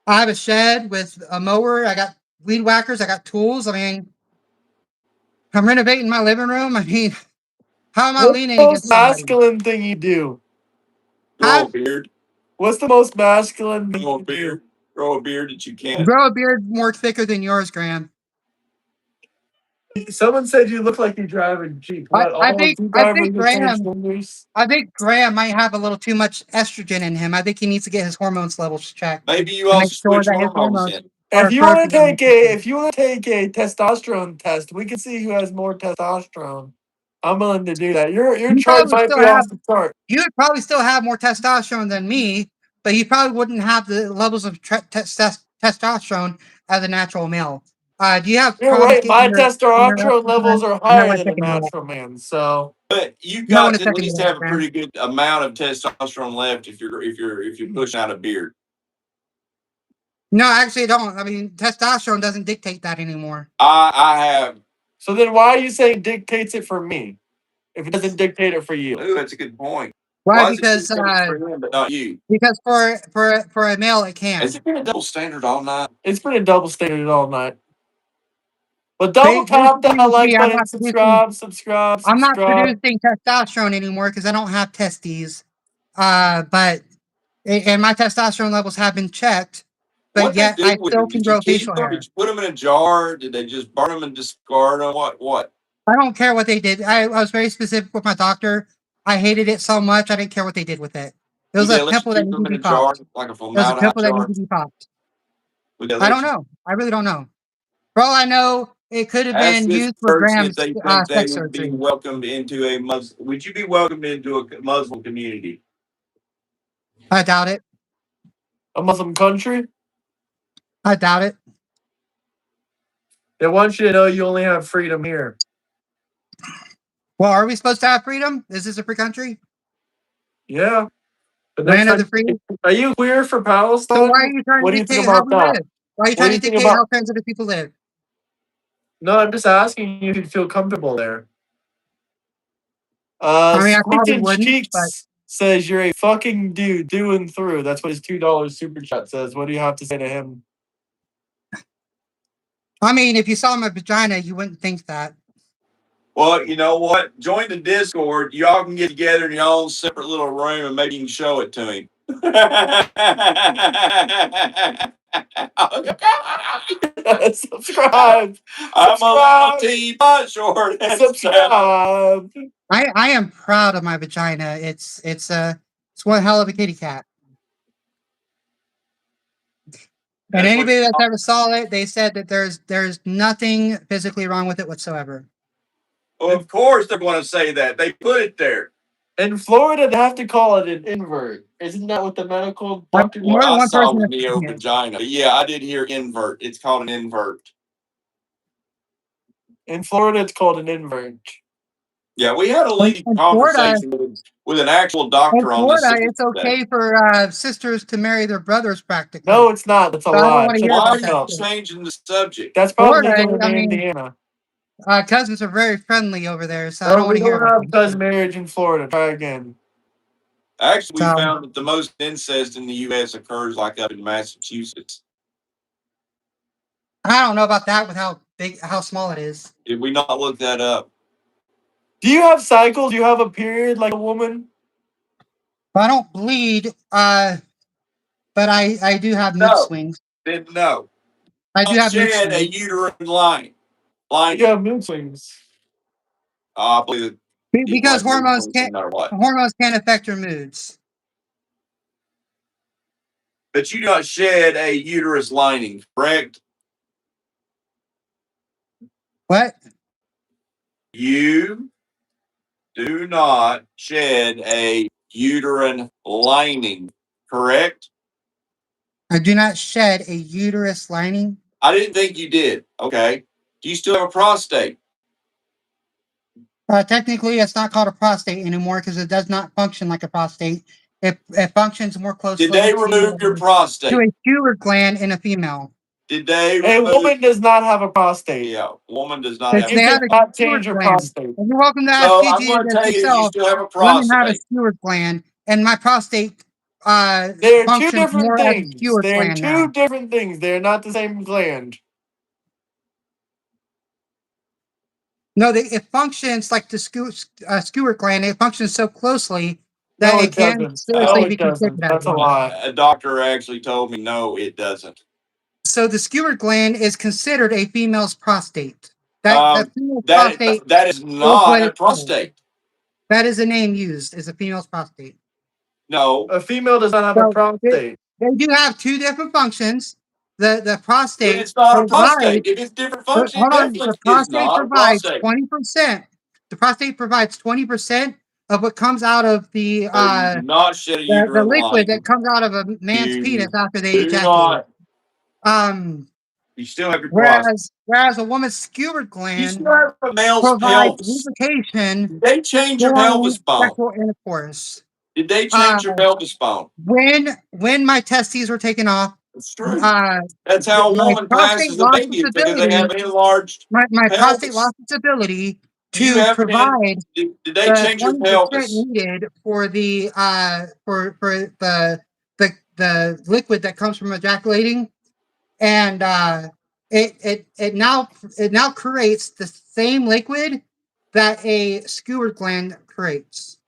have a shed with a mower. I got weed whackers. I got tools. I mean, I'm renovating my living room. I mean, how am I leaning against somebody? What's the most masculine thing you do? Grow a beard. What's the most masculine thing you do? Grow a beard that you can. Grow a beard more thicker than yours, Graham. Someone said you look like you drive a Jeep. I think Graham might have a little too much estrogen in him. I think he needs to get his hormones levels checked. Maybe you also switch hormones in. If you want to take a testosterone test, we can see who has more testosterone. I'm willing to do that. Your chart might be off the chart. You would probably still have more testosterone than me, but you probably wouldn't have the levels of testosterone as a natural male. Do you have? You're right. My testosterone levels are higher than a natural man. So, but you got to at least have a pretty good amount of testosterone left if you're pushing out a beard. No, actually, I don't. I mean, testosterone doesn't dictate that anymore. I have. So then, why are you saying dictates it for me if it doesn't dictate it for you? Ooh, that's a good point. Why? is it Because for him but not you? because for a male it can. Has it been a double standard all night? It's been a double standard all night. But double tap that like I'm button, not subscribe. I'm not producing testosterone anymore because I don't have testes. But and my testosterone levels have been checked, but What they yet do I with still them? can Did you grow keep facial them? hair. Did you put them in a jar? Did they just burn them and discard them? What? I don't care what they did. I was very specific with my doctor. I hated it so much I didn't care what they did with it. It was Would they a let you pimple that keep needed them to in be a jar, popped. like a It was a formaldehyde pimple that jar? needed to be popped. Would they I let don't you know. I really don't know. For all I know, it could have ask been this used for person if Graham's they think they sex would be surgery. welcomed into a Muslim? Would you be welcomed into a Muslim community? I doubt it. A Muslim country? I doubt it. They want you to know you only have freedom here. Well, are we supposed to have freedom? Is this a free country? Yeah. But Land next of the time, free? are you queer for Palestine? So why are you trying What to do you think dictate how about we that? live? Why are you What trying do to you think dictate how about? transgender people live? No, I'm just asking you if you feel comfortable there. I mean, I probably Squinting wouldn't, but Cheeks says you're a fucking dude through and through. That's what his $2 super chat says. What do you have to say to him? I mean, if you saw my vagina, you wouldn't think that. Well, you know what? Join the Discord. Y'all can get together in your own separate little room and maybe you can show it to him. Subscribe. I'm a team, not short. Subscribe. I am proud of my vagina. It's one hell of a kitty cat. And That's anybody what, that's ever saw it, they said that there's nothing physically wrong with it whatsoever. well, of course they're going to say that. They put it there. In Florida, they have to call it an invert. Isn't that what the medical doctor? More than I one saw person the has neo seen it. vagina. Yeah, I did hear invert. It's called an invert. In Florida, it's called an invert. Yeah, we had a lengthy In conversation with an actual doctor on this. It's okay for sisters to marry their brothers practically. No, it's not. That's a So I don't lie. want to hear Why about are that. you changing the subject? That's probably Florida, legal I in mean, Indiana. Cousins are very friendly over there, so I No, don't want we to hear don't about have cousin marriage in Florida. Try again. Actually, we So- found that the most incest in the U.S. occurs like up in Massachusetts. I don't know about that with how small it is. Did we not look that up? Do you have cycles? Do you have a period like a woman? But I don't bleed, but I do have mood No. swings. Didn't know. I do have mood Shed a swings. uterine line. You have mood swings. I believe it. Because hormones No matter what. can't affect your moods. But you do not shed a uterus lining, correct? What? You do not shed a uterine lining, correct? I do not shed a uterus lining. I didn't think you did. Okay. Do you still have a prostate? Technically, it's not called a prostate anymore because it does not function like a prostate. It functions more closely Did they to remove your a prostate? Stewart gland in a female. Did they A remove? woman does not have a prostate. Yeah, woman does not If have. You they have a cannot Stewart change your gland, prostate. and you're welcome to ask So I'm PG going to against tell you, you yourself. still have a Women have a prostate. Stewart gland, and my prostate They're two functions different more as a things. Stewart They're gland two now. different things. They're not the same gland. No, it functions like the Stewart gland. It functions so closely that No, it it can doesn't. seriously No, be it doesn't. considered as That's a one. lie. A doctor actually told me no, it doesn't. So the Stewart gland is considered a female's prostate. That female's prostate That is is not what a it's called. prostate. That is a name used as a female's prostate. No, A female does not have a So prostate. they do have two different functions. The then prostate it's not a provides. prostate. If it's different But function, it hold on, definitely the is prostate not a provides prostate. 20%. The prostate provides 20% of what comes out of So you do not shed a the uterine liquid that lining. comes out of a man's You penis after they do ejaculate. not. You still have your prostate. Whereas a woman's Stewart You gland still have a male's provides pelvis. lubrication Did they change your during pelvis bone? sexual intercourse. Did they change your pelvis bone? When my testes were taken off, That's true. That's That's how a my woman prostate passes a lost baby its because they have ability. an enlarged My prostate pelvis. lost its ability You to have provide did they the change your 20% pelvis? needed for the for the liquid that comes from ejaculating, and it now creates the same liquid that a skewer gland creates.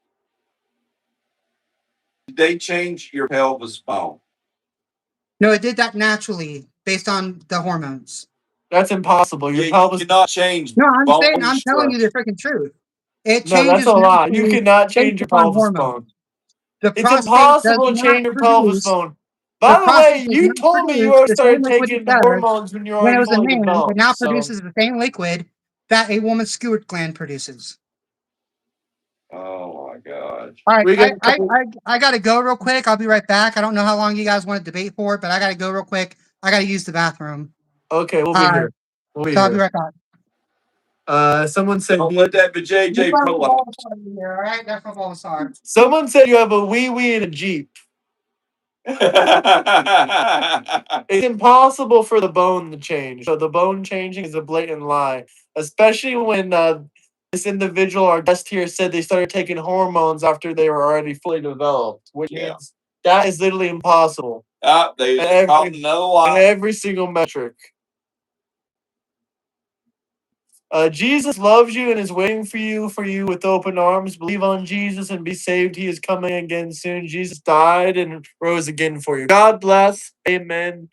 Did they change your pelvis bone? No, it did that naturally based on the hormones. That's impossible. Your Yeah, you pelvis. cannot change No, bone I'm telling you the structure. freaking truth. It No, that's changes a lie. You naturally cannot based change your upon pelvis hormones. bone. The It's prostate does impossible to not change your pelvis produce. bone. The By the way, prostate does you not told me you produce are the same started liquid it taking the does hormones when you're when it already was a fully man. It developed. now So, produces the same liquid that a woman's skewer gland produces. Oh my God. All right, we got a couple. I got to go real quick. I'll be right back. I don't know how long you guys want to debate for, but I got to go real quick. I got to use the bathroom. Okay, we'll be here. We'll be So I'll be here. right back. Someone said. Don't let that JJ prolapse. All right, that's from Bulbasaur. Someone said you have a wee wee in a Jeep. It's impossible for the bone to change. So the bone changing is a blatant lie, especially when this individual, our guest here, said they started taking hormones after they were already fully developed, which means that is literally impossible. They caught another lie. Every single metric. Jesus loves you and is waiting for you with open arms. Believe on Jesus and be saved. He is coming again soon. Jesus died and rose again for you. God bless. Amen.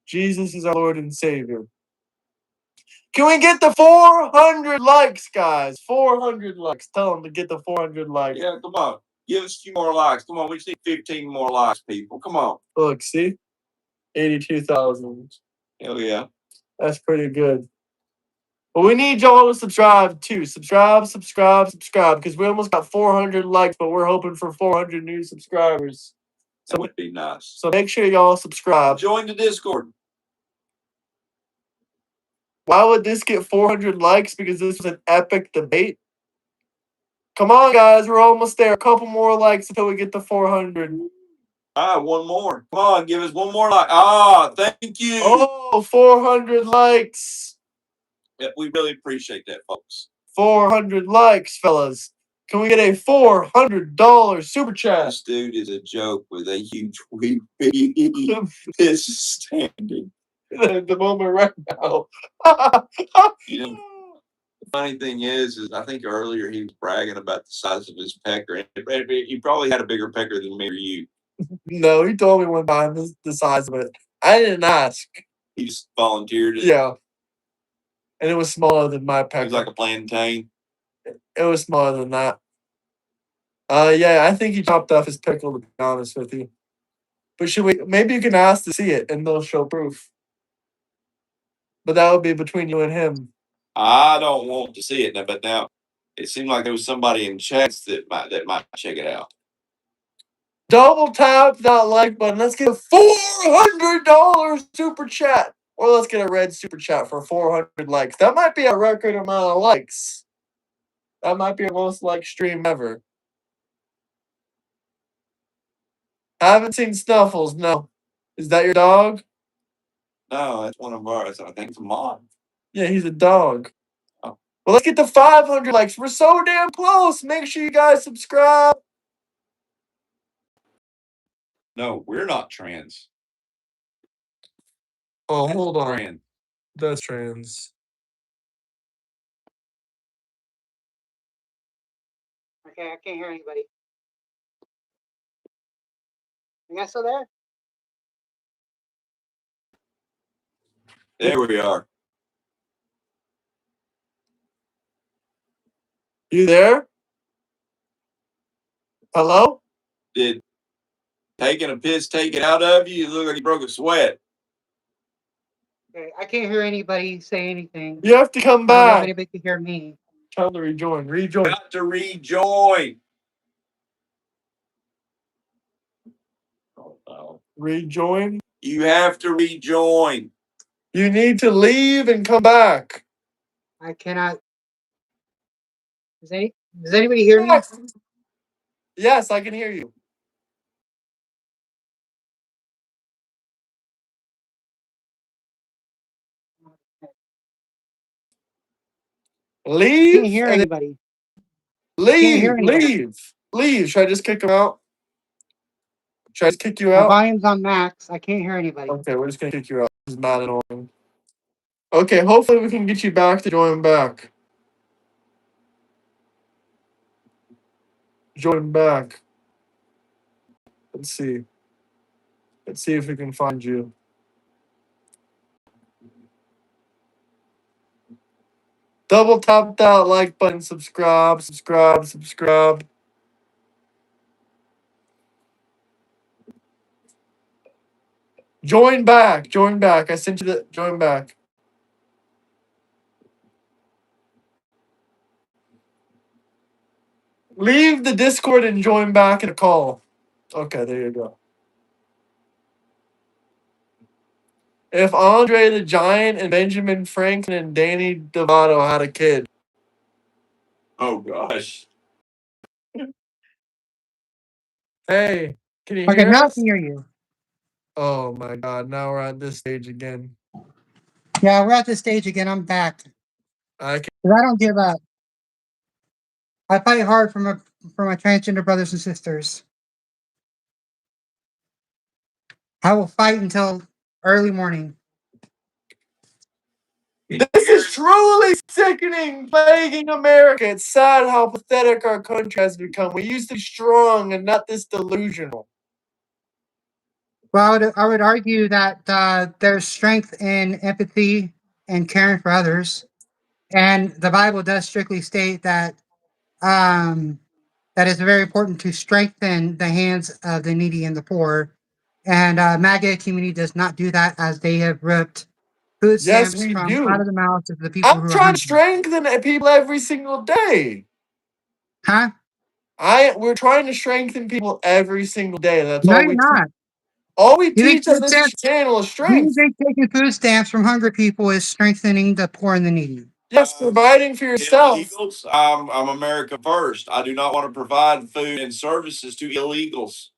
Jesus is our Lord and Savior. Can we get the 400 likes, guys? 400 likes. Tell them to get the 400 likes. Yeah, come on. Give us a few more likes. Come on, we just need 15 more likes, people. Come on. Look, see? 82,000. Hell yeah. That's pretty good. But we need y'all to subscribe too. Subscribe, because we almost got 400 likes, but we're hoping for 400 new subscribers. That would be nice. So make sure y'all subscribe. Join the Discord. Why would this get 400 likes? Because this was an epic debate. Come on, guys. We're almost there. A couple more likes until we get to 400. All right, one more. Come on, give us one more like. Ah, thank you. Oh, 400 likes. Yeah, we really appreciate that, folks. 400 likes, fellas. Can we get a $400 super chat? This dude is a joke with a huge weep. This is standing. The moment right now. You know, the funny thing is I think earlier he was bragging about the size of his pecker. He probably had a bigger pecker than me or you. No, he told me one time the size of it. I didn't ask. He just volunteered it. Yeah. And it was smaller than my It pecker. was like a plantain. It was smaller than that. Yeah, I think he chopped off his pickle, to be honest with you. But should we? Maybe you can ask to see it, and they'll show proof. But that would be between you and him. I don't want to see it, but now it seemed like there was somebody in chats that might check it out. Double tap that like button. Let's get a $400 super chat, or let's get a red super chat for 400 likes. That might be a record amount of likes. That might be our most liked stream ever. I haven't seen Snuffles. No, is that your dog? No, that's one of ours. I think it's a mod. Yeah, he's a dog. Oh. Well, let's get to 500 likes. We're so damn close. Make sure you guys subscribe. No, we're not trans. Oh, hold on. Trans. That's trans. Okay, I can't hear anybody. You guys still there? There we are. You there? Hello? Did taking a piss take it out of you? You look like you broke a sweat. Okay, I can't hear anybody say anything. You have to come I don't know if back. anybody can hear me. Tell them to rejoin. Rejoin. Got to rejoin. Oh, no. Rejoin. You have to rejoin. You need to leave and come back. I cannot. Does anybody hear me? Yes, I can hear you. Leave. Can't hear and then anybody. Can't hear anybody. Leave. Should I just kick him out? Should I just kick you My out? volume's on max. I can't hear anybody. Okay, we're just gonna kick you out. This is mad annoying. Okay, hopefully we can get you back to join back. Join back. Let's see. Let's see if we can find you. Double tap that like button, subscribe. Join back. I sent you the join back. Leave the Discord and join back in a call. Okay, there you go. If Andre the Giant and Benjamin Franklin and Danny DeVito had a kid. Oh gosh. Hey, can you Okay, hear now I us? can hear you. Oh my god, now we're at this stage again. Yeah, we're at this stage again. I'm back. I can 'Cause I don't give up. I fight hard for my transgender brothers and sisters. I will fight until early morning. This is truly sickening, plaguing America. It's sad how pathetic our country has become. We used to be strong and not this delusional. Well, I would argue that there's strength in empathy and caring for others, and the Bible does strictly state that that it's very important to strengthen the hands of the needy and the poor. And MAGA community does not do that, as they have ripped food Yes, stamps we from out of do. the mouths of the people I'm who are trying to hungry. strengthen people every single day. Huh? We're trying to strengthen people every single day. That's No, all you're we not. all we You think teach on food this stamps? channel is Do you strength. think taking food stamps from hungry people is strengthening the poor and the needy? Yes, providing for yourself. Illegals, I'm America first. I do not want to provide food and services to illegals.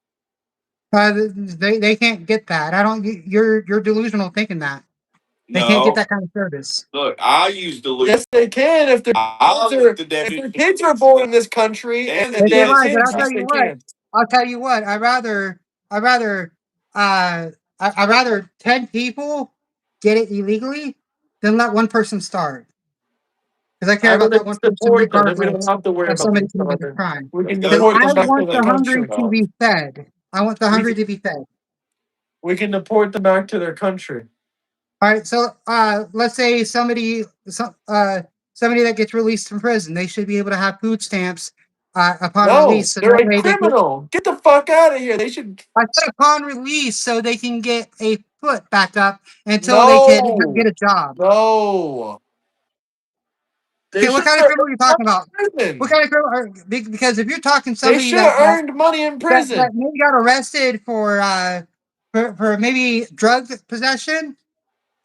They can't get that. I don't. You're delusional thinking that they can't get No. that kind of service. Look, I use delusion. Yes, they can if their kids are born in this country and If You're they have right, but kids. I'll tell Yes, you they what. can. I'll tell you what. I'd rather 10 people get it illegally than let one person starve. Because I care I about would that one person support them. Then we don't regardless have to worry of about somebody them committing a starving. crime. We can Because deport I them back to want their the hungry country. to be fed. I want the hungry to be fed. We can deport them back to their country. All right, so let's say somebody that gets released from prison, they should be able to have food stamps upon No, release, so they're that a way they get criminal. Get the fuck out of here. They should. I said upon release, so they can get a foot back up until they can No. get a job. No. They Okay, what should kind of have criminal are you earned talking about? money in What prison. kind of criminal? Because if you're talking They somebody should have that earned money in that, prison. that maybe got arrested for maybe drug possession,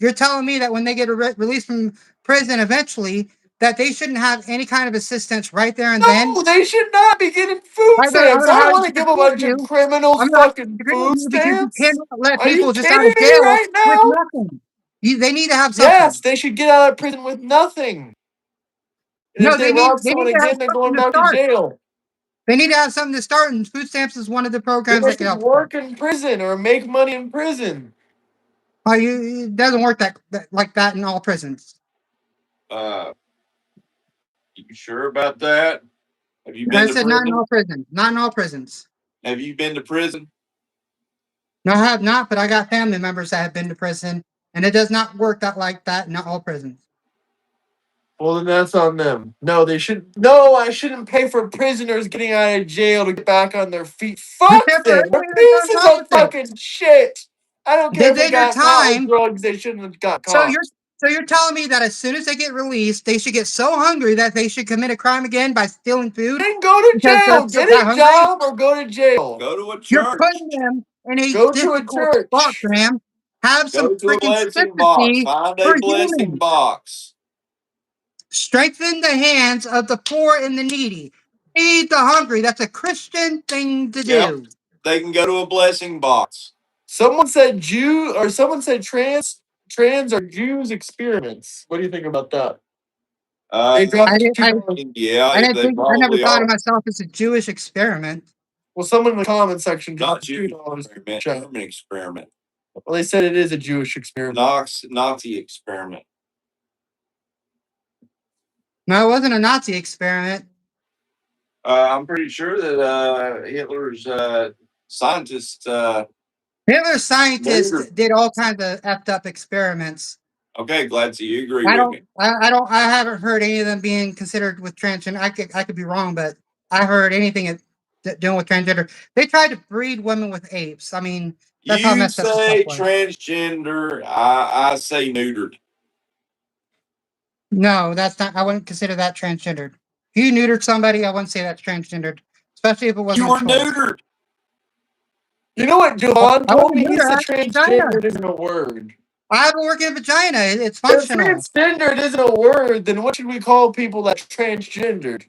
you're telling me that when they get released from prison eventually, that they shouldn't have any kind of assistance right there and then? No, they should not be getting food I stamps. don't know I how don't to want to give a disagree with bunch of you. criminals I'm not fucking agreeing with food you because you stamps. cannot let Are you people just out kidding of me jail right with now? nothing. They need to have Yes, something. they should get out of prison with nothing. And if No, they rob they someone need to have again, they're something going to back to start. jail. They need to have something to start, and food stamps is one of the Then programs they that can should help with that. work in prison or make money in prison. It doesn't work like that in all prisons. You sure about that? Have you I been to said not in prison? all prisons. Not in all prisons. Have you been to prison? No, I have not, but I got family members that have been to prison, and it does not work like that in all prisons. Well, then that's on them. No, they should. No, I shouldn't pay for prisoners getting out of jail to get back on their feet. But Fuck them. temporarily, They're there's nothing pieces wrong of with it. fucking shit. I don't care They if they did their got caught with time. drugs. They shouldn't have got So caught. you're telling me that as soon as they get released, they should get so hungry that they should commit a crime again by stealing food Then go to because they're jail. Get that a hungry? job or go to jail. Go to a You're church. putting them in a Go to a difficult spot, church. Graham. Have some Go to a freaking blessing box. sympathy Find for a blessing humans. box. Strengthen the hands of the poor and the needy. Feed the hungry. That's a Christian thing to Yep. do. They can go to a blessing box. Someone said Jew or someone said trans are Jews experiments. What do you think about that? They dropped I didn't. Yeah, I didn't they think. I never probably thought are. of myself as a Jewish experiment. Well, someone in the comment section Not dropped Jewish $2 in the experiment, chat. German experiment, Well, they said it is a Jewish experiment. Nazi experiment. No, it wasn't a Nazi experiment. I'm pretty sure that Hitler's scientists. Hitler's scientists Later. did all kinds of effed up experiments. Okay, glad to see you agree I with don't. me. I haven't heard any of them being considered with transgender. I could be wrong, but I heard anything dealing with transgender. They tried to breed women with apes. I mean, that's how You messed up the stuff say was. transgender, I say neutered. No, that's not. I wouldn't consider that transgendered. If you neutered somebody, I wouldn't say that's transgendered, especially if it wasn't You a were choice. neutered. You know what Johan I told wasn't me? He neutered. I said had a vagina. transgender isn't a word. I have a working vagina. It's If functional. transgendered isn't a word, then what should we call people that's transgendered?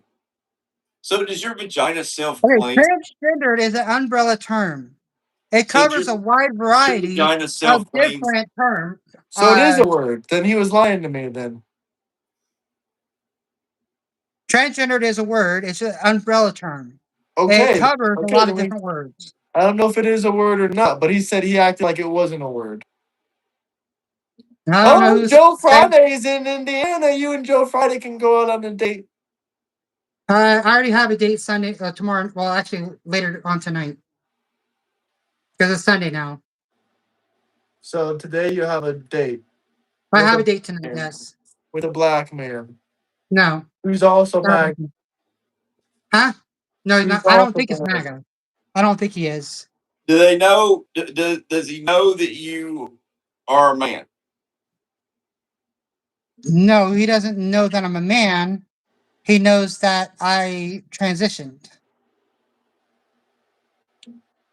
So does your vagina Okay, self-claim? transgendered is an umbrella term. It So covers a wide your variety vagina of self-claims. different terms. So it is a word. Then he was lying to me then. Transgendered is a word. It's an umbrella term. Okay. It covers a lot of different words. I don't know if it is a word or not, but he said he acted like it wasn't a word. I don't know who's Joe Friday's in Indiana. You and Joe Friday can go out on a date. I already have a date Sunday, tomorrow. Well, actually, later on tonight. Because it's Sunday now. So today you have a date. I have a date tonight, yes. With a black man. No. Who's also MAGA. Huh? No, Who's I don't also think it's MAGA. MAGA. I don't think he is. Do they know? Does he know that you are a man? No, he doesn't know that I'm a man. He knows that I transitioned.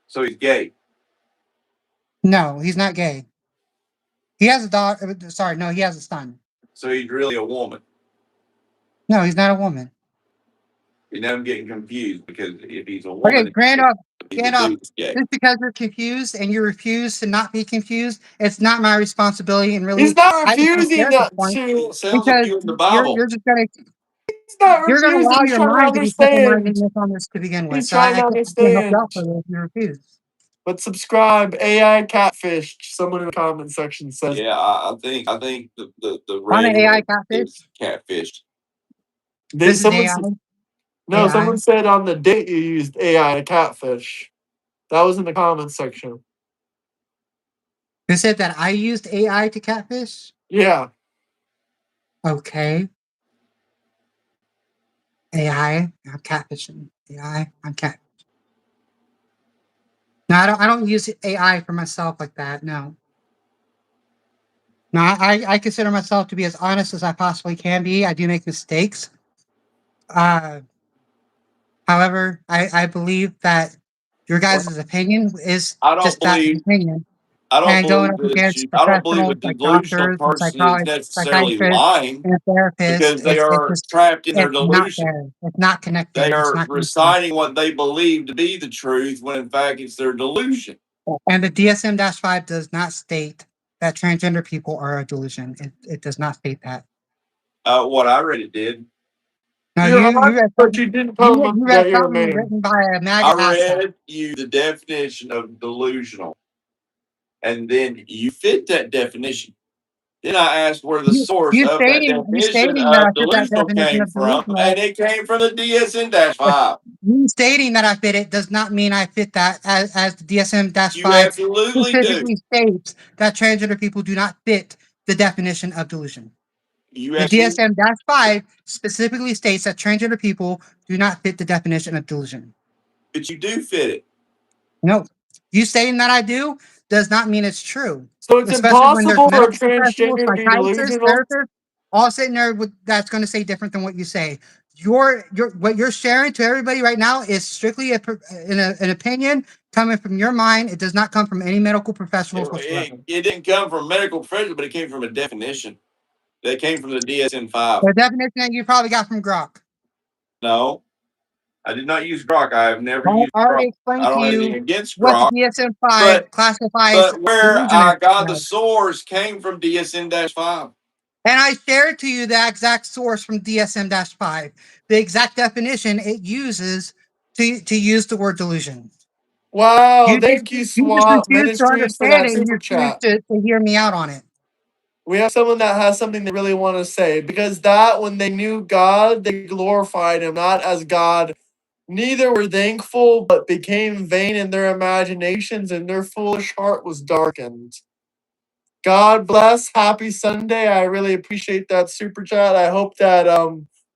So he's gay. No, he's not gay. He has a daughter. Sorry, no, he has a son. So he's really a woman. No, he's not a woman. You know, I'm getting confused because if he's a woman, Okay, Gandalf, he's gay. just because you're confused and you refuse to not be confused, it's not my responsibility. And really, He's not refusing at this to. point, It sounds like because you in the Bible. you're just gonna He's not you're gonna refusing. allow He's your trying to mind to be simple-minded understand. on this to begin with. He's So trying to I can't help you out understand. for this if you refuse. But subscribe, AI catfish. Someone in the comment section says. Yeah, I think the On an red AI one catfish. is catfish. This is AI. No, AI. someone said on the date you used AI to catfish. That was in the comment section. Who said that I used AI to catfish? Yeah. Okay. AI, I'm catfishing. AI, I'm catfishing. No, I don't use AI for myself like that. No. No, I consider myself to be as honest as I possibly can be. I do make mistakes. However, I believe that your guys' opinion is I don't just that, believe. opinion. I don't And going believe up that against I don't believe a professionals like delusional doctors and person is necessarily psychiatrists lying and therapists, because they are trapped in their it's not delusion. there. It's not connected. They It's are not connected. reciting what they believe to be the truth when in fact it's their delusion. And the DSM-5 does not state that transgender people are a delusion. It does not state that. What I read it did. No, You read but you didn't tell them you read your something name. written by a MAGA I asshole. read you the definition of delusional, and then you fit that definition. Then I asked where the source of that definition stating that I of fit that delusional definition came of from, delusional. and it came from the DSM-5. You stating that I fit it does not mean I fit that, as the DSM-5 You absolutely specifically do. states that transgender people do not fit the definition of delusion. You The absolutely. DSM-5 specifically states that transgender people do not fit the definition of delusion. But you do fit it. No, you stating that I do does not mean it's true. So it's Especially when there's impossible for a medical professionals, transgender to be psychiatrists, delusional. therapists, all sitting there with that's going to say different than what you say. Your what you're sharing to everybody right now is strictly an opinion coming from your mind. It does not come from any medical professionals whatsoever. It didn't come from medical professional, but it came from a definition. That came from the DSM-5. The definition that you probably got from Grok. No, I did not use Grok. I have never used I already Grok. explained I don't to have you anything against what Grok. the DSM-5 classifies. But where I got the source came from DSM-5. And I shared to you the exact source from DSM-5, the exact definition it uses to use the word delusion. Wow, You thank you, just SWAT refuse to Ministries, for understand that it, and you super refuse chat. to hear me out on it. We have someone that has something they really want to say, because that when they knew God, they glorified him not as God. Neither were thankful, but became vain in their imaginations, and their foolish heart was darkened. God bless. Happy Sunday. I really appreciate that super chat. I hope that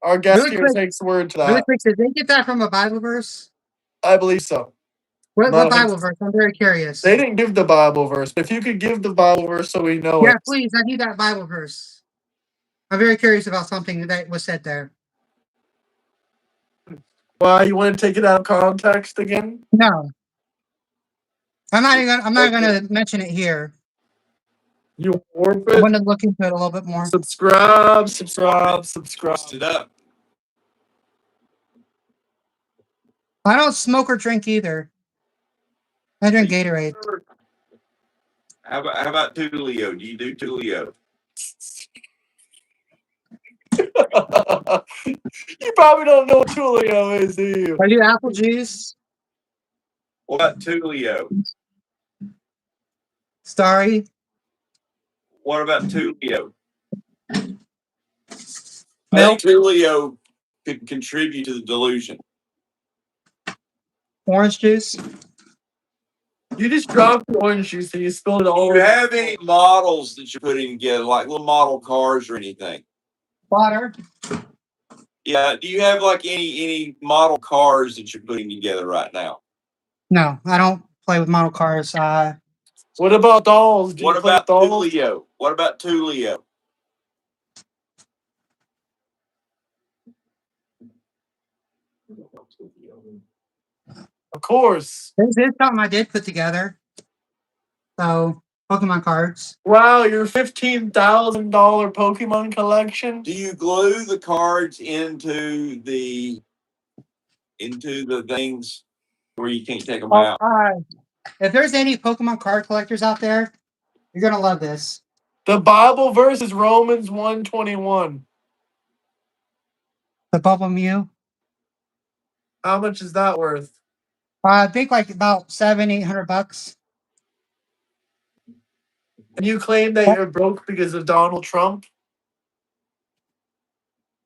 our guest Really here quick, takes word to really that. quick, did they get that from a Bible verse? I believe so. What Not Bible verse? I'm very curious. They didn't give the Bible verse. If you could give the Bible verse so we know Yeah, it. please, I need that Bible verse. I'm very curious about something that was said there. Why, you want to take it out of context again? No, I'm not gonna mention it here. You warp I it. want to look into it a little bit more. Subscribe. Bust it up. I don't smoke or drink either. I drink Gatorade. How about Tulio? Do you do Tulio? You probably don't know what Tulio is, do you? I do apple juice. What about Tulio? Starry. What about Tulio? I Milk. think Tulio could contribute to the delusion. Orange juice. You just dropped the orange juice and you spilled it all Do you over. have any models that you're putting together, like little model cars or anything? Water. Yeah. Do you have like any model cars that you're putting together right now? No, I don't play with model cars. What about dolls? Do What you play with about dolls? Tulio? What about Tulio? Of course. This is something I did put together. So Pokemon cards. Wow, your $15,000 Pokemon collection? Do you glue the cards into the things where you can't take them Oh, out? if there's any Pokemon card collectors out there, you're gonna love this. The Bible verse is Romans 1:21. The Bubble Mew. How much is that worth? I think like about $700-800. And you claim that you're broke because of Donald Trump?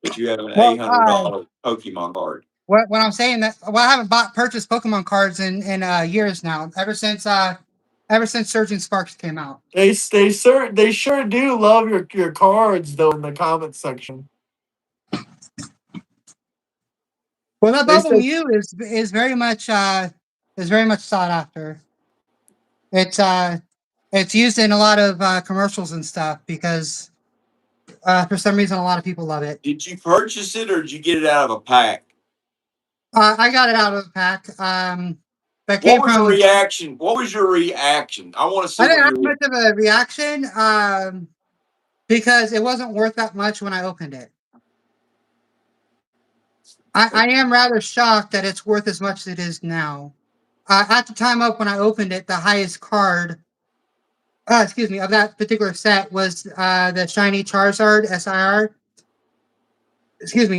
But you have an Well, $800 Pokemon card. what I'm saying that I haven't purchased Pokemon cards in years now. Ever since Surgeon Sparks came out. They sure do love your cards though in the comments section. Well, that They Bubble said Mew is very much sought after. It's used in a lot of commercials and stuff because for some reason a lot of people love it. Did you purchase it or did you get it out of a pack? I got it out of the pack. That What came was your from. reaction? What was your reaction? I want to see I didn't what have your much of a reaction because it wasn't worth that much when I opened it. I am rather shocked that it's worth as much as it is now. At the time up when I opened it, the highest card, of that particular set was the shiny Charizard SIR.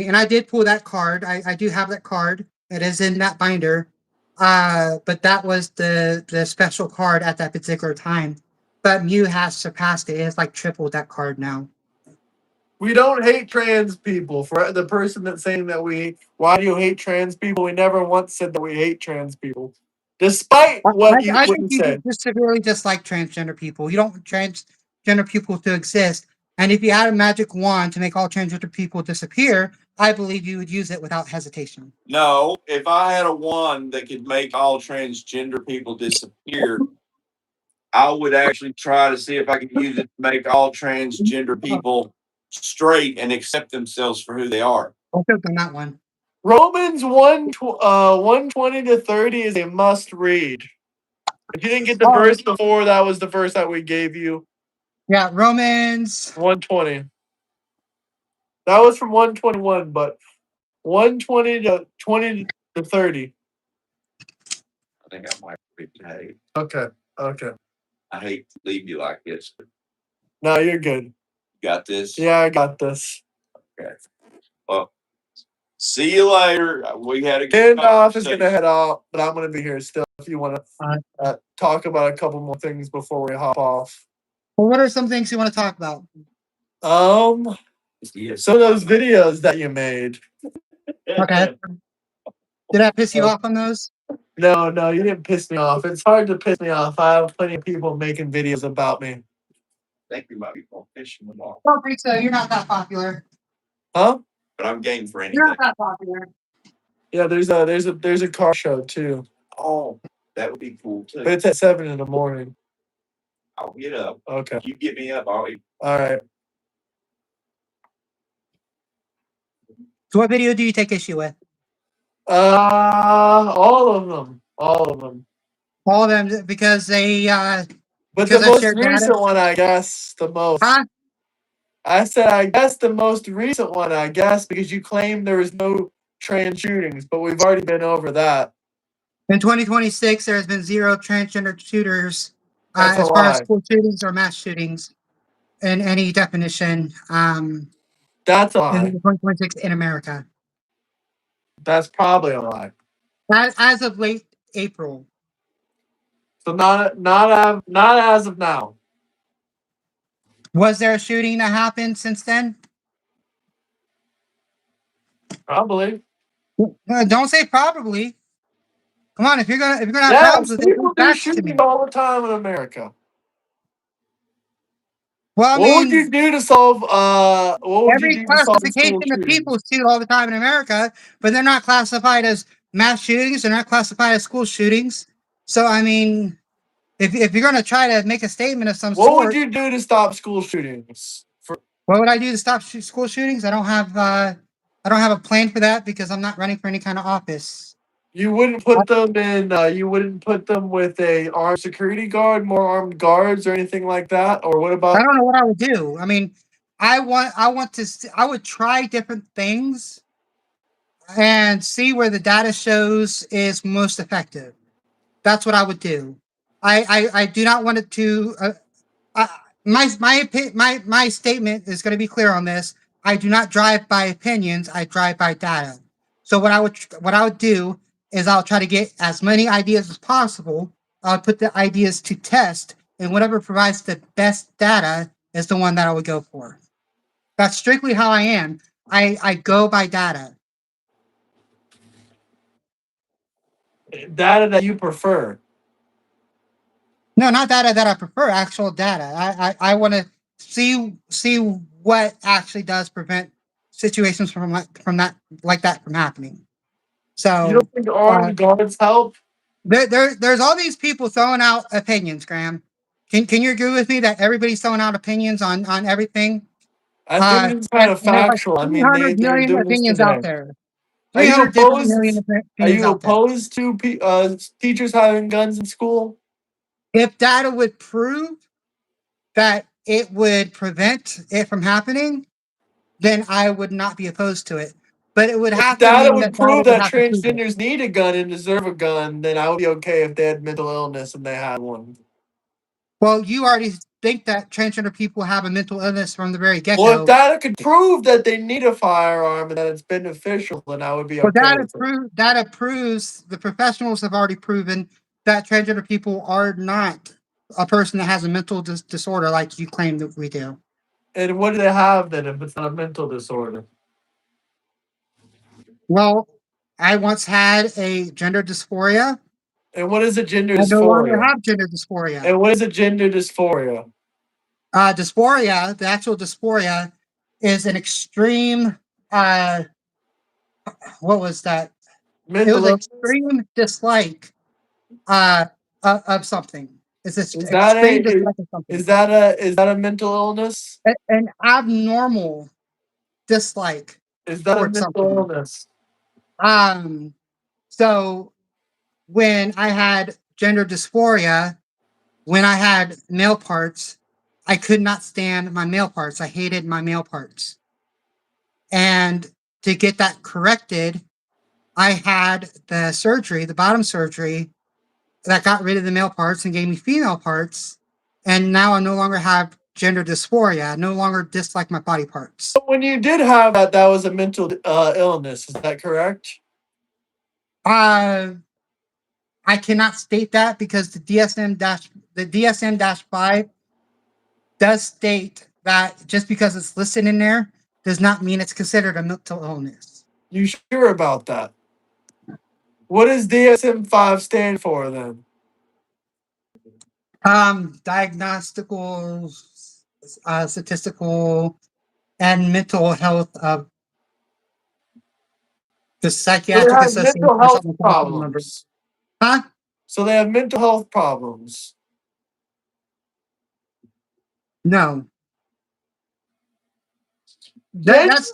And I did pull that card. I do have that card. It is in that binder. But that was the special card at that particular time. But Mew has surpassed it. It's like tripled that card now. we don't hate trans people. For the person that's saying that why do you hate trans people? We never once said that we hate trans people. Despite what you I think wouldn't you say. just severely dislike transgender people. You don't want transgender people to exist. And if you had a magic wand to make all transgender people disappear, I believe you would use it without hesitation. No, if I had a wand that could make all transgender people disappear, I would actually try to see if I could use it to make all transgender people straight and accept themselves for who they are. I'll click on that one. Romans 1:20-30 is a must read. If you didn't get the Oh, verse before, that was the verse that we gave you. yeah, Romans. 120. That was from 121, but 1:20-30. I think I might read today. Okay. I hate to leave you like this. No, you're good. Got this? Yeah, I got this. Okay. Well, see you later. We had a good Handoff is gonna conversation. head out, but I'm gonna be here still if you want to talk about a couple more things before we hop off. Well, what are some things you want to talk about? Some of those videos that you made. Okay. Did I piss you off on those? No, you didn't piss me off. It's hard to piss me off. I have plenty of people making videos about me. Thank you, my people. Fishing the ball. I don't think so. You're not that popular. Huh? But I'm game for You're anything. not that popular. Yeah, there's a car show too. Oh, that would be cool too. But it's at 7 in the morning. I'll get up. Okay. You get me up. I'll eat. All right. So what video do you take issue with? All of them. All of them. All of them because they But because the I most shared data. recent one, I guess, the most. Huh? I said, I guess the most recent one, I guess, because you claimed there was no trans shootings, but we've already been over that. In 2026, there has been 0 transgender shooters That's a as far as lie. school shootings or mass shootings in any definition That's a in lie. 2026 in America. That's probably a lie. As of late April. So not as of now. Was there a shooting that happened since then? Probably. Don't say probably. Come on, if you're gonna have Yeah, problems with it, people bring do facts to me. shooting all the time in America. Well, I What would mean, you do to solve? What would you every do to solve the school classification of shootings? people shoot all the time in America, but they're not classified as mass shootings. They're not classified as school shootings. So, I mean, if you're going to try to make a statement of some What would sort, you do to stop school shootings? what would I do to stop school shootings? I don't have a plan for that because I'm not running for any kind of office. You wouldn't put them in. You wouldn't put them with a armed security guard, more armed guards, or anything like that. Or what I about? don't know what I would do. I mean, I would try different things and see where the data shows is most effective. That's what I would do. I do not want it to. My statement is going to be clear on this. I do not drive by opinions. I drive by data. So what I would do is I'll try to get as many ideas as possible. I'll put the ideas to test, and whatever provides the best data is the one that I would go for. That's strictly how I am. I go by data. Data that you prefer. No, not data that I prefer. Actual data. I want to see what actually does prevent situations from that from happening. You So don't think armed guards help? there's all these people throwing out opinions, Graham. Can you agree with me that everybody's throwing out opinions on everything? I think it's kind And of there's like factual. I mean, 300 they're million doing this opinions today. out there. Are you 300 different opposed? million Are opinions you out there. opposed to teachers having guns in school? If data would prove that it would prevent it from happening, then I would not be opposed to it. But it would If have to data mean would that data prove would that have to prove it. transgenders need a gun and deserve a gun, then I would be okay if they had mental illness and they had one. Well, you already think that transgender people have a mental illness from the very Well, if get-go. data could prove that they need a firearm and that it's beneficial, then I would be Well, okay with it. data proves the professionals have already proven that transgender people are not a person that has a mental disorder like you claim that we do. And what do they have then if it's not a mental disorder? Well, I once had a gender dysphoria. And what is a gender I no longer dysphoria? have gender dysphoria. And what is a gender dysphoria? Dysphoria, the actual dysphoria, is an extreme. What was that? It was Mental illness? extreme dislike of something. It's this Is that extreme a dislike of something. is that a mental illness? An abnormal dislike Is that a towards mental something. illness? So when I had gender dysphoria, when I had male parts, I could not stand my male parts. I hated my male parts. And to get that corrected, I had the surgery, the bottom surgery, that got rid of the male parts and gave me female parts. And now I no longer have gender dysphoria. I no longer dislike my body parts. So when you did have that, that was a mental illness. Is that correct? I cannot state that because the DSM-5 does state that just because it's listed in there does not mean it's considered a mental illness. You sure about that? What does DSM-5 stand for then? Diagnostical, statistical, and mental health of the So they Psychiatric have Association mental or health something. I can't remember. problems. Huh? So they have mental health problems. No. Gen- That's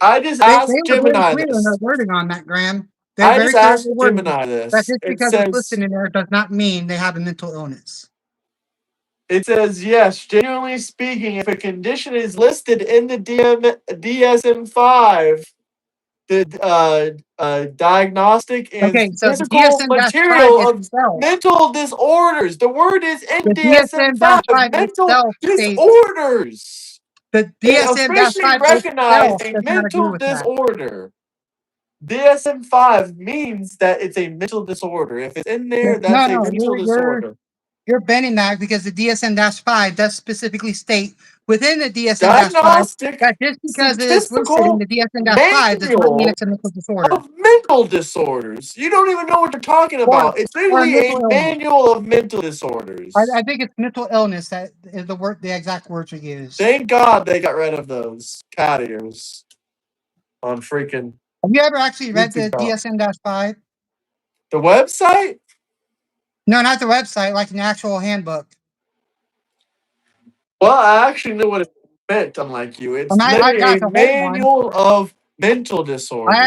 I just they asked were very Gemini clear in their this. wording on that, Graham. They're I very just clear in asked their wording Gemini that this. just because it's listed in there does not mean they have a mental illness. It says, yes, generally speaking, if a condition is listed in the DSM-5, the diagnostic and Okay, so the statistical DSM-5 material of itself, mental disorders. The word is in the DSM-5, DSM-5 mental itself states disorders. the They officially DSM-5 recognize itself a does not agree mental with that. disorder. DSM-5 means that it's a mental disorder. If it's in there, that's a No, mental disorder. you're bending that because the DSM-5 does specifically state within the DSM-5 Diagnostic, that just because it is listed in statistical the DSM-5 does not mean manual it's a mental disorder of mental disorders. You don't even know what you're talking or about. It's or a literally mental a illness. manual of mental disorders. I think it's mental illness that is the exact words are used. Thank God they got rid of those cat ears on freaking Have you ever actually read the YouTube. DSM-5? The website? No, not the website, like an actual handbook. Well, I actually knew what it meant, unlike you. It's And I literally got a to hold one. manual of mental I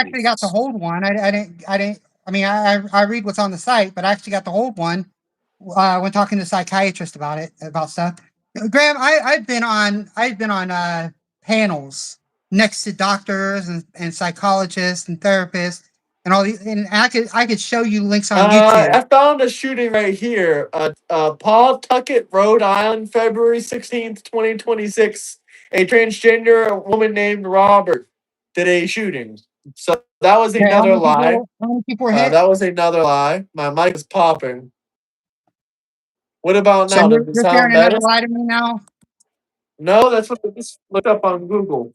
actually got to disorders. hold one. I didn't. I mean, I read what's on the site, but I actually got to hold one when talking to a psychiatrist about it about stuff. Graham, I've been on panels next to doctors and psychologists and therapists and all these, and I could show you links on YouTube. I found a shooting right here. Paul Tuckett, Rhode Island, February 16th, 2026. A transgender woman named Robert did a shooting. So that was Okay, another lie. how many people were hit? That was another lie. My mic is popping. What about So now? Does it you're sound sharing another better? lie to me now. No, that's what I just looked up on Google.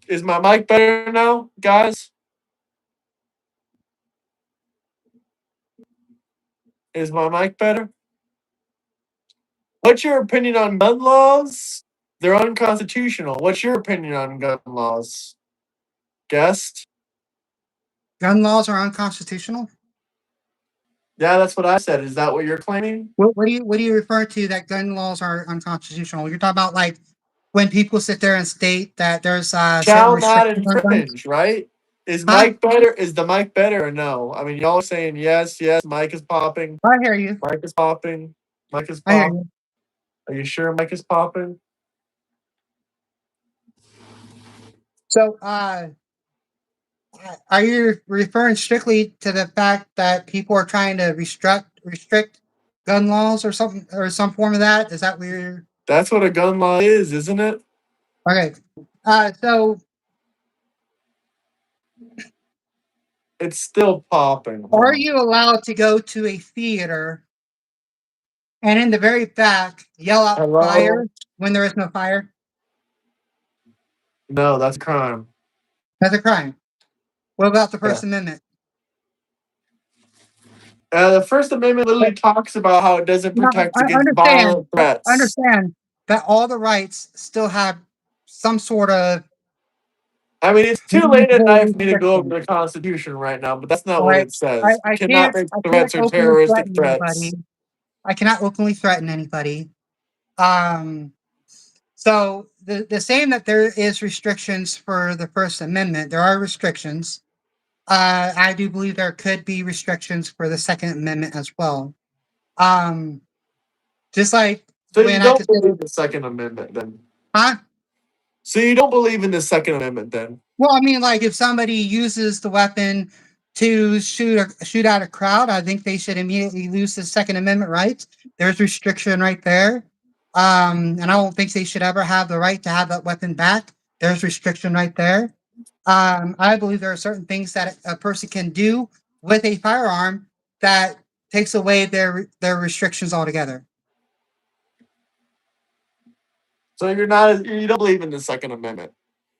Is my mic better now, guys? Is my mic better? What's your opinion on gun laws? They're unconstitutional. What's your opinion on gun laws? Guest? Gun laws are unconstitutional. Yeah, that's what I said. Is that what you're claiming? What do you refer to that gun laws are unconstitutional? You're talking about like when people sit there and state that there's certain Shall not restrictions on guns. infringe, right? Is Huh? Mike better? Is the mic better or no? I mean, y'all are saying yes, yes. Mike is popping. I hear you. Mike is popping. Mike is I hear popping. you. Are you sure Mike is popping? So, are you referring strictly to the fact that people are trying to restrict gun laws or something or some form of that? Is that what you're? That's what a gun law is, isn't it? Okay. So It's still popping. Hold are on. you allowed to go to a theater and in the very back yell out Hello? fire when there is no fire? No, that's a crime. That's a crime. What about the Yeah. First Amendment? The First Amendment literally talks about how it doesn't No, protect I against violent threats. understand that all the rights still have some sort of I mean, it's too late at reasonable night for me to go over restriction. the Constitution right now, but that's not All what right, it says. You cannot make I can't threats or openly terroristic threaten threats. anybody. I cannot openly threaten anybody. So the same that there is restrictions for the First Amendment, there are restrictions. I do believe there could be restrictions for the Second Amendment as well. Just like So you when I don't consider, believe the Second Amendment then? huh? So you don't believe in the Second Amendment then? Well, I mean, like if somebody uses the weapon to shoot out a crowd, I think they should immediately lose the Second Amendment rights. There's restriction right there. And I don't think they should ever have the right to have that weapon back. There's restriction right there. I believe there are certain things that a person can do with a firearm that takes away their restrictions altogether. So you don't believe in the Second Amendment.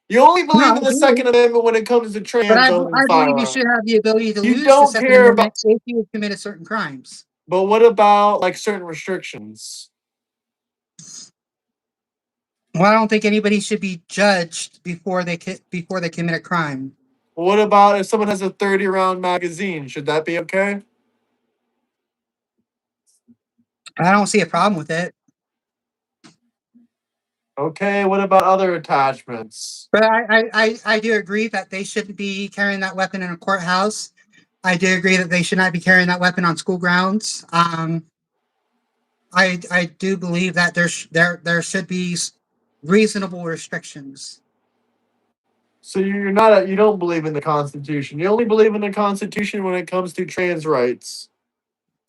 You only No, believe I in the do. Second Amendment when it comes to But trans owning I believe you should firearms. have the ability to You lose the don't Second care about. Amendment if you have committed certain crimes. But what about like certain restrictions? Well, I don't think anybody should be judged before they commit a crime. What about if someone has a 30-round magazine? Should that be okay? I don't see a problem with it. Okay, what about other attachments? But I do agree that they shouldn't be carrying that weapon in a courthouse. I do agree that they should not be carrying that weapon on school grounds. I do believe that there should be reasonable restrictions. So you don't believe in the Constitution. You only believe in the Constitution when it comes to trans rights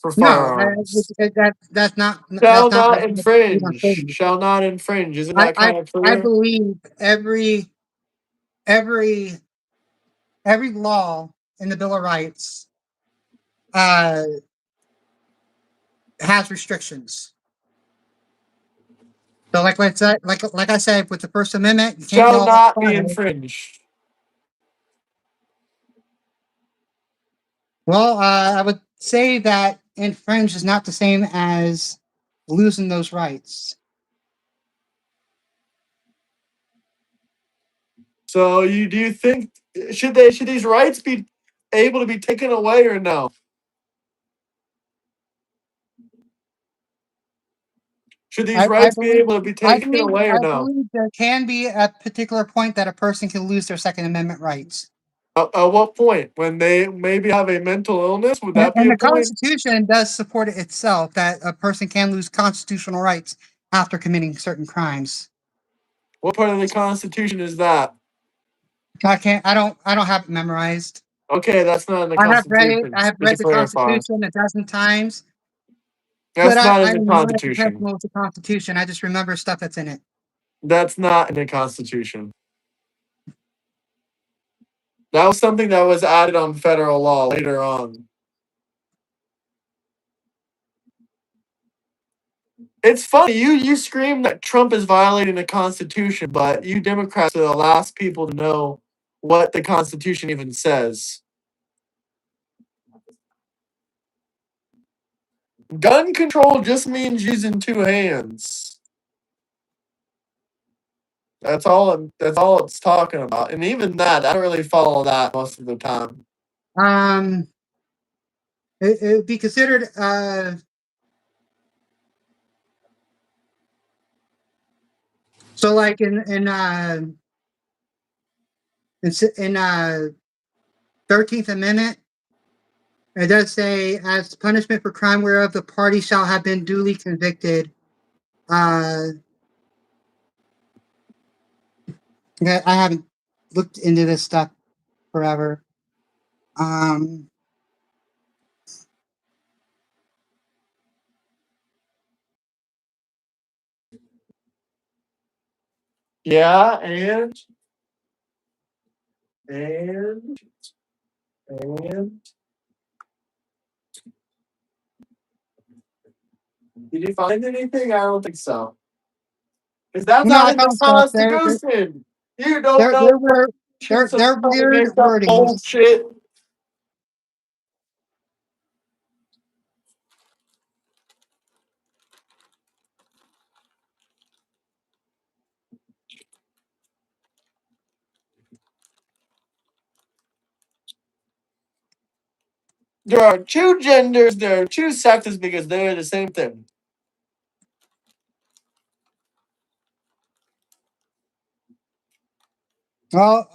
for No, firearms. that's not Shall what not I believe on infringe. stating. Shall not infringe. Isn't I, that I kind of I clear? believe every law in the Bill of Rights uh, has restrictions. So, like I said, with the First Amendment, you can't Shall yell at not be fire. infringed. Well, I would say that infringe is not the same as losing those rights. So do you think should these rights be able to be taken away or no? Should these I rights be believe able to be taken away or no? there can be a particular point that a person can lose their Second Amendment rights. At what point? When they maybe have a mental illness? Would that be And a the point? Constitution does support it itself that a person can lose constitutional rights after committing certain crimes. What part of the Constitution is that? I don't have it memorized. Okay, that's not in the I have read it. Constitution. I have Just read to the clarify, Constitution a dozen times, but that's not in I the am not a Constitution. professional with the Constitution. I just remember stuff that's in it. That's not in the Constitution. That was something that was added on federal law later on. It's funny, you scream that Trump is violating the Constitution, but you Democrats are the last people to know what the Constitution even says. Gun control just means using two hands. That's all it's talking about. And even that, I don't really follow that most of the time. Um, it would be considered so like in 13th Amendment, it does say as punishment for crime whereof the party shall have been duly convicted. Uh, I haven't looked into this stuff forever. Um, Yeah, and did you find anything? I don't think so. Because that's no, not I in the found stuff. Constitution. You don't know There were so there you weird make up wordings. bullshit. There are two genders, there are two sexes because they're the same thing. Well,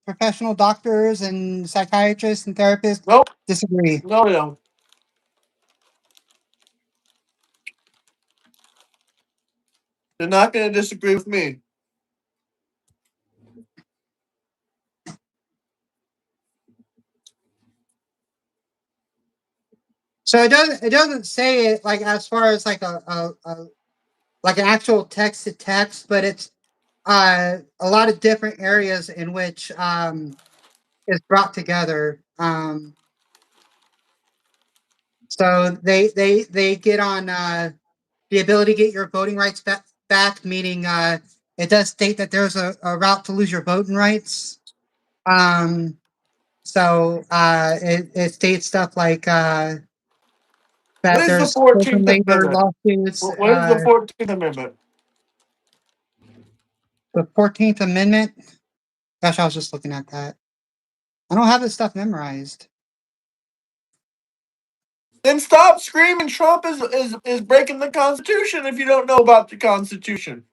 professional doctors and psychiatrists and therapists Nope. disagree. No, they don't. They're not going to disagree with me. So it doesn't say it like as far as like like an actual text to text, but it's a lot of different areas in which is brought together. So they get on the ability to get your voting rights back, meaning it does state that there's a route to lose your voting rights. So it states stuff like What that is the there's open 14th labor Amendment? lawsuits. What is the 14th Amendment? The 14th Amendment. Gosh, I was just looking at that. I don't have this stuff memorized. Then stop screaming Trump is breaking the Constitution if you don't know about the Constitution.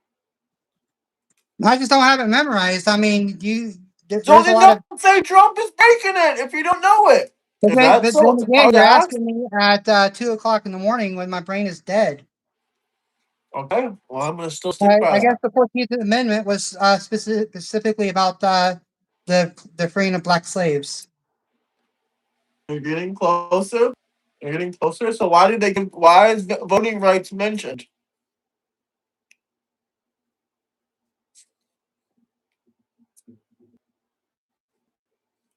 I just don't have it memorized. I mean, So there's a then lot of. don't say Trump is breaking it if you don't know it. But If then, that's but so then again, hard to you're ask. asking me at 2 o'clock in the morning when my brain is dead. Okay, well I'm gonna still stick by I guess that. the 14th Amendment was specifically about the freeing of black slaves. You're getting closer. You're getting closer. So why did they? Why is voting rights mentioned?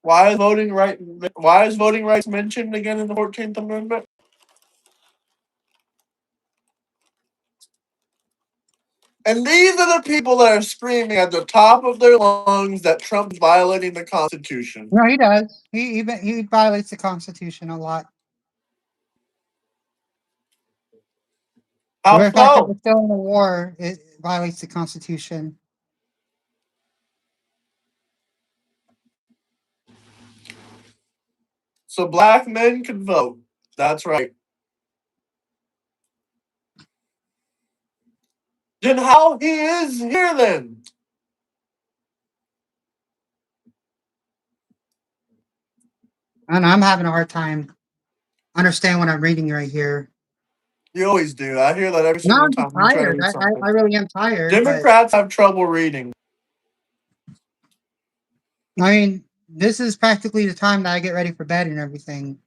Why is voting right? Why is voting rights mentioned again in the 14th Amendment? And these are the people that are screaming at the top of their lungs that Trump is violating the Constitution. No, he does. He violates the Constitution a lot. The How very fact that we're so? still in a war, it violates the Constitution. So black men can vote. That's right. Then how he is here then? And I'm having a hard time understand what I'm reading right here. You always do. I hear that every No, single I'm just time you try to tired. read I something. really am tired, but Democrats have trouble reading. I mean, this is practically the time that I get ready for bed and everything.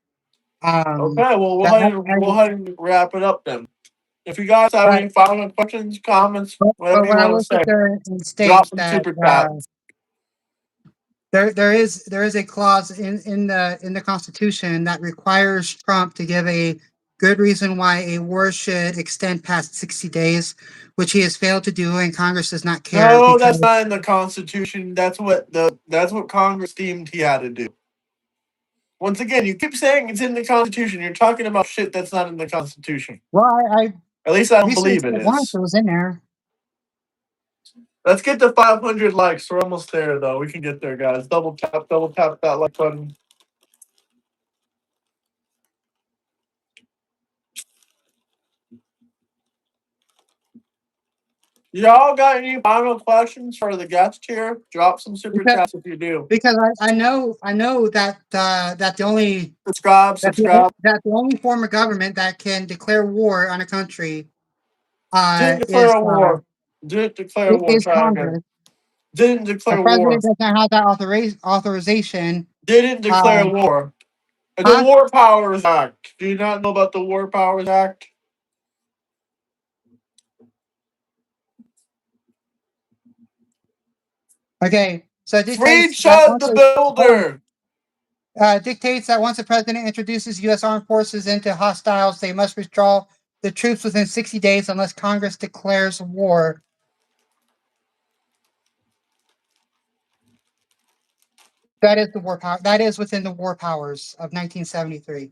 Okay, well That, we'll go ahead and wrap it up then. If you guys have but, any final questions, comments, whatever but you what I want to will sit say, there and drop state some that super chats. there is a clause in the Constitution that requires Trump to give a good reason why a war should extend past 60 days, which he has failed to do, and Congress does not care No, because that's not in the Constitution. That's what Congress deemed he had to do. Once again, you keep saying it's in the Constitution. You're talking about shit that's not in the Constitution. well, I At least I don't researched believe it it once; is. it was in there. Let's get to 500 likes. We're almost there, though. We can get there, guys. Double tap that like button. Y'all got any final questions for the guest here? Drop some super Because chats if you do. because I know that the only Subscribe. that the only form of government that can declare war on a country Didn't declare is a war. Didn't declare a war. is Try again. Congress. Didn't The declare war. president does not have that authorization. Didn't declare Um, war. The huh? War Powers Act. Do you not know about the War Powers Act? Okay, so it Freed dictates that Chud the Builder. dictates that once the president introduces U.S. armed forces into hostiles, they must withdraw the troops within 60 days unless Congress declares war. That is the war power. That is within the war powers of 1973.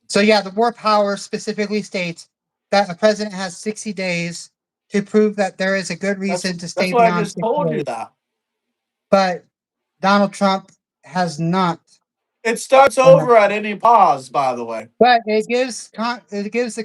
So yeah, the war power specifically states that a president has 60 days to prove that there is a good reason to That's stay why I beyond just 60 told you days. that. But Donald Trump has not. It starts over at any pause, by the way. But it gives the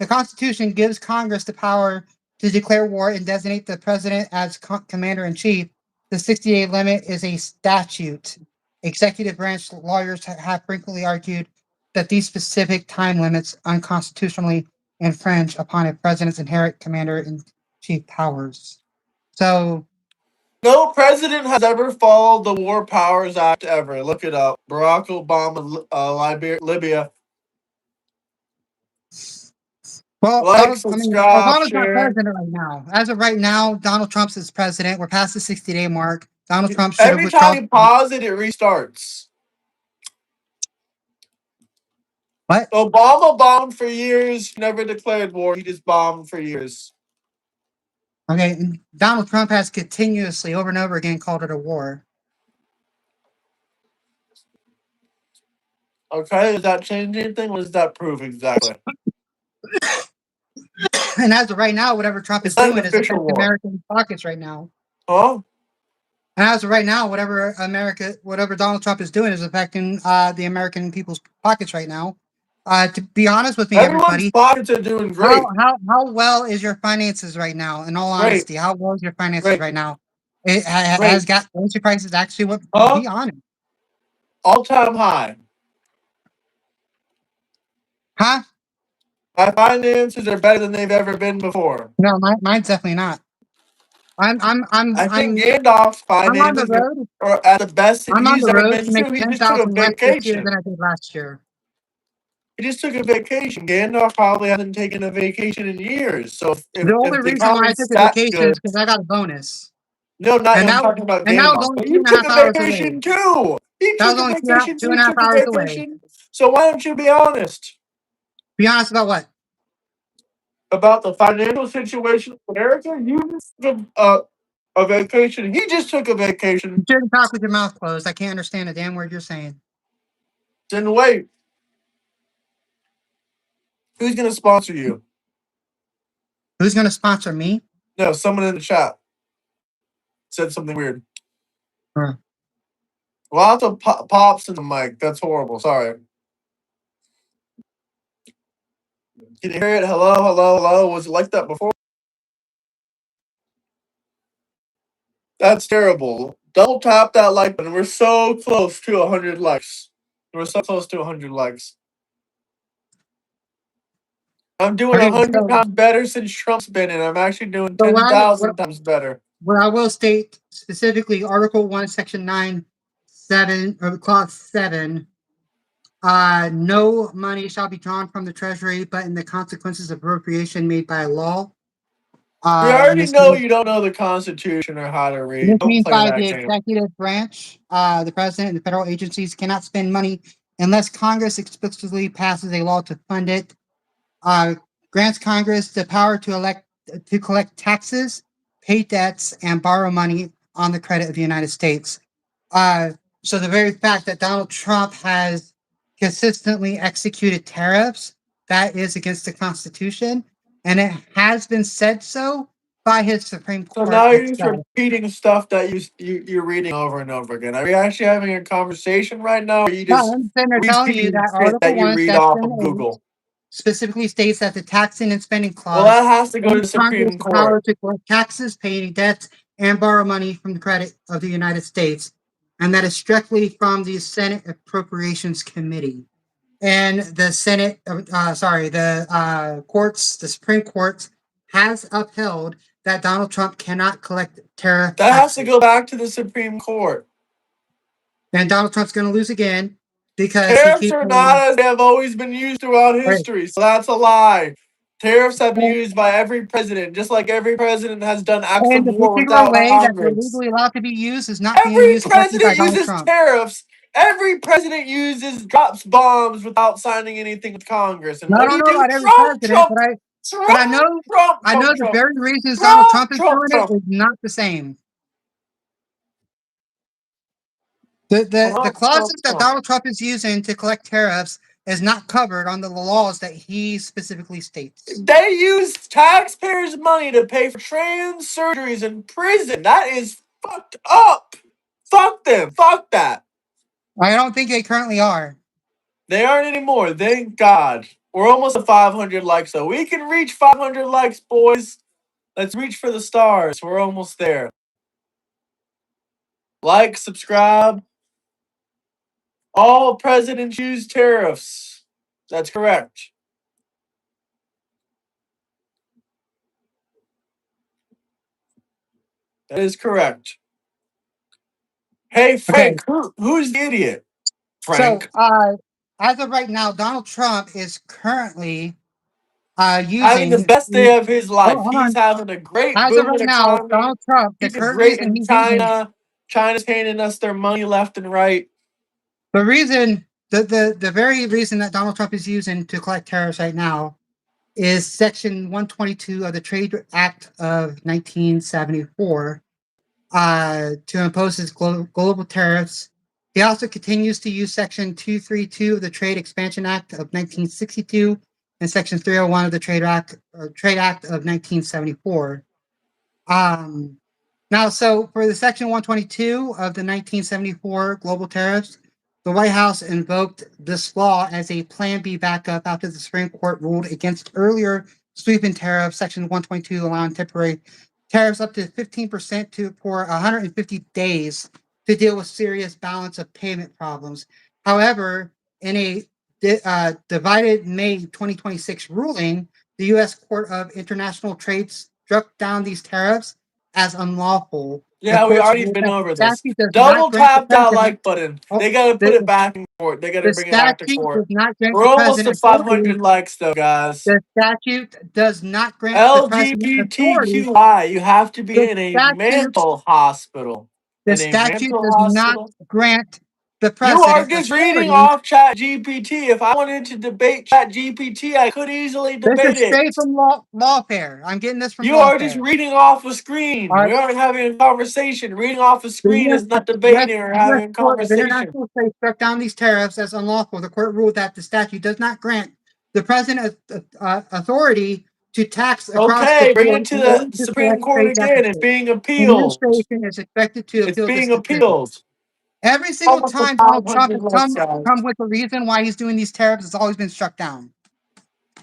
Constitution gives Congress the power to declare war and designate the president as commander in chief. The 60-day limit is a statute. Executive branch lawyers have frequently argued that these specific time limits unconstitutionally infringe upon a president's inherent commander in chief powers. So No president has ever followed the War Powers Act ever. Look it up. Barack Obama, Libya. Well, Like, I mean, subscribe, Obama's not share. president right now. As of right now, Donald Trump's is president. We're past the 60-day mark. Donald Trump should have Every time withdrawn. you pause it, it restarts. What? Obama bombed for years, never declared war. He just bombed for years. Okay, and Donald Trump has continuously, over and over again, called it a war. Okay, does that change anything? What does that prove exactly? And as of right now, whatever Trump It's is not an doing is official affecting war. American pockets right now. Huh? And as of right now, whatever Donald Trump is doing is affecting the American people's pockets right now. To be honest with me, Everyone's everybody, pockets are doing how great. how well is your finances right now? In all Great. honesty, how well is your finances Great. right now? It has Great. got grocery prices actually what? Huh? Be honest, All-time high. huh? My finances are better than they've ever been before. No, mine's definitely not. I'm I'm I'm I think I'm Gandalf's I'm on the finances road. are at the best that I'm on he's the ever road been to make to. He just took a 10,000 less this year than vacation. I did last year. He just took a vacation. Gandalf probably hasn't taken a vacation in years. So The only if the reason why I economy's took a that vacation is good, because I got a bonus, no, not and I'm that talking about and that was Gandalf. only But two you and a took half a hours away. vacation too. He That was took a only vacation two too. and You a half took a hours away. vacation. So why don't you be honest Be honest about what? about the financial situation of America? You just took a vacation. He just took a vacation. You shouldn't talk with your mouth closed. I can't understand a damn word you're saying. Then wait, who's gonna sponsor you? Who's going to sponsor me? No, someone in the chat said something weird. Huh. Lots of pops in the mic. That's horrible. Sorry. Can you hear it? Hello, hello, hello. Was it like that before? That's terrible. Double tap that like button. We're so close to 100 likes. We're so close to 100 likes. I'm doing Okay, 100 times better since Trump's been in. I'm actually doing so 10,000 times better. what I will state specifically, Article 1, Section 9, 7, or Clause 7, no money shall be drawn from the Treasury, but in the consequences of appropriation made by law. We And already this know means, you don't know the Constitution or how to read. this Don't means play by that the game. executive branch, the president and the federal agencies cannot spend money unless Congress explicitly passes a law to fund it. Grants Congress the power to collect taxes, pay debts, and borrow money on the credit of the United States. So the very fact that Donald Trump has consistently executed tariffs, that is against the Constitution, and it has been said so by his Supreme So Court now you're just itself. repeating stuff that you're reading over and over again. Are we actually having a conversation right now? Or are you No, just I'm sitting there telling you repeating that shit Article that you 1, read off Section of 8 Google? specifically states that the taxing and spending Well, clause that has to go to grants the Congress Supreme the power Court. to collect taxes, pay any debts, and borrow money from the credit of the United States. And that is strictly from the Senate Appropriations Committee. And the courts, the Supreme Court has upheld that Donald Trump cannot collect tariff That has to taxes. go back to the Supreme Court. And Donald Trump's going to lose again because he Tariffs keeps are not saying, as they have always been used throughout right. history, so that's a lie. Tariffs have been used by every president, just like every president has done acts And of the war particular without way that they're Congress. legally allowed to be used is not being Every used correctly by president Donald uses Trump. tariffs. Every president drops bombs without signing anything with Congress. And Now, I what do don't you know do? about every Trump, president, Trump, but I Trump, know Trump, I know Trump, the Trump, very reasons Donald Trump, Trump is Trump, doing it Trump. is not the same. The Trump, clauses Trump, that Trump. Donald Trump is using to collect tariffs is not covered on the laws that he specifically states. They use taxpayers' money to pay for trans surgeries in prison. That is fucked up. Fuck them. Fuck that. I don't think they currently are. They aren't anymore. Thank God. We're almost at 500 likes, though. We can reach 500 likes, boys. Let's reach for the stars. We're almost there. Like, subscribe. All presidents use tariffs. That's correct. That is correct. Hey, Okay, Frank, who's the idiot? so Frank. as of right now, Donald Trump is currently Having the using. best day of his Oh, life. hold He's on. having a great As of right booming now, economy. Donald Trump, the He's a current great reason in he's using China. China's handing us their money left and right. the reason the very reason that Donald Trump is using to collect tariffs right now is Section 122 of the Trade Act of 1974 to impose his global tariffs. He also continues to use Section 232 of the Trade Expansion Act of 1962 and Section 301 of the Trade Act of 1974. Now, so for the Section 122 of the 1974 global tariffs, the White House invoked this law as a Plan B backup after the Supreme Court ruled against earlier sweeping tariffs, Section 122 allowing temporary tariffs up to 15% for 150 days to deal with serious balance of payment problems. However, in a divided May 2026 ruling, the U.S. Court of International Trade struck down these tariffs as unlawful. The Yeah, we courts already ruled been that the over this. statute does not Double grant the tap that president. like button. Oh, They gotta put it the, back in court. They gotta the bring it back to statute court. does not grant We're the almost to president authority. 500 likes though, guys. The statute does not grant the president authority. LGBTQI, you have to be The in a statute, mental hospital. the In a statute mental does not hospital? grant the You are president just reading authority. off Chat GPT. If I wanted to debate Chat GPT, I could easily This debate is it. straight from lawfare. I'm getting this from You are just lawfare. reading off a screen. Our We aren't having a conversation. Reading off a The screen is not US, debating or US having a Court of conversation. International Trade struck down these tariffs as unlawful. The court ruled that the statute does not grant the president authority to tax across the Okay, bring board it to in order the to Supreme select Court trade again. It's deficits. being The appealed. administration is expected to It's appeal this being decision. appealed. Every single Almost to time Donald Trump 500 has come websites. come with a reason why he's doing these tariffs, it's always been struck down.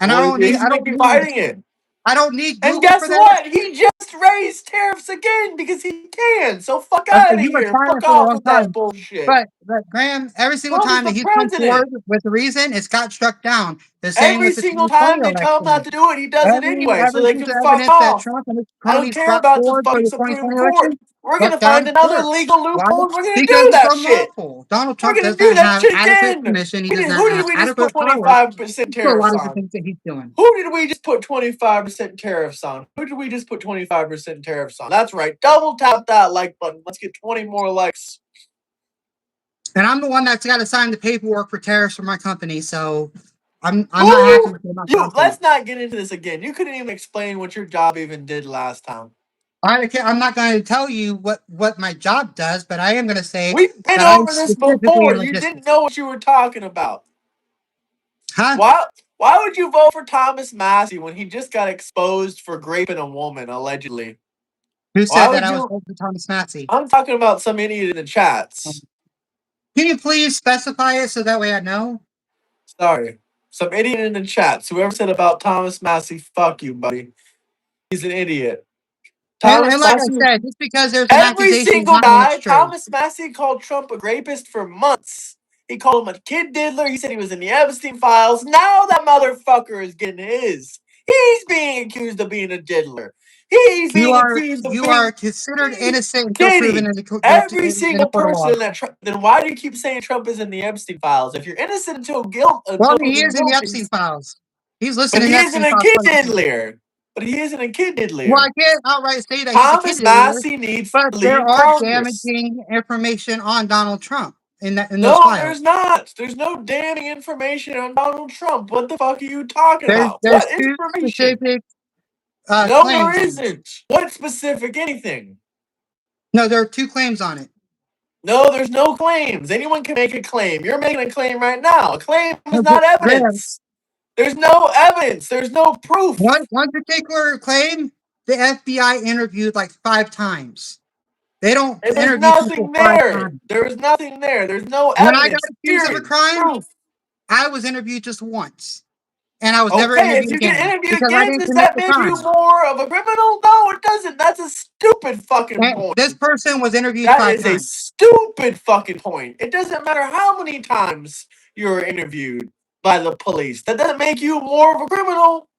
And Well, he's gonna keep fighting it. I don't need And Google guess for this. what? He just raised tariffs again because he can. So fuck Okay, out of you've been here. trying Fuck it for a off long with that time. bullshit. But Graham, every single Trump's time that the he's come forward president. with a reason, it's got struck down. The same Every with the single 2020 time they tell him not election. to do it, he does it anyway. So Every they piece can of fuck evidence that off. Trump and his I don't cronies care brought about the forward for fucking the Supreme 2020 Court. election We're struck gonna down find in another court. legal Why? loophole. We're gonna Because do it's that shit. unlawful. Donald We're Trump gonna does do not that have shit adequate again. permission. He does not Who did have we just put adequate power 25% to do a tariffs lot of the on? things that he's doing. Who did we just put 25% tariffs on? Who did we just put 25% tariffs on? That's right. Double tap that like button. Let's get 20 more likes. And I'm the one that's got to sign the paperwork for tariffs for my company. So I'm not happy Who? with my You. company. Let's not get into this again. You couldn't even explain what your job even did last time. I'm not going to tell you what my job does, but I am going to say We've been that I'm over this specifically before. in You didn't logistics. know what you were talking about. Huh? Why would you vote for Thomas Massey when he just got exposed for raping a woman, allegedly? Who Why said that would I was you? voting for Thomas Massey? I'm talking about some idiot in the chats. Can you please specify it so that way I know? Sorry. Some idiot in the chats. Whoever said about Thomas Massey, fuck you, buddy. He's an idiot. Thomas And like I Massey. said, just because there's an Every accusation does single not mean it's guy, true. Thomas Massey called Trump a rapist for months. He called him a kid diddler. He said he was in the Epstein files. Now that motherfucker is getting his. He's being accused of being a diddler. He's being accused of You being are considered innocent until proven Diddy. guilty Every in a single court of law. person that then why do you keep saying Trump is in the Epstein files? If you're innocent until Well, I until mean, he proven is in the guilty, Epstein files. He's listed but in he the isn't Epstein a files. kid diddler. But he isn't a kid Well, diddler. I can't outright say that he's a kid Thomas diddler, Massey needs but to there leave are Congress. damaging information on Donald Trump in those No, files. there's not. There's no damning information on Donald Trump. What the fuck are you talking about? There's What two information? specific No, there claims on it. isn't. What specific anything? No, there are two claims on it. No, there's no claims. Anyone can make a claim. You're making a claim right now. A claim is No, not Graham, evidence. There's no evidence. There's no proof. one particular claim, the FBI interviewed like 5 times. They don't And there's interview people nothing 5 there. times. There's nothing there. There's no When I got evidence. accused of a Period. crime, Proof. I was interviewed just once, and I was never Okay, if interviewed you get again interviewed because I again, didn't does commit that the make you crime. more of a criminal? No, it doesn't. That's a stupid fucking And point. this person was interviewed That 5 is a times. stupid fucking point. It doesn't matter how many times you're interviewed by the police. That doesn't make you more of a criminal.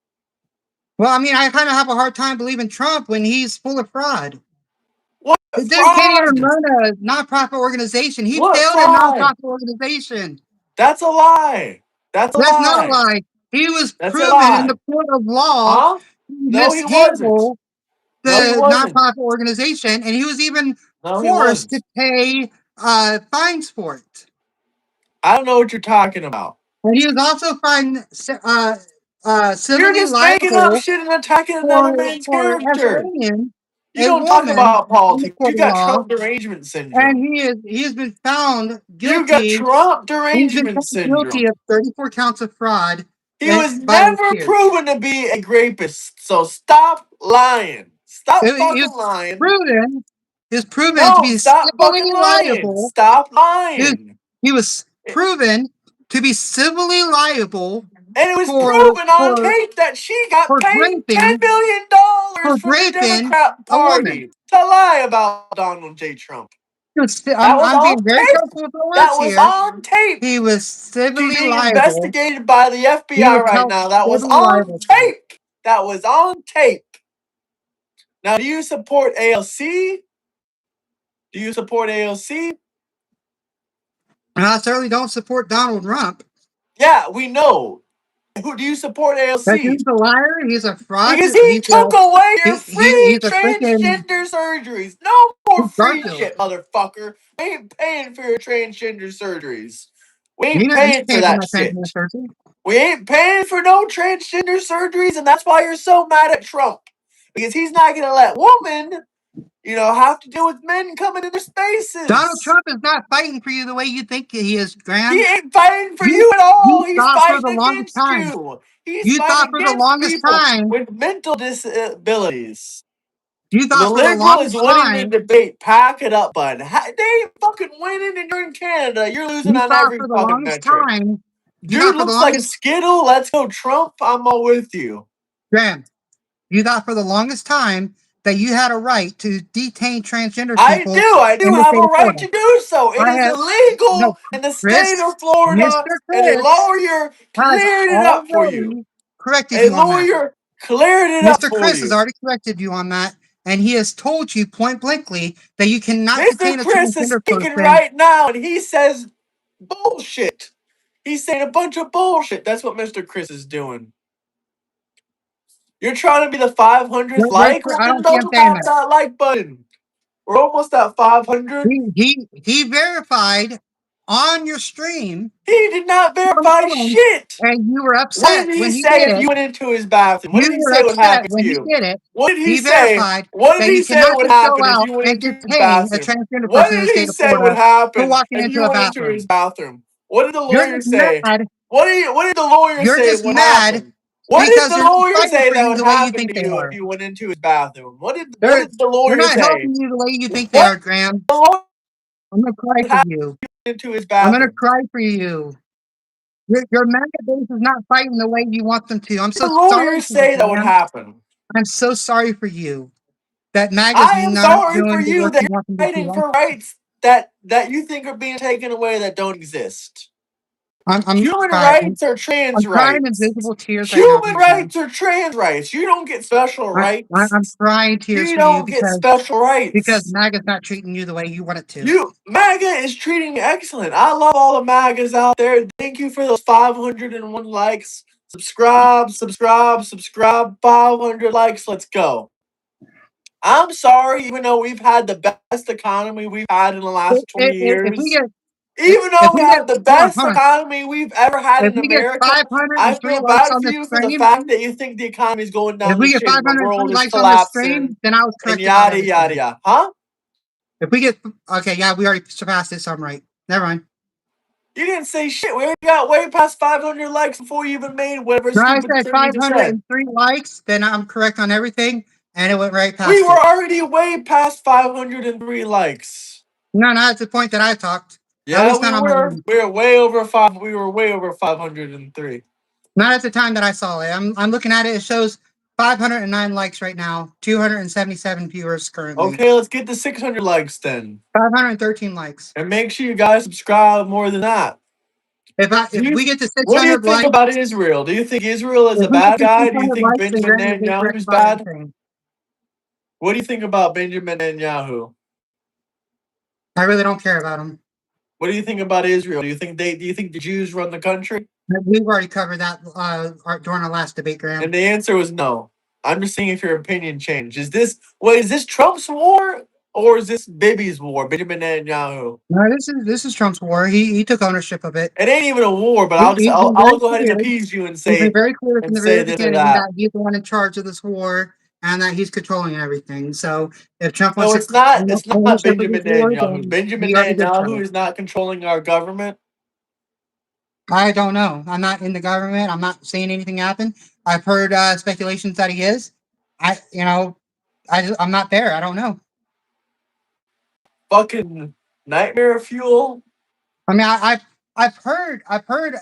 Well, I mean, I kind of have a hard time believing Trump when he's full of fraud. What? The dude can't even Fraud. run a nonprofit organization. He What failed a fraud? nonprofit organization. That's a lie. That's a That's not a lie. lie. He was That's a proven in lie. the court of law Huh? to No, he wasn't. mishandle No, he the wasn't. nonprofit organization, and he was even No, he forced to wasn't. pay fines for it. I don't know what you're talking about. And he was also fined You're civilly just making up liable shit and attacking another for man's for character. escorting You a don't talk woman about in the politics. court You of got law, Trump derangement and syndrome. he has been found You got guilty. Trump He's been derangement found guilty syndrome. of 34 counts of fraud He was by his never peers. proven to be a rapist. So stop lying. Stop It fucking was lying. proven. Is proven to No, be stop civilly fucking lying. liable. Stop He was, lying. he was proven to be civilly liable And it was for proven on for tape that she got for paid $10 raping million from the Democrat a woman. Party to lie about Donald J. Trump. That was I'm being on very tape. careful with the That words was here. on tape. He was She's civilly being liable. investigated by the He FBI was right held now. That was civilly on liable. tape. That was on tape. Now, do you support ALC? Do you support ALC? And I certainly don't support Donald Trump. Yeah, we know. Who do you support That ALC? dude's a liar. He's a fraud. Because he took away your free He's a freaking transgender surgeries. No more free Garfield. shit, motherfucker. We ain't paying for your transgender surgeries. We ain't You're paying for paying for that my transgender shit. surgery. We ain't paying for no transgender surgeries, and that's why you're so mad at Trump. Because he's not going to let women, have to deal with men coming into Donald spaces. Trump is not fighting for you the way you think he is, He Graham. ain't fighting for You, you at all. you He's thought for the fighting longest against time. you. He's You thought fighting for the against longest people time. with mental disabilities. You The thought for the liberal is longest winning the time. debate. Pack it up, bud. They ain't fucking winning, and you're in Canada. You're losing You on thought every for the fucking longest metric. time. You Dude thought for the looks like a longest Skittle. Let's go, Trump. I'm all with you. Graham. You thought for the longest time that you had a right to detain transgender I people do. I in do the have state a of right Florida. to do so. It I is have no, illegal in the state Chris, of Florida, Mr. and a Chris lawyer has cleared it up for you. already corrected A you on that. lawyer cleared it up Mr. for Chris has you. already corrected you on that, and he has told you point blankly that you cannot Mr. detain a Chris is transgender speaking person. right now, and he says bullshit. He's saying a bunch of bullshit. That's what Mr. Chris is doing. You're trying to be the 500th like? Well, I then don't see him don't saying tap that. that like button. We're almost at 500. He verified on your stream, He did not verify shit. and you were What upset did he when he say did if it. you went into his bathroom? What You did he were say would upset happen to when he you? did it. What did he He say? verified What did that he you say cannot would just go happen if out you went and into his detain a bathroom? transgender What person in the did he state of say would Florida for happen walking if into you a went into his bathroom. bathroom? What did the You're lawyer just say? mad. What did the lawyer You're say just would mad happen? What did because the they're not lawyer fighting say for that you would the way you happen think to they you if are. you went into his bathroom? What They're did the they're lawyer not say? helping you the way you think they What are, Graham. did the lawyer I'm gonna cry would for happen you. into his I'm gonna bathroom? cry for you. Your MAGA base is not fighting the way you want them to. I'm What did so the sorry lawyer for you, say that would Graham. happen? I'm so sorry for you that MAGA's I am not sorry for doing the you work that you you're want them to fighting do. for rights that you think are being taken away that don't exist. I'm Human crying. rights are trans I'm crying rights. invisible tears right now for Human you, Graham. rights are trans rights. You don't get special rights. I'm crying tears You for you don't get special because rights. MAGA's not treating you the way you want it to. MAGA is treating me excellent. I love all the MAGAs out there. Thank you for those 501 likes. Subscribe. 500 likes. Let's go. I'm sorry, even though we've had the best economy we've had in the last 20 If we years. get Even if though we we get have the hold on, best economy we've ever had if in we get America, I 503 feel likes bad on for this you for the stream, fact that you think the economy is going if down we the get shit and the 503 world is likes on this collapsing stream, then I was and corrected about yada yada everything. yada. Huh? If we get okay, yeah, we already surpassed it, so I'm right. Never mind. You didn't say shit. We already got way past 500 likes before you even made whatever When I stupid said thing you just said. 503 likes, then I'm correct on everything, and it went right We past were it. already way past 503 likes. No, not at the point that I talked. At Yeah, least we not on my were. end. We were way over 5. We were way over 503. Not at the time that I saw it. I'm looking at it. It shows 509 likes right now, 277 viewers currently, Okay, let's get to 600 likes then. 513 likes. And make sure you guys subscribe more than that. If we get to What do you 600 think likes, about Israel? Do you think Israel is if a we get bad to guy? Do you 600 think likes, then Benjamin Graham will be Netanyahu corrected is about bad? everything. What do you think about Benjamin Netanyahu? I really don't care about them. What do you think about Israel? Do you think the Jews run the country? We've already covered that during our last debate, Graham. And the answer was no. I'm just seeing if your opinion changed. Is this Trump's war or is this Bibi's war, Benjamin Netanyahu? No, this is Trump's war. He took ownership of it. It ain't even a war, but He's been I'll very go ahead and clear. appease you and He's been say very clear from the very this or beginning that. that he's the one in charge of this war and that he's controlling everything. So if Trump No, wants it's to not. own It's not ownership of this Benjamin war, Netanyahu. then Benjamin he already did so. Netanyahu is not controlling our government. I don't know. I'm not in the government. I'm not seeing anything happen. I've heard speculations that he is. I'm not there. I don't know. Fucking nightmare fuel. I mean, I've heard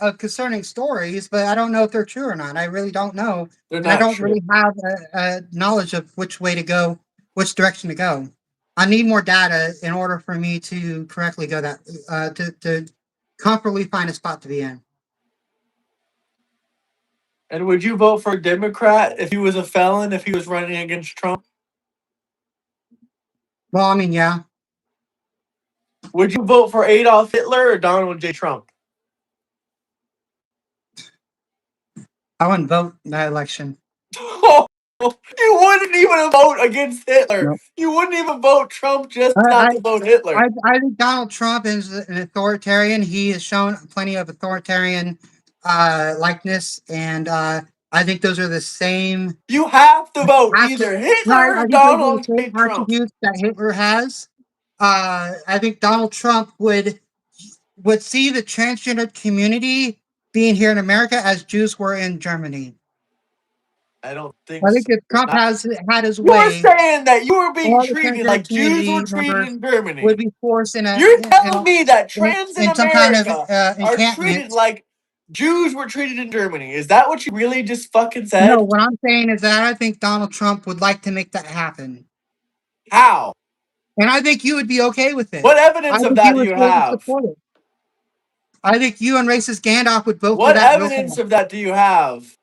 of concerning stories, but I don't know if they're true or not. I really don't know, They're and I not don't true. really have a knowledge of which way to go, which direction to go. I need more data in order for me to correctly go that to comfortably find a spot to be in. And would you vote for a Democrat if he was a felon, if he was running against Trump? Well, I mean, yeah, Would you vote for Adolf Hitler or Donald J. Trump? I wouldn't vote in that election. You wouldn't even vote against Hitler. Nope. You wouldn't even vote Trump just I, not I to vote Hitler. I think Donald Trump is an authoritarian. He has shown plenty of authoritarian likeness, and I think those are the same. You have to vote I either Hitler or think those are the Donald same J. Trump. attributes that Hitler has. I think Donald Trump would see the transgender community being here in America as Jews were in Germany. I don't think I think so. if Trump has had his You were way, saying that you were being all the treated transgender like Jews were community treated members in would Germany. be forced in You're telling me that trans in in some kind of America are treated encampment. like Jews were treated in Germany. Is that what you really just fucking said? No, what I'm saying is that I think Donald Trump would like to make that happen. How? And I think you would be okay with it. What evidence I of think that you do would you fully have? support it. I think you and racist Gandalf would vote for What that real evidence fast. of that do you have?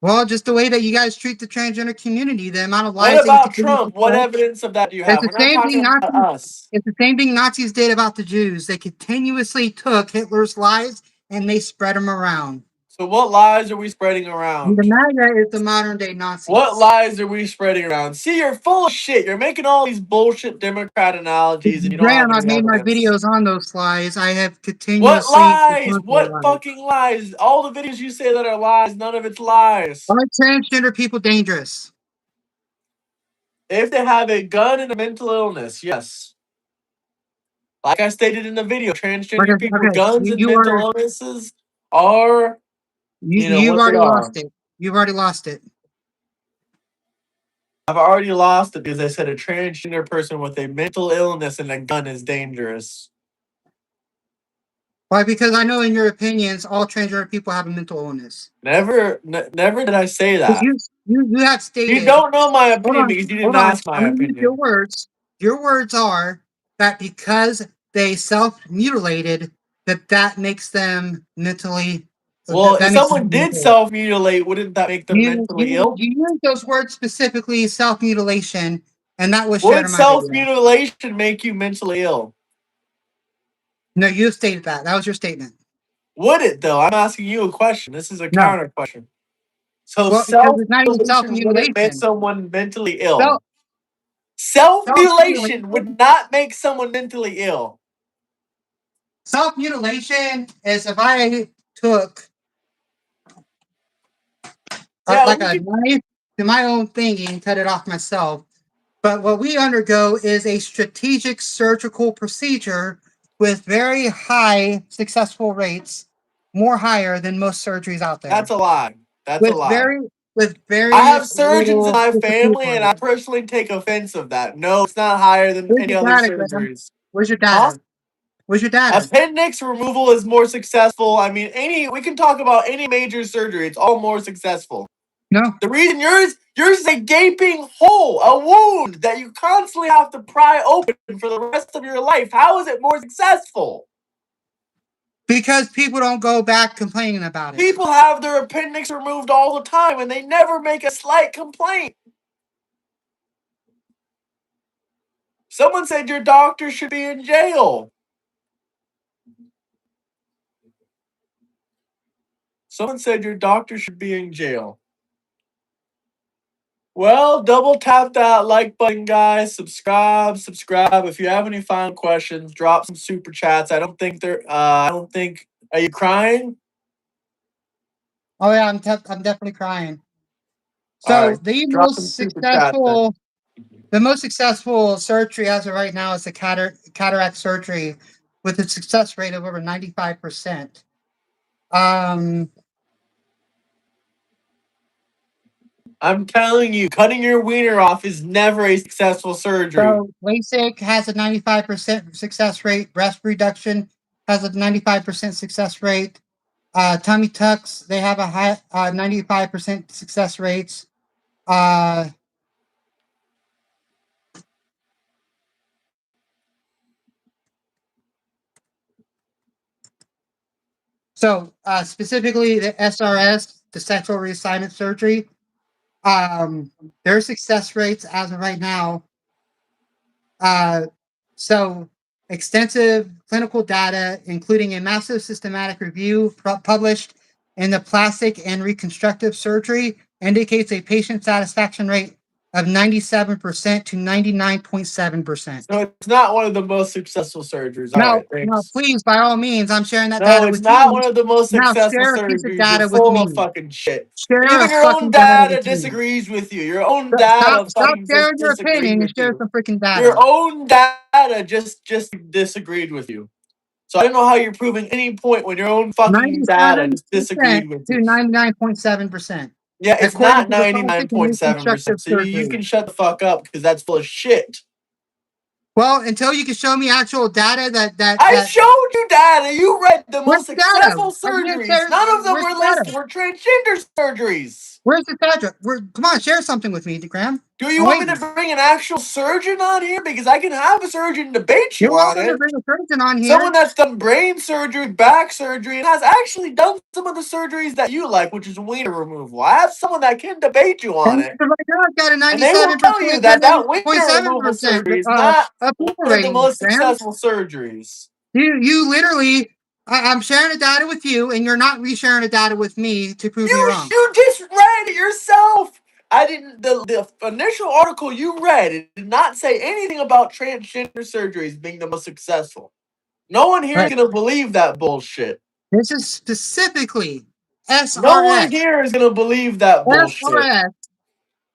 Well, just the way that you guys treat the transgender community, the amount of What lies that you about continue to Trump? What spread. evidence of that do you It's have? the We're not same thing talking about us. It's the same thing Nazis did about the Jews. They continuously took Hitler's lies and they spread them around. So what lies are we spreading And around? the MAGA is the modern day Nazis. What lies are we spreading around? See, you're full of shit. You're making all these bullshit Democrat analogies and you don't have Graham, I've any made my evidence. videos on those lies. I have What continuously lies? confronted What lies. fucking lies? All the videos you say that are lies, none of it's lies. Are transgender people dangerous? If they have a gun and a mental illness, yes. Like I stated in the video, transgender people with guns and mental illnesses are, You've what they already are. lost it. You've already lost it. I've already lost it because I said a transgender person with a mental illness and a gun is dangerous. Why? Because I know in your opinions, all transgender people have a mental illness. Never did I say that. You have stated. You don't know my opinion because you didn't ask my opinion. Your words. Your words are that because they self-mutilated, that makes them mentally. Well, that if makes someone them did mental. self-mutilate, wouldn't that make them mentally ill? You used those words specifically, self-mutilation, and that was shared Would in my video. self-mutilation make you mentally ill? No, you stated that. That was your statement. Would it though? I'm asking you a question. This is a No. counter question. So Well, because it's not even self-mutilation wouldn't make self-mutilation. someone mentally ill. Self-mutilation Self-mutilation would not make someone mentally ill. Self-mutilation is if I took a knife to my own thingy and cut it off myself. But what we undergo is a strategic surgical procedure with very high successful rates, more higher than most surgeries out there. That's a lie. That's a lie. I have surgeons in my family, and I personally take offense of that. No, it's not higher than any other surgeries. Where's your data? Huh? Where's your data? Appendix removal is more successful. I mean, we can talk about any major surgery. It's all more successful. No. The reason yours is a gaping hole, a wound that you constantly have to pry open for the rest of your life. How is it more successful? Because people don't go back complaining about it. People have their appendix removed all the time, and they never make a slight complaint. Someone said your doctor should be in jail. Someone said your doctor should be in jail. Well, double tap that like button, guys. Subscribe. If you have any final questions, drop some super chats. I don't think. Are you crying? Oh yeah, I'm definitely crying. All So right, drop some super chats then. the most successful surgery as of right now is the cataract surgery, with a success rate of over 95%. I'm telling you, cutting your wiener off is never a successful surgery. So LASIK has a 95% success rate. Breast reduction has a 95% success rate. Tummy tucks, they have a high 95% success rates. So specifically the SRS, the sexual reassignment surgery, their success rates as of right now. So extensive clinical data, including a massive systematic review published in the Plastic and Reconstructive Surgery, indicates a patient satisfaction rate of 97% to 99.7%. So it's not one of the most successful surgeries. All Now, right, thanks. please, by all means, I'm sharing that No, data it's with not you. one of the most Now, successful share a piece of surgeries. You're data with full of me. fucking shit. Share a Even your own fucking data data with me. disagrees with you. Your own data Stop fucking just sharing your disagreed opinion and with share you. some freaking Your data. own data just disagreed with you. So I don't know how you're proving any point when your own fucking data 97% just disagreed with to you. 99.7%. Yeah, it's According not to the Plastic and Reconstructive 99.7%. So you Surgery. can shut the fuck up because that's full of shit. Well, until you can show me actual data I showed you data. You read the where's most the data? successful I didn't surgeries. say, None of them where's were the data? listed were transgender surgeries. Where's the data? Come on, share something with me, Graham. Do you I'm want me waiting. to bring an actual surgeon on here? Because I can have a surgeon debate You're you on welcome to it. bring a surgeon on Someone here. that's done brain surgery, back surgery, and has actually done some of the surgeries that you like, which is wiener removal. I have someone that can debate you on And it. right now, I've got a And they will 97% tell you to that that wiener removal 90.7% surgery is not approval one of the rating, most Graham. successful surgeries. You literally, I'm sharing the data with you, and you're not resharing the data with me to prove me wrong. You just read it yourself. I didn't. The initial article you read, it did not say anything about transgender surgeries being the most successful. No one here is Right. gonna believe that bullshit. This is specifically No one SRS. here is gonna believe that bullshit. SRS.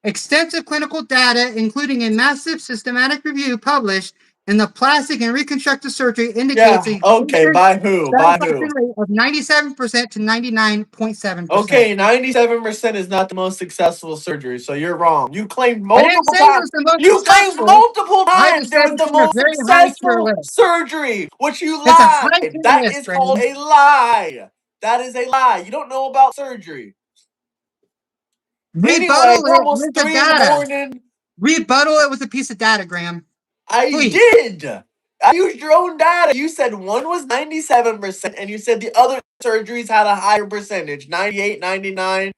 Extensive clinical data, including a massive systematic review published in the Plastic and Reconstructive Surgery, indicates Yeah. a Okay. patient By who? By who? satisfaction rate of 97% to 99.7%. Okay. 97% is not the most successful surgery, so you're wrong. You claimed I didn't multiple say it was times. the most You claimed successful. multiple I times just it said was it's the in a most very high tier successful list. surgery, which you It's a high lied. tier That list, is called Graham. a lie. That is a lie. You don't know about surgery. Anyway, Rebuttal it's it almost with the 3 in the data. morning. Rebuttal it with a piece of data, Graham. I Please. did. I used your own data. You said one was 97%, and you said the other surgeries had a higher percentage 98, 99,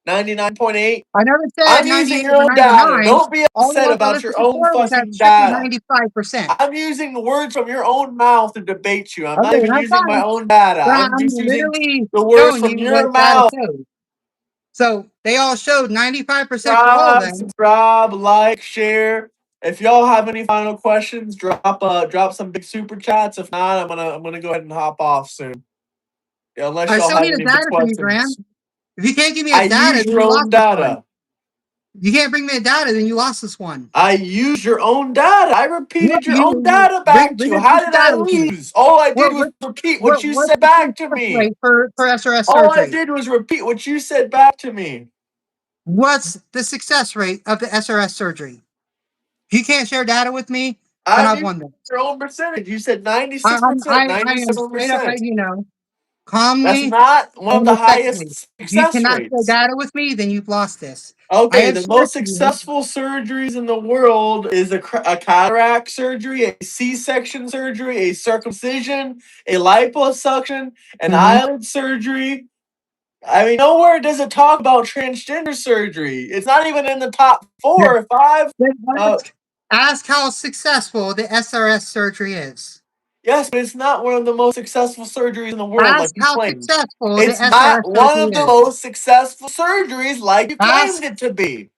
99.8. I never said I'm 98 using your or own data. 99. Don't be All the upset ones I about listed your own before was at fucking strictly data. 95%. I'm using the words from your own mouth to debate you. I'm not Okay, even that's using my fine. own data. But I'm I'm just using literally the words showing from you what your data mouth. shows. So they all showed 95% for all of them. Subscribe, like, share. If y'all have any final questions, drop some big super chats. If not, I'm gonna go ahead and hop off soon. Yeah, unless I y'all still have need a any big data from you, Graham. questions. If you can't give me I a data, use then your you own lost this one. data. You can't bring me a data, then you lost this one. I use your own data. I repeated your own data back to Bring you. a How piece of did I data with me. lose? All I did was What repeat what you what's said the back to success me. rate for SRS All I surgery? did was repeat what you said back to me. What's the success rate of the SRS surgery? If you can't share data with me, then I I've used won this. your own percentage. You said I 96%, am straight up 97%. letting you know, That's calmly not one of and the respectfully. highest If you success cannot share rates. data with me, then you've lost this. I Okay, have the shared most to you. successful surgeries in the world is a cataract surgery, a C-section surgery, a circumcision, a liposuction, an Mhm. eyelid surgery. I mean, nowhere does it talk about transgender surgery. It's not even in the top Yeah. 4 or 5. Then Ask how successful the SRS surgery is. Yes, but it's not one of the most successful surgeries in the world, like Ask you how claimed. successful the It's not SRS one surgery of the is. most successful surgeries, like you Ask, claimed it to be.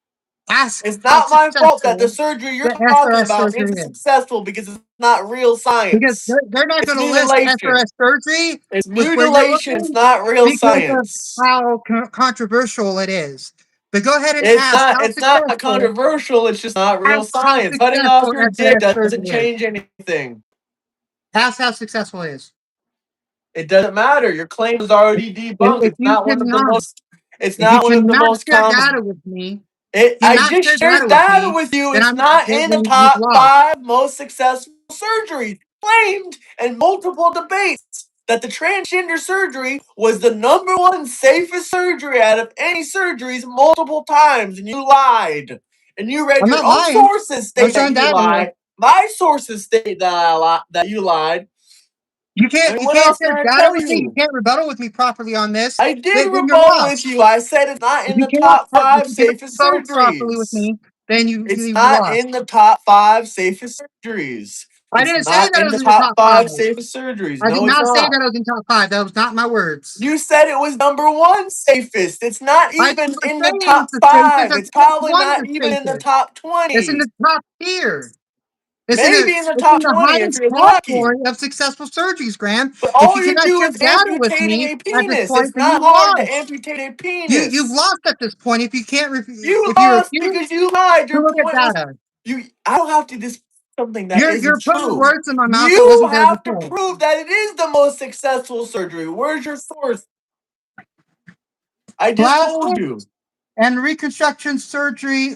ask It's how not my fault that the successful surgery you're the talking SRS about surgery isn't is. successful because it's not real Because science. they're not It's going to list mutilation. SRS surgery It's with where you're mutilation. It's looking not real because of science. how controversial it is. But go ahead and It's ask not. how It's not successful. controversial. It's just not real Ask how science. Cutting off successful your dick SRS doesn't surgery is. change anything. Ask how successful it is. It doesn't matter. Your claim is already debunked. If It's you not one of the cannot, most. It's if you not one of the cannot most share common. data with me, I cannot share just shared data with data me, with you. then It's not in the you've top lost. 5 most successful surgeries. Claimed in multiple debates that the transgender surgery was the #1 safest surgery out of any surgeries multiple times, and you lied. And you read I'm your not own lying. sources I'm state that showing you data here. lied. My sources state that you lied. You I mean, can't what else can share I data tell with me. You you? can't rebuttal with me properly on this. I did Then you're rebuttal with lost. you. I said it's not If in you the cannot top five if you cannot safest rebuttal properly with surgeries. me, then It's you've not lost. in the top 5 safest surgeries. I It's didn't say not that it in was the in the top top five. 5 safest surgeries. I did No, it's not say not. that it was in top five. That was not my words. You said it was #1 safest. It's not I even didn't in say the it was top the safest. 5. I It's said it's probably one of not the even in the safest. top It's in 20. the top tier. Maybe in the It's in top the 20 if highest you're lucky. category of successful surgeries, Graham. But If all you you cannot do share is data with amputating me a at this penis. point, It's then not you've hard to lost. amputate a You've penis. lost at this point if you can't You if you lost refuse because you lied. to Your look at point was data. you. I don't have to dispute something that You're isn't putting true. words in my mouth that You wasn't there have to before. prove that it is the most successful surgery. Where's your source? I just told Plastic you. and reconstruction survey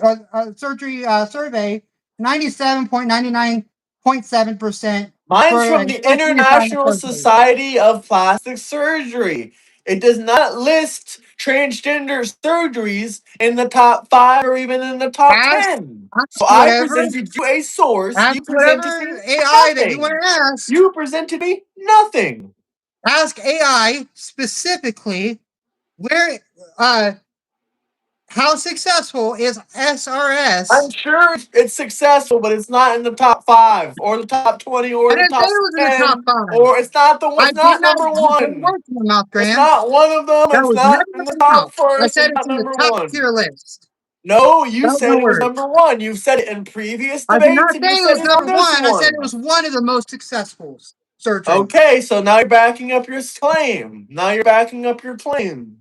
97.99.7% Mine's for a from the sex reassignment International surgery. Society of Plastic Surgery. It does not list transgender surgeries in the top 5 or even in the top Ask, 10. ask So I whatever, presented you a source. ask You presented me whatever AI that you want nothing. to ask. You presented me nothing. Ask AI specifically where, uh, how successful is I'm SRS? sure it's successful, but it's not in the top 5 or the top 20 I or the didn't say top it was in the top 10 five. or it's not the one. I It's did not not number put one. words in my mouth, It's Graham. not one of them. That It's was not never in the my top mouth. I first. said It's it's not in the number top one. tier list. No, you That was said my it was word. #1. You've said it in previous I did debates, not and say you it said was it on number this one. I said it one. was one of the most successful surgeries. Okay, so now you're backing up your claim. Now you're backing up your claim.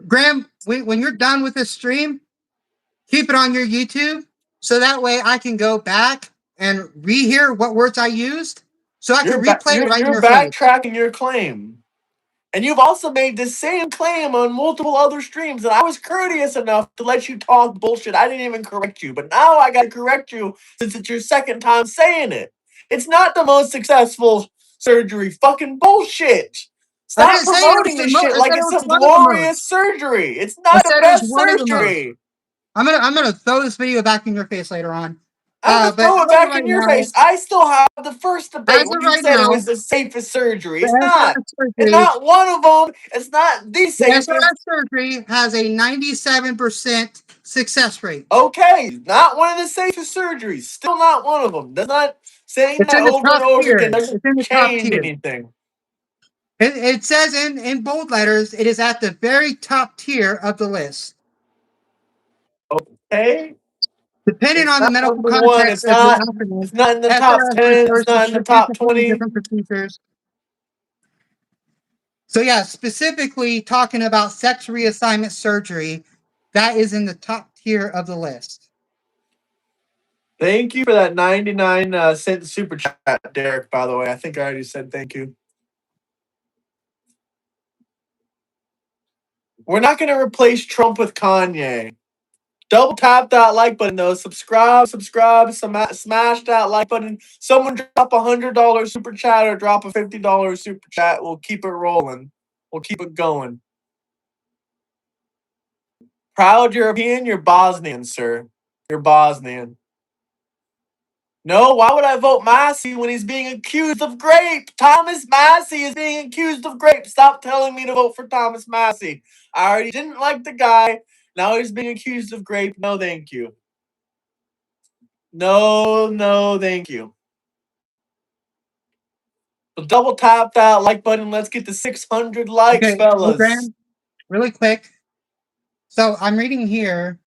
Graham, when you're done with this stream, keep it on your YouTube so that way I can go back and rehear what words I used so I can replay it right in You're your face. backtracking your claim. And you've also made the same claim on multiple other streams, and I was courteous enough to let you talk bullshit. I didn't even correct you, but now I gotta correct you since it's your second time saying it. It's not the most successful surgery. Fucking bullshit. I Stop didn't say it was promoting the this most. shit I like said it it's was some one of the most. glorious surgery. It's I not the said it was best one of the most. surgery. I'm gonna throw this video back in your face later on. I'm gonna But throw it as of back right in your now, face. I still have the first as debate of when you right said it now, was the safest surgery. the It's not. SRS It's surgery, not one of them. It's not the the safest. SRS surgery has a 97% success rate. Okay, not one of the safest surgeries. Still not one of them. Does not saying It's that in the over and top over tier. again doesn't It's in the top change tier. anything. It says in bold letters, it is at the very top tier of the list. Okay, Depending it's on the not medical #1. context of the acronym, It's not in the top SRS 10. It's refers to not in the top significantly 20. different procedures. So yeah, specifically talking about sex reassignment surgery, that is in the top tier of the list. Thank you for that 99 cent super chat, Derek. By the way, I think I already said thank you. We're not going to replace Trump with Kanye. Double tap that like button though. Subscribe, smash that like button. Someone drop $100 super chat or drop a $50 super chat. We'll keep it rolling. We'll keep it going. Proud European, you're Bosnian, sir. You're Bosnian. No, why would I vote Massey when he's being accused of rape? Thomas Massey is being accused of rape. Stop telling me to vote for Thomas Massey. I already didn't like the guy. Now he's being accused of rape. No, thank you. No, thank you. So double tap that like button. Let's get to 600 likes, Okay, fellas. Graham, really quick. So I'm reading here.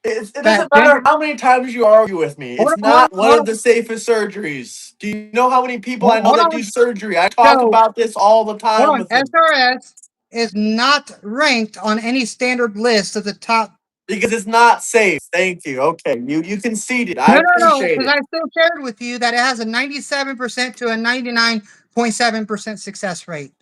It that doesn't matter how many times you argue with me. Hold It's on, not hold one on, of the safest surgeries. Do you know how many people I know hold that on. do surgery? I talk So, about this all the hold time on. with them. SRS is not ranked on any standard list of the top. Because it's not safe. Thank you. Okay, you conceded. I No, appreciate because it. I still shared with you that it has a 97% to a 99.7% success rate.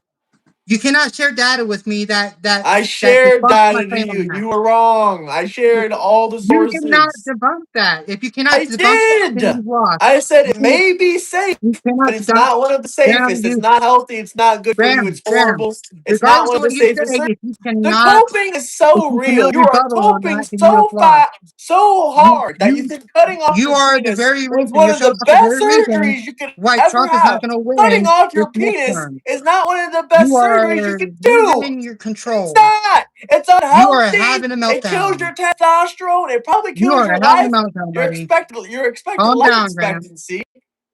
You cannot share data with me that I that shared debunks my data to claim on you. that. You were wrong. I shared all the You cannot sources. debunk that. If you cannot I debunk that, then did. you've lost. I said it may be safe, You but cannot it's debunk. not one of the Graham, safest. It's not healthy. It's not good for you. It's Graham. horrible. It's not Regardless one of of the what you safest. say, if you The cannot, coping is so real. You are rebuttal on coping that, then you have so lost. fast, so hard that you think cutting off You your are the penis very was reason. one You're of showing the up the best very reason surgeries you could why ever Trump is not have. going to Cutting win off this your penis midterm. is not one of the You best surgeries you are could do. losing your It's control. not. It's You are unhealthy. having a It kills meltdown. your testosterone. It probably You kills are your having a life. meltdown, buddy. Your expected Calm life down, Graham. expectancy.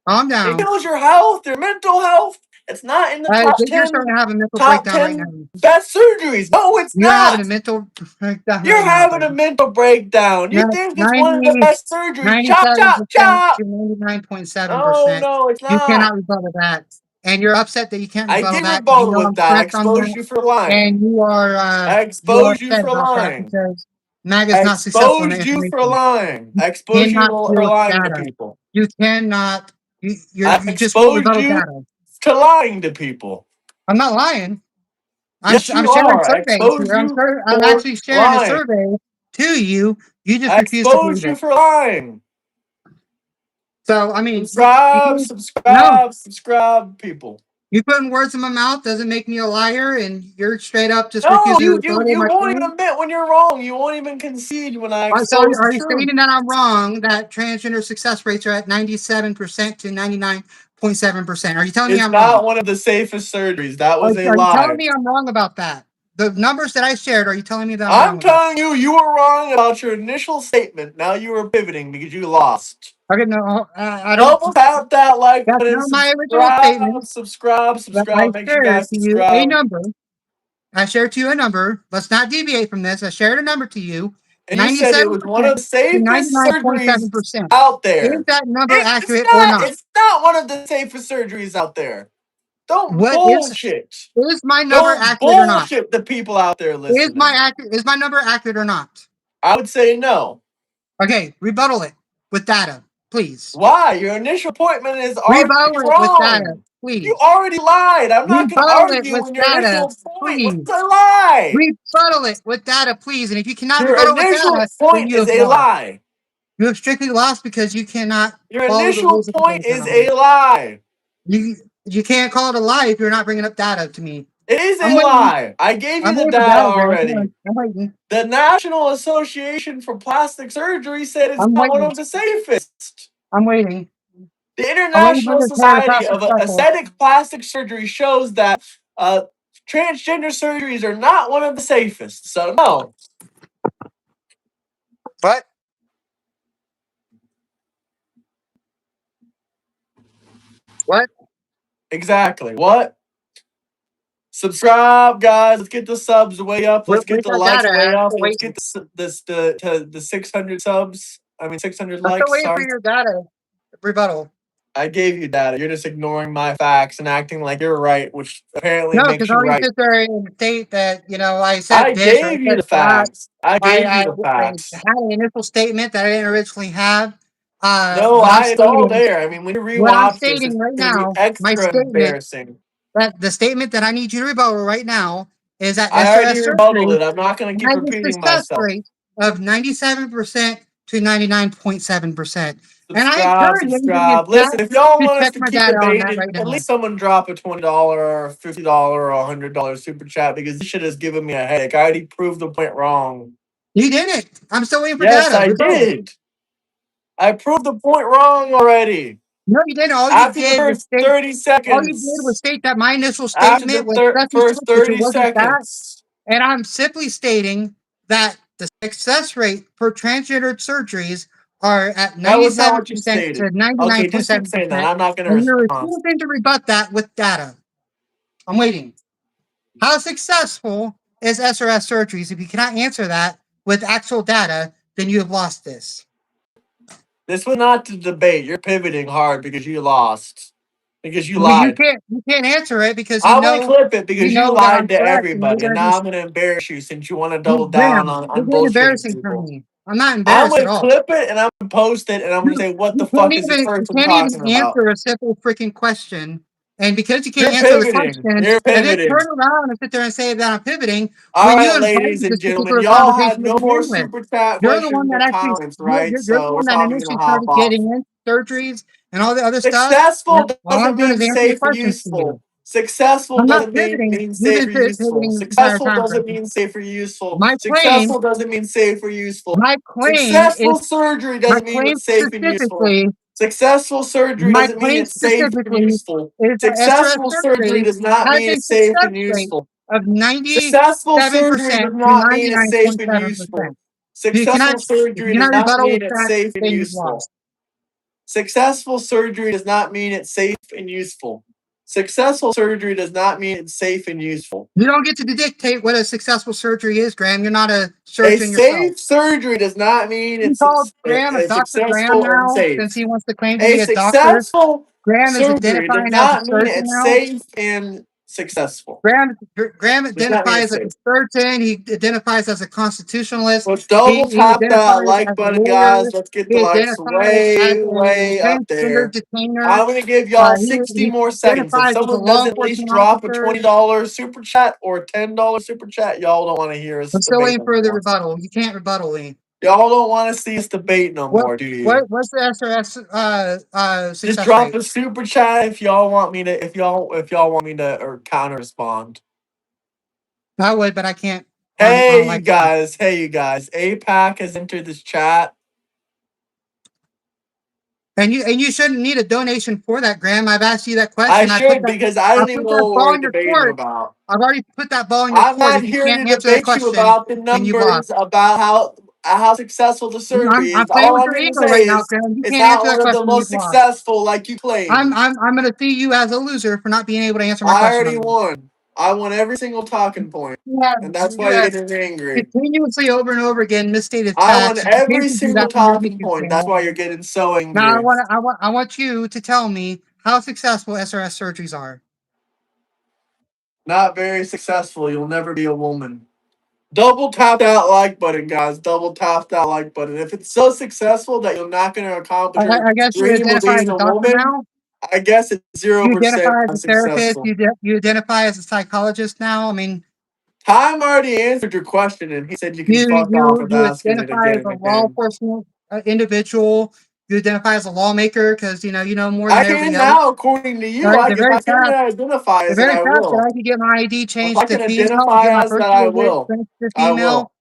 Calm It down. kills your health, your mental health. It's not in the I top think you're 10 starting to have a mental top breakdown right now. 10 best surgeries. No, it's You're having a not. mental breakdown You're right now, having a buddy. mental breakdown. You Now, think it's one of the 90, best surgeries. Chop, chop, 97% chop. to 99.7%. No, it's You not. cannot rebuttal that. And you're upset that you can't I rebuttal did that because you rebuttal know with I'm that. I correct on exposed that. you for lying. And I you are exposed you upset for about that lying. because MAGA is I not successful in that exposed you for information. lying. You I exposed you cannot for deal with lying to data. people. You cannot. I You just won't exposed rebuttal you data. to lying to people. I'm not lying. Yes, I'm you sharing are. I surveys exposed here. you I'm for actually sharing a lying. survey to you. You just I refuse to exposed believe you it. for lying. So I mean, Subscribe, you no, subscribe, subscribe, people. you putting words in my mouth doesn't make me a liar, and you're straight up just No, refusing to rebuttal you my won't even claim. admit when you're wrong. You won't even concede when I So expose the are you truth. stating that I'm wrong? That transgender success rates are at 97% to 99.7%. Are you telling me It's I'm wrong? not one of the safest surgeries. That Are was a you telling lie. me I'm wrong about that? The numbers that I shared, are you telling me that I'm wrong I'm about? telling you, you were wrong about your initial statement. Now you are pivoting because you lost. Okay, no, I don't. Double tap that like That's button. not my original statement. But I Subscribe. Make sure you shared guys to you a subscribe. number. I shared to you a number. Let's not deviate from this. I shared a number to you. And you said it was one of 97% the to safest surgeries 99.7%. out Is there. that number It's accurate or not. not? It's not one of the safest surgeries out there. Don't What bullshit. is my number Don't accurate or not? bullshit the people out there listening. Is my number accurate or not? I would say no. Okay, rebuttal it with data, please. Why? Your initial appointment is already Rebuttal it with data, wrong. You please. already lied. I'm not going to Rebuttal it argue with when your data, initial point was please. a lie. Rebuttal it with data, please. And if you cannot Your rebuttal with initial data, then point you is have a lost. lie. You have strictly lost because you cannot Your follow the initial rules of the point game is around. a lie. You can't call it a lie if you're not bringing up data to me. It is I'm a waiting. lie. I gave you I'm the waiting for data data, Graham. Come already. on. I'm waiting. The National Association for Plastic Surgery said it's I'm not one waiting. of the safest. I'm waiting. The I'm waiting for International this hair to Society pass the of special. Aesthetic Plastic Surgery shows that transgender surgeries are not one of the safest. So, no. What? What? Exactly. What? Subscribe, guys. Let's get the subs way up. Let's get Where's the that likes data? way I'm up. still Let's waiting. get the 600 subs. I mean, 600 I'm still likes. waiting for Sorry. your data rebuttal. I gave you data. You're just ignoring my facts and acting like you're right, which apparently No, makes because you all you right. sit there and state that I I said this or I gave you said the that. facts. I gave you the I facts. had an initial statement that I didn't originally have. No, it's all there. I mean, when you What I'm rewatch this, it's stating right going to be now, my extra statement, embarrassing. that the statement that I need you to rebuttal right now is that I already SOS rebutted surgery it. I'm not going to keep has a repeating success myself. rate of 97% to 99.7%. And I Subscribe, encourage anybody in subscribe. chat Listen, if y'all to want us check to my keep data on that debating, right at now. least someone drop a $20 or $50 or $100 super chat because this shit has given me a headache. I already proved the point wrong. You didn't. I'm still waiting for Yes, data. I Rebuttal. did. I proved the point wrong already. No, you didn't. After the first 30 All you did was seconds. state that my initial After statement was the such and first such, which it 30 wasn't that. seconds. And I'm simply stating that the success rate for transgender surgeries are at That was not what you 97% to stated. Okay, just keep saying that. 99.7%, I'm not going to and you're respond. refusing to rebut that with data. I'm waiting. How successful is SRS surgeries? If you cannot answer that with actual data, then you have lost this. This was not the debate. You're pivoting hard because you lost. Because you Well, lied. you can't answer it because I'm going to clip it because you that I'm lied to correct, and everybody. And now I'm going to embarrass you since you want to double down Graham, you're on getting bullshitting embarrassing for people. me. I'm not I'm embarrassed going at to all. clip it and I'm going to post it and I'm going to say, what the fuck is this person talking about? Answer a simple freaking question. And because you can't You're answer the pivoting. question, You're and then pivoting. turn around and sit there and say that I'm pivoting, All when you right, ladies invited and this gentlemen, particular y'all had conversation to no more begin with. super chat You're the one questions that or actually, comments, right? you're the So one we're that probably going initially to hop started off. getting in surgeries and all the other stuff. Successful All I'm doesn't doing is mean answering safe or questions to you. useful. Successful I'm not doesn't pivoting. mean You've safe been or useful. pivoting the entire Successful time, doesn't Graham. mean safe or useful. My claim, Successful doesn't mean safe or useful. my claim is, Successful surgery my doesn't mean claim it's safe and useful. specifically Successful surgery My doesn't mean claim it's safe and specifically useful. is that SRS Successful surgery surgery does not has mean a it's safe success and rate useful. of Successful surgery 97% does to not mean it's safe and 99.7%. useful. If Successful you surgery does cannot not rebuttal mean with it's that, safe and then you've useful. lost. Successful surgery does not mean it's safe and useful. Successful surgery does not mean it's safe and useful. You don't get to dictate what a successful surgery is, Graham. You're not a A surgeon yourself. safe surgery does not mean You it's called Graham a Dr. Graham successful and now, safe. since he wants to claim to A be a doctor. successful Graham is surgery does identifying as a not mean surgeon it's now. safe and successful. Graham Does not mean it's identifies as safe. a surgeon. He identifies as a constitutionalist. Let's double He tap that identifies like as a button, lawyer. guys. Let's get the He likes identifies as way, a way up transgender there. detainer. I'm going to give y'all 60 He more seconds. If identifies as a someone law doesn't at least enforcement drop a officer. $20 super chat or a $10 super chat, y'all don't want to hear us I'm still debate waiting no for the more. rebuttal. You can't rebuttal me. Y'all don't want to see us debate no more, do you? What's the SRS Just success drop rate? a super chat if y'all want me to. If y'all want me to or counter respond. I would, but I can't. Hey, you guys. Hey, you guys. APAC has entered this chat. And you shouldn't need a donation for that, Graham. I've asked you that I question. should because I don't even put know that what ball we're in your debating court. about. I've already put that ball in your I'm court. not If you here can't to answer that debate you question, about the then you've lost. numbers, about how successful the surgery I'm is. playing All with I'm your going to ego say right now, is Graham. You it's can't not answer that one of the question. most You've lost. successful like you claim. I'm going to see you as a loser for not being able to answer my I question. already won. I won every single talking point, and that's why you're getting angry. Continuously over and over again misstated I won facts. You every continue to do single that on your talking YouTube point. That's channel. why you're getting so Now angry. I want you to tell me how successful SRS surgeries are. Not very successful. You'll never be a woman. Double tap that like button, guys. Double tap that like button. If it's so successful that you're not going to accomplish your I guess you dream of identify as being a a doctor woman, now. I guess it's You 0% identify as a therapist. successful. You identify as a psychologist now. I mean, Time already answered your question, and he said you can fuck off with you asking it identify again as and a law again. enforcement individual. You identify as a lawmaker because you know more than I everybody can else. now, according to you. Right? If I can identify The as it, very I fact that will. I could get my ID If changed I to can female, identify get my as birth that, I certificate will. changed to I female. will.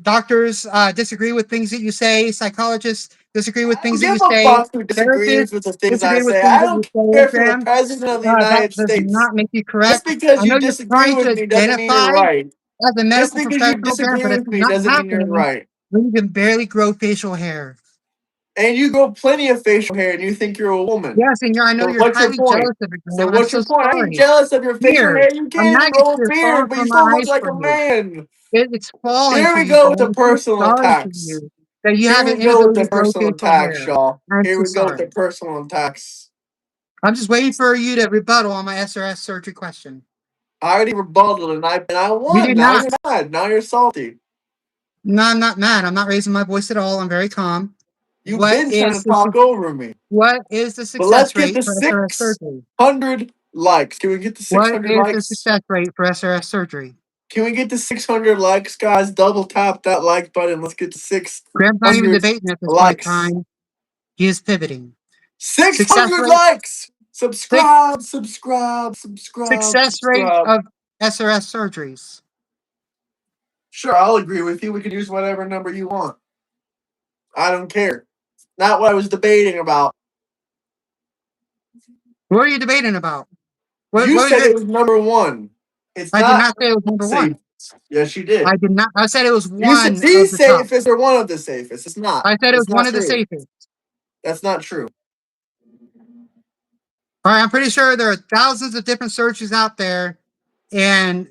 Doctors disagree with things that you say. Psychologists disagree with I don't things that give you a say. fuck who Therapists disagrees with the things I disagree with say. things I that you don't say, care if you're the Graham. president of the That United does States. not make you Just correct. because I you know you're disagree trying to with me doesn't mean you're identify right. as a Just medical because you professional, Graham, disagree but it's with me not doesn't mean you're happening right. when you can barely grow facial hair. And you grow plenty of facial hair and you think you're a woman. Yes, and I know So you're what's your highly point? jealous of it, So Graham. I'm what's so your point? I ain't sorry. jealous of your facial Here, hair. You a can't even maggot grow a is falling beard, but you from my still look eyes like for a you. man. It's falling Here for we you, go with Graham. the I'm so personal sorry for attacks. you that you Here have we an go with the inability to grow personal facial attacks, hair. y'all. I'm Here so we go with the sorry. personal attacks. I'm just waiting for you to rebuttal on my SRS surgery question. I already rebutted and I You won. did Now not. you're mad. Now you're salty. No, I'm not mad. I'm not raising my voice at all. I'm very calm. You've been trying to talk over me. What is the But let's success get rate the for SRS surgery? 600 likes. Can we get the What 600 is the likes? success rate for SRS surgery? Can we get to 600 likes, guys? Double tap that like button. Let's get to Graham's not even 600 debating at this point in likes. time. He is pivoting. Success 600 rate, likes! Subscribe, subscribe, subscribe, success rate subscribe. of SRS surgeries. Sure, I'll agree with you. We can use whatever number you want. I don't care. Not what I was debating about. What are you debating about? You What is said your? it was number one. It's I did not not say it was number safe. one. Yes, you did. I did not. I said it was You said one the of the top. safest or one of the safest. It's not. I said it was It's one not of the true. safest. That's not true. All right, I'm pretty sure there are thousands of different searches out there, and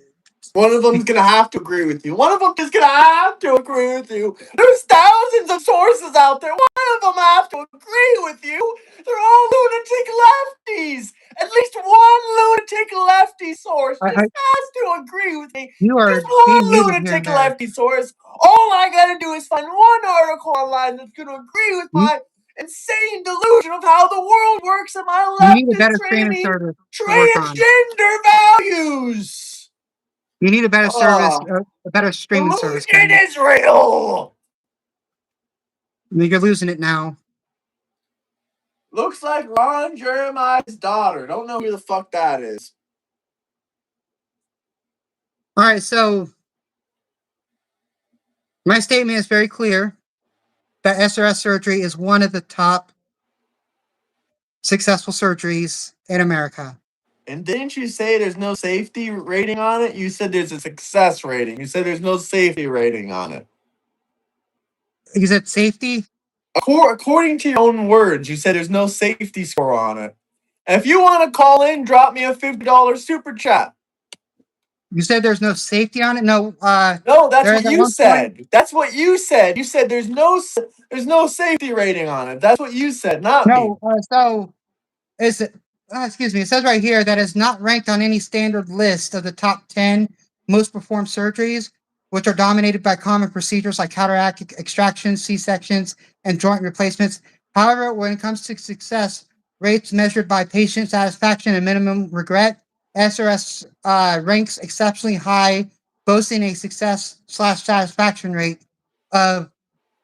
One of them's gonna have to agree with you. One of them is gonna have to agree with you. There's thousands of sources out there. One of them have to agree with you. They're all lunatic lefties. At least one lunatic lefty source I, just has to agree with me. you are Just being one muted here and lunatic there. lefty source. All I gotta do is find one article online that's gonna agree with You, my insane delusion of how the world works and my you need a leftist better streaming training service to work on. transgender values. You need a better service, Ah. a better streaming service. Delusion is real. You're losing it now. Looks like Ron Jeremiah's daughter. Don't know who the fuck that is. All right, so my statement is very clear that SRS surgery is one of the top successful surgeries in America. And didn't you say there's no safety rating on it? You said there's a success rating. You said there's no safety rating on it. Is it safety? According to your own words, you said there's no safety score on it. And if you want to call in, drop me a $50 super chat. You said there's no safety on it? No, No, that's there what is at you one point. said. That's what you said. You said there's no safety rating on it. That's what you said, not me. No, so is it? Excuse me. It says right here that it's not ranked on any standard list of the top 10 most performed surgeries, which are dominated by common procedures like cataract extractions, C-sections, and joint replacements. However, when it comes to success rates measured by patient satisfaction and minimum regret, SRS ranks exceptionally high, boasting a success/satisfaction rate of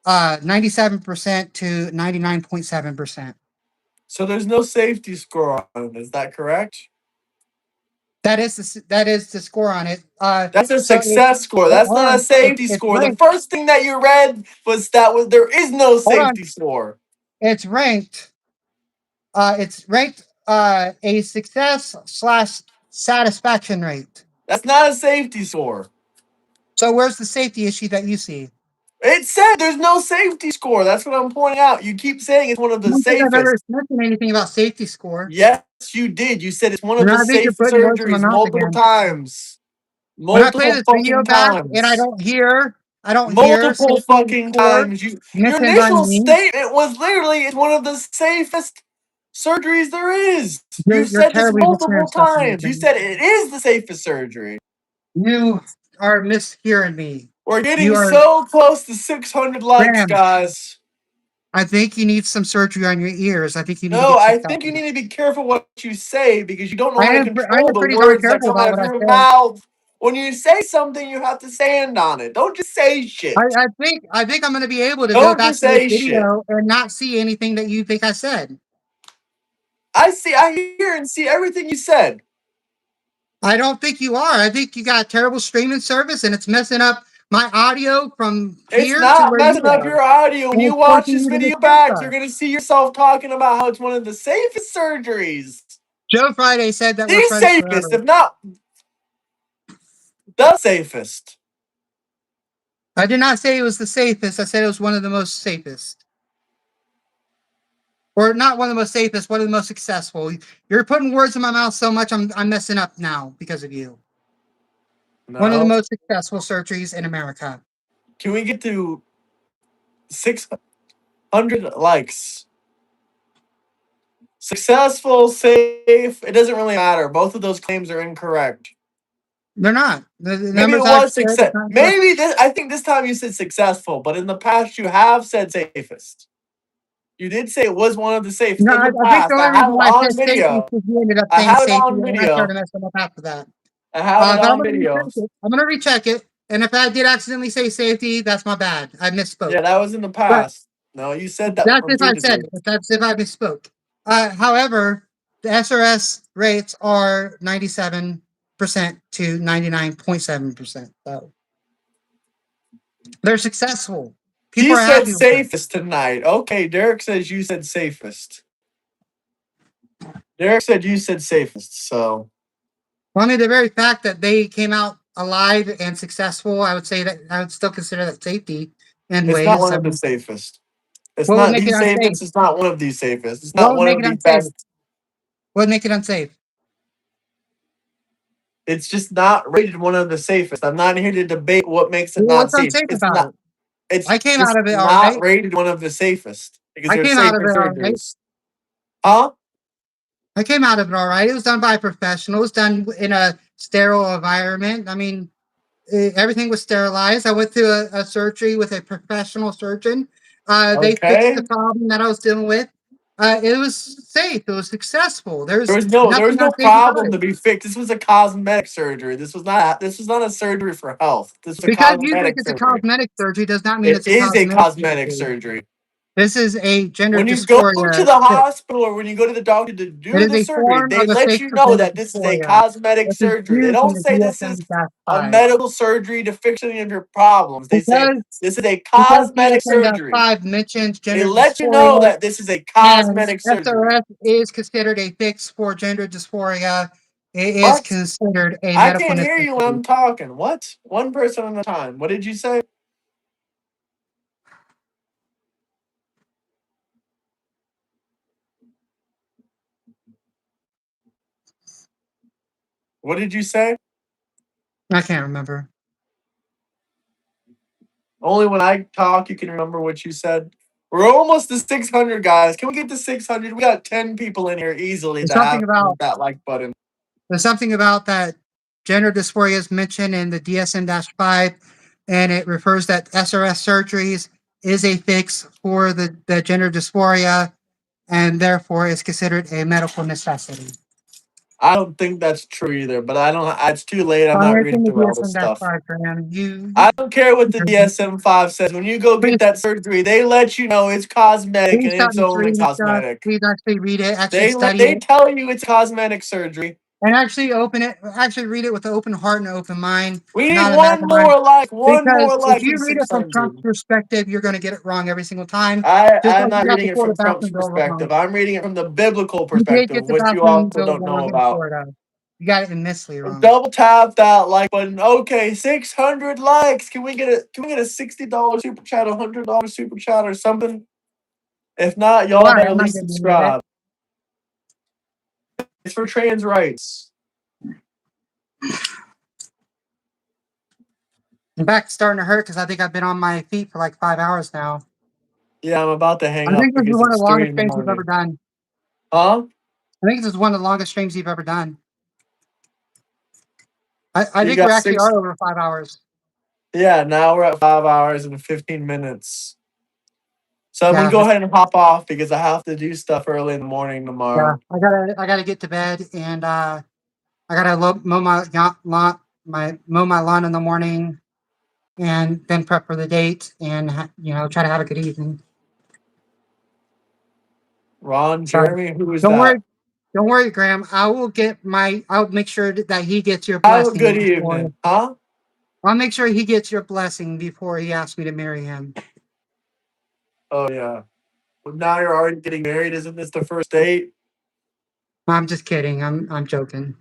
97% to 99.7%. So there's no safety score on it. Is that correct? That is the score on it. That's a So success score. That's hold not a on, safety it's score. The ranked. first thing that you read was there is no Hold on, safety score. it's ranked. It's ranked a success/satisfaction rate. That's not a safety score. So where's the safety issue that you see? It said there's no safety score. That's what I'm pointing out. You keep saying it's one of I the don't think I've ever safest. mentioned anything about safety score. Yes, you did. You said it's one of And the I think you're safest putting words in my surgeries mouth multiple again. times. When I play Multiple this video fucking back and times. I don't hear Multiple safety fucking score times. Your mentioned by initial me. statement was literally it's one of the safest surgeries there is. You've You're said this terribly mishearing multiple stuff from me, times. You man. said it is the safest surgery. You are mishearing me. We're You getting are, so close to 600 likes, Graham. guys. I think you need some surgery on your ears. I think you need to No, get I checked out. think you need to be careful what you say because you don't know how to I control am the pretty darn words that careful come about out what of I your say. mouth. When you say something, you have to stand on it. Don't just say shit. I think I'm going to be able to go Don't back just to this say shit. video and not see anything that you think I said. I hear and see everything you said. I don't think you are. I think you got a terrible streaming service and it's messing up my audio from It's here to not where you messing up are. your audio. When And you it's watch forcing this you to miss video some back, stuff. you're going to see yourself talking about how it's one of the safest surgeries. Joe Friday said that we're The friends safest, forever. if not the safest. I did not say it was the safest. I said it was one of the most safest. Or not one of the most safest, one of the most successful. You're putting words in my mouth so much I'm messing up now because of you. One of the No. most successful surgeries in America. Can we get to 600 likes? Successful, safe, it doesn't really matter. Both of those claims are incorrect. They're not. The Maybe it numbers was actually are success. not good. Maybe I think this time you said successful, but in the past you have said safest. You did say it was one of the safest No, in the I think the past. I only have reason it why I on said safety is video. because you ended up I saying have it safety on and I video. started messing up after that. I have it But on video. I'm gonna recheck it. And if I did accidentally say safety, that's my bad. I misspoke. Yeah, that was in the But past. No, you said that that's if I said repeatedly. it. That's if I misspoke. However, the SRS rates are 97% to 99.7%. So they're successful. People He are said happy with them. safest tonight. Okay, Derek says you said safest. Derek said you said safest, so. Well, I mean, the very fact that they came out alive and successful, I would say that I would still consider that safety in It's not ways. one of the safest. It's What would not make the it unsafe? safest. It's not one of the safest. It's What not would one make of it the unsafe? best. What would make it unsafe? It's just not rated one of the safest. I'm not here to debate what makes it Well, not what's safe. unsafe It's about not. it? It's I came out just of it all not right. rated one of the safest because I there's came out of safer it all right. surgeries. Huh? I came out of it all right. It was done by a professional. It was done in a sterile environment. I mean, everything was sterilized. I went through a surgery with a professional surgeon. They fixed the Okay. problem that I was dealing with. It was safe. It was successful. There There's was no nothing unsafe about problem to it. be fixed. This was a cosmetic surgery. This was not a surgery for health. This was a Because you think cosmetic it's a surgery. cosmetic surgery does not mean It it's a is a cosmetic cosmetic surgery. surgery. This is a gender When you go to dysphoria the fix. hospital or when you go to the doctor to It do is the a surgery, form they of a let fix you for know gender that this is a dysphoria. cosmetic This is surgery. They used in don't the say this is a DSM-5. medical surgery to fix any of your problems. They say Because this is a because cosmetic surgery. DSM-5 mentions They gender let you know dysphoria that this is a and cosmetic surgery. SRS is considered a fix for gender dysphoria. It is What? considered a I medical can't hear you when necessity. I'm talking. What? One person at a time. What did you say? What did you say? I can't remember. Only when I talk you can remember what you said. We're almost to 600, guys. Can we get to 600? We got 10 people in here easily There's that have something about that like button. there's something about that gender dysphoria is mentioned in the DSM-5, and it refers that SRS surgeries is a fix for the gender dysphoria, and therefore is considered a medical necessity. I don't think that's true either, but I don't. It's too late. I'm not It's in reading the through all this stuff. DSM-5, Graham. I don't care what the DSM-5 says. When you go Please, get that surgery, they let you know it's cosmetic please and stop it's only misreading stuff. cosmetic. Please actually read it, actually They study they it, tell you it's cosmetic surgery. and actually open it. Actually read it with an open heart and an open mind, We need not a one medical mind. more like, one Because more if like you in read it from Trump's 600. perspective, you're going to get it wrong every single time. Just I'm like you not got reading the it from quarterback Trump's from Bill wrong. perspective. I'm reading it from the biblical You did get perspective, the which you bathroom also bill don't know wrong in about. Florida. You got it in Nestle wrong. Double tap that like button. Okay, 600 likes. Can we get a $60 super chat, $100 super chat, or something? If not, y'all Why? better I'm at not least getting any of it. subscribe. It's for trans rights. My back's starting to hurt because I think I've been on my feet for like 5 hours now. Yeah, I'm about to hang I up think this is because one of it's the 3 longest in the streams we've ever morning. done. Huh? I think this is one of the longest streams you've ever done. I You think we got actually six. are over 5 hours. Yeah, now we're at 5 hours and 15 minutes. So I'm gonna Yeah, go ahead and hop off because I have to do stuff early in the morning yeah. tomorrow. I gotta get to bed, and I gotta mow my lawn in the morning, and then prep for the date, and try to have a good evening. Ron, So Jeremy, who is don't worry, that? don't worry, Graham. I'll make sure that he gets your Have a blessing good before. evening, huh? I'll make sure he gets your blessing before he asks me to marry him. Oh yeah. Well, now you're already getting married. Isn't this the first date? I'm just kidding. I'm joking.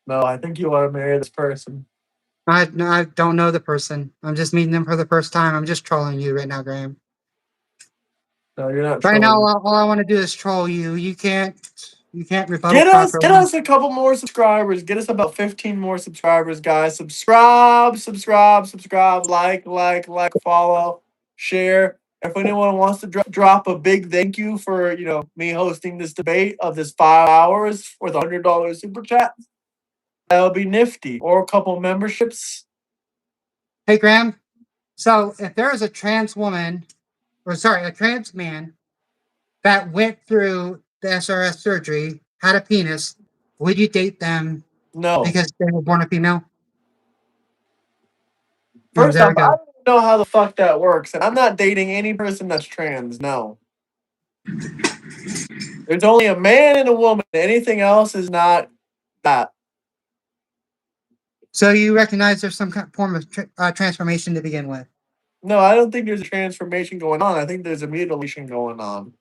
No, I think you want to marry this person. I don't know the person. I'm just meeting them for the first time. I'm just trolling you right now, Graham. No, you're not Right now, trolling. all I want to do is troll you. You can't rebuttal Get properly. us a couple more subscribers. Get us about 15 more subscribers, guys. Subscribe, like, follow, share. If anyone wants to drop a big thank you for me hosting this debate of this 5 hours with $100 super chat, that would be nifty. Or a couple memberships. Hey, Graham. So if there is a trans woman, or sorry, a trans man that went through the SRS surgery, had a penis, would you date them No. because they were born a female? Oh, First there off, we I go. don't know how the fuck that works, and I'm not dating any person that's trans. No. There's only a man and a woman. Anything else is not that. So you recognize there's some kind of form of transformation to begin with. No, I don't think there's a transformation going on. I think there's a mutilation going on.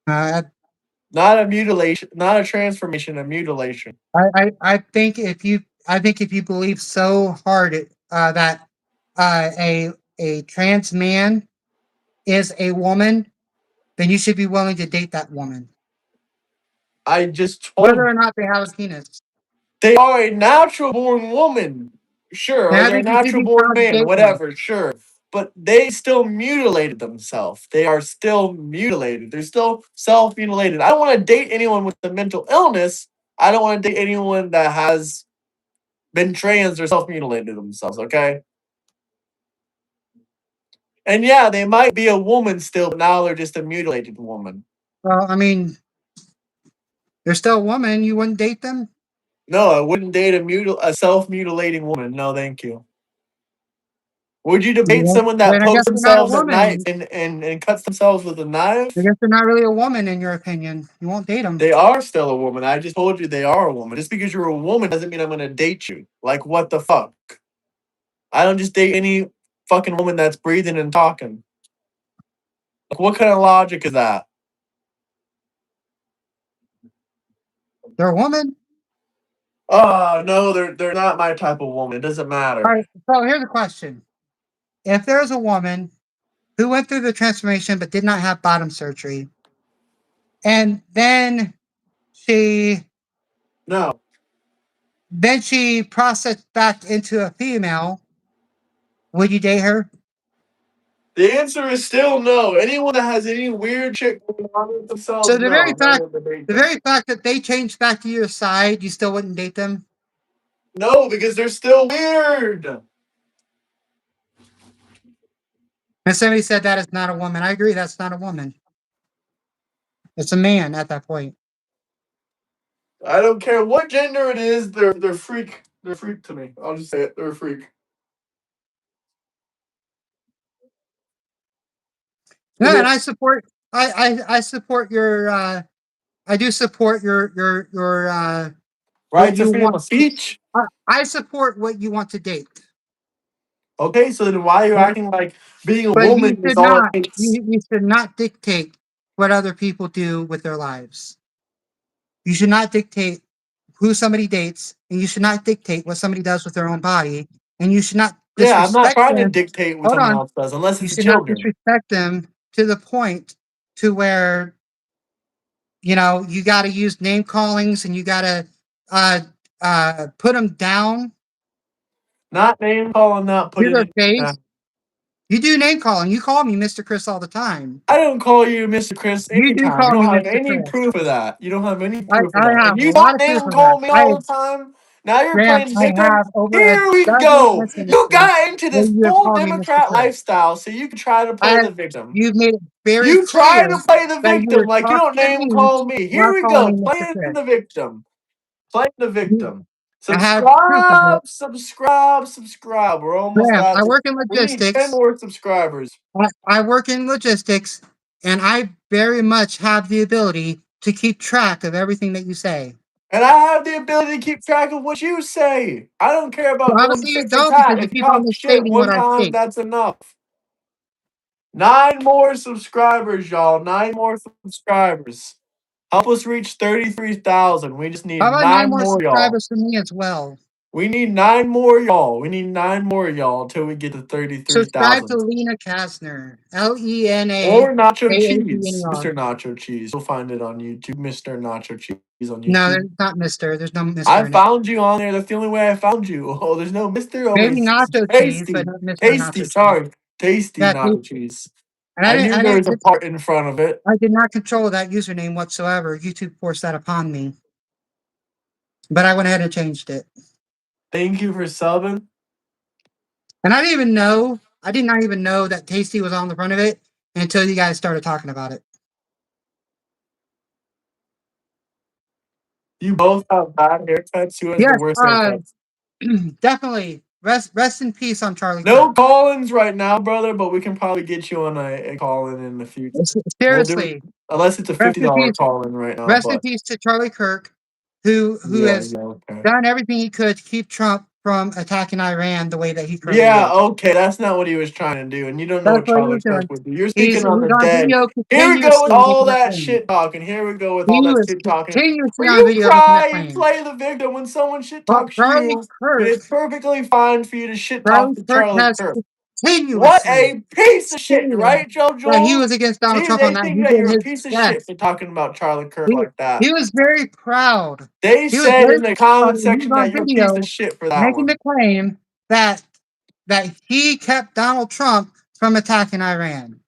Uh, Not a mutilation, not a transformation, a mutilation. I think if you I think if you believe so hard that a trans man is a woman, then you should be willing to date that woman, I just whether told or not they have a penis. they are a natural born woman, sure, And or I they're a think you should natural be born proud to man, date them. whatever, sure. But they still mutilated themselves. They are still mutilated. They're still self mutilated. I don't want to date anyone with a mental illness. I don't want to date anyone that has been trans or self mutilated themselves, okay? And yeah, they might be a woman still, but now they're just a mutilated woman. Well, I mean, they're still a woman. You wouldn't date them? No, I wouldn't date a self mutilating woman. No, thank you. Would you debate someone that Then I guess pokes they're not a themselves at night woman. and cuts themselves with a I knife? guess they're not really a woman in your opinion. You won't date them. They are still a woman. I just told you they are a woman. Just because you're a woman doesn't mean I'm gonna date you. Like what the fuck? I don't just date any fucking woman that's breathing and talking. Like what kind of logic is that? They're a woman. Oh no, they're not my type of woman. It doesn't All matter. right. So here's a question: if there's a woman who went through the transformation but did not have bottom surgery, and she No. then she processed back into a female, would you date her? The answer is still no. Anyone that has any weird shit going on with So themselves, no, I'm not gonna debate the them. very fact that they changed back to your side, you still wouldn't date them? No, because they're still weird. And somebody said that is not a woman. I agree, that's not a woman. It's a man at that point. I don't care what gender it is, they're freak. They're freak to me. I'll just say it. They're a freak. No, and I support. I support your. I do support your Right what to you freedom want. of speech. I support what you want to date, Okay, so then why are you but acting like being a but you woman is should all it not. takes? You should not dictate what other people do with their lives. You should not dictate who somebody dates, and you should not dictate what somebody does with their own body, and you should not Yeah, I'm not disrespect trying to them. dictate what Hold someone on. else does, unless You it's the should not children. disrespect them to the point to where you got to use name callings and you got to uh, put them down Not name calling, not to putting their it face. down. You do name calling. You call me Mr. Chris all the time. I don't call you Mr. Chris You do anytime. You call don't me have Mr. any Chris. proof of that. You don't have any I, proof of I that. have If a you lot don't of proof name of that. call me all the time, now you're Graham, playing I victim. have over a Here we dozen go. You incidences got into where this you have full called me Mr. Democrat Chris. lifestyle so you can try to play I, the victim. you've made it very You try clear to play the that you victim were like you don't talking to name me call me. Here while we calling go. me Mr. Playing Chris. the victim. Playing the You- victim. I have proof of it. Subscribe. We're almost Graham, I at. work in We need 10 logistics. more subscribers. I work in logistics, and I very much have the ability to keep track of everything that you say. And I have the ability to keep track of what you say. I don't care So about no obviously you tit for don't because tat. you If you keep on talk shit misstating what one I time, state. that's enough. 9 more subscribers, y'all. 9 more subscribers. Help us reach 33,000. We just How need about 9 9 more more, y'all. subscribers for me as well? We need 9 more, y'all. We need 9 more, y'all, until we get to Subscribe to 33,000. Lena Kastner. Lena Or Nacho Cheese. Kazdner. Mr. Nacho Cheese. You'll find it on YouTube. Mr. Nacho Cheese on No, YouTube. there's not Mister. There's no Mister I in it. found you on there. That's the only way I found you. Oh, there's no Mr. Oh, Maybe it's nacho cheese, but tasty. not Mister Tasty, Nacho cheese. sorry. Tasty Yeah, nacho cheese. and I knew there was a part in front of it. I did not control that username whatsoever. YouTube forced that upon me, but I went ahead and changed it. Thank you for subbing. And I didn't even know. I did not even know that Tasty was on the front of it until you guys started talking about it. You both have bad haircuts. Who has the Yes, worst haircuts? definitely. Rest in peace on Charlie No Kirk. call-ins right now, brother, but we can probably get you on a call-in in the future. We'll do it, Seriously, unless it's a rest in $50 peace. call-in right now. Rest in But peace to Charlie Kirk, who yeah, has okay. done everything he could to keep Trump from attacking Iran the way that he currently Yeah, is. okay, that's not what he was trying to do, and you don't know That's what what he Charlie was Kirk doing. would do. You're He's speaking on the on dead. video Here we go with continuously all making that that claim. shit talking. Here we go with He all that was shit talking. continuously Will on you video making that cry and claim. play the victim when someone shit But talks you? It's perfectly fine for you to shit talk Charlie to Kirk Charlie has Kirk. What continuously a piece of shit, stated right, Joe that he Joel? was against Donald See, Trump on they that. think He that did you're a his piece of shit best. for talking about Charlie Kirk He, like that. he was very proud. They He was said very in the proud, comment and he was section on that you're a piece of video shit for that making the one. claim that he kept Donald Trump from attacking Iran.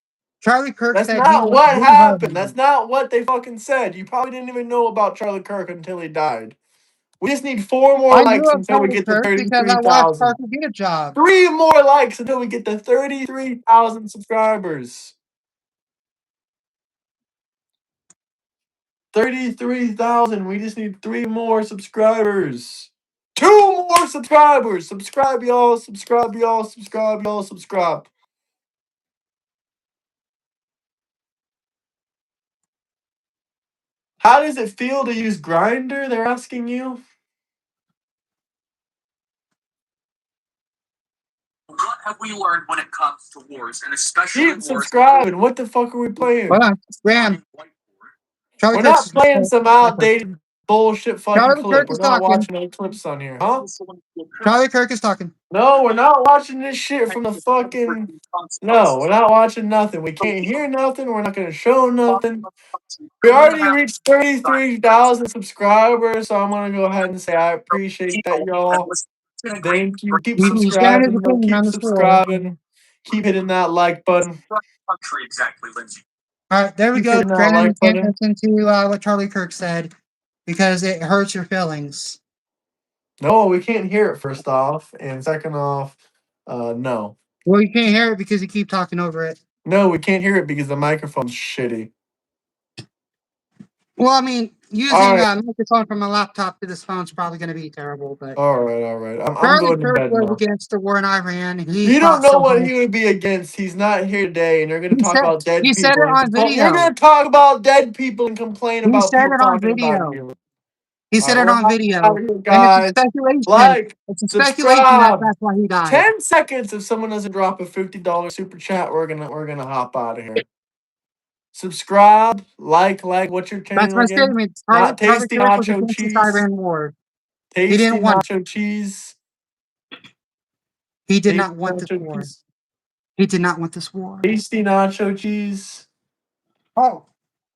Charlie Kirk That's said he not was what really hard happened. on That's him. not what they fucking said. You probably didn't even know about Charlie Kirk until he died. We just need 4 more I knew likes of until we Charlie get to Kirk because I watched 33,000. Parker get a job. 3 more likes until we get to 33,000 subscribers. 33,000. We just need 3 more subscribers. 2 more subscribers. Subscribe, y'all. Subscribe, y'all. Subscribe, y'all. Subscribe. How does it feel to use Grinder? They're asking you. What have we learned when it comes to wars, and especially Keep subscribing. What the fuck are we playing? Hold on, Graham. Charlie We're Kirk's not playing some outdated bullshit fucking Charlie clip. Kirk We're is not talking. watching any clips on here, huh? Charlie Kirk is talking. No, we're not watching this shit from the fucking. No, we're not watching nothing. We can't hear nothing. We're not gonna show nothing. We already reached 33,000 subscribers, so I'm gonna go ahead and say I appreciate that, y'all. Thank you. Keep He's sharing his subscribing. Yo. opinion on Keep this war. subscribing. Keep hitting that like button. exactly, Lindsay? All right, there we Keep go. hitting that Graham, you like can't button. listen to what Charlie Kirk said because it hurts your feelings. No, we can't hear it. First off, and second off, no. Well, you can't hear it because you keep talking over it. No, we can't hear it because the microphone's shitty. Well, I mean, using All right, a microphone from a laptop to this phone is probably going to be terrible. But all right. I'm Charlie going to Kirk bed was now. against the war in Iran. He You don't fought know so what hard. he would be against. He's not here today, and you're going to He talk said about dead he said people. it And on you're video. going to talk about dead people and complain He about said people it on talking about video. you. He All said right, it we're on not video, out here, and it's a guys. speculation. Like, It's a speculation that subscribe. that's why he died. 10 seconds. If someone doesn't drop a $50 super chat, we're gonna hop out of here. Subscribe, like. What's your That's channel my again? statement. Not Charlie tasty Kirk was nacho against this cheese. Iran war. He Tasty didn't want it. nacho cheese. He did Tasty not want this nacho war. cheese. He did not want this war. Tasty nacho cheese. Oh,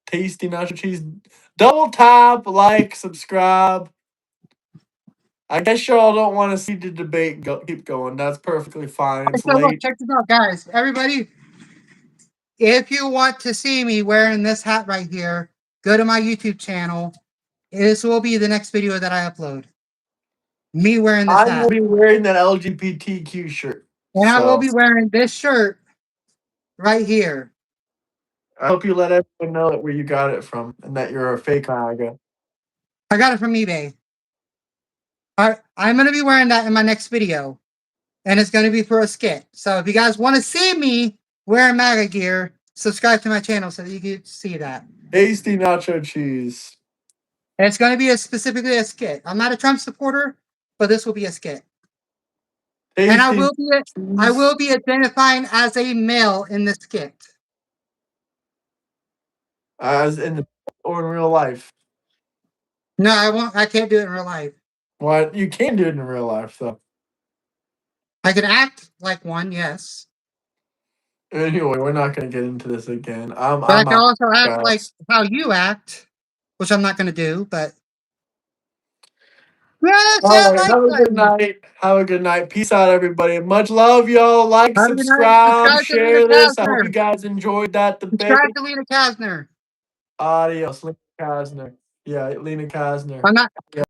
Tasty nacho cheese. Double tap, like, subscribe. I guess y'all don't want to see the debate keep going. That's perfectly fine. It's so look, late. check this out, guys. Everybody, if you want to see me wearing this hat right here, go to my YouTube channel. This will be the next video that I upload. Me wearing this I will hat. be wearing that LGBTQ shirt. And I will So be wearing this shirt right here. I hope you let everyone know that where you got it from and that you're a fake MAGA. I got it from eBay. All right, I'm going to be wearing that in my next video. And it's going to be for a skit. So if you guys want to see me wearing MAGA gear, subscribe to my channel so that you can see that. Tasty nacho cheese. And it's going to be specifically a skit. I'm not a Trump supporter, but this will be a skit. Tasty And I cheese. will be identifying as a male in the skit. As in or in real life. No, I won't. I can't do it in real life. What? You can do it in real life, though. I can act like one, yes. Anyway, we're not going to get into this again. But I I'm can out, also act like guys. how you act, which I'm not going to do, but. Yes, All that right, like have a good button. night. Have a good night. Peace out, everybody. Much love, y'all. Like, Have a good night. subscribe, Subscribe to Lena share this. I hope you Kasner. guys enjoyed that debate. Subscribe to Lena Kasner. Adios, Lena Kasner. Yeah, Lena Kasner. I'm not. Yeah.